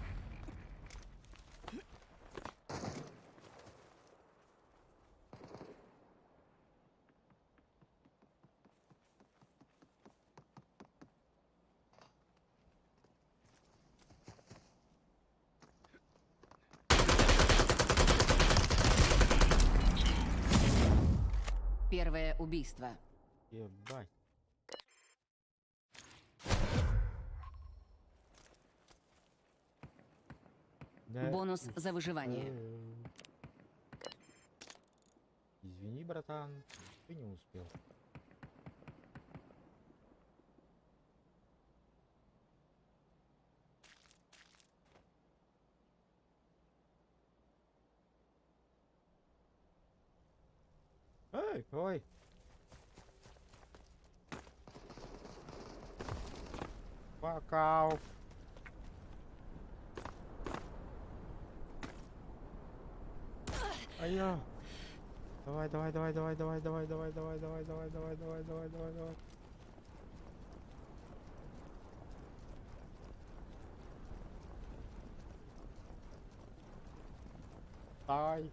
Первое убийство. Ебать. Да. Бонус за выживание. Извини, братан, ты не успел. Ой. Fuck off. Айо. Давай, давай, давай, давай, давай, давай, давай, давай, давай, давай, давай, давай, давай, давай, давай. Ай.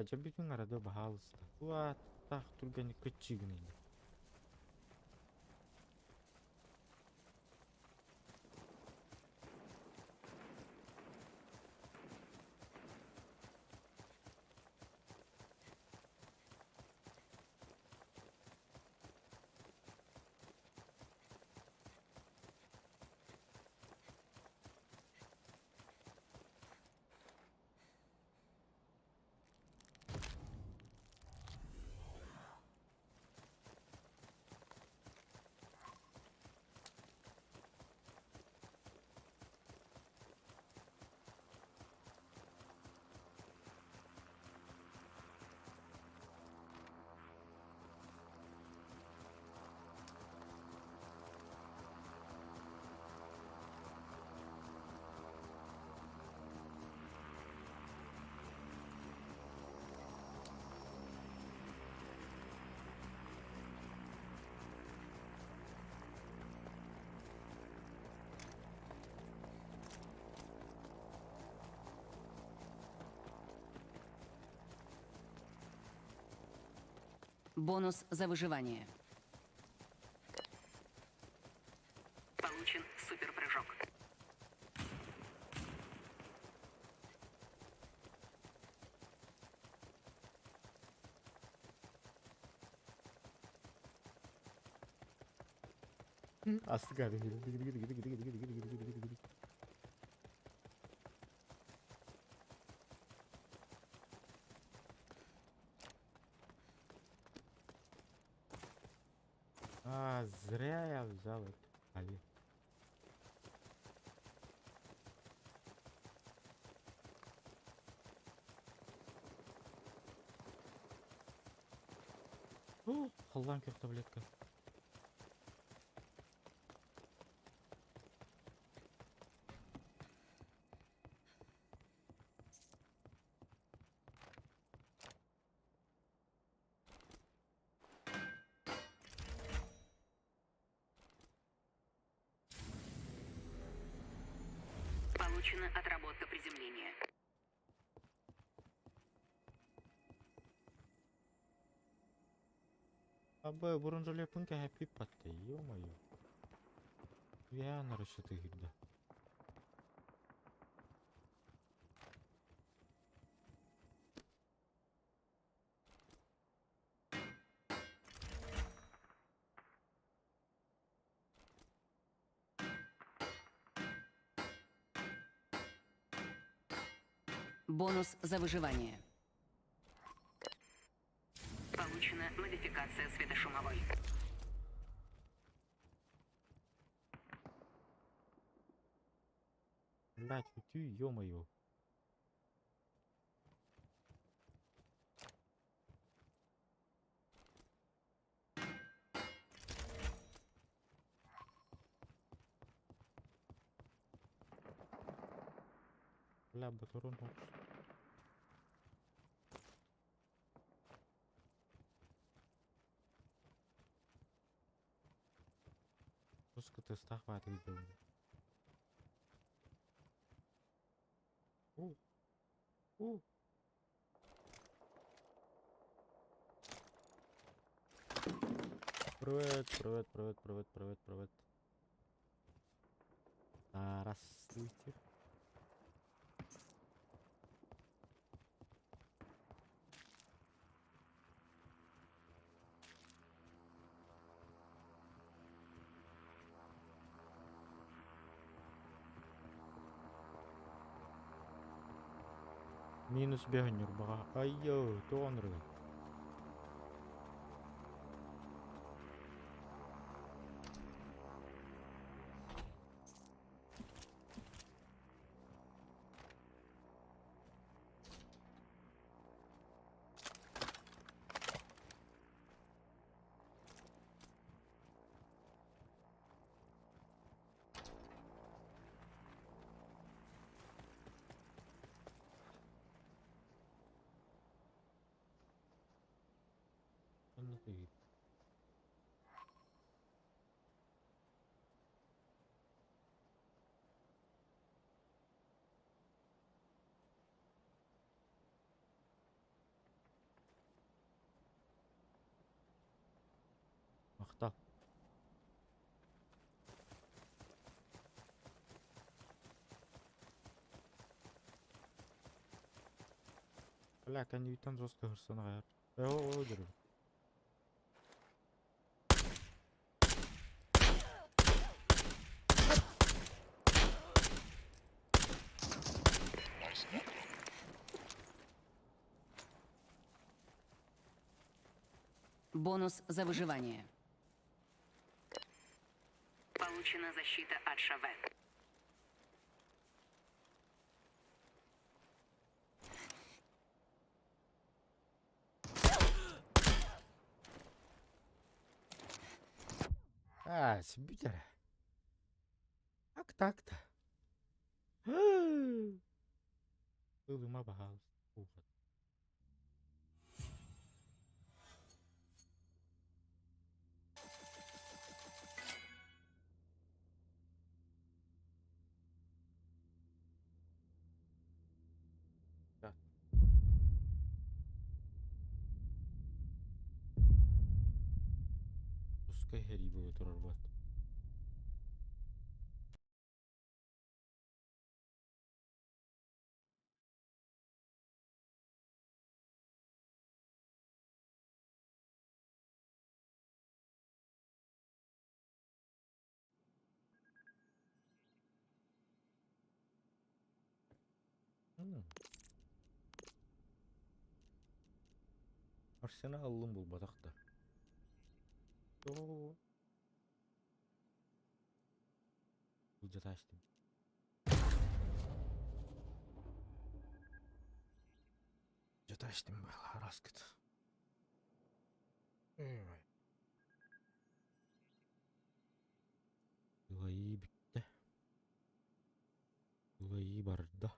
Жабикин арада бахалыста. Уа, так тургани кычыгны. Бонус за выживание. Получен суперпрыжок. Астыга. Зря я взял это. Али. Халлан как таблетка. Получена отработка приземления. Абы бурун жоле пунке хэппи патте, ё-моё. Я на расчёты гибда. Бонус за выживание. Получена модификация светошумовой. Блять, ты, ё-моё. Бля, батурон лучше. Пуска теста хватит видео. Привет. Здравствуйте. Минус беган юрбага. Айо, тоонрга. Anlatayım. Мақта. Ләкин ютан жостқа хырсына ғайыр. О, дұрым. Бонус за выживание. Получена защита от Шаве. Сбитер. Так-так-то. Ылыма бағалыс. Пускай Харибова тұрар бат. Арсенал алым бұл батақта. Бұл жата аштым. Жата аштым бұл раскыт. Жылайы бітті. Жылайы барды.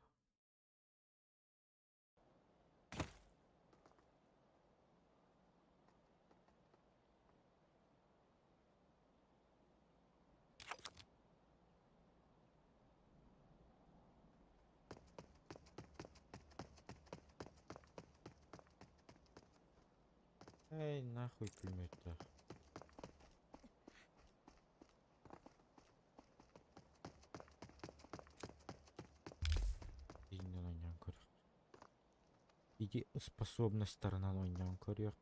Эй, нахуй пулемет-то. Инден ойнан көрек. Иди способностьтарынан ойнан көрек.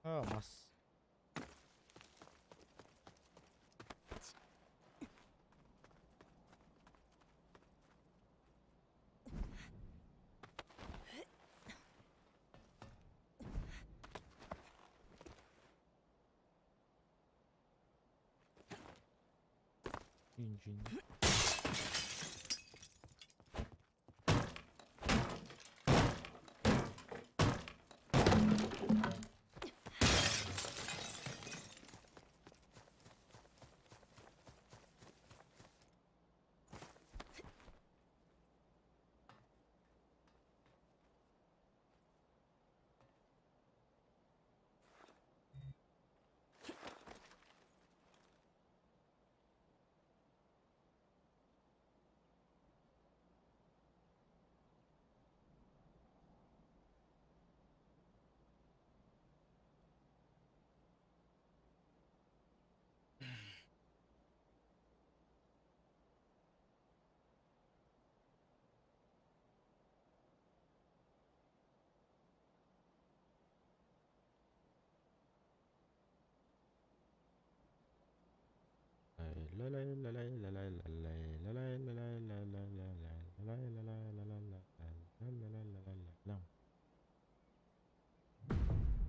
Мас. Инжин.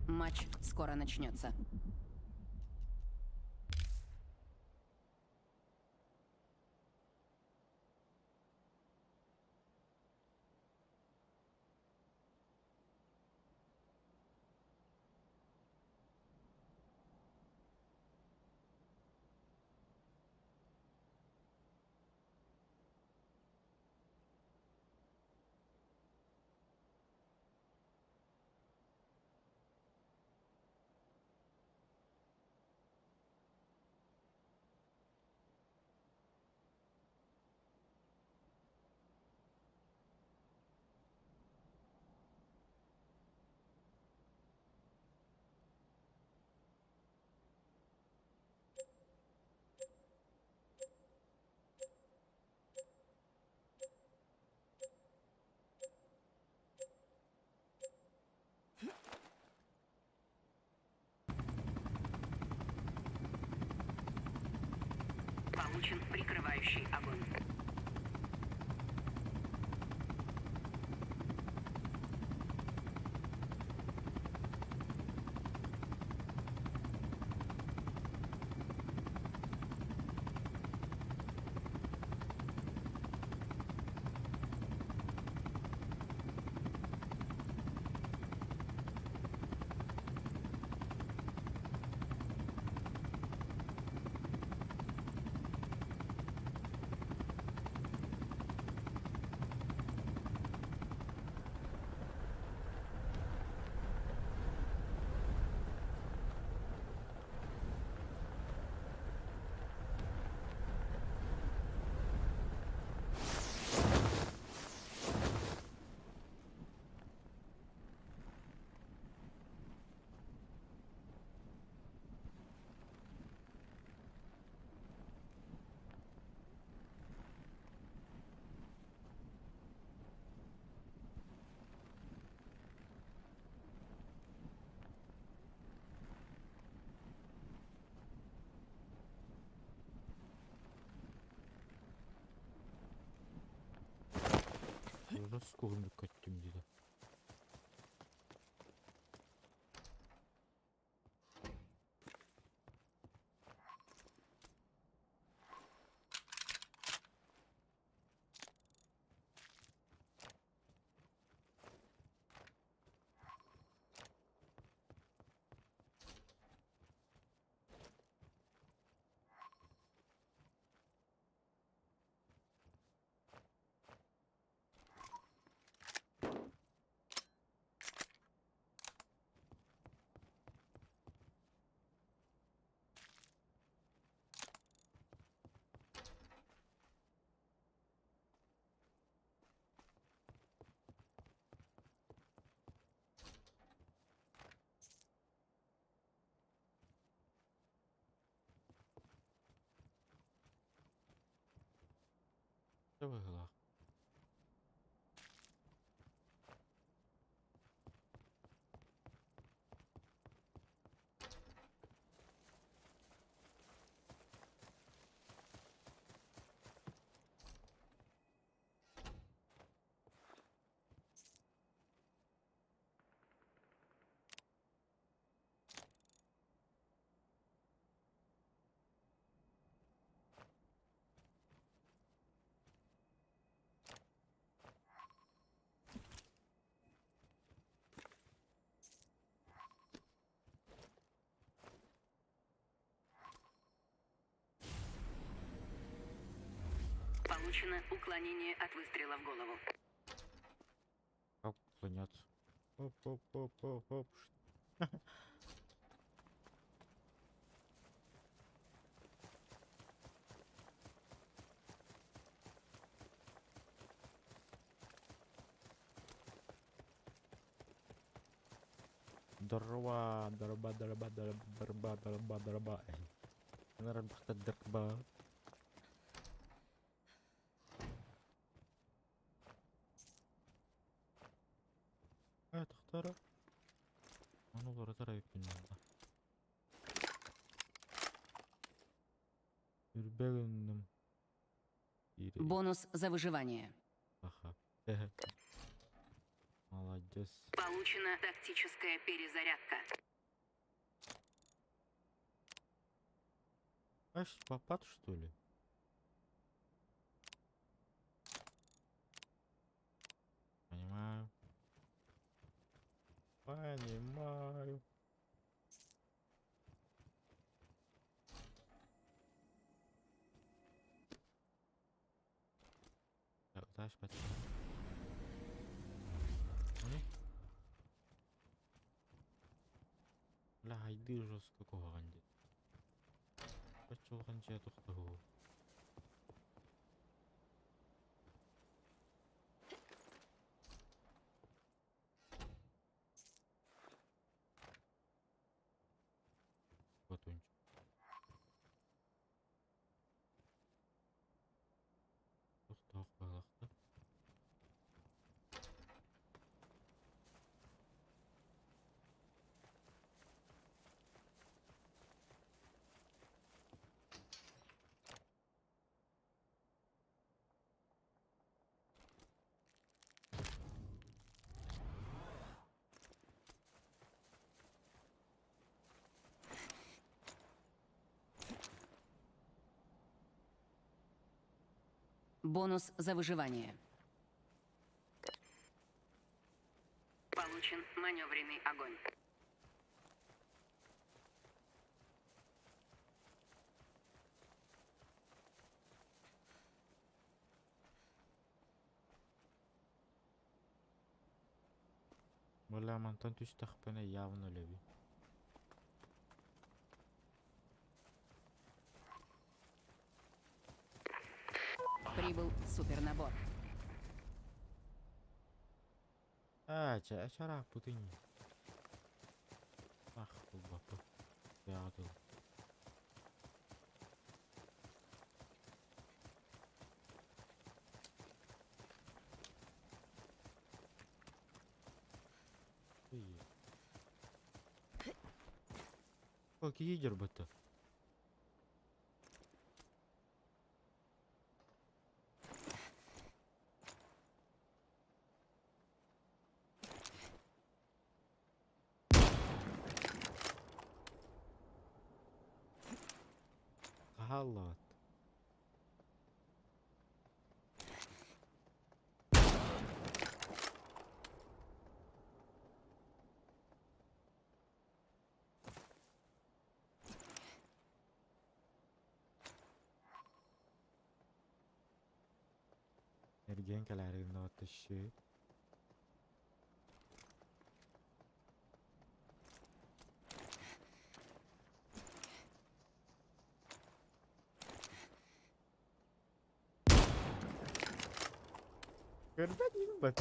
Матч скоро начнется. Получен прикрывающий огонь. Раскурник каттим дейді. Що вигла? Получено уклонение от выстрела в голову. Как уклоняться? Оп. Дорба. Наверное, просто дорба. Тахтара. Ану вратара екпен алды. бегунным. Бонус за выживание. Ага. Молодец. Получена тактическая перезарядка. Аж попад, что ли? Понимаю. Понимаю. Так, дальше пойдем. Бля, айды жестко куган дед. Качылганча токтогу. Батончик. Тохтак байлакта. Бонус за выживание. Получен маневренный огонь. Бля, мантан тустахпене явно леви. Прибыл супернабор. Чара путыни. Ах, бапы. Ядыл. Как едер бы-то? Халат. Ergenkelerinde ateşi. Görmedin mi?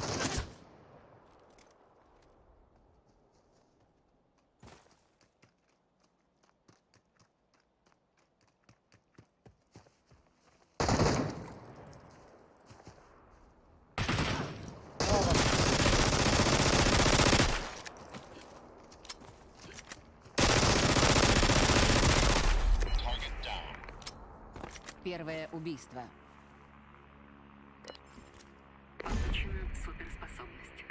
Первое убийство. Получена суперспособность.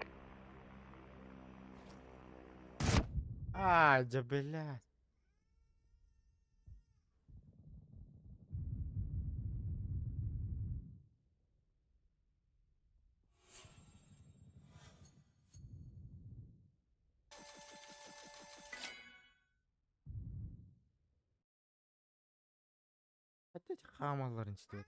Да блядь. Опять хамаларын істеді.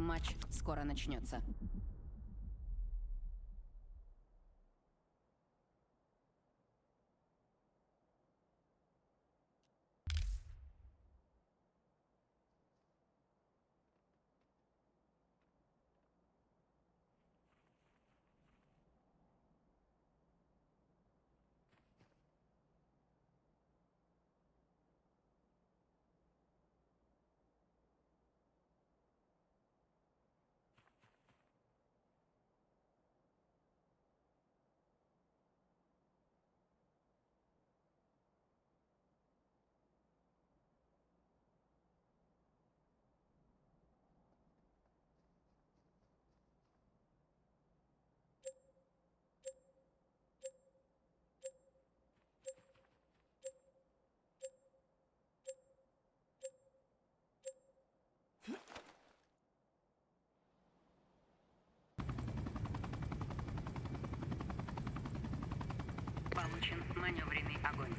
Матч скоро начнется. Получен маневренный огонь.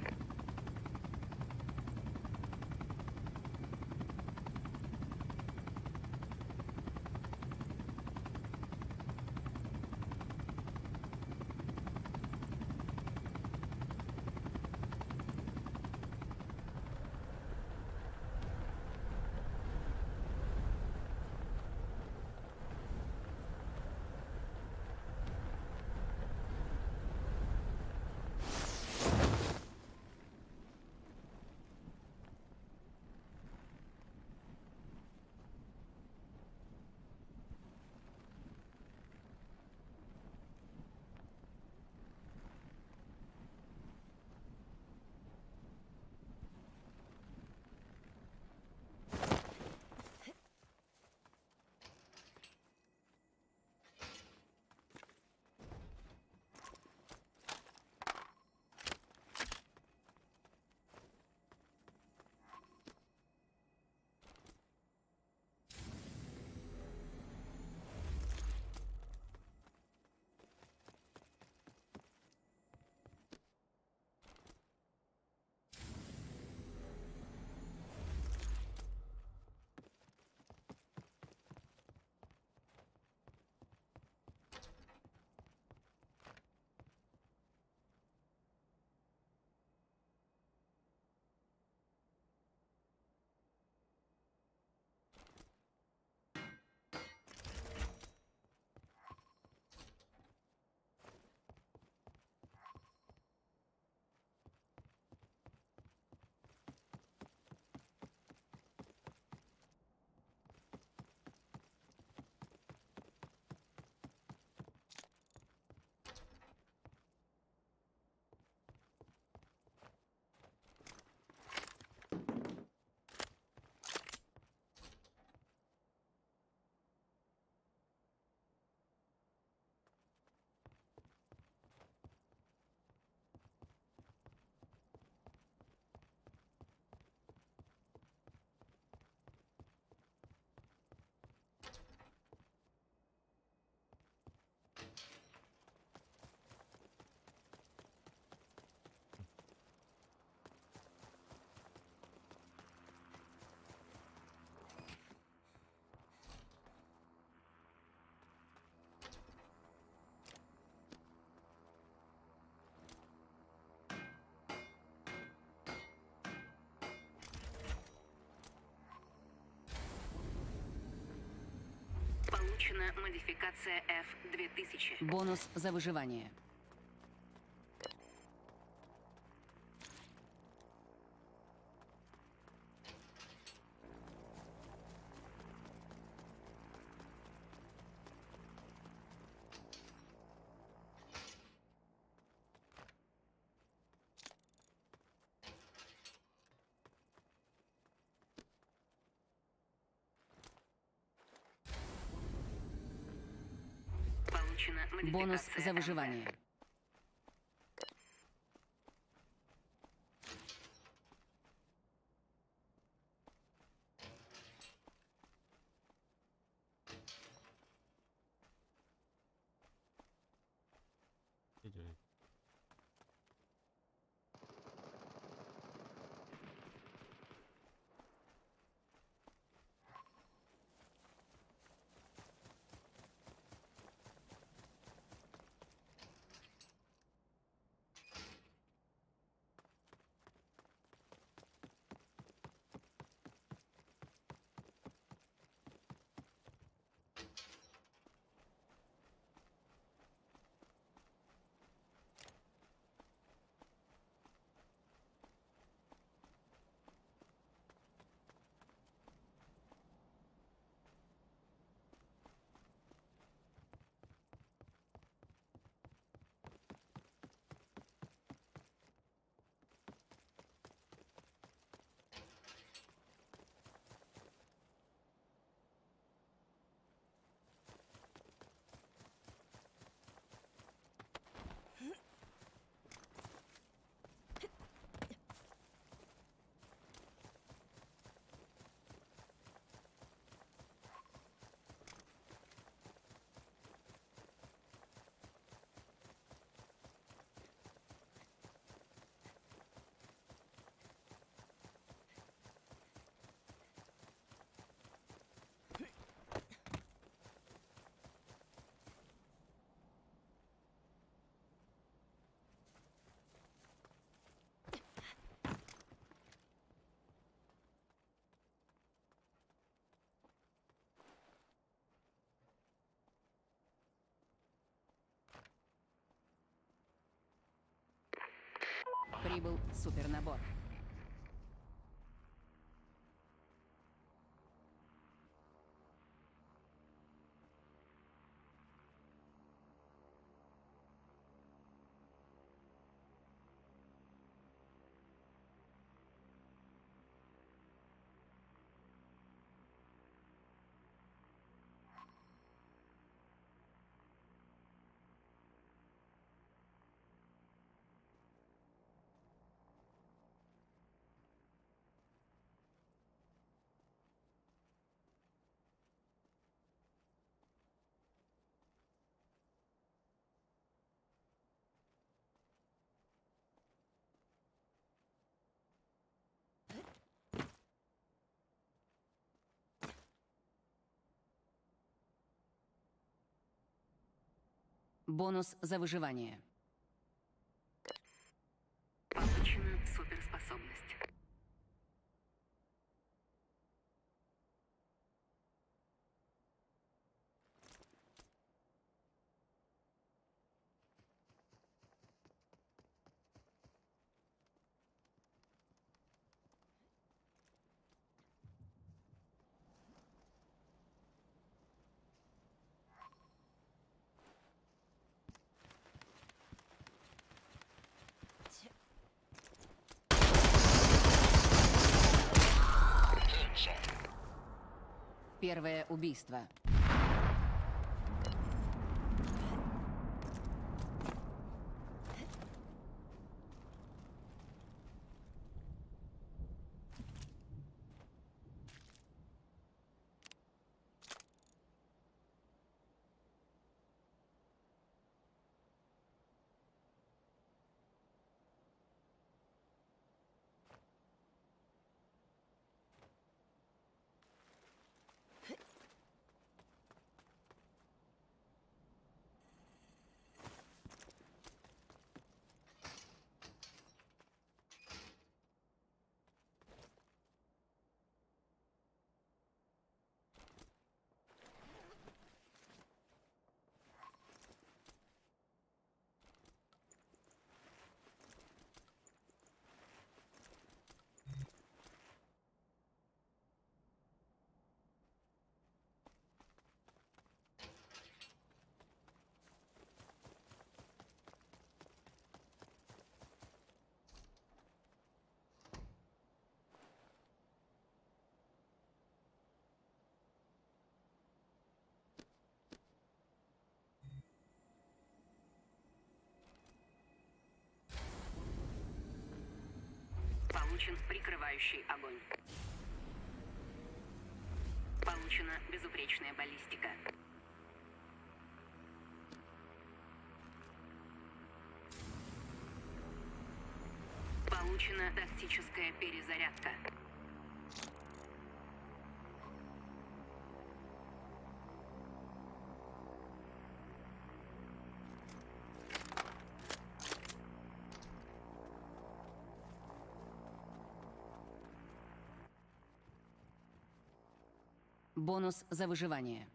Получена модификация F-2000. Бонус за выживание. Бонус за выживание. Прибыл супернабор. Бонус за выживание. Получена суперспособность. Первое убийство. Получен прикрывающий огонь. Получена безупречная баллистика. Получена тактическая перезарядка. Бонус за выживание.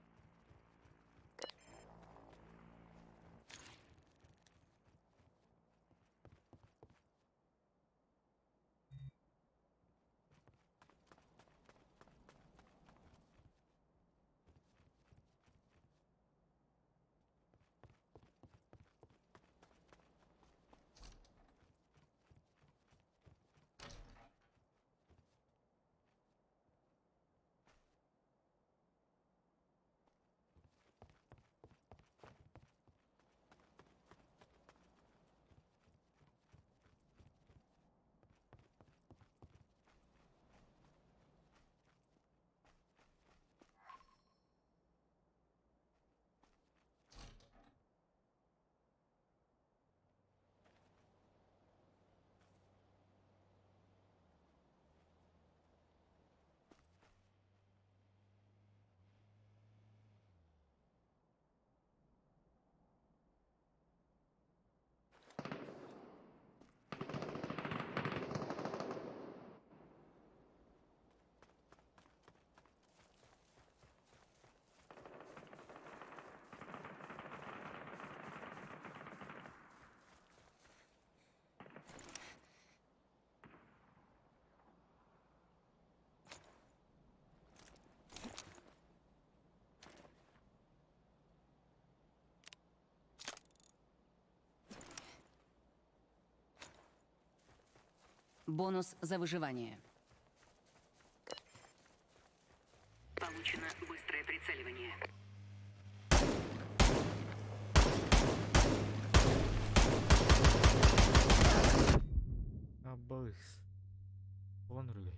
Бонус за выживание. Получено быстрое прицеливание. Абыс. Онрли.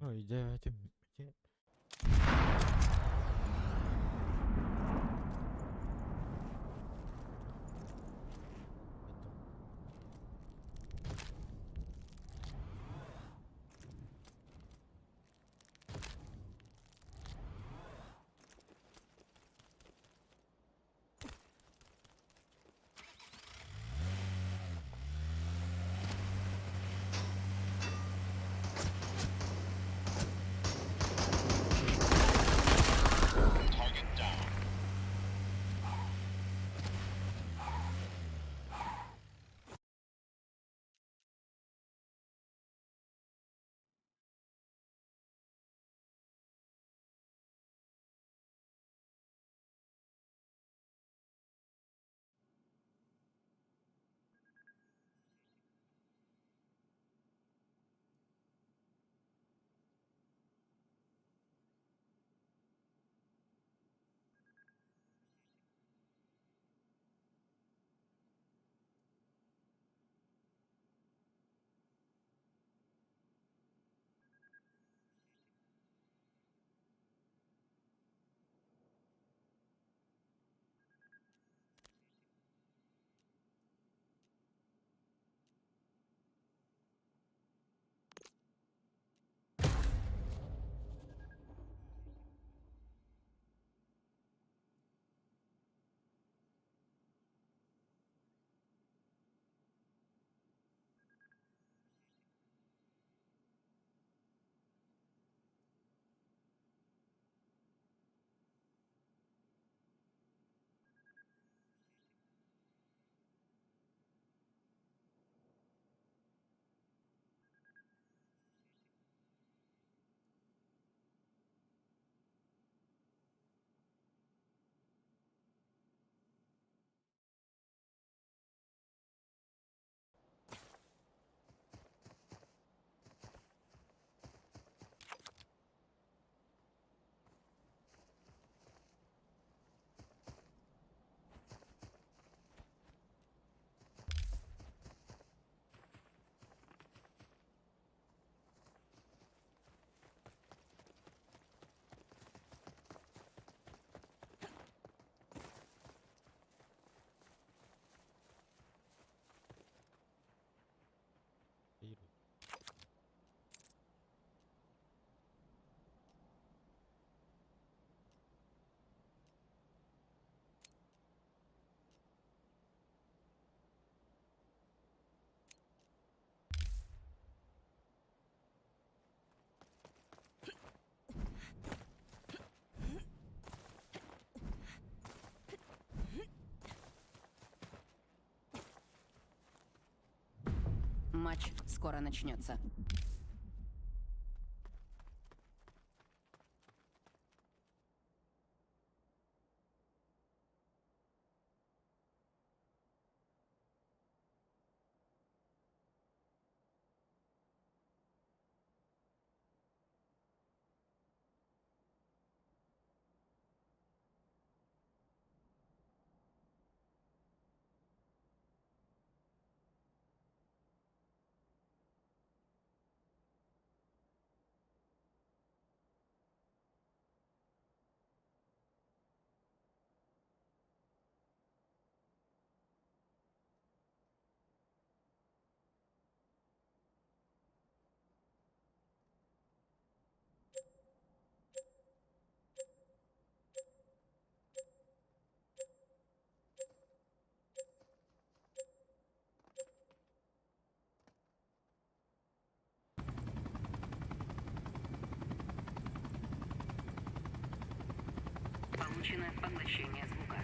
Ой, дядя. Матч скоро начнется. Получено поглощение звука.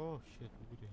Oh shit, блин.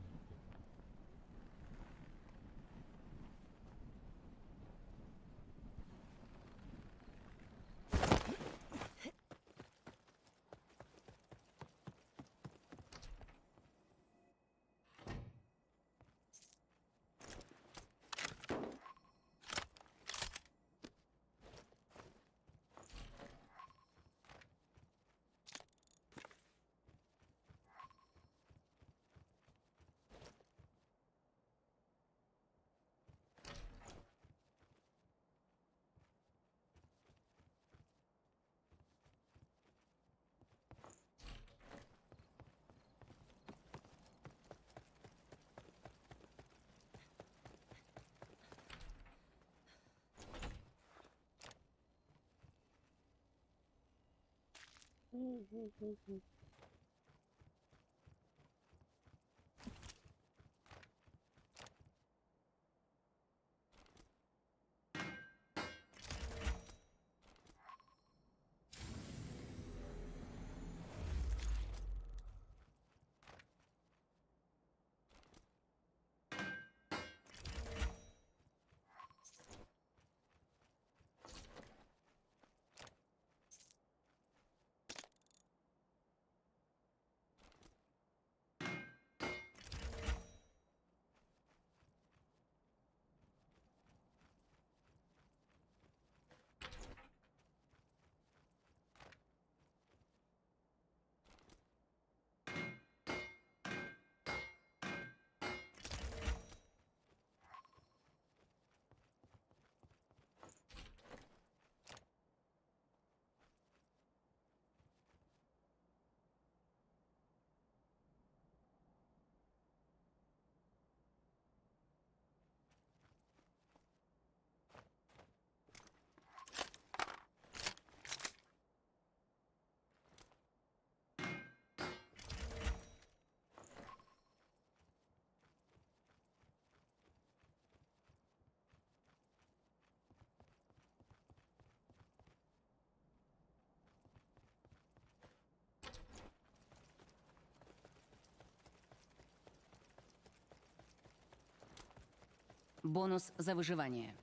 Бонус за выживание.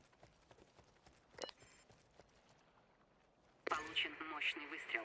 Получен мощный выстрел.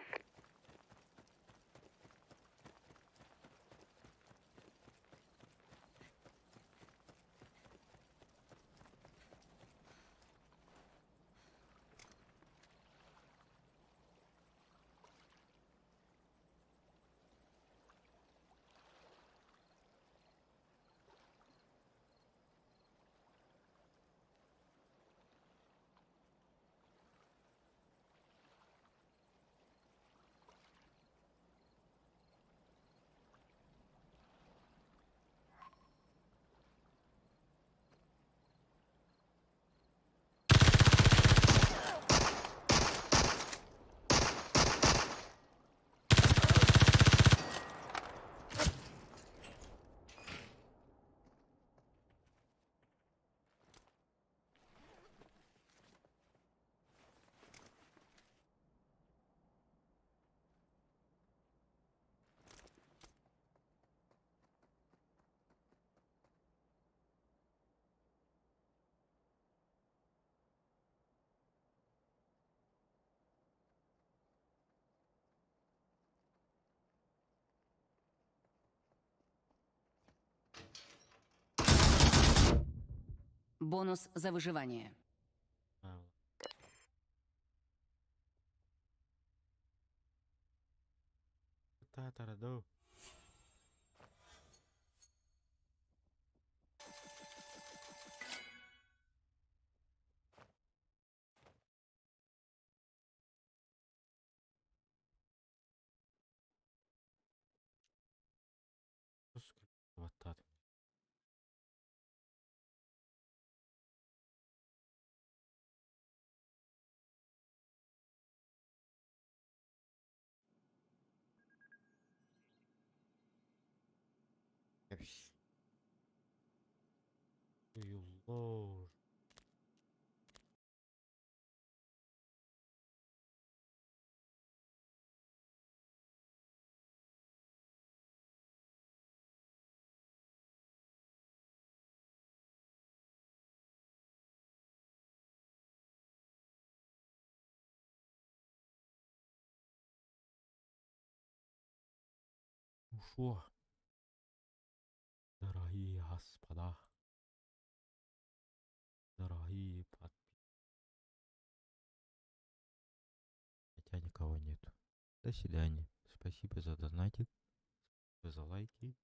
Бонус за выживание. Та-та-да-ду. Ваттат. You lord. что, дорогие господа, дорогие подписчики. Хотя никого нету. До свидания. Спасибо за донатик, спасибо за лайки.